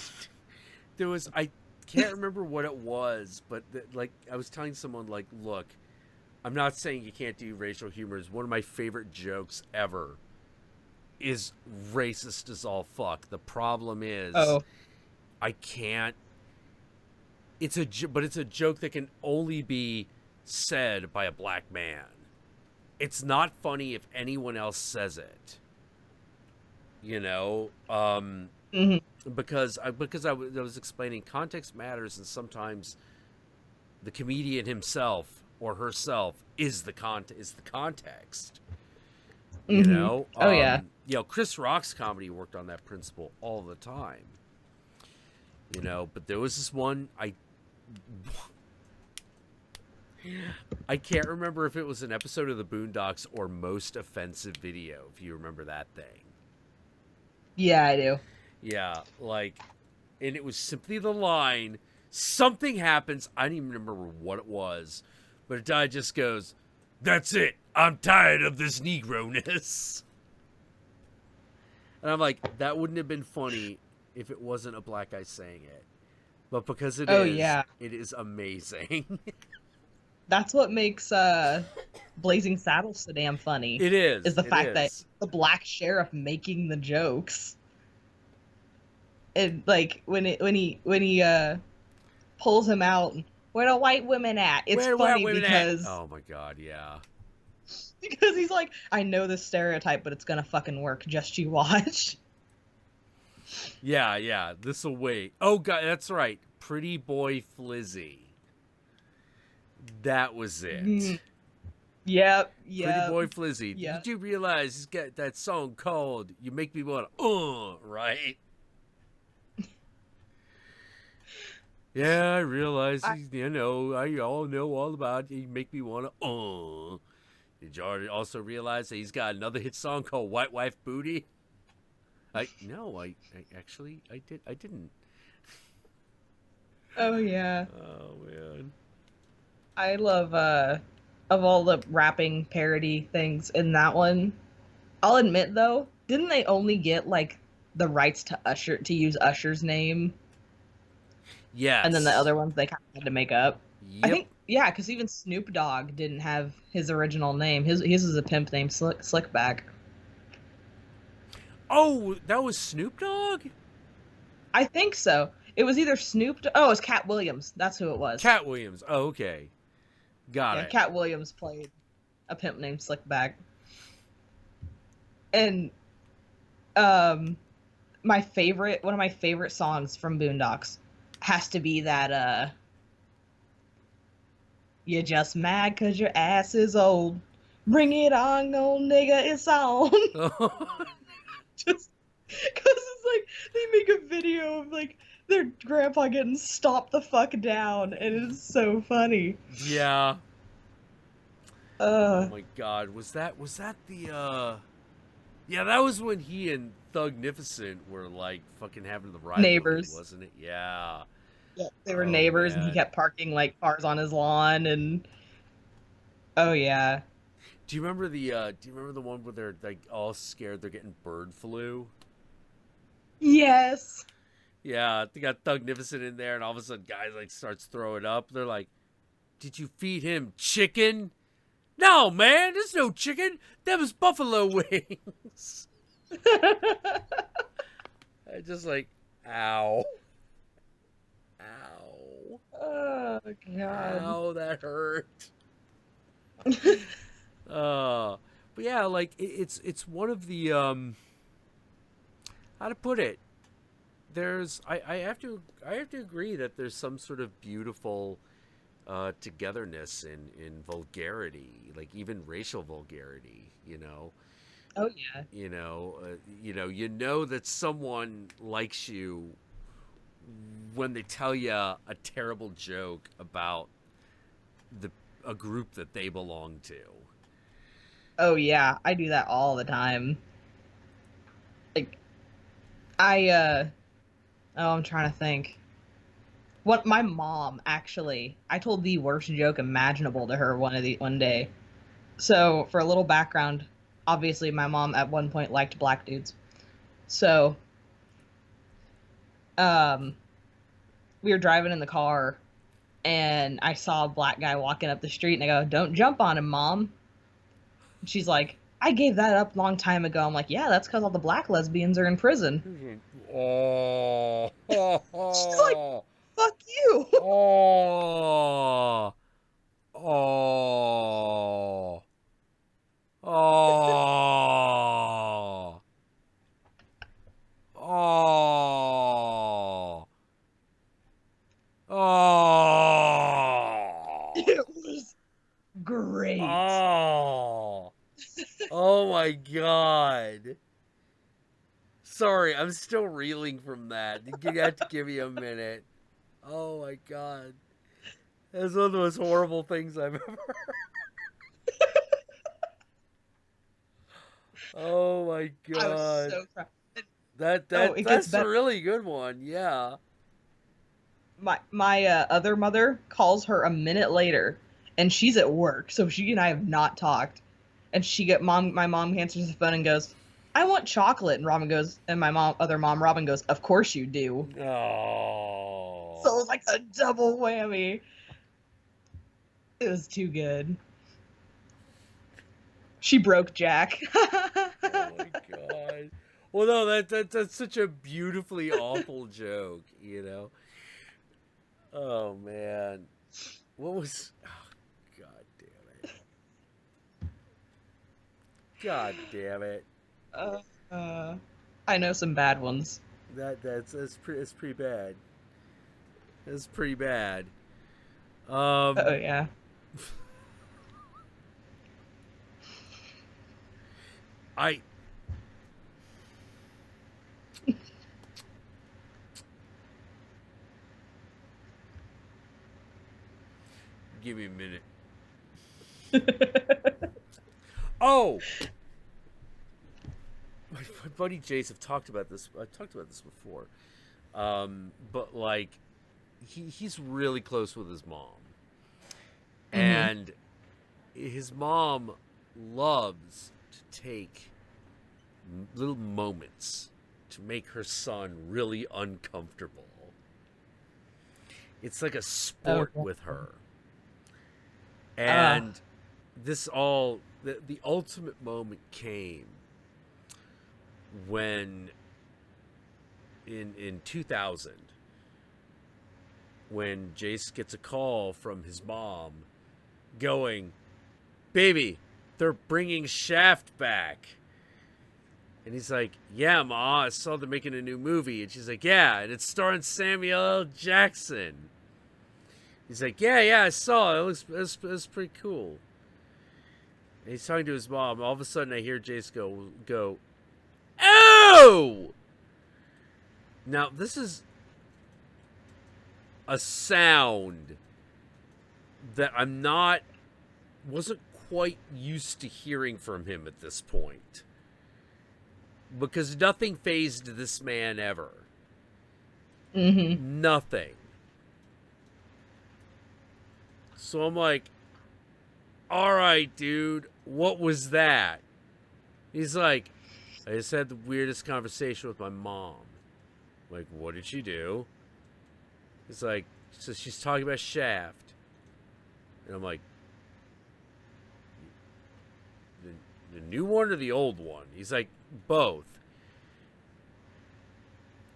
There was, I can't remember what it was, but like I was telling someone, like, look, I'm not saying you can't do racial humor. It's one of my favorite jokes ever. Is racist as all fuck. The problem is, I can't. But it's a joke that can only be said by a black man. It's not funny if anyone else says it. You know, because I was explaining context matters, and sometimes the comedian himself or herself is the context. You know? You know, Chris Rock's comedy worked on that principle all the time. You know, but there was this one, I can't remember if it was an episode of the Boondocks or Most Offensive Video, if you remember that thing. Yeah, I do. Yeah, like, and it was simply the line, something happens, I don't even remember what it was, but a guy just goes, "That's it, I'm tired of this Negro-ness." And I'm like, that wouldn't have been funny if it wasn't a black guy saying it. But because it it is amazing. That's what makes Blazing Saddles so damn funny. It is. Is the fact that the black sheriff making the jokes. And like when he pulls him out, where the white women at? It's Where funny women at? because Oh my god, yeah. because he's like, I know this stereotype, but it's gonna fucking work. Just you watch. Yeah. This'll wait. Oh god, that's right. Pretty Boy Flizzy. That was it. Yep. Pretty Boy Flizzy. Yep. Did you realize he's got that song called "You Make Me Wanna," right? Yeah, I realize. I all know all about "You Make Me Wanna." Did you also realize that he's got another hit song called "White Wife Booty"? I actually didn't. Oh yeah. Oh man. I love of all the rapping parody things in that one. I'll admit though, didn't they only get like the rights to use Usher's name? Yes. And then the other ones they kind of had to make up. Yep. I think because even Snoop Dogg didn't have his original name. His is a pimp named Slickback. Oh, that was Snoop Dogg? I think so. It was either Oh, it was Cat Williams. That's who it was. Cat Williams. Oh, okay. Got it. Cat Williams played a pimp named Slickback. And one of my favorite songs from Boondocks has to be that "You're just mad 'cause your ass is old. Bring it on, old nigga, it's on." Just 'cause it's like they make a video of like their grandpa getting stomped the fuck down, and it's so funny. Yeah. Oh my god, was that the yeah, that was when he and Thugnificent were like fucking having the rivalry, Neighbors, wasn't it? Yeah. Yeah, they were neighbors, man. And he kept parking like cars on his lawn, and oh yeah. Do you remember the one where they're like all scared they're getting bird flu? Yes. Yeah, they got Thugnificent in there, and all of a sudden, guys like starts throwing up. They're like, "Did you feed him chicken?" "No, man, there's no chicken. That was buffalo wings." I just like, ow, ow. Oh god. Ow, that hurt. But yeah, like it's one of the how to put it. I have to agree that there's some sort of beautiful togetherness in vulgarity, like even racial vulgarity, you know. Oh yeah. You know that someone likes you when they tell you a terrible joke about a group that they belong to. Oh yeah, I do that all the time. Like I'm trying to think. What my mom actually, I told the worst joke imaginable to her one day. So for a little background, obviously my mom at one point liked black dudes. So we were driving in the car and I saw a black guy walking up the street and I go, "Don't jump on him, Mom." And she's like, "I gave that up a long time ago." I'm like, "Yeah, that's because all the black lesbians are in prison." Oh. She's like, "Fuck you." Oh. Oh. Oh. Oh. Oh. It was great. Oh. Oh my god. Sorry, I'm still reeling from that. You have to give me a minute. Oh my god. That's one of the most horrible things I've ever heard. Oh my god. I was so proud. That's a really good one. Yeah. My other mother calls her a minute later, and she's at work, so she and I have not talked. And my mom answers the phone and goes, "I want chocolate." And my other mom, Robin, goes, "Of course you do." Oh. So it was like a double whammy. It was too good. She broke Jack. Oh my god. Well, no, that's such a beautifully awful joke, you know. Oh man, what was? Oh, God damn it! God damn it! I know some bad ones. That's pretty bad. That's pretty bad. Oh yeah. I. Give me a minute. Oh, my buddy Jace have talked about this. I've talked about this before, but like, he's really close with his mom, and his mom loves to take little moments to make her son really uncomfortable. It's like a sport with her. And this all, the ultimate moment came when, in 2000, when Jace gets a call from his mom going, "Baby, they're bringing Shaft back." And he's like, "Yeah, Ma, I saw they're making a new movie." And she's like, "Yeah, and it's starring Samuel L. Jackson." He's like, yeah, I saw it. It was pretty cool. And he's talking to his mom. All of a sudden, I hear Jace go, "Oh!" Now, this is a sound that wasn't quite used to hearing from him at this point. Because nothing fazed this man ever. Nothing. So I'm like, "All right, dude, what was that?" He's like, "I just had the weirdest conversation with my mom." I'm like, "What did she do?" He's like, "So she's talking about Shaft." And I'm like, the new one or the old one? He's like, "Both."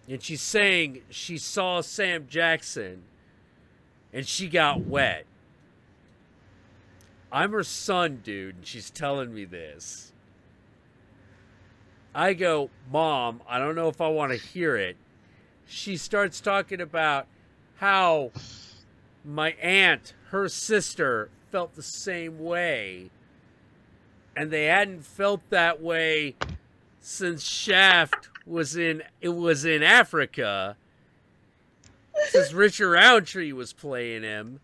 And she's saying she saw Sam Jackson and she got wet. I'm her son, dude, and she's telling me this. I go, "Mom, I don't know if I want to hear it." She starts talking about how my aunt, her sister, felt the same way. And they hadn't felt that way since Shaft was in Africa. Since Richard Roundtree was playing him.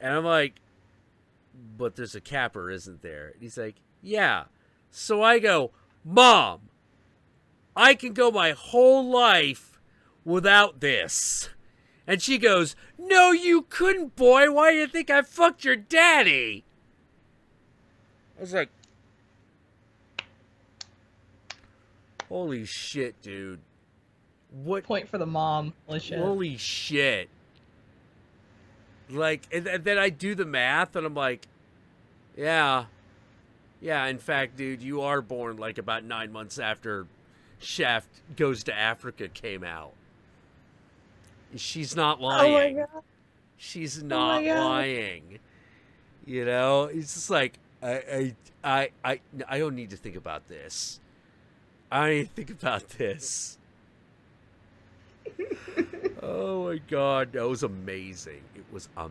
And I'm like, "But there's a capper, isn't there?" And he's like, "Yeah." So I go, "Mom, I can go my whole life without this." And she goes, "No, you couldn't, boy. Why do you think I fucked your daddy?" I was like, holy shit, dude. What? Point for the mom. Holy shit. Holy shit. Like, and then I do the math, and I'm like, yeah, in fact, dude, you are born like about 9 months after Shaft Goes to Africa came out. She's not lying. Oh my god. She's not lying. You know, it's just like, I don't need to think about this. I don't need to think about this. Oh my god, that was amazing. It was amazing.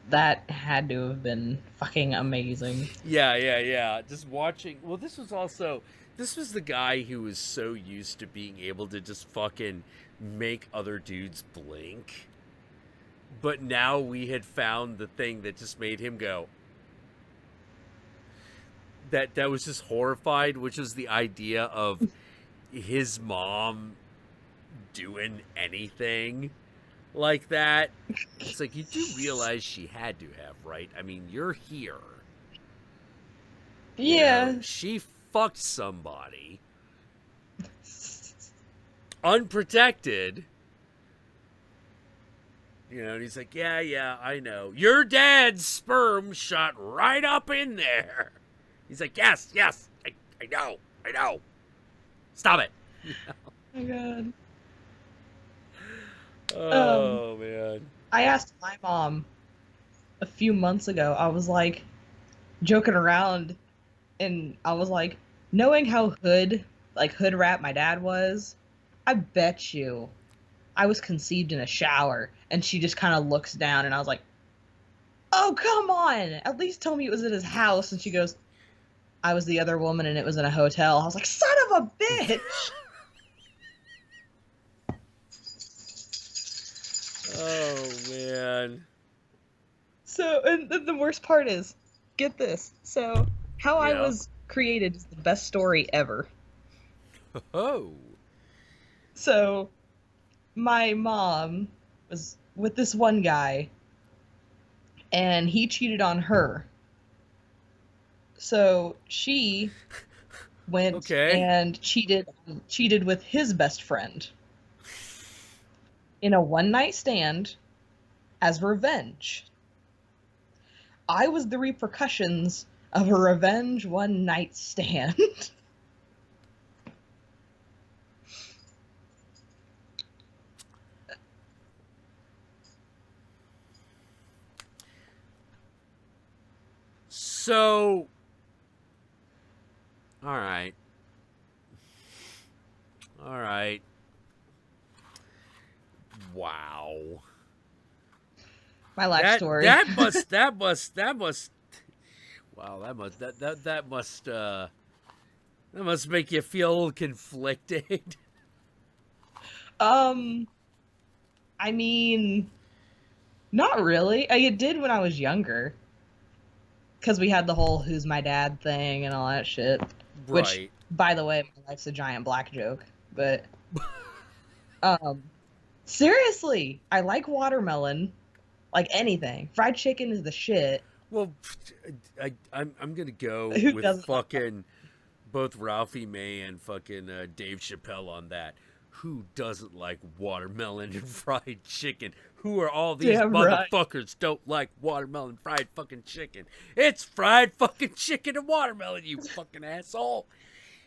That had to have been fucking amazing. Yeah. Just watching. Well, this was the guy who was so used to being able to just fucking make other dudes blink. But now we had found the thing that just made him go. That was just horrified, which was the idea of his mom doing anything like that. It's like, you do realize she had to have, right? I mean, you're here. Yeah. You know, she fucked somebody. Unprotected. You know, and he's like, yeah, I know. Your dad's sperm shot right up in there. He's like, yes, I know. Stop it. Oh my god. Oh man. I asked my mom a few months ago. I was like joking around, and I was like, knowing how hood rat my dad was, I bet you I was conceived in a shower. And she just kind of looks down, and I was like, oh, come on. At least tell me it was at his house. And she goes, I was the other woman, and it was in a hotel. I was like, son of a bitch. Oh man. So, and the worst part is, get this. So, how I Yeah. was created is the best story ever. Oh. So, my mom was with this one guy, and he cheated on her. So, she went Okay. and cheated with his best friend in a one-night stand as revenge. I was the repercussions of a revenge one-night stand. So, all right. Wow. My life story. That must. Wow, that must make you feel conflicted. I mean, not really. It did when I was younger. Because we had the whole who's my dad thing and all that shit. Which, Right. by the way, my life's a giant black joke. But, seriously, I like watermelon. Like anything. Fried chicken is the shit. Well, I'm gonna go Who with doesn't like fucking both Ralphie May and fucking Dave Chappelle on that. Who doesn't like watermelon and fried chicken? Who are all these Damn right. motherfuckers don't like watermelon fried fucking chicken? It's fried fucking chicken and watermelon, you fucking asshole.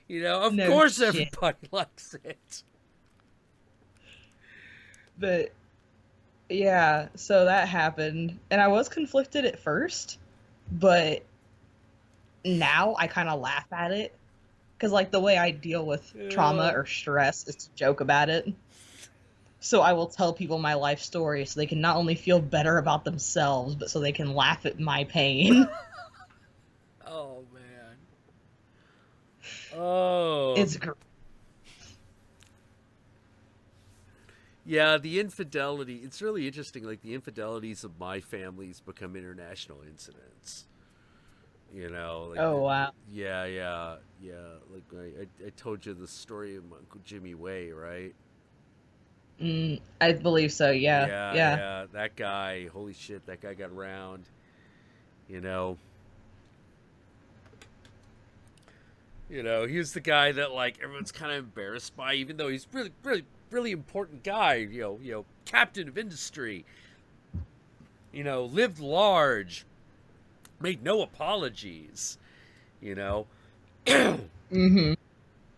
You know, of No course shit. everybody likes it. But, yeah, so that happened. And I was conflicted at first. But now I kind of laugh at it. Because, like, the way I deal with trauma or stress is to joke about it. So I will tell people my life story so they can not only feel better about themselves, but so they can laugh at my pain. Oh, man. Oh. It's great. Yeah, the infidelity, it's really interesting. Like, the infidelities of my family's become international incidents. You know? Like, Oh, wow. Yeah. Like, I told you the story of my Uncle Jimmy Way, right? I believe so, yeah. Yeah. That guy, holy shit, that guy got around. You know? He was the guy that, like, everyone's kind of embarrassed by, even though he's really important guy, you know, captain of industry, lived large, made no apologies, Mm-hmm. It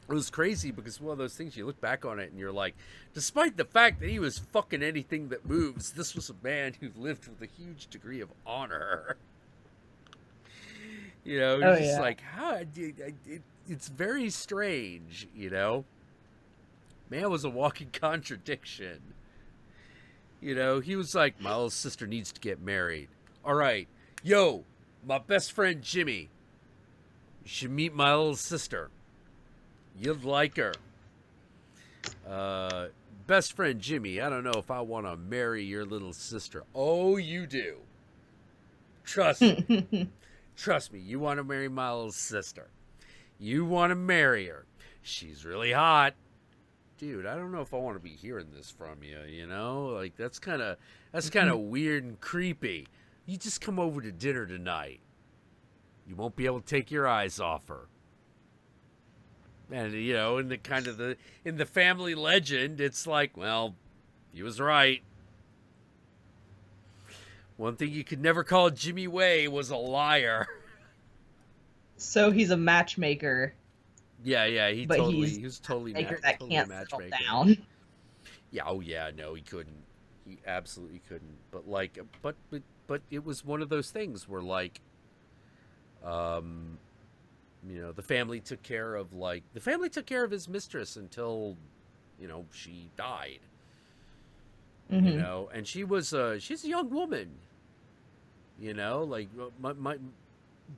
was crazy because one of those things, you look back on it and you're like, despite the fact that he was fucking anything that moves, this was a man who lived with a huge degree of honor. It's just like, how? It's very strange, Man was a walking contradiction. He was like, my little sister needs to get married. All right, yo, my best friend Jimmy, you should meet my little sister. You'd like her. Best friend Jimmy, I don't know if I want to marry your little sister. Oh, you do. Trust me. Trust me, you want to marry my little sister. You want to marry her. She's really hot. Dude, I don't know if I want to be hearing this from you, Like, that's kind of weird and creepy. You just come over to dinner tonight. You won't be able to take your eyes off her. And, in the family legend, it's like, well, he was right. One thing you could never call Jimmy Way was a liar. So he's a matchmaker, Yeah, he but he was totally maker that totally a can't settle matchmaker. down. Yeah, oh yeah, no, he couldn't. He absolutely couldn't. But like, but it was one of those things where like, you know, the family took care of his mistress until, you know, she died. Mm-hmm. You know, and she's a young woman. You know, like my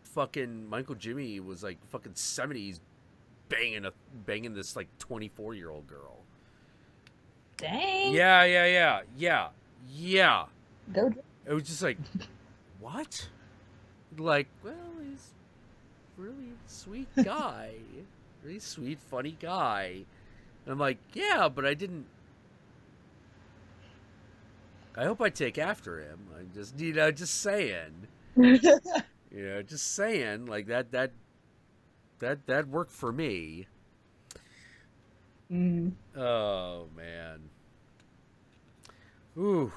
fucking Michael Jimmy was like fucking 70s banging this like 24-year-old girl. Dang. Yeah. Go. It was just like, what? Like, well, he's a really sweet guy. Really sweet, funny guy. And I'm like, yeah, but I didn't. I hope I take after him. I just, you know, just saying. You know, just saying. Like that worked for me. Mm. Oh man. Ooh.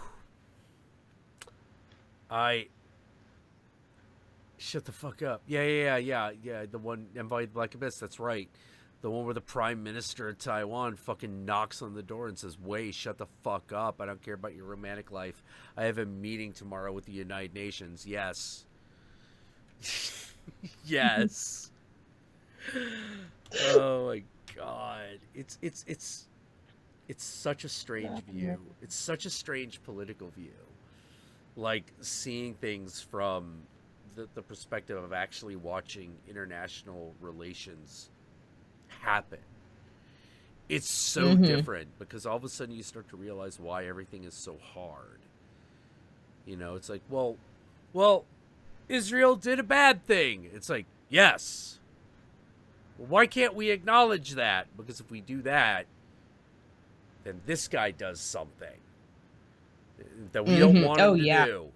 Shut the fuck up. Yeah. The one Invited Black Abyss, that's right. The one where the Prime Minister of Taiwan fucking knocks on the door and says, "Wait, shut the fuck up. I don't care about your romantic life. I have a meeting tomorrow with the United Nations." Yes. Yes. Oh my god. It's such a strange view. It's such a strange political view. Like seeing things from the perspective of actually watching international relations happen. It's so different because all of a sudden you start to realize why everything is so hard. You know, it's like, well, Israel did a bad thing. It's like, yes. Well, why can't we acknowledge that? Because if we do that, then this guy does something that we don't want him to do.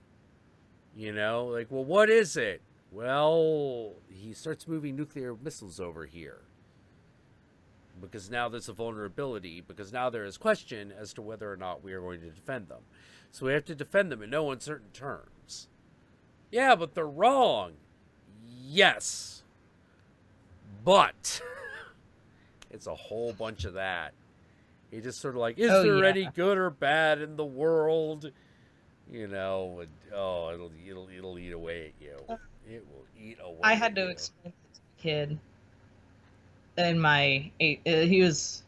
You know, like, well, what is it? Well, he starts moving nuclear missiles over here. Because now there's a vulnerability, because now there is question as to whether or not we are going to defend them. So we have to defend them in no uncertain terms. Yeah, but they're wrong. Yes. But it's a whole bunch of that. He just sort of like, is there any good or bad in the world? You know, and, it'll eat away at you. It will eat away. I had to explain it to a kid in my he was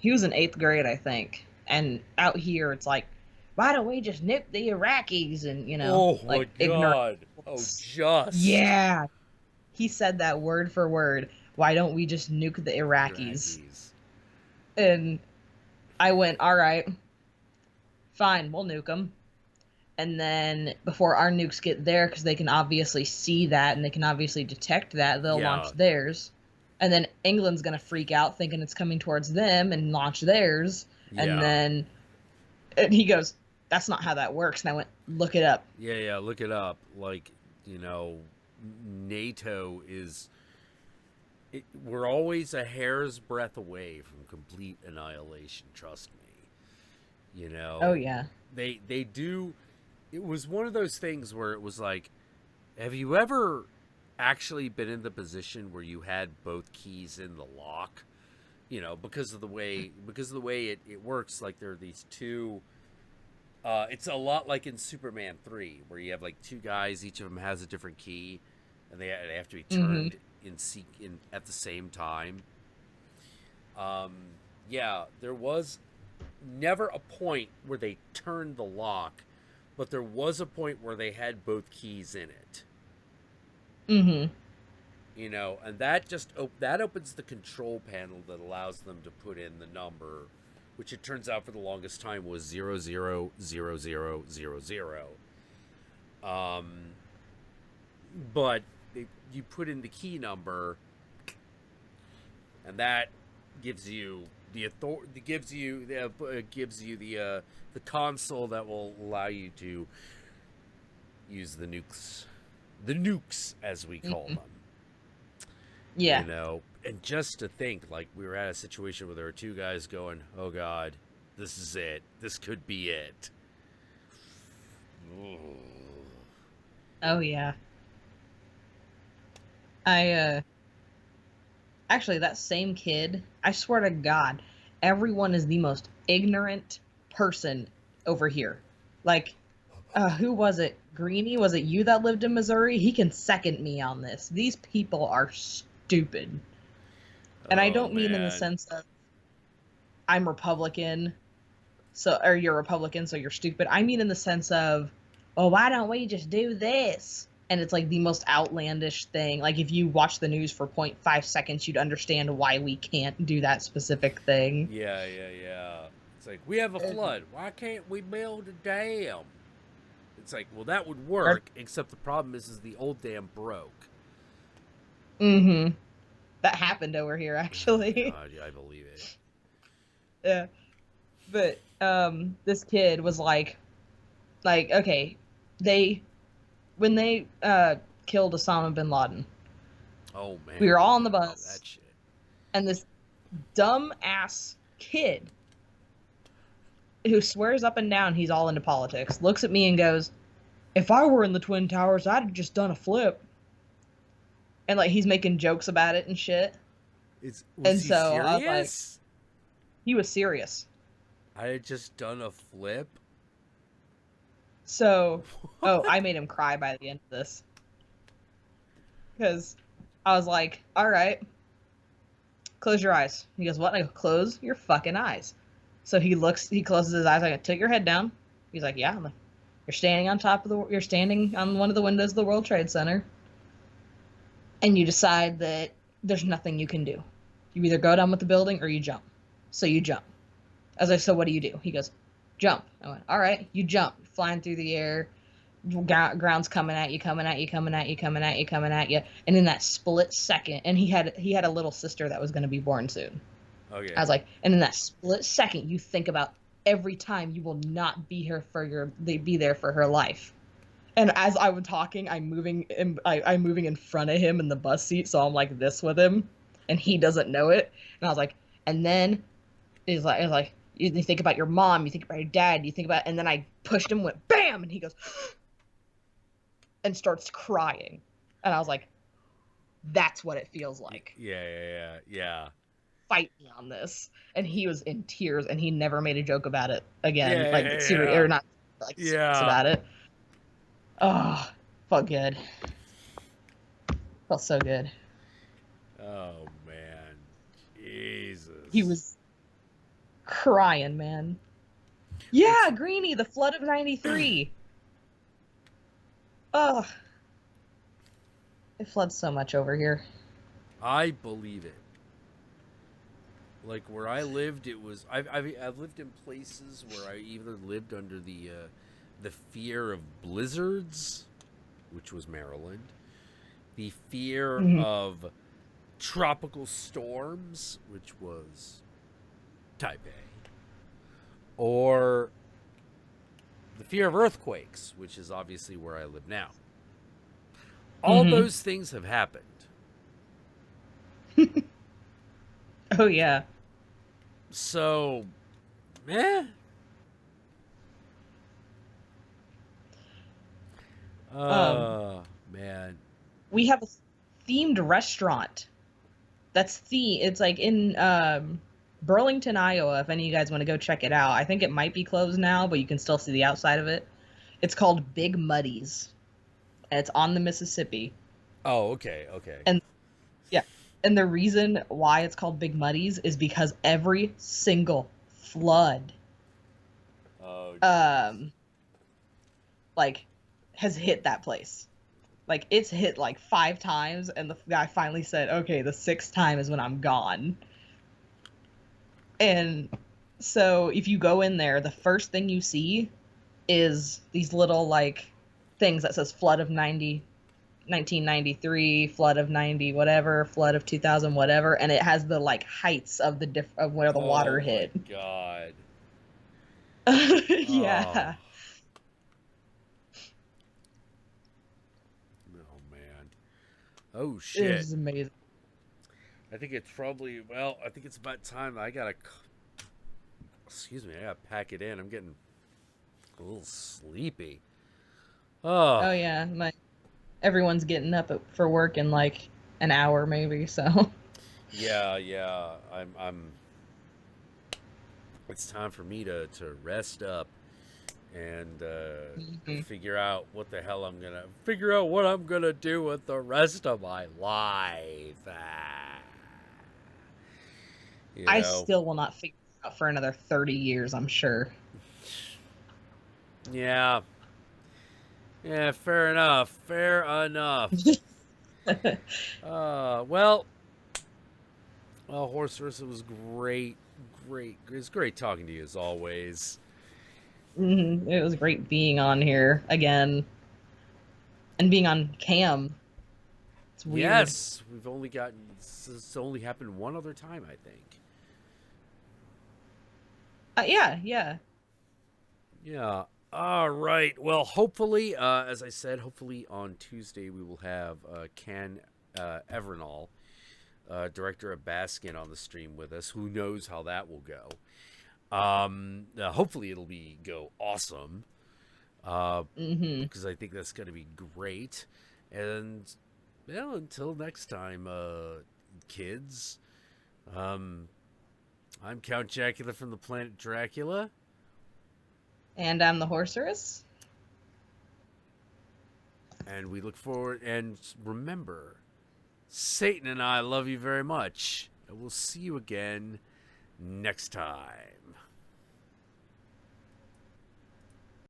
in 8th grade, I think, and out here it's like, why don't we just nuke the Iraqis? And you know, oh like my god, just yeah, he said that word for word. Why don't we just nuke the Iraqis? And I went, all right, fine, we'll nuke them. And then before our nukes get there, because they can obviously see that and they can obviously detect that, they'll launch theirs. And then England's going to freak out thinking it's coming towards them and launch theirs. Yeah. And then he goes, that's not how that works. And I went, look it up. Yeah, look it up. Like, you know, NATO is... we're always a hair's breadth away from complete annihilation, trust me. You know? Oh, yeah. They do... It was one of those things where it was like, have you ever actually been in the position where you had both keys in the lock? You know, because of the way it works, like there are these two, it's a lot like in Superman 3, where you have like two guys, each of them has a different key, and they have to be turned in at the same time. Yeah, there was never a point where they turned the lock, but there was a point where they had both keys in it. You know, and that just that opens the control panel that allows them to put in the number, which it turns out for the longest time was 000000. But you put in the key number, and that gives you the authority, gives you the console that will allow you to use the nukes as we call them. Yeah. You know, and just to think, like, we were at a situation where there were two guys going, oh god, this is it, this could be it. Oh yeah. Actually, that same kid, I swear to God, everyone is the most ignorant person over here. Like, who was it? Greenie? Was it you that lived in Missouri? He can second me on this. These people are stupid. And I don't mean in the sense of I'm Republican, or you're Republican, so you're stupid. I mean in the sense of, well, why don't we just do this? And it's like the most outlandish thing. Like if you watch the news for 0.5 seconds, you'd understand why we can't do that specific thing. Yeah. It's like, we have a flood. Why can't we build a dam? It's like, well, that would work, except the problem is the old dam broke. Mm-hmm. That happened over here, actually. God, yeah, I believe it. Yeah. But this kid was like, okay, when they killed Osama bin Laden. Oh man. We were all on the bus. That shit. And this dumb ass kid who swears up and down he's all into politics looks at me and goes, "If I were in the Twin Towers, I'd have just done a flip." And like he's making jokes about it and shit. Was and he so serious? I was like, he was serious. I had just done a flip. So, I made him cry by the end of this. Because I was like, all right, close your eyes. He goes, what? And I go, close your fucking eyes. So he closes his eyes. I go, take your head down. He's like, yeah. I'm like, you're standing on one of the windows of the World Trade Center. And you decide that there's nothing you can do. You either go down with the building or you jump. So you jump. I was like, so what do you do? He goes, jump. I went, all right, you jump. Flying through the air. Ground's coming at you. And in that split second, and he had a little sister that was going to be born soon. Okay. I was like, and in that split second, you think about every time you will not be here be there for her life. And as I was talking, I'm moving in front of him in the bus seat, so I'm like this with him, and he doesn't know it. And I was like, and then it's like you think about your mom, you think about your dad, you think about, and then I pushed him, went bam, and he goes and starts crying, and I was like, that's what it feels like. Yeah. Fight me on this. And he was in tears, and he never made a joke about it again. Or not serious about it. Oh, felt good. Felt so good. Oh man, Jesus. He was crying, man. Yeah, Greenie, the flood of '93. Oh, it floods so much over here. I believe it. Like where I lived, it was. I've lived in places where I either lived under the fear of blizzards, which was Maryland, the fear of tropical storms, which was Taipei, or the fear of earthquakes, which is obviously where I live now. All those things have happened. Oh, yeah. So, man. We have a themed restaurant. It's like in Burlington, Iowa, if any of you guys want to go check it out. I think it might be closed now, but you can still see the outside of it. It's called Big Muddies. And it's on the Mississippi. Oh, okay. And yeah. And the reason why it's called Big Muddies is because every single flood has hit that place. Like it's hit like 5 times, and the guy finally said, okay, the 6th time is when I'm gone. And so if you go in there, the first thing you see is these little like things that says flood of 1993, flood of 90 whatever, flood of 2000 whatever, and it has the like heights of of where the water hit. Oh my God. Yeah. Oh man. Oh shit. It was amazing. I think it's about time. I gotta pack it in. I'm getting a little sleepy. Oh yeah, everyone's getting up for work in like an hour maybe. So Yeah. I'm. It's time for me to rest up and figure out what the hell I'm gonna do with the rest of my life. I still will not figure it out for another 30 years, I'm sure. Yeah, fair enough. Well, Horserus, it was great. It's great talking to you as always. It was great being on here again. And being on cam. It's weird. Yes, it's only happened one other time, I think. Yeah. All right. Well, hopefully, as I said, on Tuesday we will have Ken Evernall, director of Baskin, on the stream with us. Who knows how that will go? Hopefully it'll go awesome. Because I think that's going to be great. And until next time, kids. I'm Count Jackula from the planet Dracula. And I'm the Horserus. And we look forward, and remember, Satan and I love you very much. And we'll see you again next time.